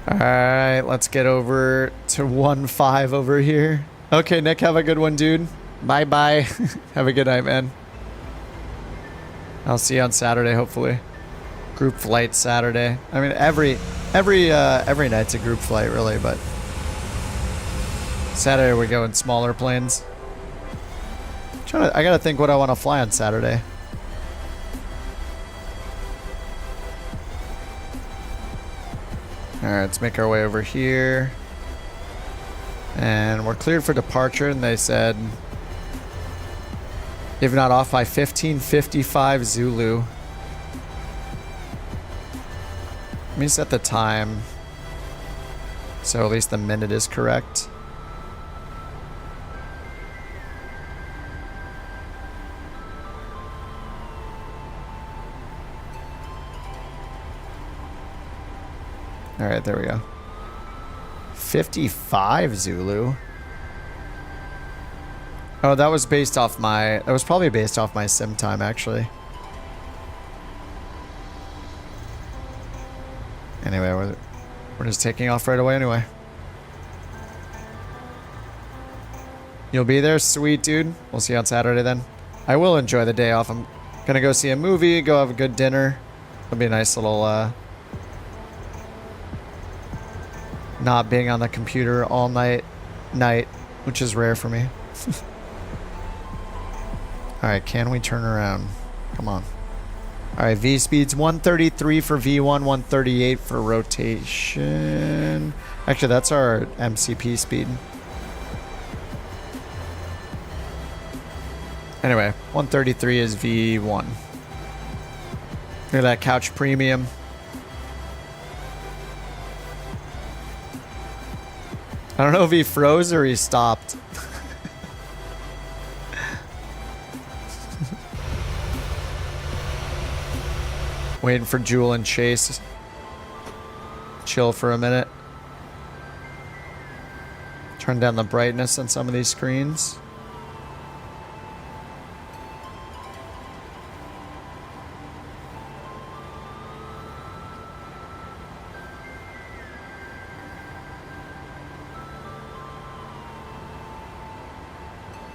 Speaker 1: Alright, let's get over to 15 over here. Okay, Nick, have a good one, dude. Bye-bye. Have a good night, man. I'll see you on Saturday, hopefully. Group flight Saturday. I mean, every night's a group flight, really, but Saturday we go in smaller planes. I gotta think what I want to fly on Saturday. Alright, let's make our way over here. And we're cleared for departure, and they said, if not off by 1555 Zulu. Let me set the time, so at least the minute is correct. Alright, there we go. 55 Zulu. Oh, that was based off my... That was probably based off my sim time, actually. Anyway, we're just taking off right away anyway. You'll be there? Sweet, dude. We'll see you on Saturday then. I will enjoy the day off. I'm gonna go see a movie, go have a good dinner. It'll be a nice little, not being on the computer all night, which is rare for me. Alright, can we turn around? Come on. Alright, V speed's 133 for V1, 138 for rotation. Actually, that's our MCP speed. Anyway, 133 is V1. Look at that couch premium. I don't know if he froze or he stopped. Waiting for Jewel and Chase. Chill for a minute. Turn down the brightness on some of these screens.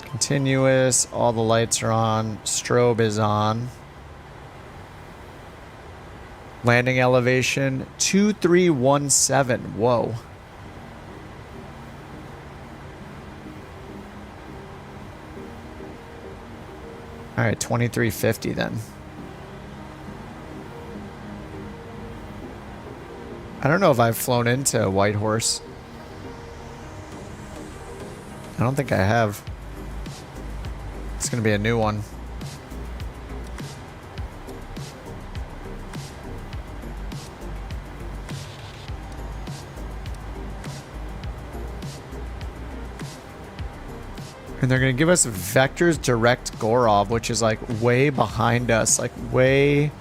Speaker 1: Continuous, all the lights are on, strobe is on. Landing elevation 2317. Whoa. All right, 2350 then. I don't know if I've flown into Whitehorse. I don't think I have. It's gonna be a new one. And they're gonna give us Vector's Direct Gorov, which is like way behind us, like way,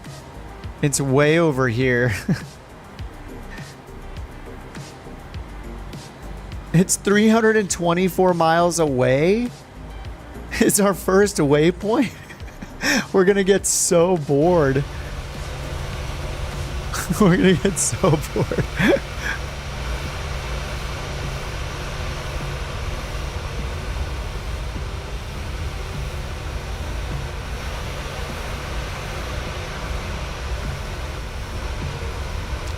Speaker 1: it's way over here. It's 324 miles away. It's our first waypoint. We're gonna get so bored. We're gonna get so bored.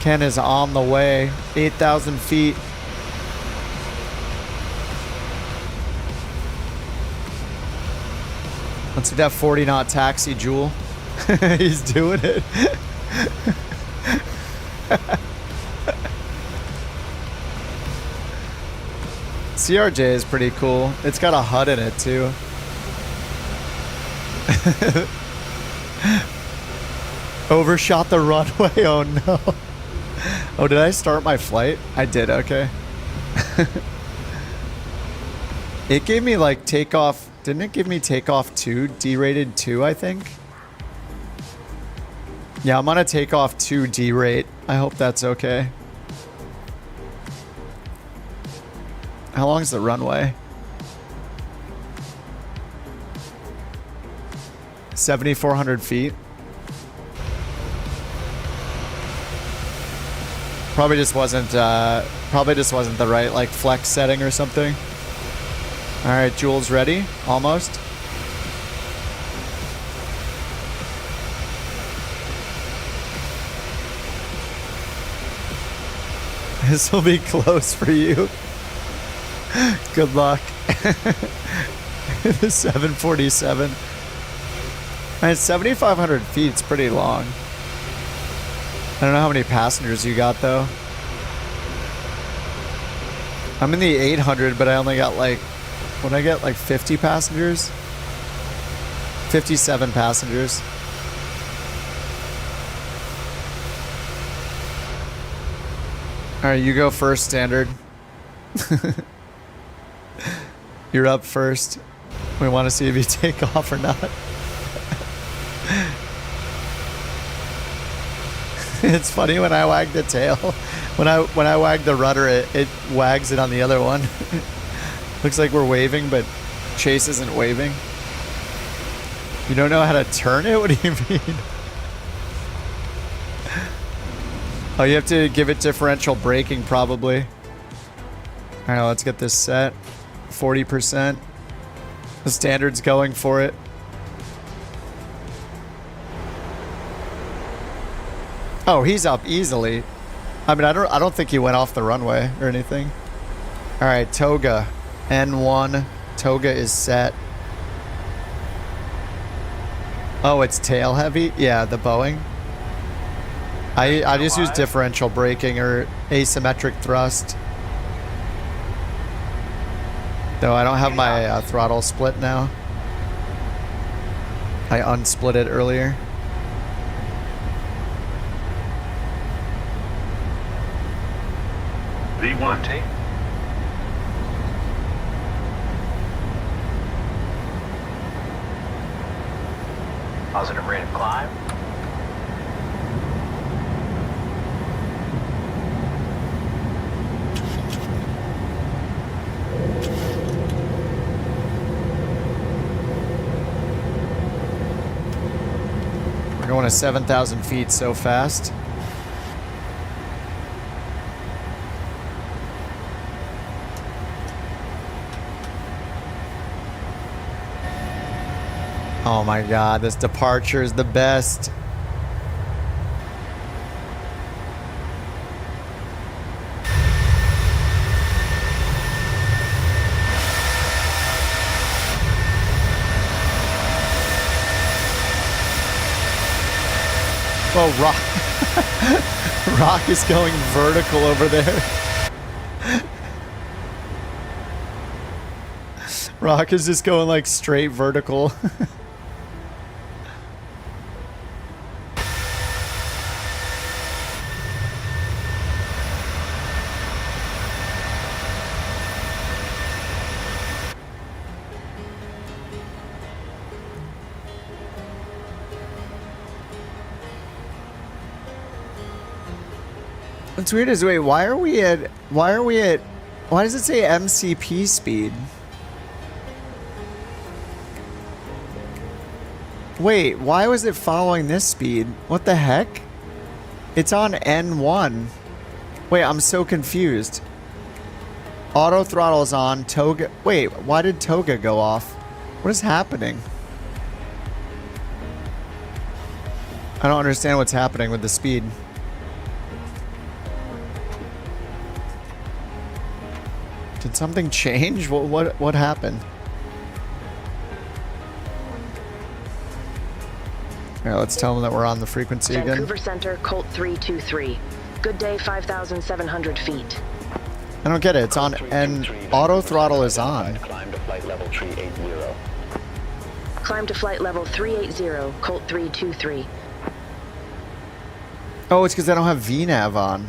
Speaker 1: Ken is on the way. 8,000 feet. Let's see that 40 knot taxi, Jewel. He's doing it. CRJ is pretty cool. It's got a HUD in it too. Overshot the runway. Oh no. Oh, did I start my flight? I did, okay. It gave me like takeoff. Didn't it give me takeoff 2? D-rated 2, I think? Yeah, I'm on a takeoff 2 D-rate. I hope that's okay. How long is the runway? 7,400 feet. Probably just wasn't the right like flex setting or something. All right, Jules ready? Almost. This will be close for you. Good luck. The 747. Man, 7,500 feet is pretty long. I don't know how many passengers you got though. I'm in the 800, but I only got like, what I get, like 50 passengers? 57 passengers. All right, you go first, Standard. You're up first. We want to see if you take off or not. It's funny when I wag the tail. When I wag the rudder, it wags it on the other one. Looks like we're waving, but Chase isn't waving. You don't know how to turn it? What do you mean? Oh, you have to give it differential braking, probably. All right, let's get this set. 40%. The Standard's going for it. Oh, he's up easily. I mean, I don't think he went off the runway or anything. All right, Toga. N1. Toga is set. Oh, it's tail heavy? Yeah, the Boeing. I just use differential braking or asymmetric thrust. Though I don't have my throttle split now. I unsplit it earlier.
Speaker 14: V1 T. Positive rate of climb.
Speaker 1: We're going to 7,000 feet so fast. Oh my god, this departure is the best. whoa, Rock. Rock is going vertical over there. Rock is just going like straight vertical. What's weird is, wait, why does it say MCP speed? Wait, why was it following this speed? What the heck? It's on N1. Wait, I'm so confused. Auto throttle's on, Toga, wait, why did Toga go off? What is happening? I don't understand what's happening with the speed. Did something change? What happened? Alright, let's tell them that we're on the frequency again.
Speaker 11: Vancouver Center, Colt 323. Good day, 5,700 feet.
Speaker 1: I don't get it. It's on, and auto throttle is on.
Speaker 10: Climb to flight level 380.
Speaker 11: Climb to flight level 380, Colt 323.
Speaker 1: Oh, it's because I don't have VNav on.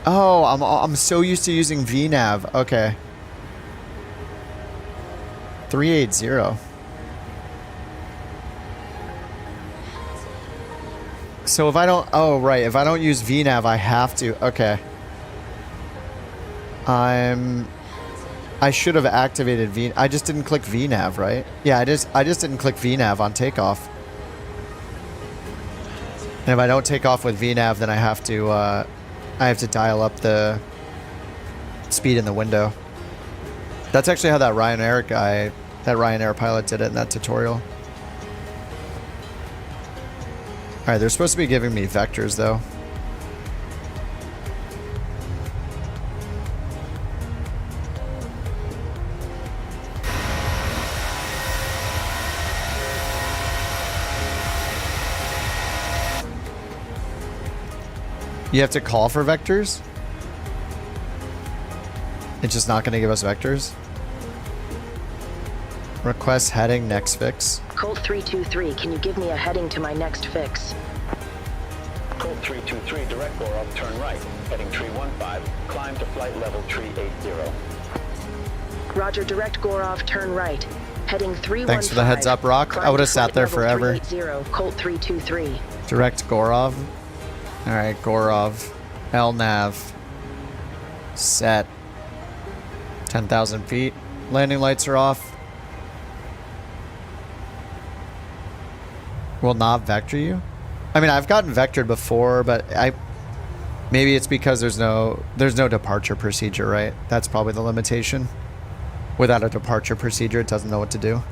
Speaker 1: Oh, I'm so used to using VNav. Okay. 380. So if I don't, oh right, if I don't use VNav, I have to. Okay. I should have activated I just didn't click VNav, right? Yeah, I just didn't click VNav on takeoff. And if I don't take off with VNav, then I have to dial up the speed in the window. That's actually how that Ryanair pilot did it in that tutorial. Alright, they're supposed to be giving me vectors though. You have to call for vectors? It's just not going to give us vectors? Request heading, next fix.
Speaker 11: Colt 323, can you give me a heading to my next fix?
Speaker 10: Colt 323, direct bore up, turn right. Heading 315, climb to flight level 380.
Speaker 11: Roger, direct Gorov, turn right. Heading 315.
Speaker 1: Thanks for the heads up, Rock. I would have sat there forever.
Speaker 11: 380, Colt 323.
Speaker 1: Direct Gorov. Alright, Gorov. LNAV. Set. 10,000 feet. Landing lights are off. Will not vector you? I mean, I've gotten vectored before, but maybe it's because there's no departure procedure, right? That's probably the limitation. Without a departure procedure, it doesn't know what to do.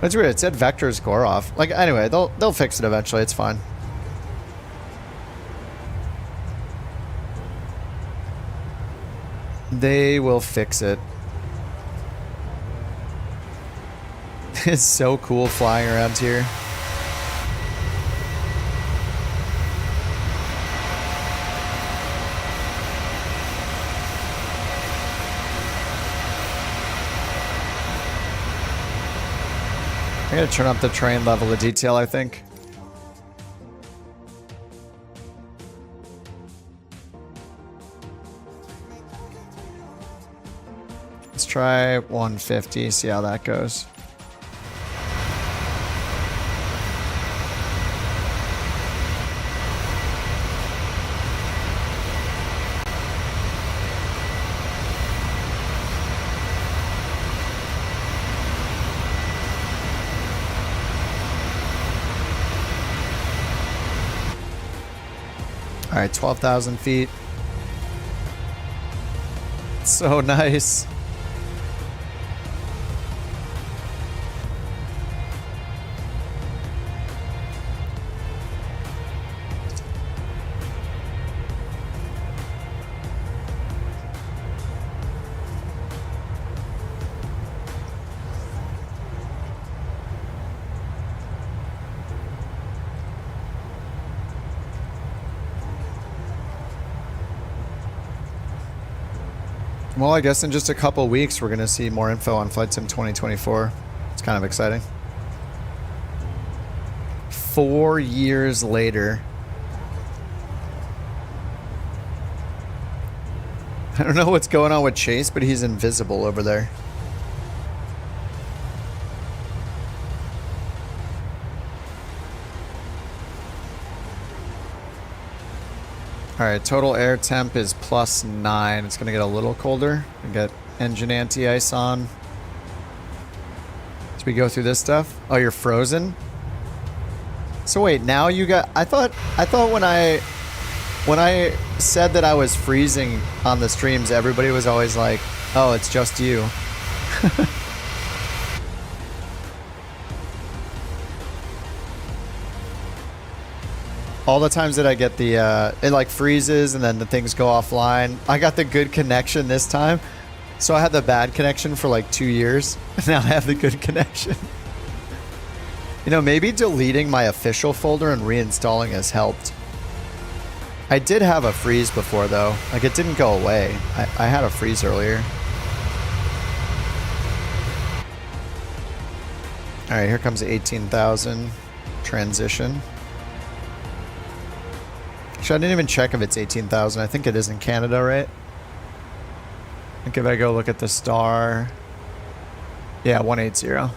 Speaker 1: It's weird. It said vectors Gorov. Like, anyway, they'll fix it eventually. It's fine. They will fix it. It's so cool flying around here. I gotta turn up the train level of detail, I think. Let's try 150, see how that goes. All right, 12,000 feet. So nice. Well, I guess in just a couple weeks, we're going to see more info on Flight Sim 2024. It's kind of exciting. 4 years later. I don't know what's going on with Chase, but he's invisible over there. Alright, total air temp is +9. It's going to get a little colder. We got engine anti-ice on. Should we go through this stuff? Oh, you're frozen? So wait, now you got... I thought when I said that I was freezing on the streams, everybody was always like, oh, it's just you. All the times that I get the, it like freezes and then the things go offline. I got the good connection this time. So I had the bad connection for like 2 years. And now I have the good connection. You know, maybe deleting my official folder and reinstalling has helped. I did have a freeze before though. Like it didn't go away. I had a freeze earlier. All right, here comes the 18,000 transition. Actually, I didn't even check if it's 18,000. I think it is in Canada, right? I think if I go look at the star. Yeah, 180.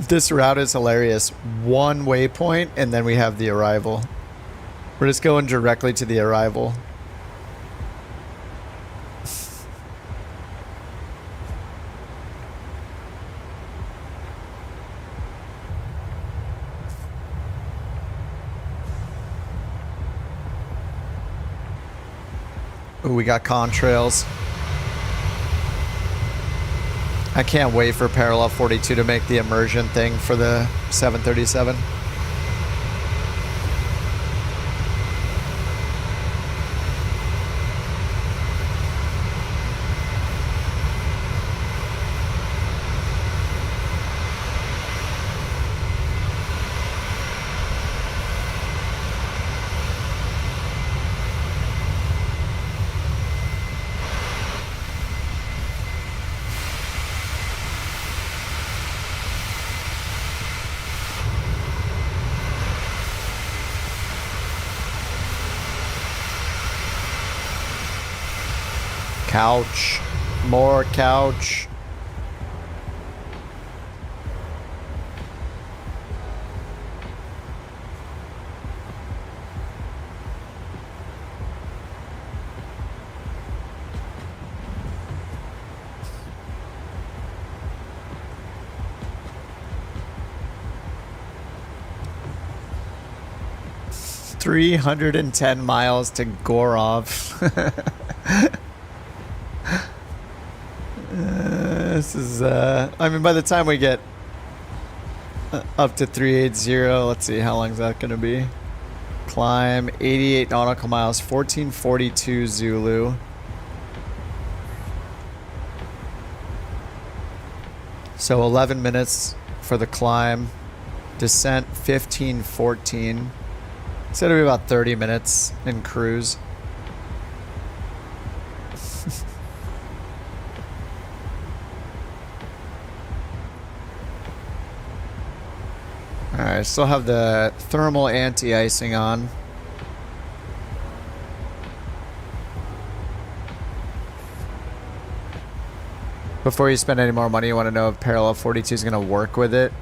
Speaker 1: This route is hilarious. One waypoint, and then we have the arrival. We're just going directly to the arrival. Ooh, we got contrails. I can't wait for Parallel 42 to make the immersion thing for the 737. Couch. More couch. $310 miles to Gorov. This is, I mean, by the time we get up to 380, let's see, how long is that going to be? Climb, 88 nautical miles, 1442 Zulu. So 11 minutes for the climb. Descent, 1514. So it'll be about 30 minutes in cruise. Alright, I still have the thermal anti-icing on. Before you spend any more money, you want to know if Parallel 42 is going to work with it.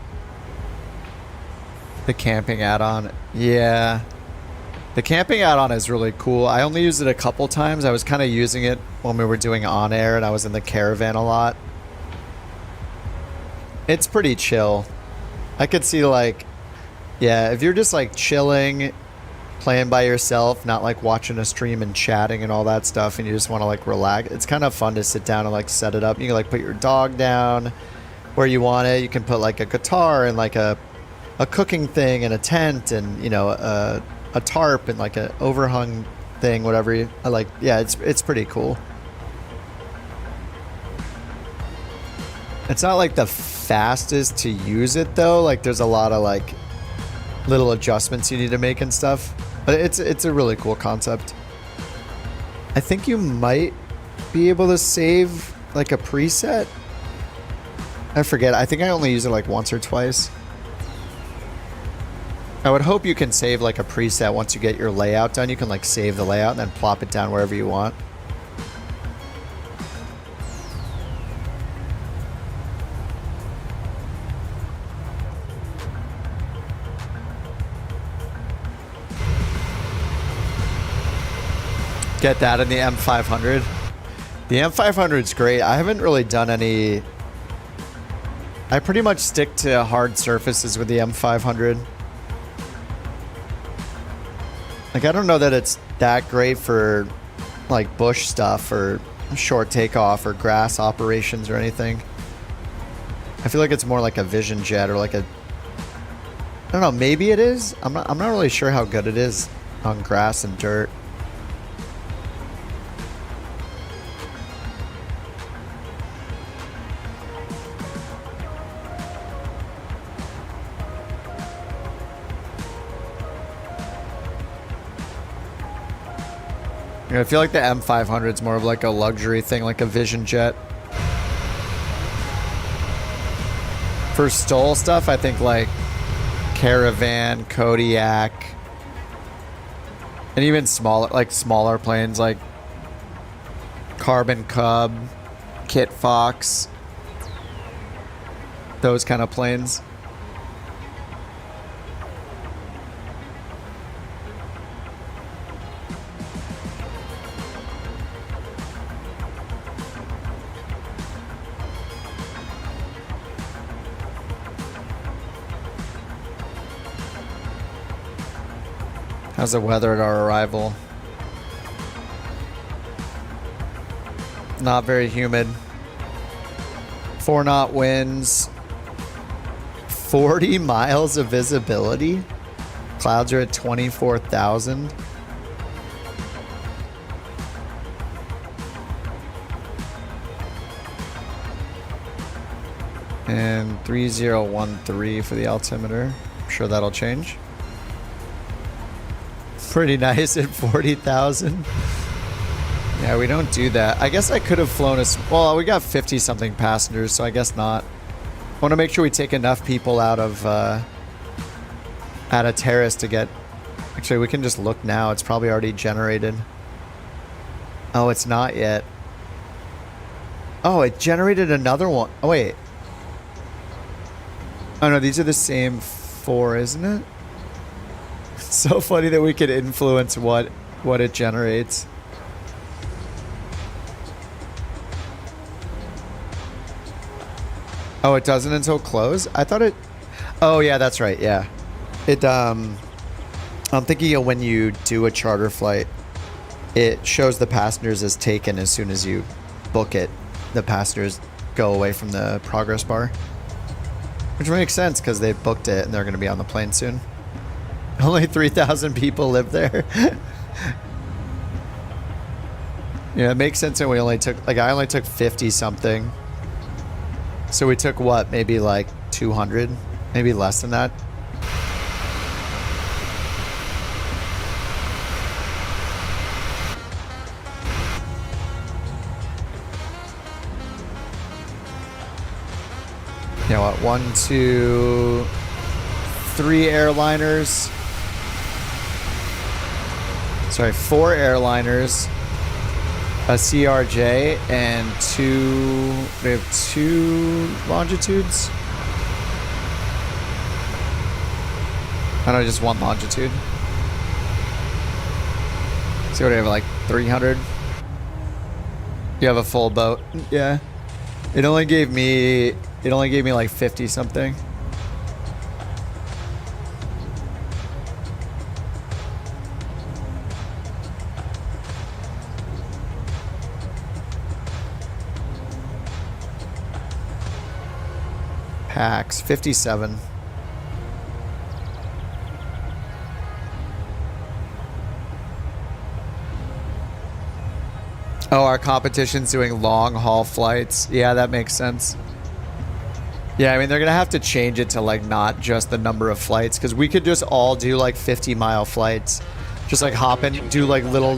Speaker 1: The camping add-on. Yeah. The camping add-on is really cool. I only used it a couple times. I was kind of using it when we were doing on-air and I was in the caravan a lot. It's pretty chill. I could see like, yeah, if you're just like chilling, playing by yourself, not like watching a stream and chatting and all that stuff, and you just want to like relax, it's kind of fun to sit down and like set it up. You can like put your dog down where you want it. You can put like a guitar and like a cooking thing and a tent and, you know, a tarp and like a overhung thing, whatever you I like. Yeah, it's pretty cool. It's not like the fastest to use it though. Like there's a lot of like little adjustments you need to make and stuff. But it's a really cool concept. I think you might be able to save like a preset. I forget. I think I only use it like once or twice. I would hope you can save like a preset once you get your layout done. You can like save the layout and then plop it down wherever you want. Get that in the M500. The M500 is great. I haven't really done any... I pretty much stick to hard surfaces with the M500. Like, I don't know that it's that great for, like, bush stuff or short takeoff or grass operations or anything. I feel like it's more like a Vision Jet or like a... I don't know, maybe it is? I'm not really sure how good it is on grass and dirt. You know, I feel like the M500 is more of like a luxury thing, like a Vision Jet. For STOL stuff, I think like Caravan, Kodiak, and even smaller planes like Carbon Cub, Kit Fox, those kind of planes. How's the weather at our arrival? Not very humid. 4-knot winds. 40 miles of visibility. Clouds are at 24,000. And 3013 for the altimeter. I'm sure that'll change. Pretty nice at 40,000. Yeah, we don't do that. I guess I could have flown us. Well, we got 50 something passengers, so I guess not. I want to make sure we take enough people out of terrace to get. Actually, we can just look now. It's probably already generated. Oh, it's not yet. Oh, it generated another one. Oh wait. Oh no, these are the same 4, isn't it? So funny that we could influence what it generates. Oh, it doesn't until close? I thought it... Oh, yeah, that's right, yeah. It, I'm thinking of when you do a charter flight, it shows the passengers as taken as soon as you book it. The passengers go away from the progress bar. Which makes sense, because they booked it and they're going to be on the plane soon. Only 3,000 people live there. Yeah, it makes sense that we only took... Like, I only took 50 something. So we took what? Maybe like 200? Maybe less than that? You know what? 1, 2, 3 airliners. Sorry, 4 airliners. A CRJ and 2... We have 2 longitudes? I know, just 1 longitude. See what do I have, like 300? You have a full boat? Yeah. It only gave me like 50 something. Packs 57. Oh, our competition's doing long haul flights. Yeah, that makes sense. Yeah, I mean, they're going to have to change it to like not just the number of flights, because we could just all do like 50-mile flights. Just like hop in, do like little...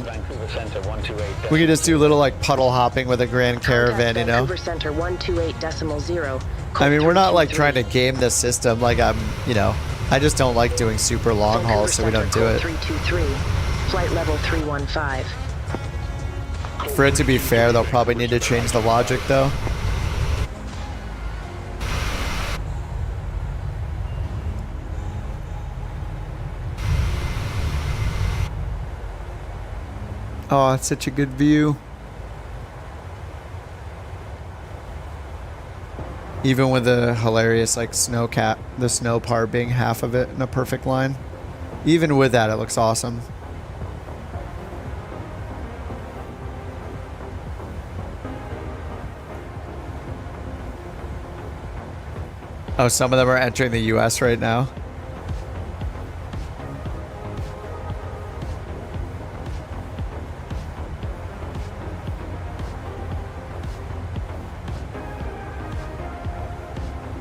Speaker 1: We could just do little like puddle hopping with a Grand Caravan, you know?
Speaker 11: Vancouver Center 128.0.
Speaker 1: I mean, we're not like trying to game the system like I'm, you know, I just don't like doing super long hauls, so we don't do it.
Speaker 11: 323, flight level 315.
Speaker 1: For it to be fair, they'll probably need to change the logic though. Oh, it's such a good view. Even with the hilarious like snow cap, the snow part being half of it in a perfect line. Even with that, it looks awesome. Oh, some of them are entering the US right now.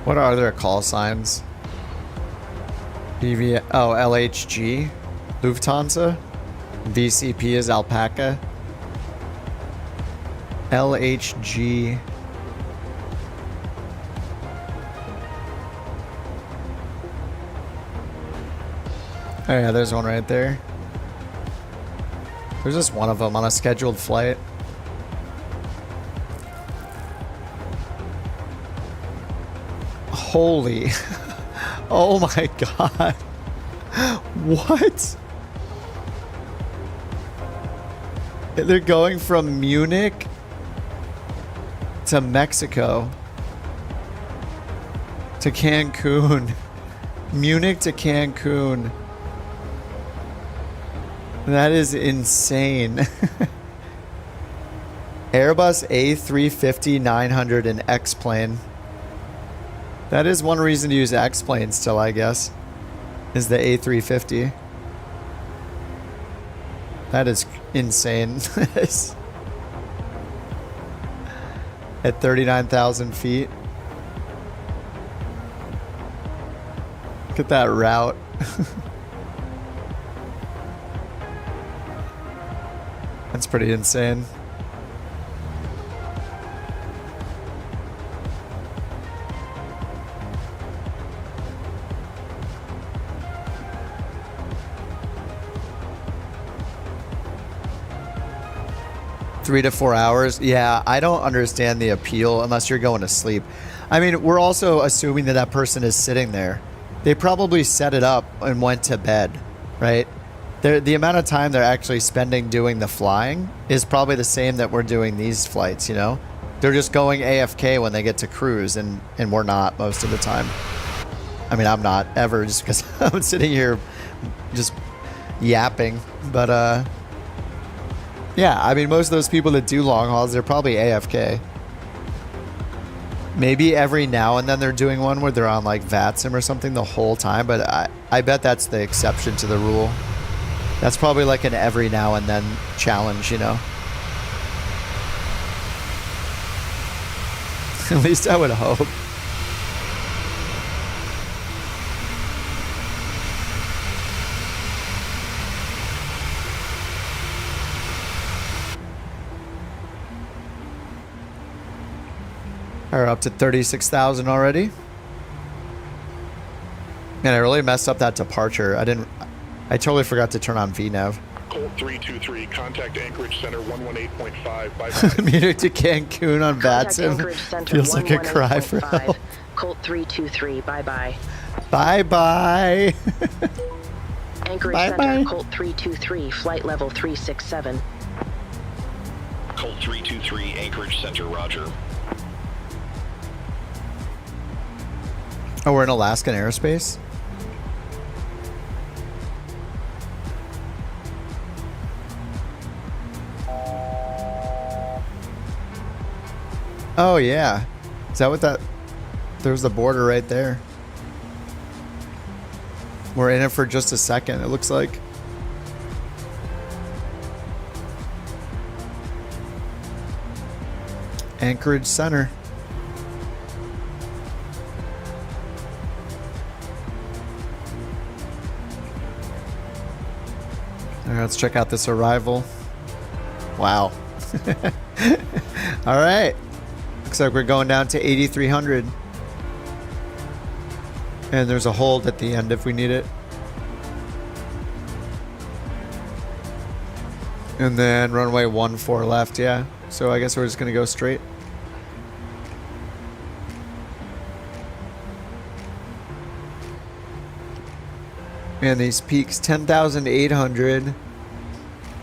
Speaker 1: What are their call signs? BV, oh, LHG, Lufthansa. VCP is Alpaca. LHG. Oh yeah, there's one right there. There's just one of them on a scheduled flight. Holy. Oh my god. What? They're going from Munich to Mexico to Cancun. Munich to Cancun. That is insane. Airbus A350-900 and X-plane. That is one reason to use X-plane still, I guess, is the A350. That is insane. At 39,000 feet. Look at that route. That's pretty insane. Three to 4 hours. Yeah, I don't understand the appeal unless you're going to sleep. I mean, we're also assuming that that person is sitting there. They probably set it up and went to bed, right? The amount of time they're actually spending doing the flying is probably the same that we're doing these flights, you know? They're just going AFK when they get to cruise, and we're not most of the time. I mean, I'm not ever, just because I'm sitting here just yapping. But, yeah, I mean, most of those people that do long hauls, they're probably AFK. Maybe every now and then they're doing one where they're on, like, VATSIM or something the whole time, but I bet that's the exception to the rule. That's probably like an every now and then challenge, you know? At least I would hope. We're up to 36,000 already. Man, I really messed up that departure. I totally forgot to turn on VNAV.
Speaker 12: Colt 323, contact Anchorage Center 118.5. Bye-bye.
Speaker 1: Munich to Cancun on VATSIM. Feels like a cry for help.
Speaker 11: Colt 323, bye-bye.
Speaker 1: Bye-bye.
Speaker 11: Anchorage Center, Colt 323, flight level 367.
Speaker 10: Colt 323, Anchorage Center, roger.
Speaker 1: Oh, we're in Alaskan airspace? Oh, yeah. Is that what that... There's the border right there. We're in it for just a second, it looks like. Anchorage Center. All right, let's check out this arrival. Wow. All right. Looks like we're going down to 8,300. And there's a hold at the end if we need it. And then runway 14 left, yeah. So I guess we're just gonna go straight. And these peaks 10,800.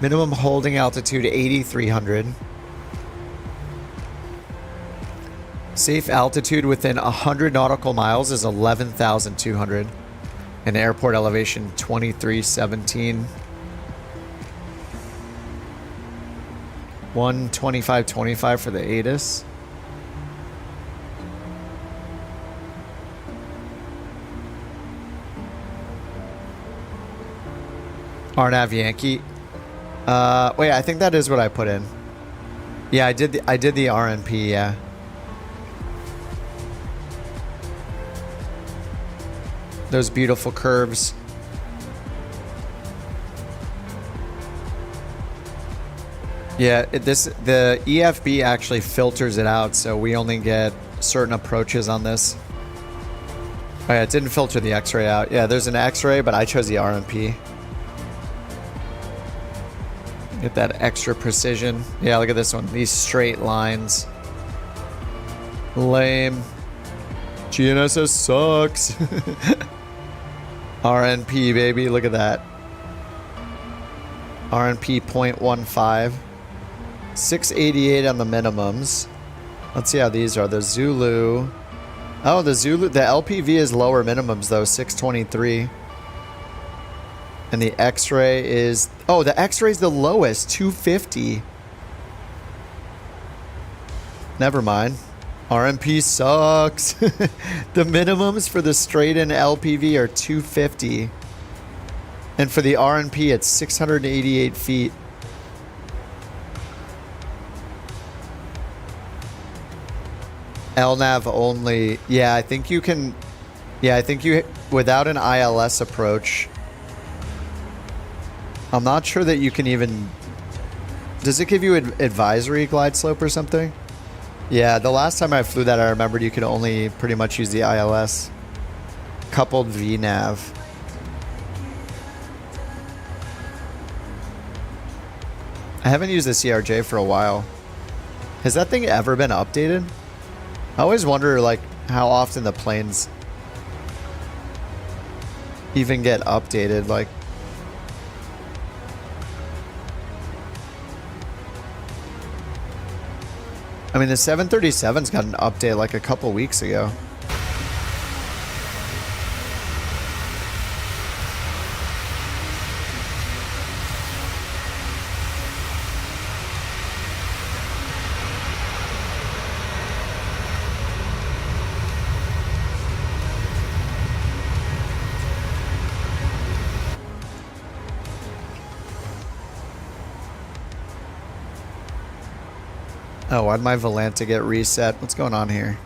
Speaker 1: Minimum holding altitude 8,300. Safe altitude within 100 nautical miles is 11,200. And airport elevation 2317. 125.25 for the ATIS. RNAV Yankee. Wait, I think that is what I put in. Yeah, I did the RNP, yeah. Those beautiful curves. Yeah, the EFB actually filters it out, so we only get certain approaches on this. Oh yeah, it didn't filter the X-ray out. Yeah, there's an X-ray, but I chose the RMP. Get that extra precision. Yeah, look at this one. These straight lines. Lame. GNSS sucks. RNP, baby. Look at that. RNP 0.15. 688 on the minimums. Let's see how these are. The Zulu. Oh, the Zulu. The LPV is lower minimums, though. 623. And the X-ray is... Oh, the X-ray is the lowest. 250. Never mind. RMP sucks. The minimums for the straight-in LPV are 250. And for the RNP, it's 688 feet. LNAV only. Yeah, I think you can... Yeah, I think you... Without an ILS approach... I'm not sure that you can even... Does it give you advisory glide slope or something? Yeah, the last time I flew that, I remembered you could only pretty much use the ILS. Coupled VNAV. I haven't used the CRJ for a while. Has that thing ever been updated? I always wonder, like, how often the planes even get updated. Like, I mean, the 737's got an update like a couple weeks ago. Oh, why'd my Volanta get reset? What's going on here?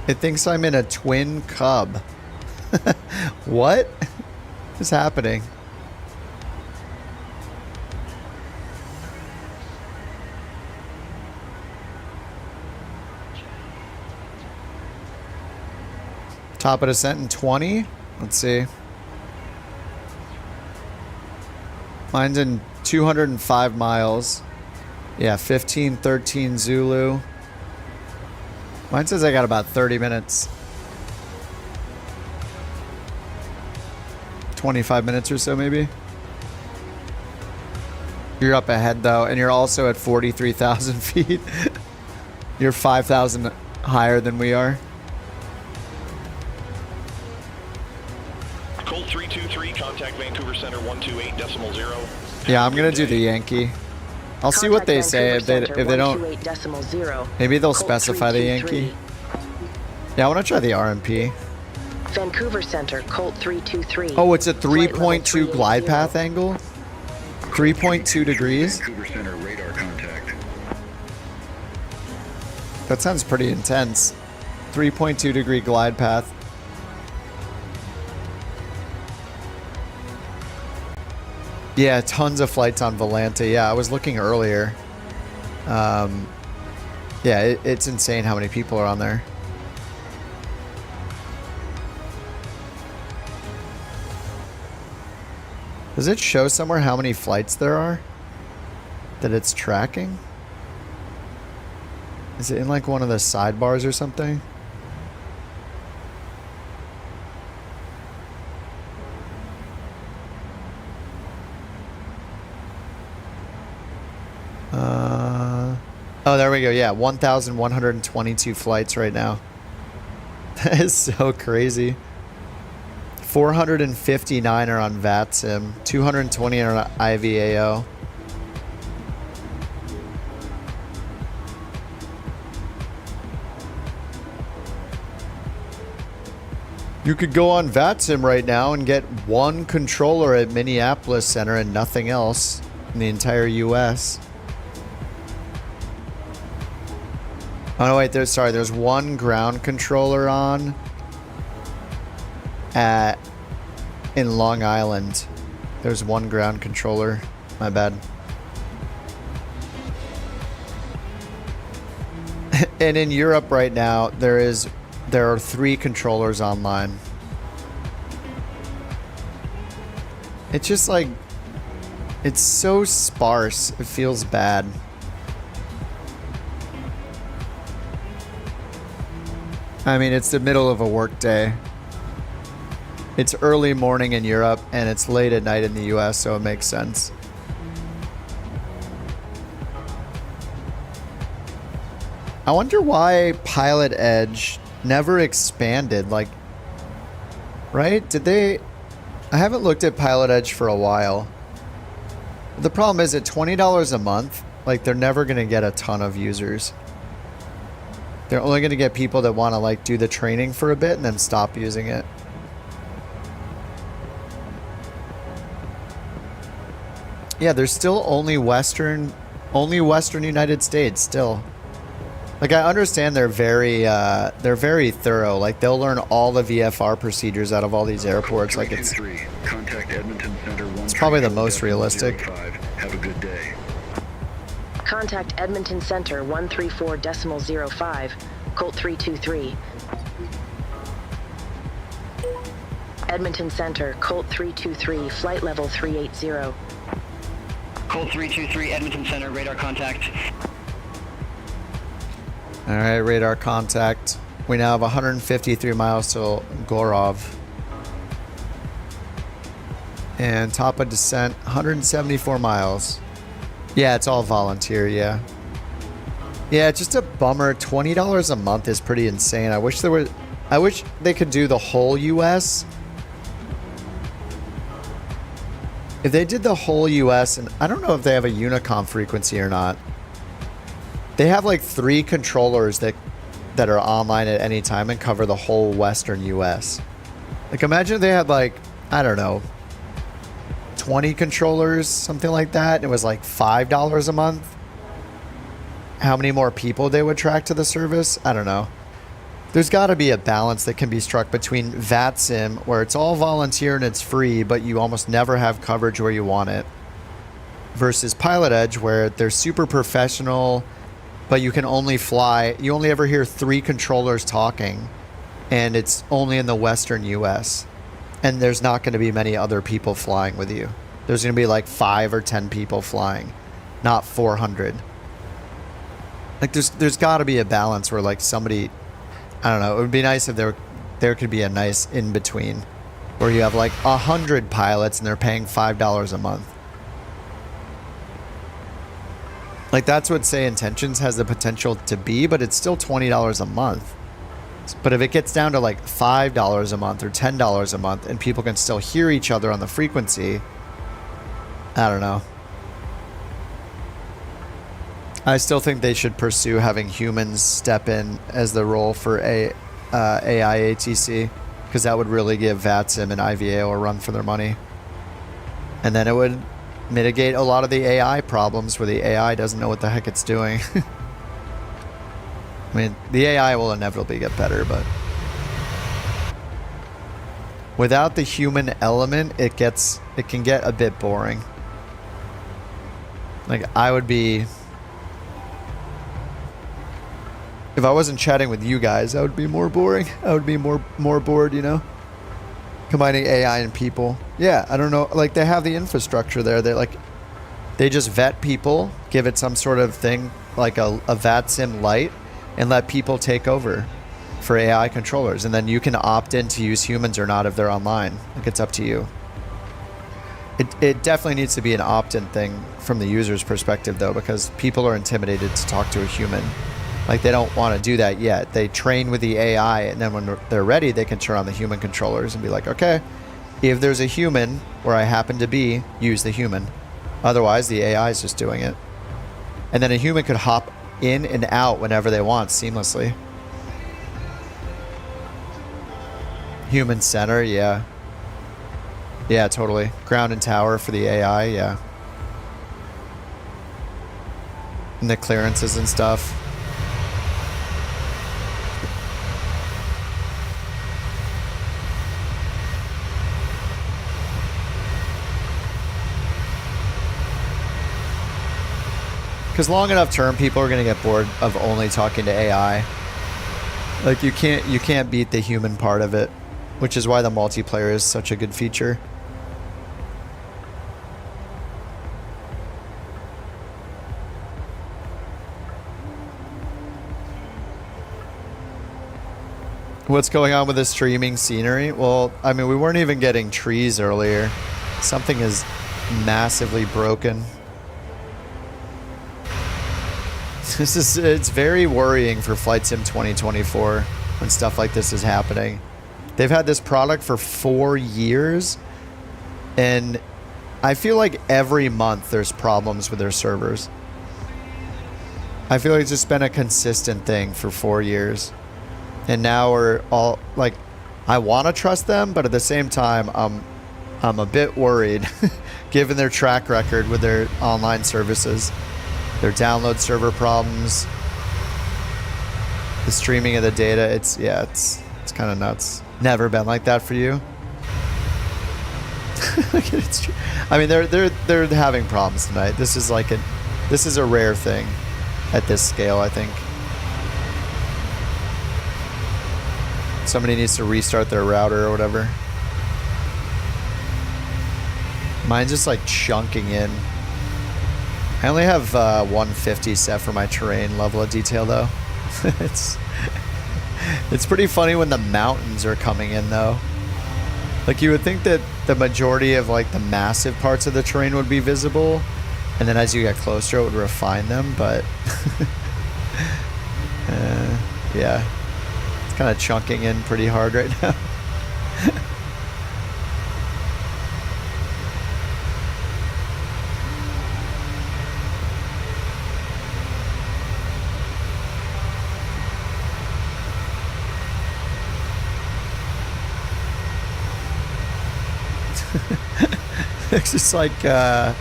Speaker 1: It thinks I'm in a twin Cub. What is happening? Top of descent in 20? Let's see. Mine's in 205 miles. Yeah, 1513 Zulu. Mine says I got about 30 minutes. 25 minutes or so, maybe. You're up ahead, though, and you're also at 43,000 feet. You're 5,000 higher than we are.
Speaker 12: Colt 323, contact Vancouver Center 128.0.
Speaker 1: Yeah, I'm gonna do the Yankee. I'll see what they say. If they don't, maybe they'll specify the Yankee. Yeah, I want to try the RMP.
Speaker 11: Vancouver Center, Colt 323.
Speaker 1: Oh, it's a 3.2 glide path angle. 3.2 degrees.
Speaker 12: Vancouver Center radar contact.
Speaker 1: That sounds pretty intense. 3.2 degree glide path. Yeah, tons of flights on Volante. Yeah, I was looking earlier. Yeah, it's insane how many people are on there. Does it show somewhere how many flights there are that it's tracking? Is it in like one of the sidebars or something? Oh, there we go. Yeah, 1,122 flights right now. That is so crazy. 459 are on VATSIM, 220 are on IVAO. You could go on VATSIM right now and get one controller at Minneapolis Center and nothing else in the entire US. Oh no, wait, there's one ground controller on in Long Island. There's one ground controller. My bad. And in Europe right now, there are 3 controllers online. It's just like, it's so sparse. It feels bad. I mean, it's the middle of a work day. It's early morning in Europe and it's late at night in the US, so it makes sense. I wonder why Pilot Edge never expanded, like, right? Did they? I haven't looked at Pilot Edge for a while. The problem is at $20 a month, like, they're never going to get a ton of users. They're only going to get people that want to like do the training for a bit and then stop using it. Yeah, there's still only Western United States still. Like, I understand they're very thorough. Like, they'll learn all the VFR procedures out of all these airports. Like, it's probably the most realistic.
Speaker 12: Have a good day.
Speaker 11: Contact Edmonton Center 134.05, Colt 323. Edmonton Center, Colt 323, flight level 380.
Speaker 15: Colt 323, Edmonton Center, radar contact.
Speaker 1: All right, radar contact. We now have 153 miles to Gorov. And top of descent, 174 miles. Yeah, it's all volunteer, yeah. Yeah, it's just a bummer. $20 a month is pretty insane. I wish they could do the whole US. If they did the whole US, and I don't know if they have a Unicom frequency or not. They have like 3 controllers that are online at any time and cover the whole Western US. Like, imagine if they had like, I don't know, 20 controllers, something like that, and it was like $5 a month. How many more people they would track to the service? I don't know. There's got to be a balance that can be struck between VATSIM, where it's all volunteer and it's free, but you almost never have coverage where you want it, versus Pilot Edge, where they're super professional, but you can only fly. You only ever hear 3 controllers talking, and it's only in the Western US. And there's not going to be many other people flying with you. There's going to be like 5 or 10 people flying, not 400. Like, there's got to be a balance where like somebody, I don't know, it would be nice if there could be a nice in between where you have like 100 pilots and they're paying $5 a month. Like, that's what Say Intentions has the potential to be, but it's still $20 a month. But if it gets down to like $5 a month or $10 a month and people can still hear each other on the frequency, I don't know. I still think they should pursue having humans step in as the role for AI ATC, because that would really give VATSIM and IVAO a run for their money. And then it would mitigate a lot of the AI problems where the AI doesn't know what the heck it's doing. I mean, the AI will inevitably get better, but without the human element, it can get a bit boring. Like, I would be... If I wasn't chatting with you guys, that would be more boring. I would be more bored, you know? Combining AI and people. Yeah, I don't know. Like, they have the infrastructure there. They just vet people, give it some sort of thing, like a VATSIM light, and let people take over for AI controllers. And then you can opt in to use humans or not if they're online. Like, it's up to you. It definitely needs to be an opt-in thing from the user's perspective, though, because people are intimidated to talk to a human. Like, they don't want to do that yet. They train with the AI, and then when they're ready, they can turn on the human controllers and be like, okay, if there's a human where I happen to be, use the human. Otherwise, the AI is just doing it. And then a human could hop in and out whenever they want seamlessly. Human center, yeah. Yeah, totally. Ground and tower for the AI, yeah. And the clearances and stuff. Because long enough term, people are going to get bored of only talking to AI. Like, you can't beat the human part of it, which is why the multiplayer is such a good feature. What's going on with the streaming scenery? Well, I mean, we weren't even getting trees earlier. Something is massively broken. It's very worrying for Flight Sim 2024 when stuff like this is happening. They've had this product for 4 years, and I feel like every month there's problems with their servers. I feel like it's just been a consistent thing for 4 years. And now we're all like, I want to trust them, but at the same time, I'm a bit worried given their track record with their online services. Their download server problems, the streaming of the data, it's kind of nuts. Never been like that for you. I mean, they're having problems tonight. This is a rare thing at this scale, I think. Somebody needs to restart their router or whatever. Mine's just like chunking in. I only have 150 set for my terrain level of detail, though. It's pretty funny when the mountains are coming in, though. Like, you would think that the majority of like the massive parts of the terrain would be visible, and then as you get closer, it would refine them. But yeah, it's kind of chunking in pretty hard right now. It's just like it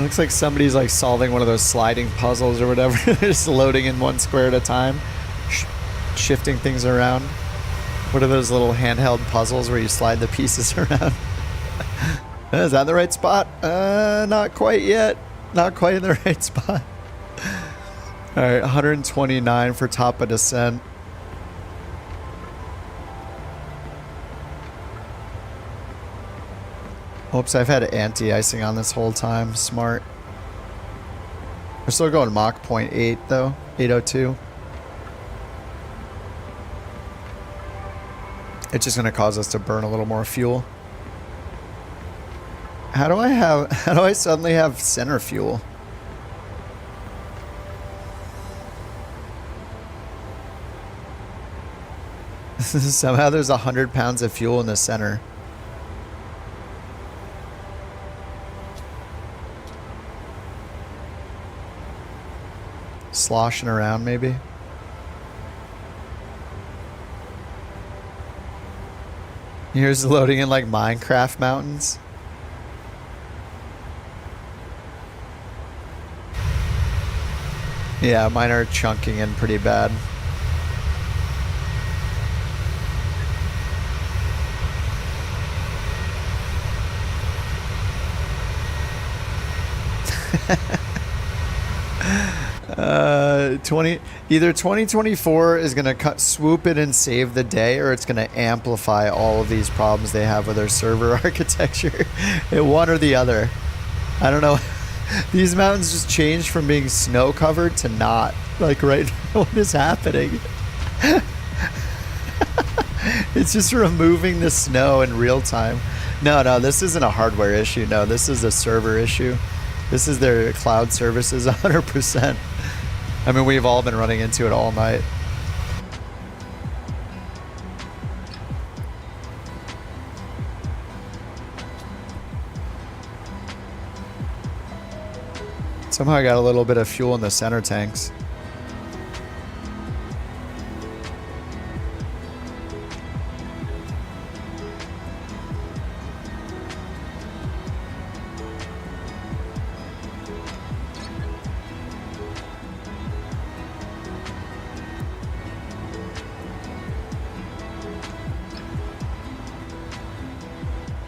Speaker 1: looks like somebody's like solving one of those sliding puzzles or whatever. They're just loading in one square at a time, shifting things around. What are those little handheld puzzles where you slide the pieces around? Is that the right spot? Not quite yet. Not quite in the right spot. All right, 129 for top of descent. Oops, I've had anti-icing on this whole time. Smart. We're still going Mach 0.8 though. 802. It's just going to cause us to burn a little more fuel. How do I suddenly have center fuel? Somehow there's 100 pounds of fuel in the center. Sloshing around, maybe. Here's loading in like Minecraft mountains. Yeah, mine are chunking in pretty bad. Either 2024 is gonna swoop in and save the day, or it's gonna amplify all of these problems they have with their server architecture. One or the other. I don't know. These mountains just changed from being snow covered to not. Like right now, what is happening? It's just removing the snow in real time. No, this isn't a hardware issue. No, this is a server issue. This is their cloud services 100%. I mean, we've all been running into it all night. Somehow I got a little bit of fuel in the center tanks.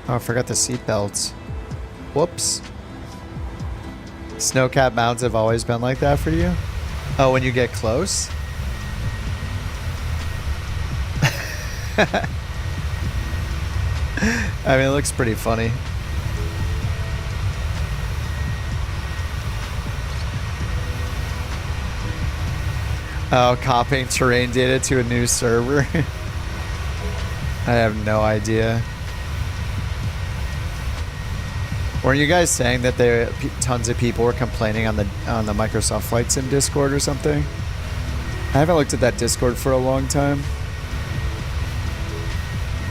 Speaker 1: Oh, I forgot the seat belts. Whoops. Snowcap mountains have always been like that for you? Oh, when you get close? I mean, it looks pretty funny. Oh, copying terrain data to a new server? I have no idea. Weren't you guys saying that tons of people were complaining on the Microsoft Flight Sim Discord or something? I haven't looked at that Discord for a long time.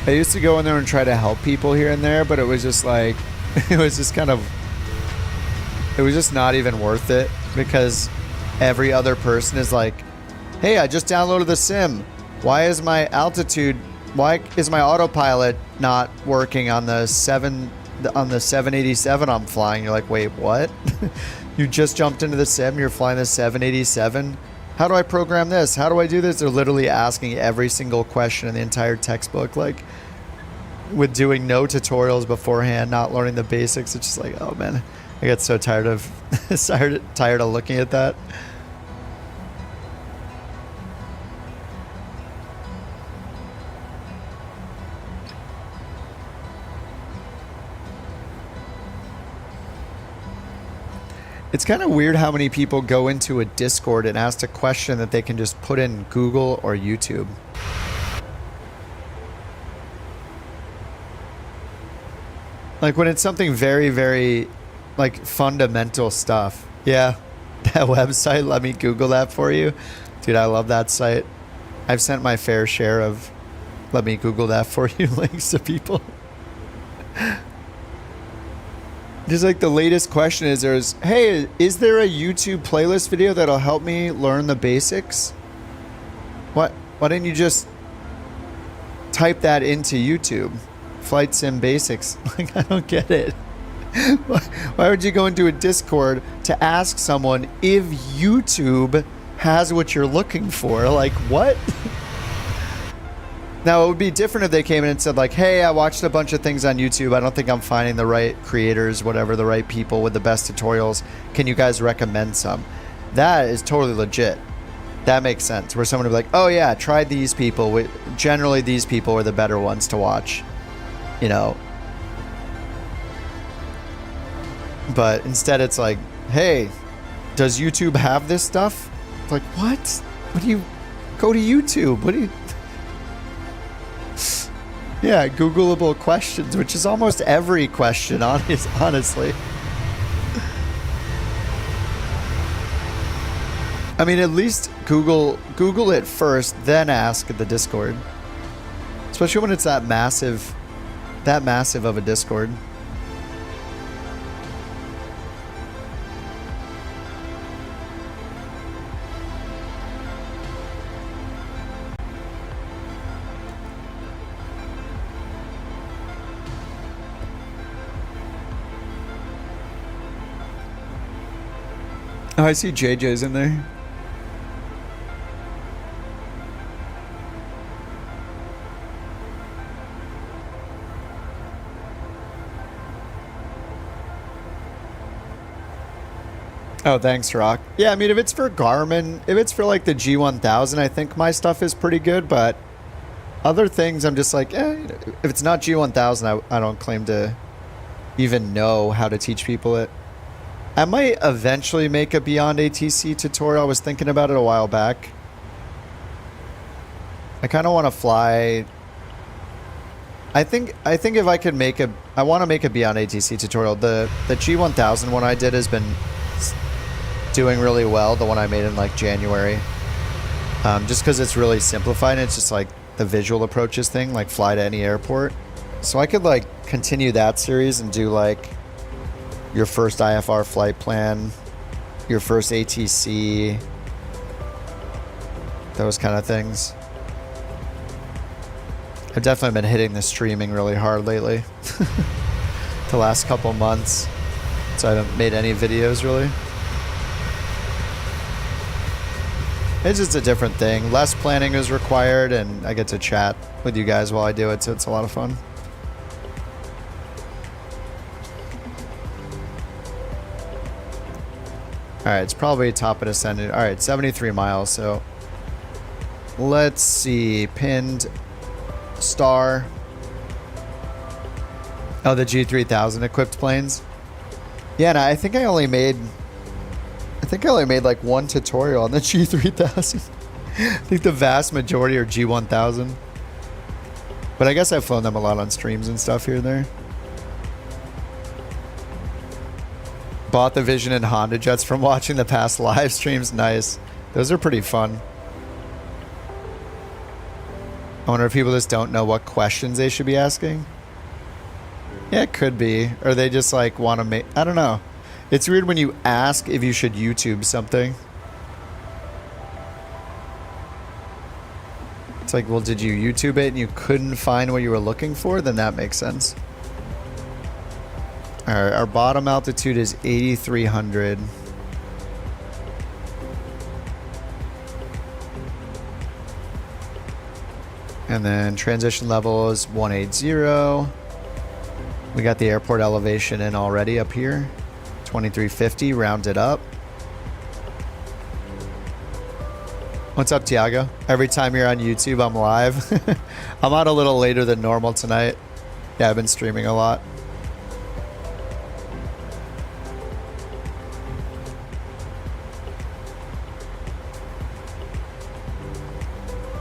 Speaker 1: I used to go in there and try to help people here and there, but it was just like, it was just not even worth it, because every other person is like, hey, I just downloaded the sim. Why is my autopilot not working on the 787 I'm flying? You're like, wait, what? You just jumped into the sim, you're flying the 787? How do I program this? How do I do this? They're literally asking every single question in the entire textbook, like, with doing no tutorials beforehand, not learning the basics. It's just like, oh man, I get so tired of tired of looking at that. It's kind of weird how many people go into a Discord and ask a question that they can just put in Google or YouTube. Like when it's something very, very like fundamental stuff. Yeah, that website, let me Google that for you. Dude, I love that site. I've sent my fair share of let me Google that for you links to people. Just like the latest question is, hey, is there a YouTube playlist video that'll help me learn the basics? Why didn't you just type that into YouTube? Flight Sim Basics. Like, I don't get it. Why would you go into a Discord to ask someone if YouTube has what you're looking for? Like, what? Now, it would be different if they came in and said, like, hey, I watched a bunch of things on YouTube. I don't think I'm finding the right creators, whatever, the right people with the best tutorials. Can you guys recommend some? That is totally legit. That makes sense. Where someone would be like, oh, yeah, try these people. Generally, these people are the better ones to watch, you know. But instead, it's like, hey, does YouTube have this stuff? It's like, what? What do you... Go to YouTube. What do you... Yeah, Googleable questions, which is almost every question, honestly. I mean, at least Google it first, then ask the Discord. Especially when it's that massive of a Discord. Oh, I see JJ's in there. Oh, thanks, Rock. Yeah, I mean, if it's for Garmin, if it's for like the G1000, I think my stuff is pretty good, but other things I'm just like, if it's not G1000, I don't claim to even know how to teach people it. I might eventually make a Beyond ATC tutorial. I was thinking about it a while back. I kind of want to fly. I think if I could make I want to make a Beyond ATC tutorial. The G1000 one I did has been doing really well. The one I made in like January, just because it's really simplified. It's just like the visual approaches thing, like fly to any airport. So I could like continue that series and do like your first IFR flight plan, your first ATC, those kind of things. I've definitely been hitting the streaming really hard lately. The last couple months. So I haven't made any videos really. It's just a different thing. Less planning is required and I get to chat with you guys while I do it, so it's a lot of fun. Alright, it's probably top of descendant. Alright, 73 miles, so let's see. Pinned star. Oh, the G3000 equipped planes. Yeah, and I think I only made like one tutorial on the G3000. I think the vast majority are G1000. But I guess I've flown them a lot on streams and stuff here and there. Bought the Vision and Honda jets from watching the past live streams. Nice. Those are pretty fun. I wonder if people just don't know what questions they should be asking. Yeah, it could be. Or they just like want to make... I don't know. It's weird when you ask if you should YouTube something. It's like, well, did you YouTube it and you couldn't find what you were looking for? Then that makes sense. Alright, our bottom altitude is 8,300. And then transition level is 180. We got the airport elevation in already up here. 2350, rounded up. What's up, Tiago? Every time you're on YouTube, I'm live. I'm out a little later than normal tonight. Yeah, I've been streaming a lot.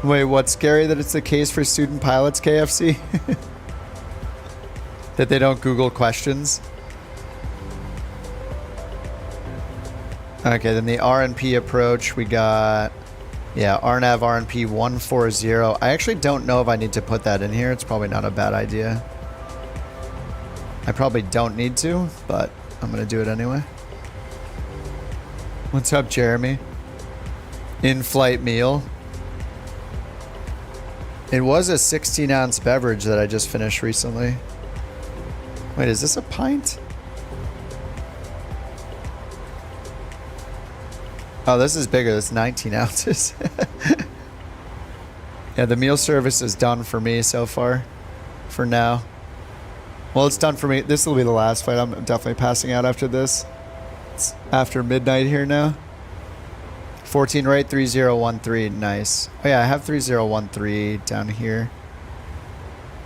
Speaker 1: Wait, what's scary that it's the case for student pilots, KFC? That they don't Google questions? Okay, then the RNP approach, we got... Yeah, RNAV RNP 140. I actually don't know if I need to put that in here. It's probably not a bad idea. I probably don't need to, but I'm going to do it anyway. What's up, Jeremy? In-flight meal. It was a 16-ounce beverage that I just finished recently. Wait, is this a pint? Oh, this is bigger. It's 19 ounces. Yeah, the meal service is done for me so far. For now. Well, it's done for me. This will be the last flight. I'm definitely passing out after this. It's after midnight here now. 14 right, 3013. Nice. Oh yeah, I have 3013 down here.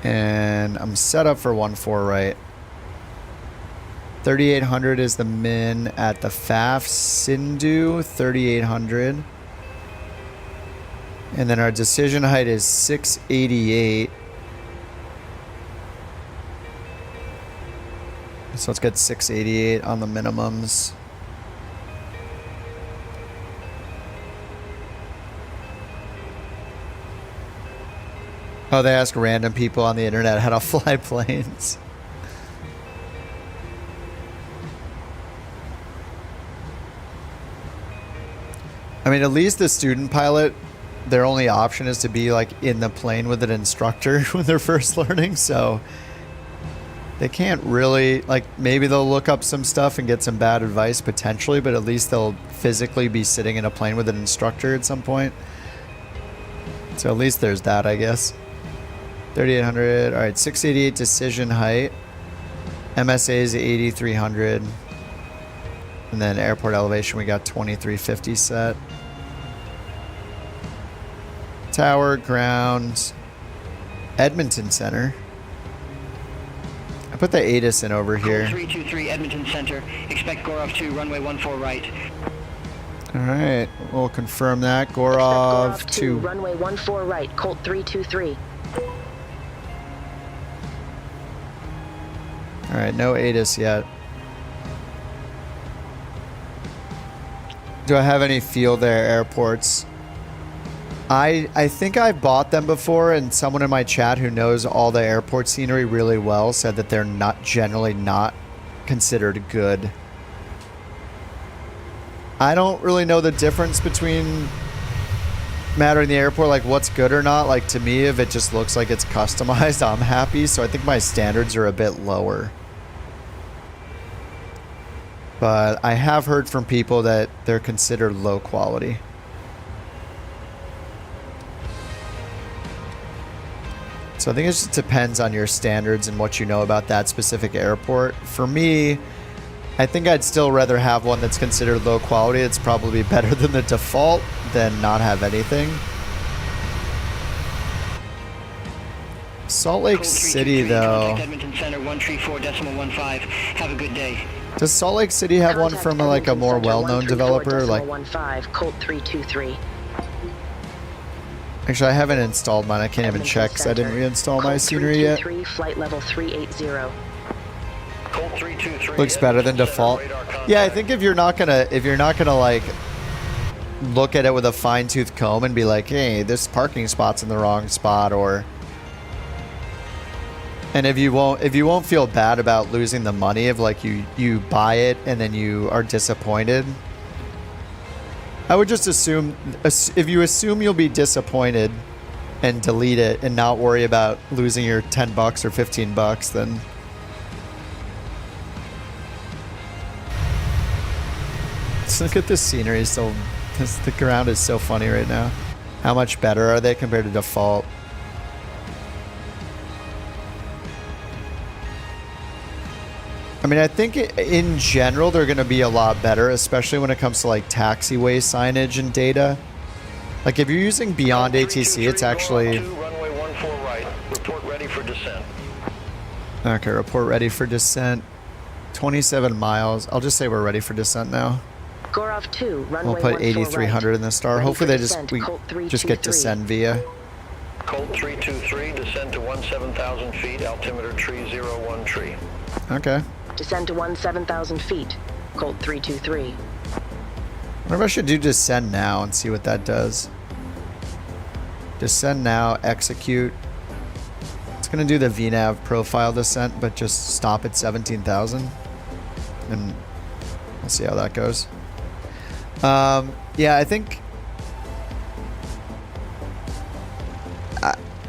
Speaker 1: And I'm set up for 14 right. 3800 is the min at the FAF Sindhu, 3800. And then our decision height is 688. So let's get 688 on the minimums. Oh, they ask random people on the internet how to fly planes. I mean, at least the student pilot, their only option is to be like in the plane with an instructor when they're first learning. So they can't really, like, maybe they'll look up some stuff and get some bad advice potentially, but at least they'll physically be sitting in a plane with an instructor at some point. So at least there's that, I guess. 3800. All right, 688 decision height. MSA is 8300. And And then airport elevation, we got 2350 set. Tower, ground, Edmonton Center. I put the ATIS in over here.
Speaker 15: 323 Edmonton Center. Expect Gorov 2, runway 14 right.
Speaker 1: Alright, we'll confirm that. Gorov 2.
Speaker 11: Runway 14 right, Colt 323.
Speaker 1: Alright, no ATIS yet. Do I have any field air airports? I think I bought them before, and someone in my chat who knows all the airport scenery really well said that they're not generally not considered good. I don't really know the difference between mattering the airport, like what's good or not. Like to me, if it just looks like it's customized, I'm happy. So I think my standards are a bit lower. But I have heard from people that they're considered low quality. So I think it just depends on your standards and what you know about that specific airport. For me, I think I'd still rather have one that's considered low quality. It's probably better than the default than not have anything. Salt Lake City, though.
Speaker 15: Edmonton Center 134.15. Have a good day.
Speaker 1: Does Salt Lake City have one from like a more well-known developer? Like,
Speaker 11: 15 Colt 323.
Speaker 1: actually, I haven't installed mine. I can't even check because I didn't reinstall my scenery yet.
Speaker 11: Flight level 380.
Speaker 1: Looks better than default. Yeah, I think if you're not gonna like look at it with a fine-tooth comb and be like, hey, this parking spot's in the wrong spot, or and if you won't feel bad about losing the money if like you buy it and then you are disappointed. I would just assume, if you assume you'll be disappointed and delete it and not worry about losing your $10 or $15, then just look at this scenery. The ground is so funny right now. How much better are they compared to default? I mean, I think in general they're going to be a lot better, especially when it comes to like taxiway signage and data. Like if you're using Beyond ATC, it's actually...
Speaker 10: Runway 14 right. Report ready for descent.
Speaker 1: Okay, report ready for descent. 27 miles. I'll just say we're ready for descent now.
Speaker 11: Gorov 2, runway
Speaker 1: We'll put 8300
Speaker 11: right.
Speaker 1: in the star.
Speaker 11: Ready
Speaker 1: Hopefully
Speaker 11: for
Speaker 1: we just get descend via.
Speaker 10: Colt 323, descend to 17,000 feet, altimeter 301
Speaker 1: Okay.
Speaker 11: Descend to 17,000 feet. Colt 323.
Speaker 1: I wonder if I should do descend now and see what that does. Descend now, execute. It's going to do the VNAV profile descent, but just stop at 17,000. And we'll see how that goes. Yeah, I think...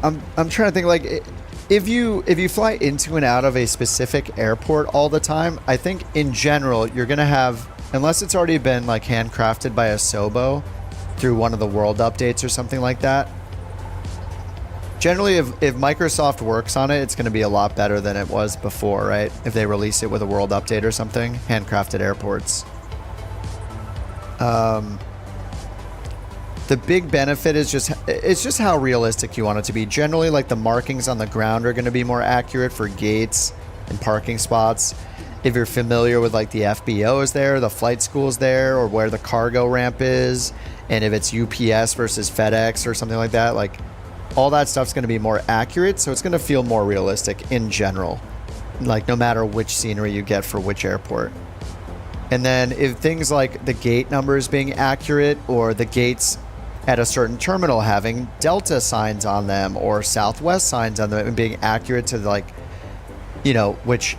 Speaker 1: I'm trying to think, like... If you fly into and out of a specific airport all the time, I think in general you're gonna have, unless it's already been like handcrafted by a Sobo through one of the world updates or something like that. Generally, if Microsoft works on it, it's gonna be a lot better than it was before, right? If they release it with a world update or something, handcrafted airports. The big benefit is just how realistic you want it to be. Generally, like the markings on the ground are going to be more accurate for gates and parking spots. If you're familiar with like the FBOs there, the flight schools there, or where the cargo ramp is, and if it's UPS versus FedEx or something like that, like all that stuff's going to be more accurate. So it's going to feel more realistic in general, like no matter which scenery you get for which airport. And then if things like the gate numbers being accurate, or the gates at a certain terminal having Delta signs on them or Southwest signs on them and being accurate to like, you know, which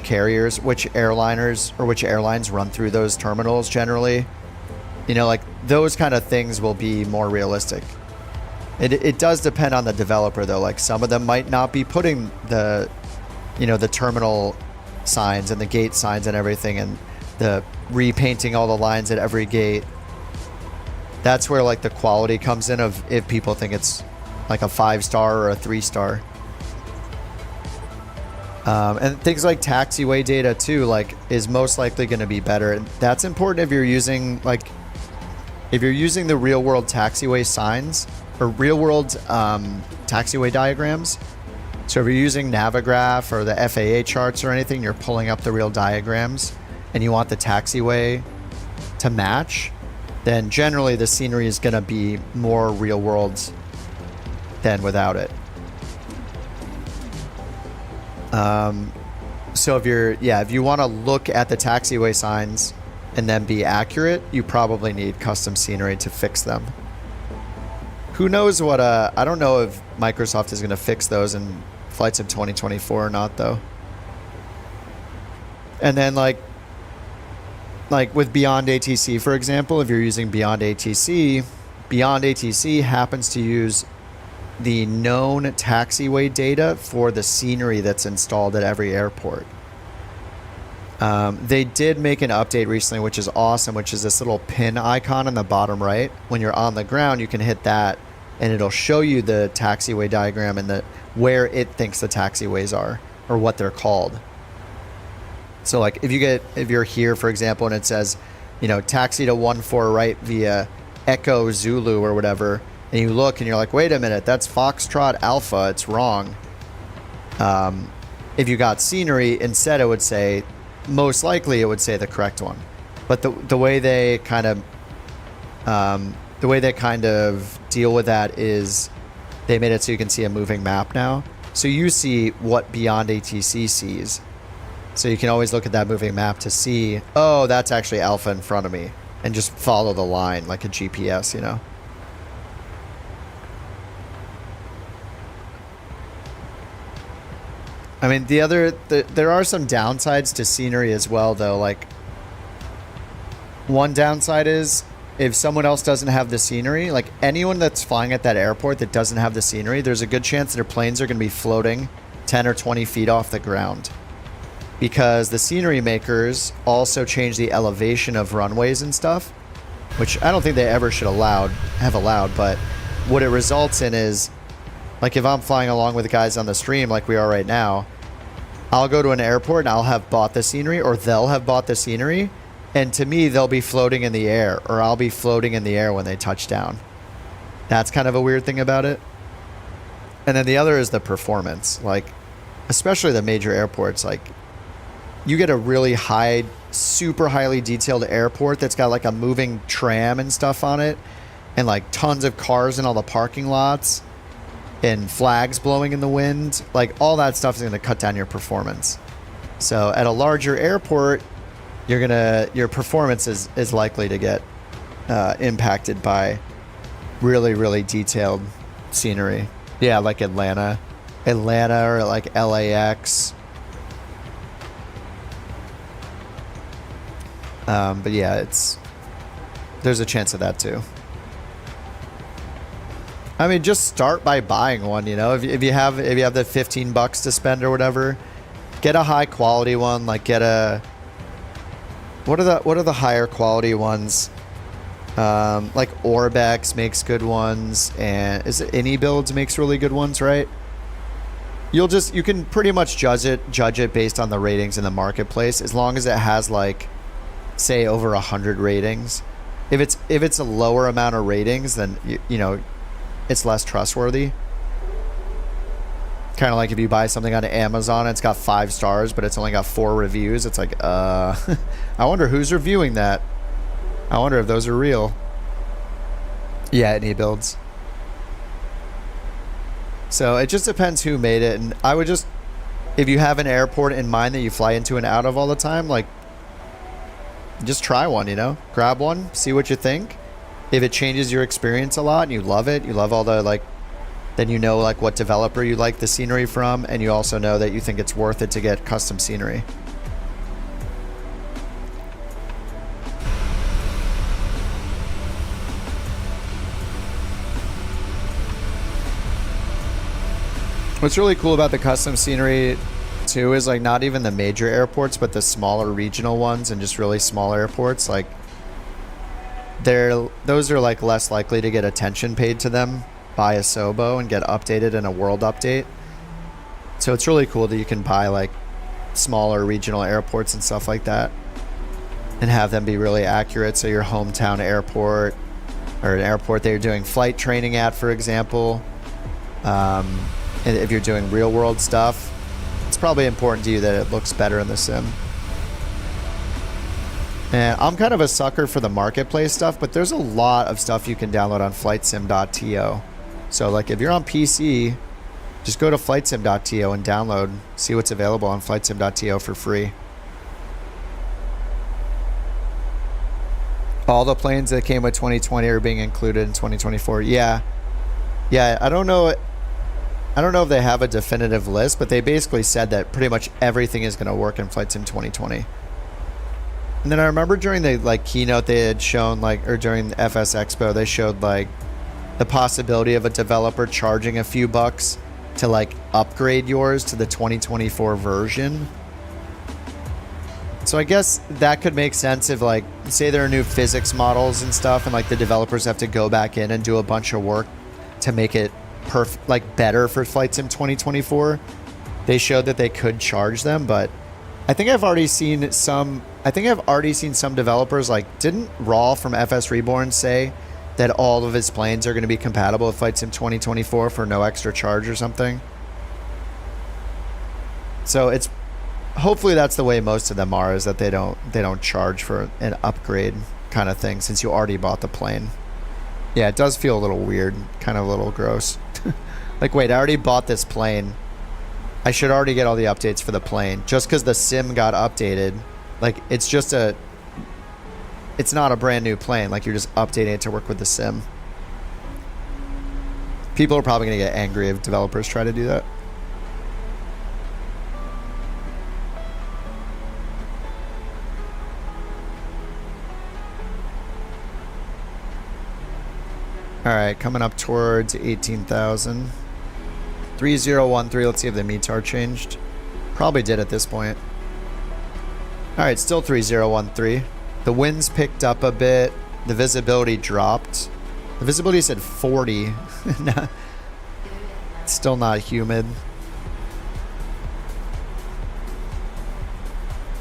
Speaker 1: carriers, which airliners or which airlines run through those terminals generally, you know, like those kind of things will be more realistic. It does depend on the developer though. Like some of them might not be putting the, you know, the terminal signs and the gate signs and everything, and the repainting all the lines at every gate. That's where like the quality comes in of if people think it's like a 5-star or a 3-star. And things like taxiway data too, like, is most likely going to be better. And that's important if you're using the real world taxiway signs or real world taxiway diagrams. So if you're using Navigraph or the FAA charts or anything, you're pulling up the real diagrams and you want the taxiway to match, then generally the scenery is going to be more real world than without it. So if you want to look at the taxiway signs and then be accurate, you probably need custom scenery to fix them. Who knows what, I don't know if Microsoft is going to fix those in Flight Sim 2024 or not, though. And then like with Beyond ATC, for example, if you're using Beyond ATC happens to use the known taxiway data for the scenery that's installed at every airport. They did make an update recently, which is awesome, which is this little pin icon in the bottom right. When you're on the ground, you can hit that and it'll show you the taxiway diagram and where it thinks the taxiways are or what they're called. So like if you're here, for example, and it says, taxi to 14 right via Echo Zulu or whatever, and you look and you're like, wait a minute, that's Foxtrot Alpha, it's wrong. If you got scenery, instead it would say, most likely it would say the correct one. But the way they kind of deal with that is they made it so you can see a moving map now. So you see what Beyond ATC sees. So you can always look at that moving map to see, oh, that's actually Alpha in front of me, and just follow the line like a GPS, I mean, there are some downsides to scenery as well, though. Like, one downside is if someone else doesn't have the scenery, like anyone that's flying at that airport that doesn't have the scenery, there's a good chance their planes are going to be floating 10 or 20 feet off the ground. Because the scenery makers also change the elevation of runways and stuff, which I don't think they ever should have allowed, but what it results in is, like if I'm flying along with the guys on the stream like we are right now, I'll go to an airport and I'll have bought the scenery, or they'll have bought the scenery, and to me they'll be floating in the air, or I'll be floating in the air when they touch down. That's kind of a weird thing about it. And then the other is the performance. Like, especially the major airports, like you get a really super highly detailed airport that's got like a moving tram and stuff on it, and like tons of cars in all the parking lots, and flags blowing in the wind. Like, all that stuff is going to cut down your performance. So at a larger airport, your performance is likely to get impacted by really, really detailed scenery. Yeah, like Atlanta or like LAX. But yeah, there's a chance of that too. I mean, just start by buying one, if you have the $15 to spend or whatever, get a high quality one. Like, get what are the higher quality ones? Like Orbex makes good ones, and is it AnyBuilds makes really good ones, right? You can pretty much judge it based on the ratings in the marketplace, as long as it has like, say, over 100 ratings. If it's a lower amount of ratings, then it's less trustworthy. Kind of like if you buy something on Amazon and it's got 5 stars, but it's only got 4 reviews. It's like, I wonder who's reviewing that. I wonder if those are real. Yeah, AnyBuilds. So it just depends who made it. And I would just, if you have an airport in mind that you fly into and out of all the time, like, just try one, grab one, see what you think. If it changes your experience a lot and you love it, you love all the, like, then like what developer you like the scenery from, and you also know that you think it's worth it to get custom scenery. What's really cool about the custom scenery too is like not even the major airports, but the smaller regional ones and just really small airports, like those are like less likely to get attention paid to them by Asobo and get updated in a world update. So it's really cool that you can buy like smaller regional airports and stuff like that and have them be really accurate. So your hometown airport or an airport that you're doing flight training at, for example, and if you're doing real world stuff, it's probably important to you that it looks better in the sim. And I'm kind of a sucker for the marketplace stuff, but there's a lot of stuff you can download on flightsim.to. So like if you're on PC, just go to flightsim.to and download, see what's available on flightsim.to for free. All the planes that came with 2020 are being included in 2024. Yeah. I don't know if they have a definitive list, but they basically said that pretty much everything is going to work in Flight Sim 2020. And then I remember during the like keynote they had shown like, or during the FS Expo, they showed like the possibility of a developer charging a few bucks to like upgrade yours to the 2024 version. So I guess that could make sense if like, say there are new physics models and stuff and like the developers have to go back in and do a bunch of work to make it like better for Flight Sim 2024. They showed that they could charge them, but I think I've already seen some developers, like, didn't Raw from FS Reborn say that all of his planes are going to be compatible with Flight Sim 2024 for no extra charge or something? So it's hopefully that's the way most of them are, is that they don't charge for an upgrade kind of thing since you already bought the plane. Yeah, it does feel a little weird, kind of a little gross. Like, wait, I already bought this plane. I should already get all the updates for the plane. Just because the sim got updated, like, it's not a brand new plane. Like, you're just updating it to work with the sim. People are probably going to get angry if developers try to do that. All right, coming up towards 18,000. 3013, let's see if the METAR changed. Probably did at this point. All right, still 3013. The winds picked up a bit. The visibility dropped. The visibility said 40. It's still not humid.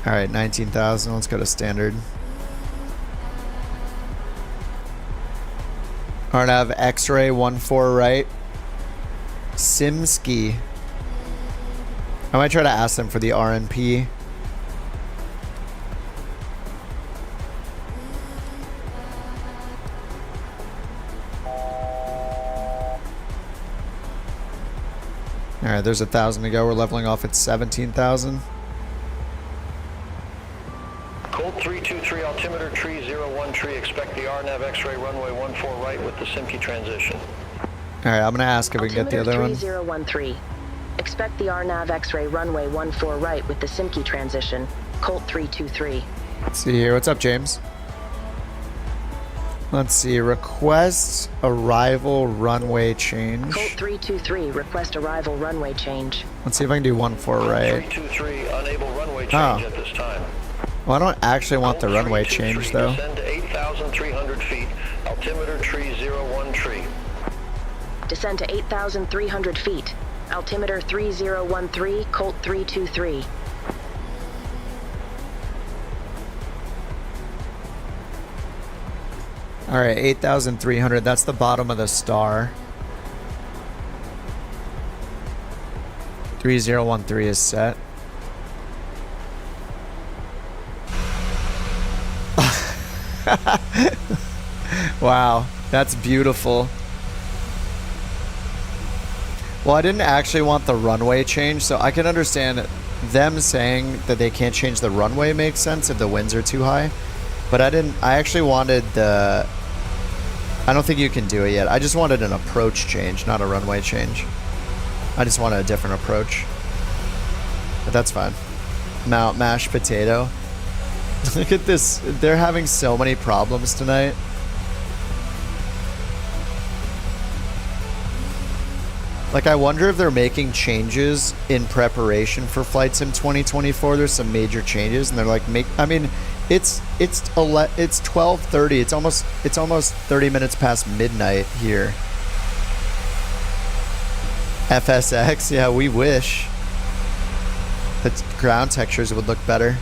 Speaker 1: All right, 19,000. Let's go to standard. Arnav X-ray 14 right. Simski. I might try to ask them for the RNP. Alright, there's 1,000 to go. We're leveling off at 17,000.
Speaker 10: Colt 323 altimeter tree 01 tree. Expect the RNAV X-ray runway 14 right with the Simki transition.
Speaker 1: Alright, I'm gonna ask if we can get the other one.
Speaker 11: 3013. Expect the RNAV X-ray runway 14 right with the Simki transition. Colt 323.
Speaker 1: Let's see here. What's up, James? Let's see. Request arrival runway change.
Speaker 11: Colt 323. Request arrival runway change.
Speaker 1: Let's see if I can do 14 right.
Speaker 10: 323 unable runway change at this time.
Speaker 1: Well, I don't actually want the runway change, though.
Speaker 10: Descend to 8,300 feet. Altimeter tree 01 tree.
Speaker 11: Descend to 8,300 feet. Altimeter 3013, Colt 323.
Speaker 1: All right, 8,300. That's the bottom of the star. 3013 is set. Wow, that's beautiful. Well, I didn't actually want the runway change, so I can understand them saying that they can't change the runway makes sense if the winds are too high. But I actually wanted the... I don't think you can do it yet. I just wanted an approach change, not a runway change. I just wanted a different approach. But that's fine. Mount mashed potato. Look at this. They're having so many problems tonight. Like, I wonder if they're making changes in preparation for Flight Sim 2024. There's some major changes, and they're like, I mean, it's 12:30. It's almost 30 minutes past midnight here. FSX, yeah, we wish. The ground textures would look better.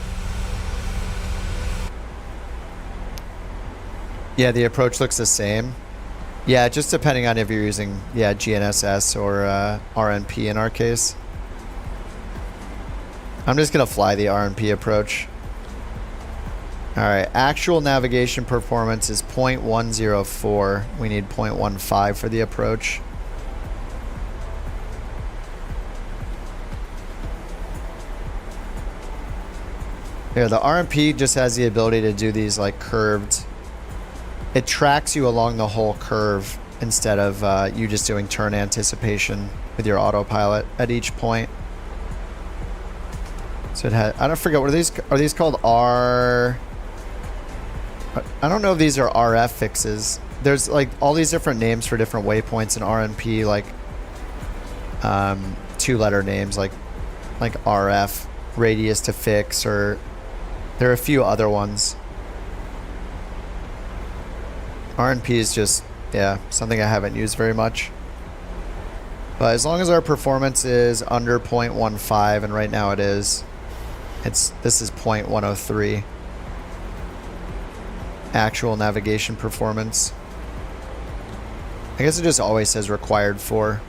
Speaker 1: Yeah, the approach looks the same. Yeah, just depending on if you're using, yeah, GNSS or RNP in our case. I'm just going to fly the RNP approach. Alright, actual navigation performance is 0.104. We need 0.15 for the approach. Here, the RMP just has the ability to do these like curved. It tracks you along the whole curve instead of you just doing turn anticipation with your autopilot at each point. So it had, I don't forget, what are these called R? I don't know if these are RF fixes. There's like all these different names for different waypoints in RNP, like 2-letter names like RF, radius to fix, or there are a few other ones. RNP is just, yeah, something I haven't used very much. But as long as our performance is under 0.15, and right now it is, this is 0.103. Actual navigation performance. I guess it just always says required for.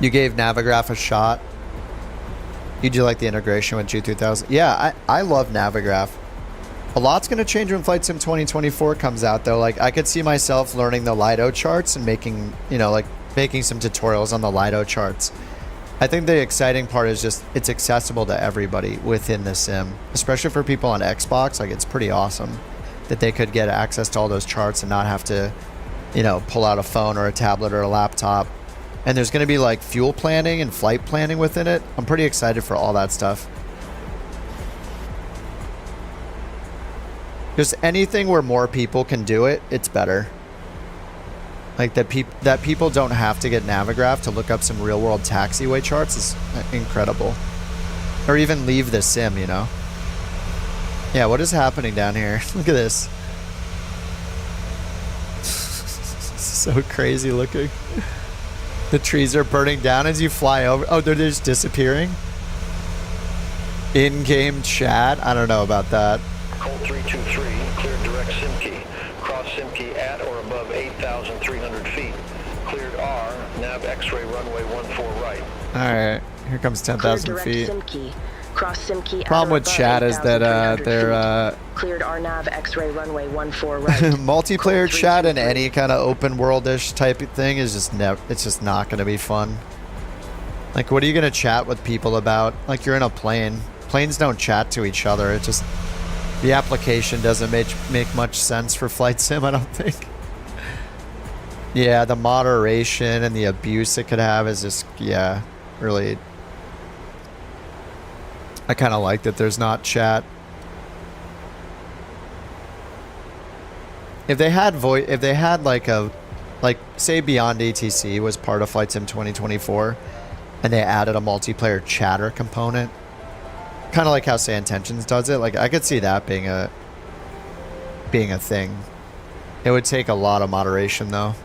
Speaker 1: You gave Navigraph a shot. You do like the integration with G3000. Yeah, I love Navigraph. A lot's going to change when Flight Sim 2024 comes out, though. Like, I could see myself learning the Lido charts and making, you know, like making some tutorials on the Lido charts. I think the exciting part is just it's accessible to everybody within the sim, especially for people on Xbox. Like, it's pretty awesome that they could get access to all those charts and not have to, you know, pull out a phone or a tablet or a laptop. And there's going to be like fuel planning and flight planning within it. I'm pretty excited for all that stuff. Just anything where more people can do it, it's better. Like that people don't have to get Navigraph to look up some real world taxiway charts is incredible. Or even leave the sim, you know? Yeah, what is happening down here? Look at this. So crazy looking. The trees are burning down as you fly over. Oh, they're just disappearing? In-game chat? I don't know about that.
Speaker 10: Colt 323, cleared direct Simkey. Cross Simkey at or above 8,300 feet. Cleared R, nav X-ray runway 14 right.
Speaker 1: Alright, here comes 10,000 feet.
Speaker 11: Simkey. Cross Simkey.
Speaker 1: Problem with chat is that they're
Speaker 11: cleared R nav X-ray runway 14 right.
Speaker 1: multiplayer chat in any kind of open world-ish type of thing is just it's just not going to be fun. Like, what are you going to chat with people about? Like, you're in a plane. Planes don't chat to each other. It just, the application doesn't make much sense for Flight Sim, I don't think. Yeah, the moderation and the abuse it could have is just, yeah, really. I kind of like that there's not chat. If they had like say Beyond ATC was part of Flight Sim 2024 and they added a multiplayer chatter component, kind of like how Say Intentions does it, like I could see that being a thing. It would take a lot of moderation though.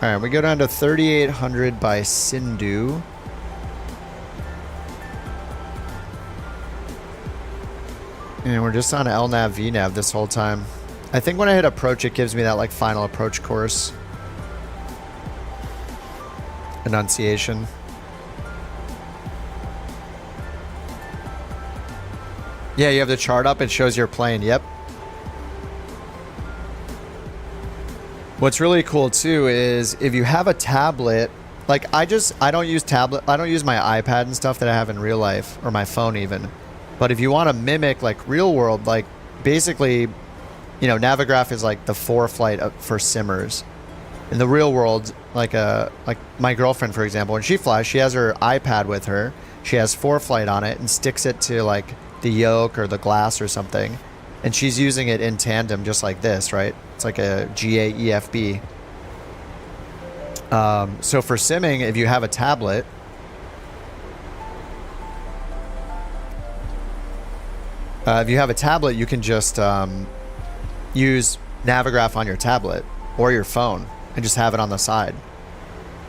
Speaker 1: Alright, we go down to 3,800 by Sindhu. And we're just on LNAV VNAV this whole time. I think when I hit approach, it gives me that like final approach course. Enunciation. Yeah, you have the chart up, it shows your plane, yep. What's really cool too is if you have a tablet, like I don't use my iPad and stuff that I have in real life, or my phone even. But if you want to mimic like real world, like basically, you know, Navigraph is like the ForeFlight for simmers. In the real world, like my girlfriend, for example, when she flies, she has her iPad with her. She has ForeFlight on it and sticks it to like the yoke or the glass or something. And she's using it in tandem just like this, right? It's like a GAEFB. So for simming, if you have a tablet, you can just use Navigraph on your tablet or your phone and just have it on the side.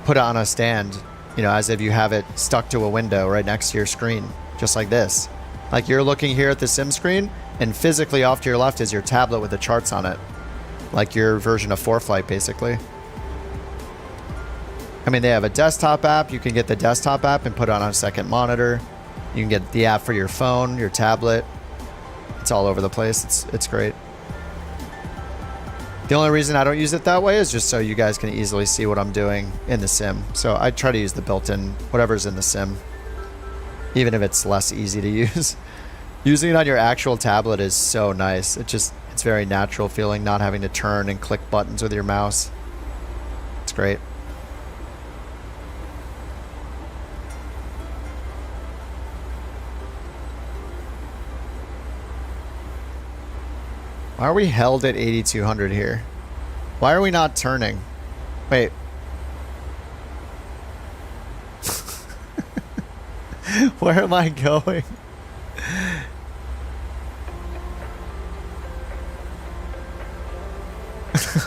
Speaker 1: Put it on a stand, you know, as if you have it stuck to a window right next to your screen, just like this. Like you're looking here at the sim screen, and physically off to your left is your tablet with the charts on it. Like your version of ForeFlight, basically. I mean, they have a desktop app. You can get the desktop app and put it on a second monitor. You can get the app for your phone, your tablet. It's all over the place. It's great. The only reason I don't use it that way is just so you guys can easily see what I'm doing in the sim. So I try to use the built-in, whatever's in the sim, even if it's less easy to use. Using it on your actual tablet is so nice. It's very natural feeling, not having to turn and click buttons with your mouse. It's great. Why are we held at 8,200 here? Why are we not turning? Wait. Where am I going?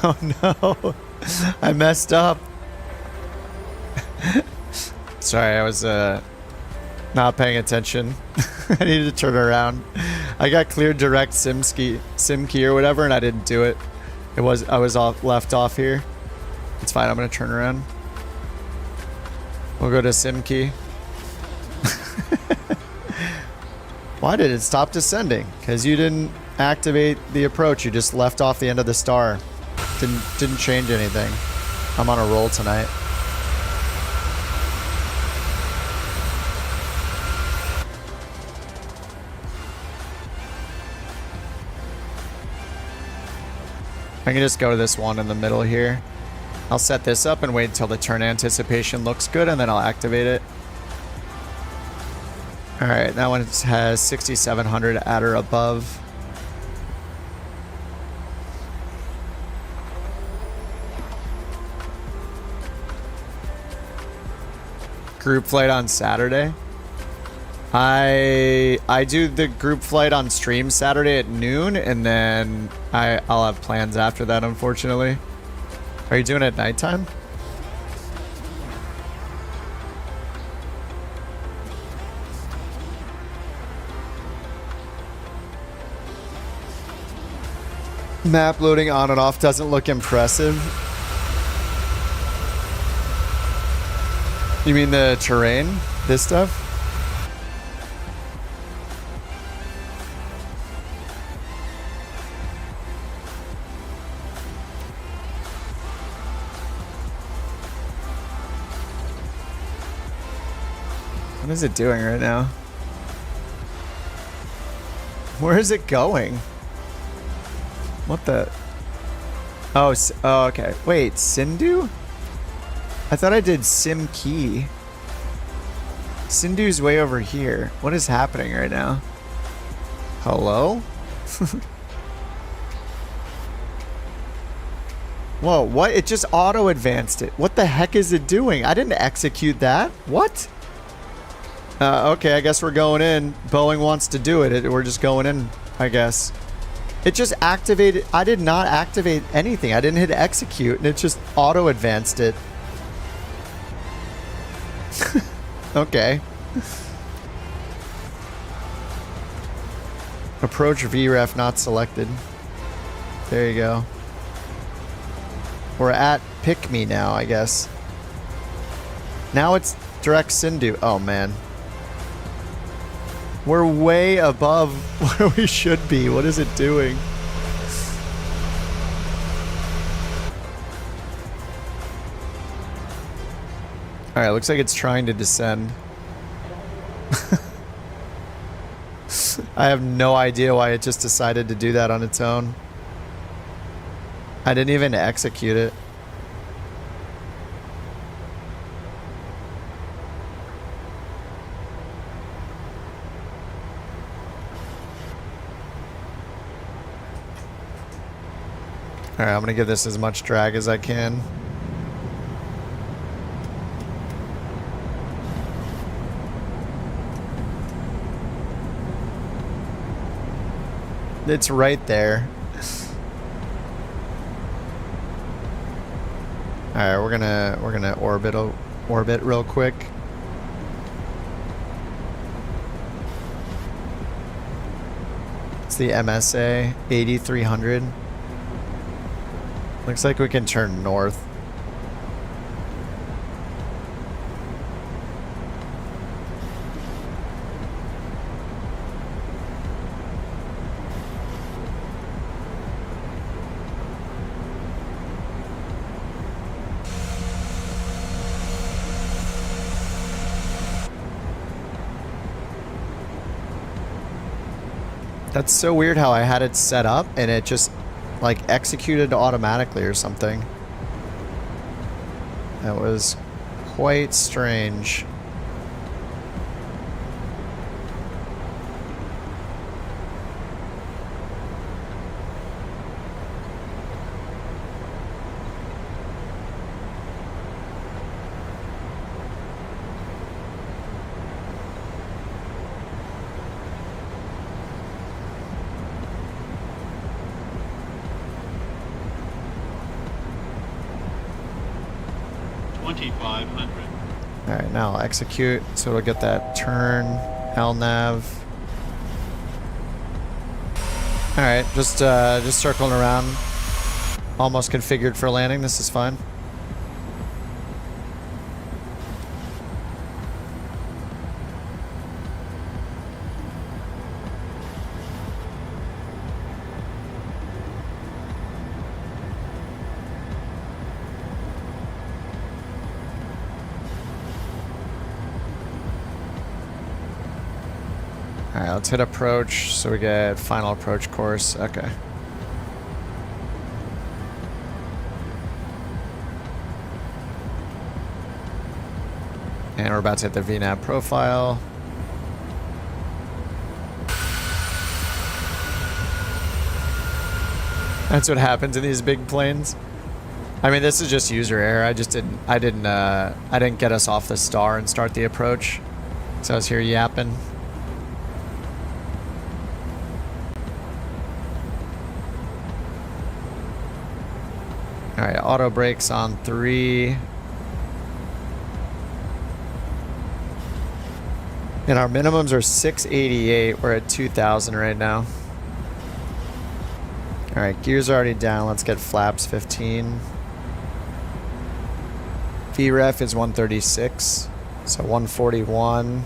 Speaker 1: Oh no. I messed up. Sorry, I was not paying attention. I needed to turn around. I got cleared direct sim key or whatever, and I didn't do it. I was left off here. It's fine. I'm gonna turn around. We'll go to sim key. Why did it stop descending? Because you didn't activate the approach. You just left off the end of the star. Didn't change anything. I'm on a roll tonight. I can just go to this one in the middle here. I'll set this up and wait until the turn anticipation looks good, and then I'll activate it. Alright, that one has 6,700 at or above. Group flight on Saturday. I do the group flight on stream Saturday at noon, and then I'll have plans after that, unfortunately. Are you doing it at nighttime? Map loading on and off doesn't look impressive. You mean the terrain? This stuff? What is it doing right now? Where is it going? What the? Oh, okay. Wait, Sindhu? I thought I did Sim Key. Sindhu's way over here. What is happening right now? Hello? Whoa, what? It just auto-advanced it. What the heck is it doing? I didn't execute that. What? Okay, I guess we're going in. Boeing wants to do it. We're just going in, I guess. It just activated. I did not activate anything. I didn't hit execute, and it just auto-advanced it. Okay. Approach VREF not selected. There you go. We're at Pick Me now, I guess. Now it's direct Sindhu. Oh, man. We're way above where we should be. What is it doing? Alright, looks like it's trying to descend. I have no idea why it just decided to do that on its own. I didn't even execute it. Alright, I'm gonna give this as much drag as I can. It's right there. Alright, we're gonna orbit real quick. It's the MSA 8300. Looks like we can turn north. That's so weird how I had it set up and it just like executed automatically or something. That was quite strange. Alright, now I'll execute, so it'll get that turn, LNAV. Alright, just circling around. Almost configured for landing, this is fine. Alright, let's hit approach so we get final approach course. Okay. And we're about to hit the VNAV profile. That's what happens in these big planes. I mean, this is just user error. I didn't get us off the star and start the approach. So I was here yapping. Alright, auto brakes on 3. And our minimums are 688. We're at 2,000 right now. Alright, gears are already down. Let's get flaps 15. VREF is 136. So 141.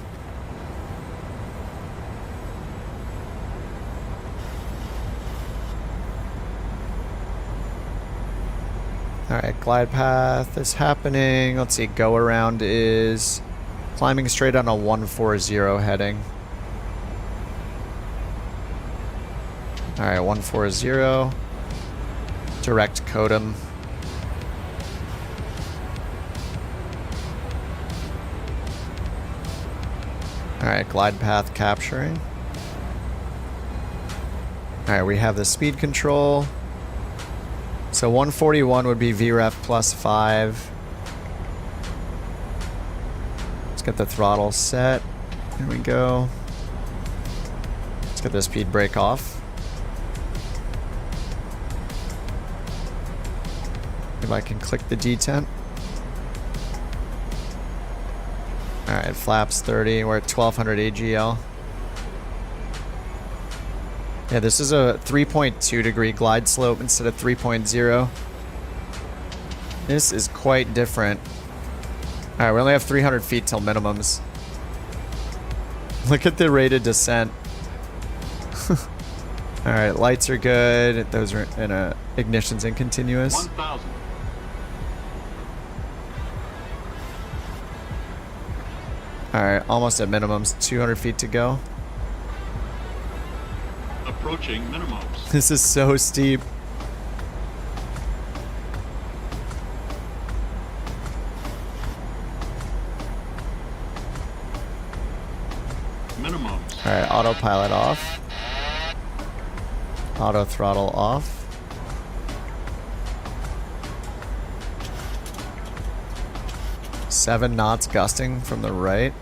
Speaker 1: Alright, glide path is happening. Let's see, go around is climbing straight on a 140 heading. Alright, 140. Direct codem. Alright, glide path capturing. Alright, we have the speed control. So 141 would be VREF plus 5. Let's get the throttle set. There we go. Let's get the speed brake off. If I can click the detent. Alright, flaps 30. We're at 1200 AGL. Yeah, this is a 3.2 degree glide slope instead of 3.0. This is quite different. Alright, we only have 300 feet till minimums. Look at the rate of descent. Alright, lights are good. Those are in ignition's in continuous.
Speaker 12: 1,000.
Speaker 1: Alright, almost at minimums. 200 feet to go.
Speaker 12: Approaching minimums.
Speaker 1: This is so steep.
Speaker 12: Minimums.
Speaker 1: Alright, autopilot off. Auto throttle off. Seven knots gusting from the right.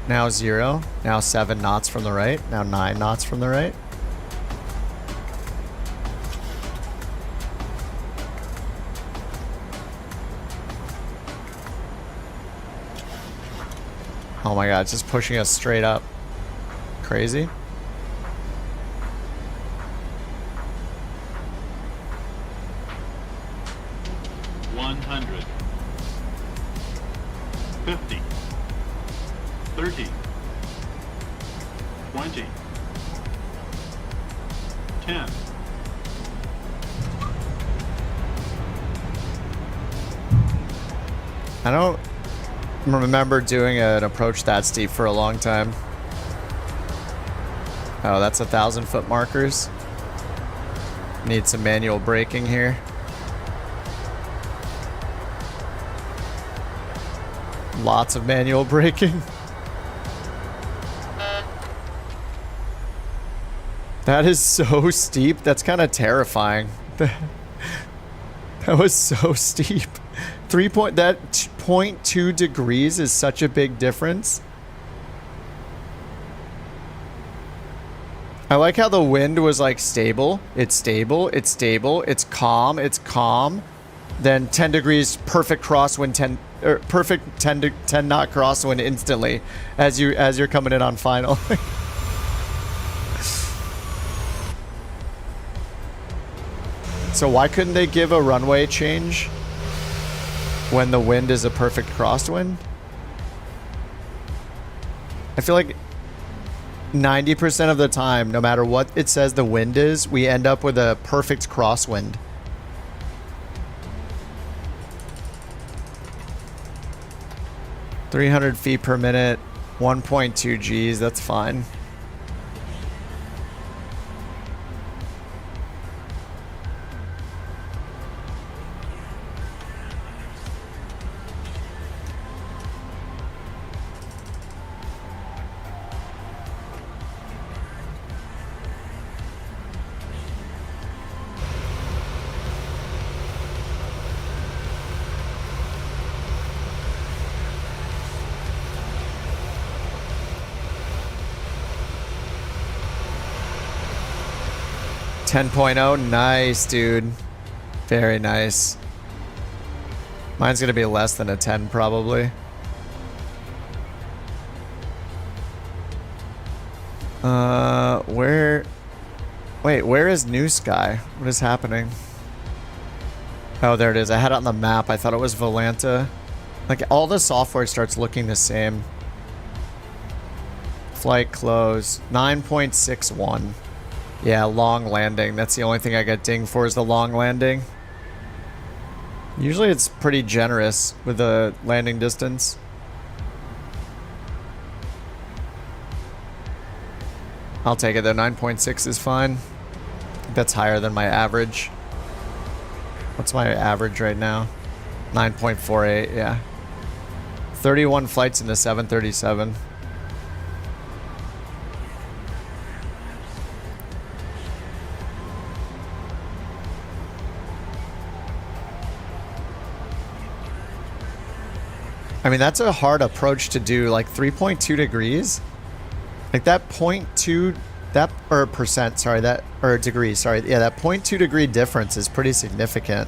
Speaker 1: Now 0. Now 7 knots from the right. Now 9 knots from the right. Oh my god, it's just pushing us straight up. Crazy.
Speaker 16: $100. 50. 30. 20. 10.
Speaker 1: I don't remember doing an approach that steep for a long time. Oh, that's 1,000-foot markers. Need some manual braking here. Lots of manual braking. That is so steep. That's kind of terrifying. That was so steep. 0.2 degrees is such a big difference. I like how the wind was like stable. It's stable. It's stable. It's calm. It's calm. Then 10 degrees, perfect crosswind, 10 or perfect 10 knot crosswind instantly as you're coming in on final. So why couldn't they give a runway change when the wind is a perfect crosswind? I feel like 90% of the time, no matter what it says the wind is, we end up with a perfect crosswind. $300 feet per minute, 1.2 Gs, that's fine. $10.0, nice, dude. Very nice. Mine's gonna be less than a 10, probably. Where is New Sky? What is happening? Oh, there it is. I had it on the map. I thought it was Volanta. Like, all the software starts looking the same. Flight close. 9.61. Yeah, long landing. That's the only thing I get dinged for is the long landing. Usually it's pretty generous with the landing distance. I'll take it though. 9.6 is fine. That's higher than my average. What's my average right now? 9.48, yeah. 31 flights in the 737. I mean, that's a hard approach to do, like 3.2 degrees. Like that 0.2, that, or percent, sorry, that, or degrees, sorry. Yeah, that 0.2 degree difference is pretty significant.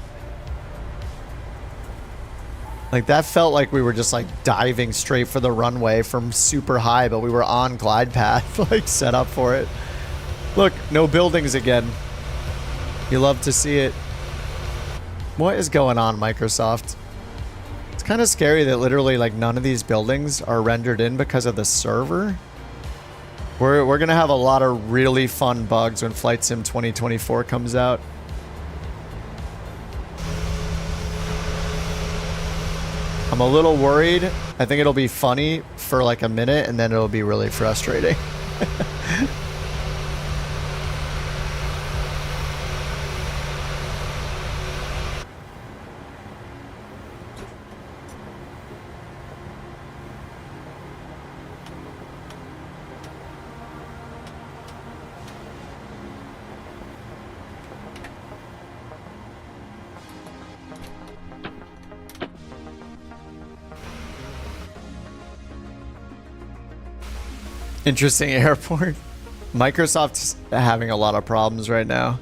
Speaker 1: Like that felt like we were just like diving straight for the runway from super high, but we were on glide path, like set up for it. Look, no buildings again. You love to see it. What is going on, Microsoft? It's kind of scary that literally like none of these buildings are rendered in because of the server. We're gonna have a lot of really fun bugs when Flight Sim 2024 comes out. I'm a little worried. I think it'll be funny for like a minute and then it'll be really frustrating. Interesting airport. Microsoft's having a lot of problems right now.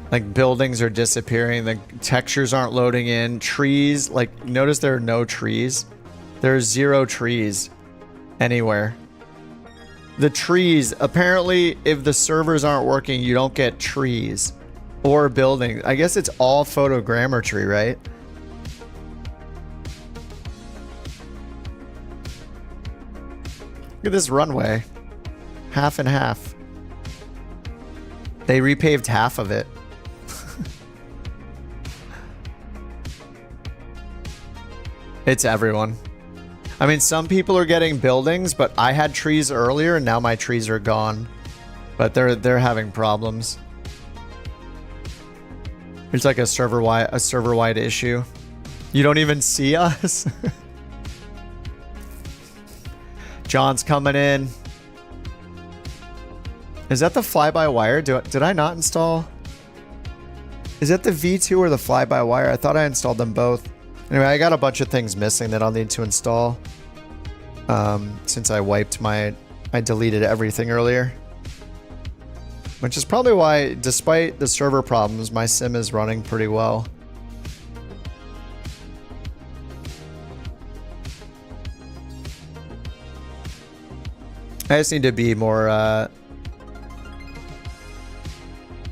Speaker 1: Like buildings are disappearing, the textures aren't loading in, trees, like notice there are no trees. There's 0 trees. anywhere. The trees, apparently, if the servers aren't working, you don't get trees or buildings. I guess it's all photogrammetry, right? Look at this runway. Half and half. They repaved half of it. It's everyone. I mean, some people are getting buildings, but I had trees earlier and now my trees are gone. But they're having problems. It's like a server-wide issue. You don't even see us? John's coming in. Is that the fly-by-wire? Did I not install? Is that the V2 or the fly-by-wire? I thought I installed them both. Anyway, I got a bunch of things missing that I'll need to install. Since I wiped I deleted everything earlier. Which is probably why, despite the server problems, my sim is running pretty well. I just need to be more, I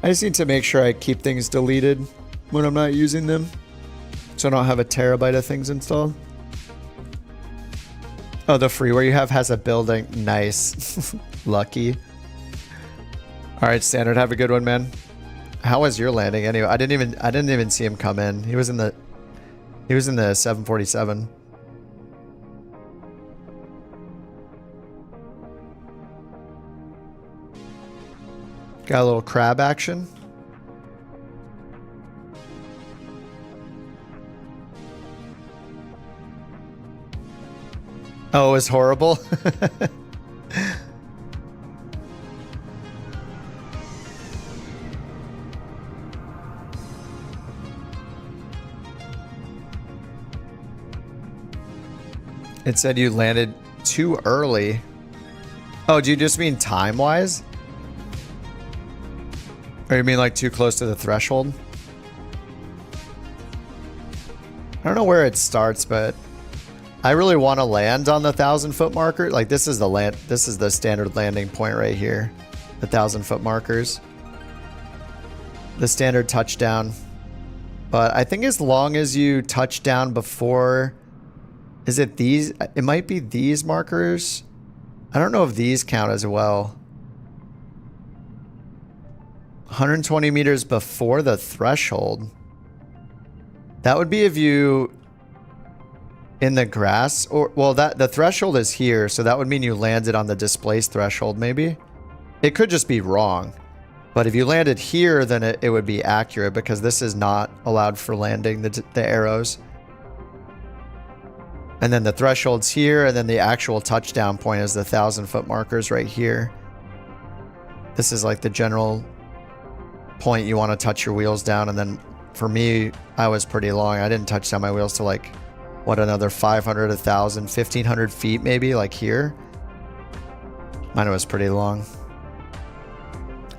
Speaker 1: just need to make sure I keep things deleted when I'm not using them. So I don't have a terabyte of things installed. Oh, the freeware you have has a building. Nice. Lucky. All right, Standard, have a good one, man. How was your landing anyway? I didn't even see him come in. He was in the 747. Got a little crab action. Oh, it was horrible. It said you landed too early. Oh, do you just mean time-wise? Or you mean like too close to the threshold? I don't know where it starts, but I really want to land on the 1,000-foot marker. Like this is the standard landing point right here. The 1,000-foot markers. The standard touchdown. But I think as long as you touch down before, is it these? It might be these markers. I don't know if these count as well. 120 meters before the threshold. That would be if you in the grass, or well, that the threshold is here, so that would mean you landed on the displaced threshold. Maybe it could just be wrong, but if you landed here, then it would be accurate because this is not allowed for landing the arrows. And then the threshold's here, and then the actual touchdown point is the 1,000-foot markers right here. This is like the general point you want to touch your wheels down, and then for me, I was pretty long. I didn't touch down my wheels to like, what, another 500, 1,000, 1,500 feet maybe, like here. Mine was pretty long.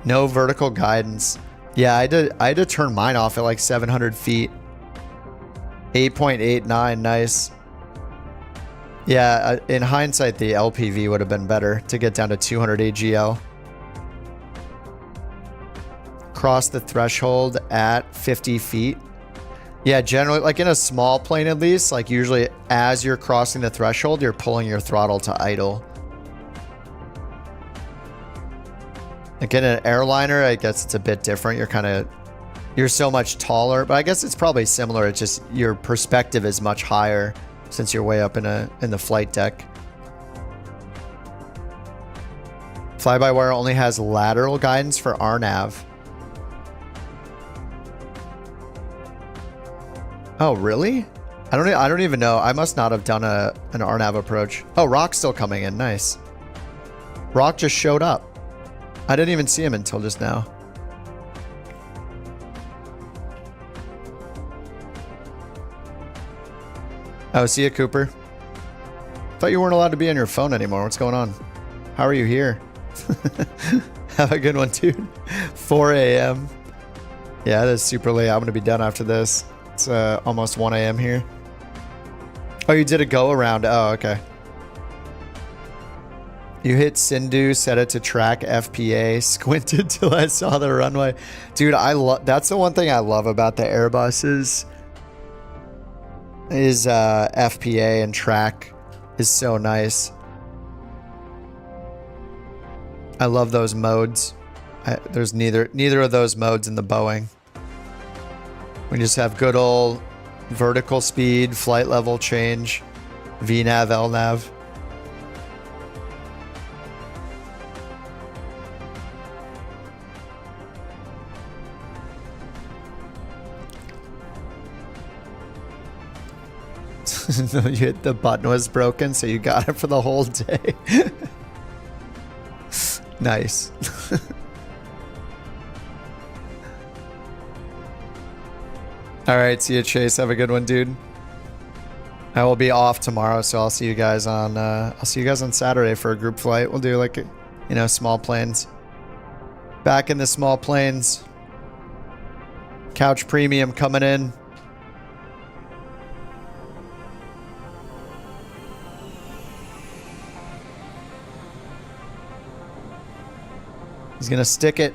Speaker 1: No vertical guidance. Yeah, I had to turn mine off at like 700 feet. 8.89, nice. Yeah, in hindsight, the LPV would have been better to get down to 200 AGL. Cross the threshold at 50 feet. Yeah, generally, like in a small plane at least, like usually as you're crossing the threshold, you're pulling your throttle to idle. Like in an airliner, I guess it's a bit different. You're so much taller, but I guess it's probably similar. It's just your perspective is much higher since you're way up in the flight deck. Fly-by-wire only has lateral guidance for RNAV. Oh, really? I don't even know. I must not have done an RNAV approach. Oh, Rock's still coming in. Nice. Rock just showed up. I didn't even see him until just now. Oh, see ya, Cooper. Thought you weren't allowed to be on your phone anymore. What's going on? How are you here? Have a good one, dude. 4 a.m. Yeah, it is super late. I'm going to be done after this. It's almost 1 a.m. here. Oh, you did a go around. Oh, okay. You hit Sindhu, set it to track FPA, squinted till I saw the runway. Dude, that's the one thing I love about the Airbuses is FPA and track is so nice. I love those modes. There's neither of those modes in the Boeing. We just have good old vertical speed, flight level change, VNAV, LNAV. The button was broken, so you got it for the whole day. Nice. All right, see you, Chase. Have a good one, dude. I will be off tomorrow, so I'll see you guys on. I'll see you guys on Saturday for a group flight. We'll do like, you know, small planes. Back in the small planes. Couch premium coming in. He's gonna stick it.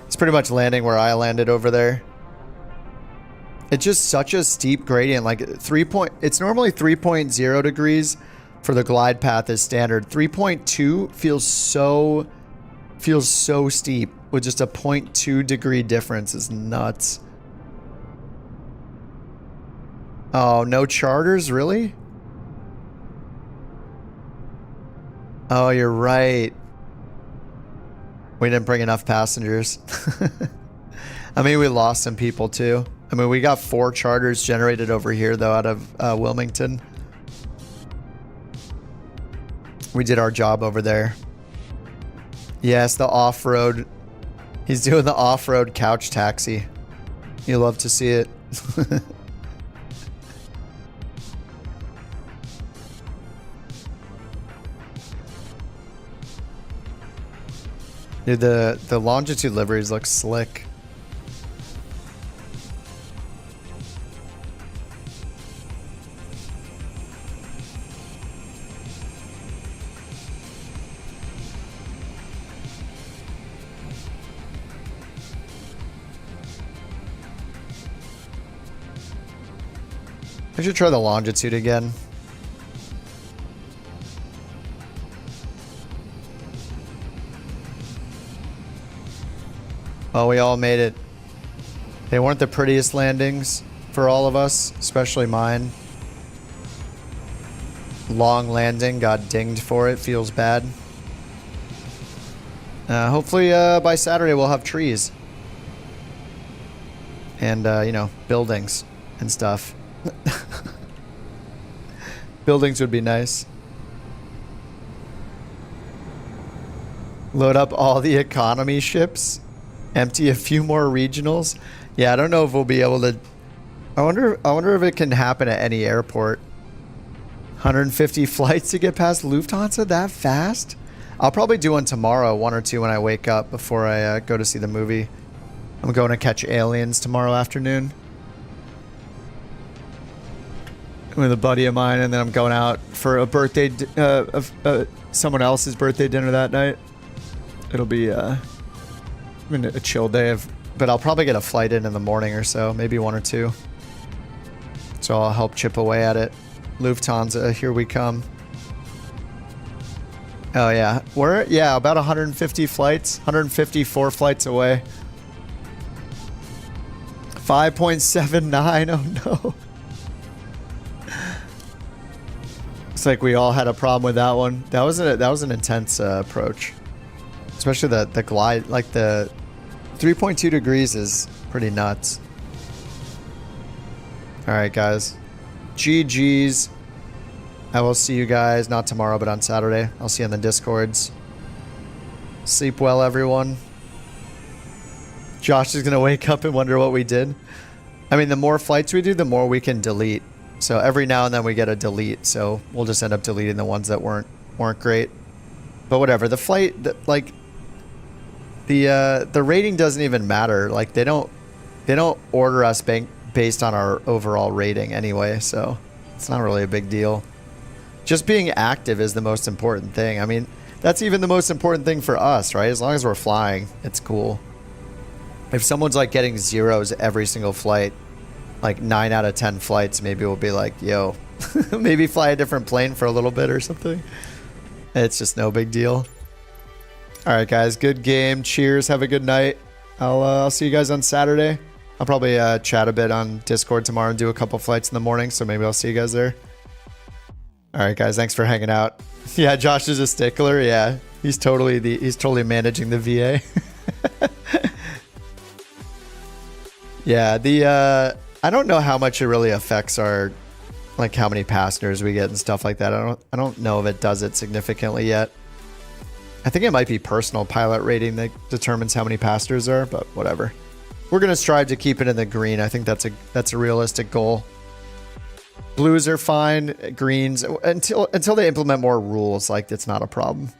Speaker 1: It's pretty much landing where I landed over there. It's just such a steep gradient. Like it's normally 3.0 degrees for the glide path is standard. 3.2 feels so steep with just a 0.2 degree difference. Is nuts. Oh, no charters, really? Oh, you're right. We didn't bring enough passengers. I mean, we lost some people too. I mean, we got 4 charters generated over here, though, out of Wilmington. We did our job over there. Yes, the off-road. He's doing the off-road couch taxi. You love to see it. Dude, the longitude liveries look slick. I should try the longitude again. Oh, we all made it. They weren't the prettiest landings for all of us, especially mine. Long landing, got dinged for it, feels bad. Hopefully by Saturday we'll have trees. And, you know, buildings and stuff. Buildings would be nice. Load up all the economy ships. Empty a few more regionals. Yeah, I don't know if we'll be able to. I wonder if it can happen at any airport. 150 flights to get past Lufthansa that fast? I'll probably do one tomorrow, 1 or 2 when I wake up before I go to see the movie. I'm going to catch Aliens tomorrow afternoon with a buddy of mine, and then I'm going out for a birthday, someone else's birthday dinner that night. It'll be a chill day, but I'll probably get a flight in the morning or so, maybe 1 or 2. So I'll help chip away at it. Lufthansa, here we come. Oh yeah, we're about 150 flights, 154 flights away. 5.79. Oh no. It's like we all had a problem with that one. That was an intense approach, especially the glide. Like the 3.2 degrees is pretty nuts. All right, guys. GG's. I will see you guys not tomorrow, but on Saturday. I'll see you on the Discords. Sleep well, everyone. Josh is gonna wake up and wonder what we did. I mean, the more flights we do, the more we can delete. So every now and then we get a delete, so we'll just end up deleting the ones that weren't great. But whatever. The flight, the rating doesn't even matter. Like they don't order us based on our overall rating anyway, so it's not really a big deal. Just being active is the most important thing. I mean, that's even the most important thing for us, right? As long as we're flying, it's cool. If someone's like getting zeros every single flight, like 9 out of 10 flights, maybe we'll be like, yo, maybe fly a different plane for a little bit or something. It's just no big deal. All right, guys, good game. Cheers. Have a good night. I'll see you guys on Saturday. I'll probably chat a bit on Discord tomorrow and do a couple flights in the morning, so maybe I'll see you guys there. All right, guys, thanks for hanging out. Yeah, Josh is a stickler. Yeah, he's totally managing the VA. Yeah, I don't know how much it really affects our, like, how many passengers we get and stuff like that. I don't know if it does it significantly yet. I think it might be personal pilot rating that determines how many passengers there are, but whatever. We're gonna strive to keep it in the green. I think that's a realistic goal. Blues are fine, greens until they implement more rules. Like, it's not a problem,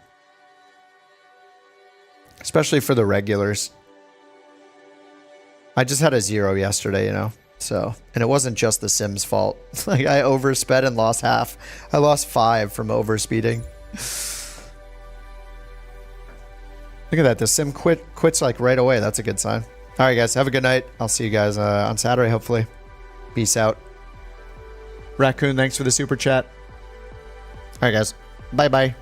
Speaker 1: especially for the regulars. I just had a 0 yesterday, you know, so, and it wasn't just the Sim's fault. Like, I oversped and lost half. I lost 5 from overspeeding. Look at that. The Sim quits like right away. That's a good sign. All right, guys, have a good night. I'll see you guys on Saturday, hopefully. Peace out. Raccoon, thanks for the super chat. All right, guys. Bye-bye.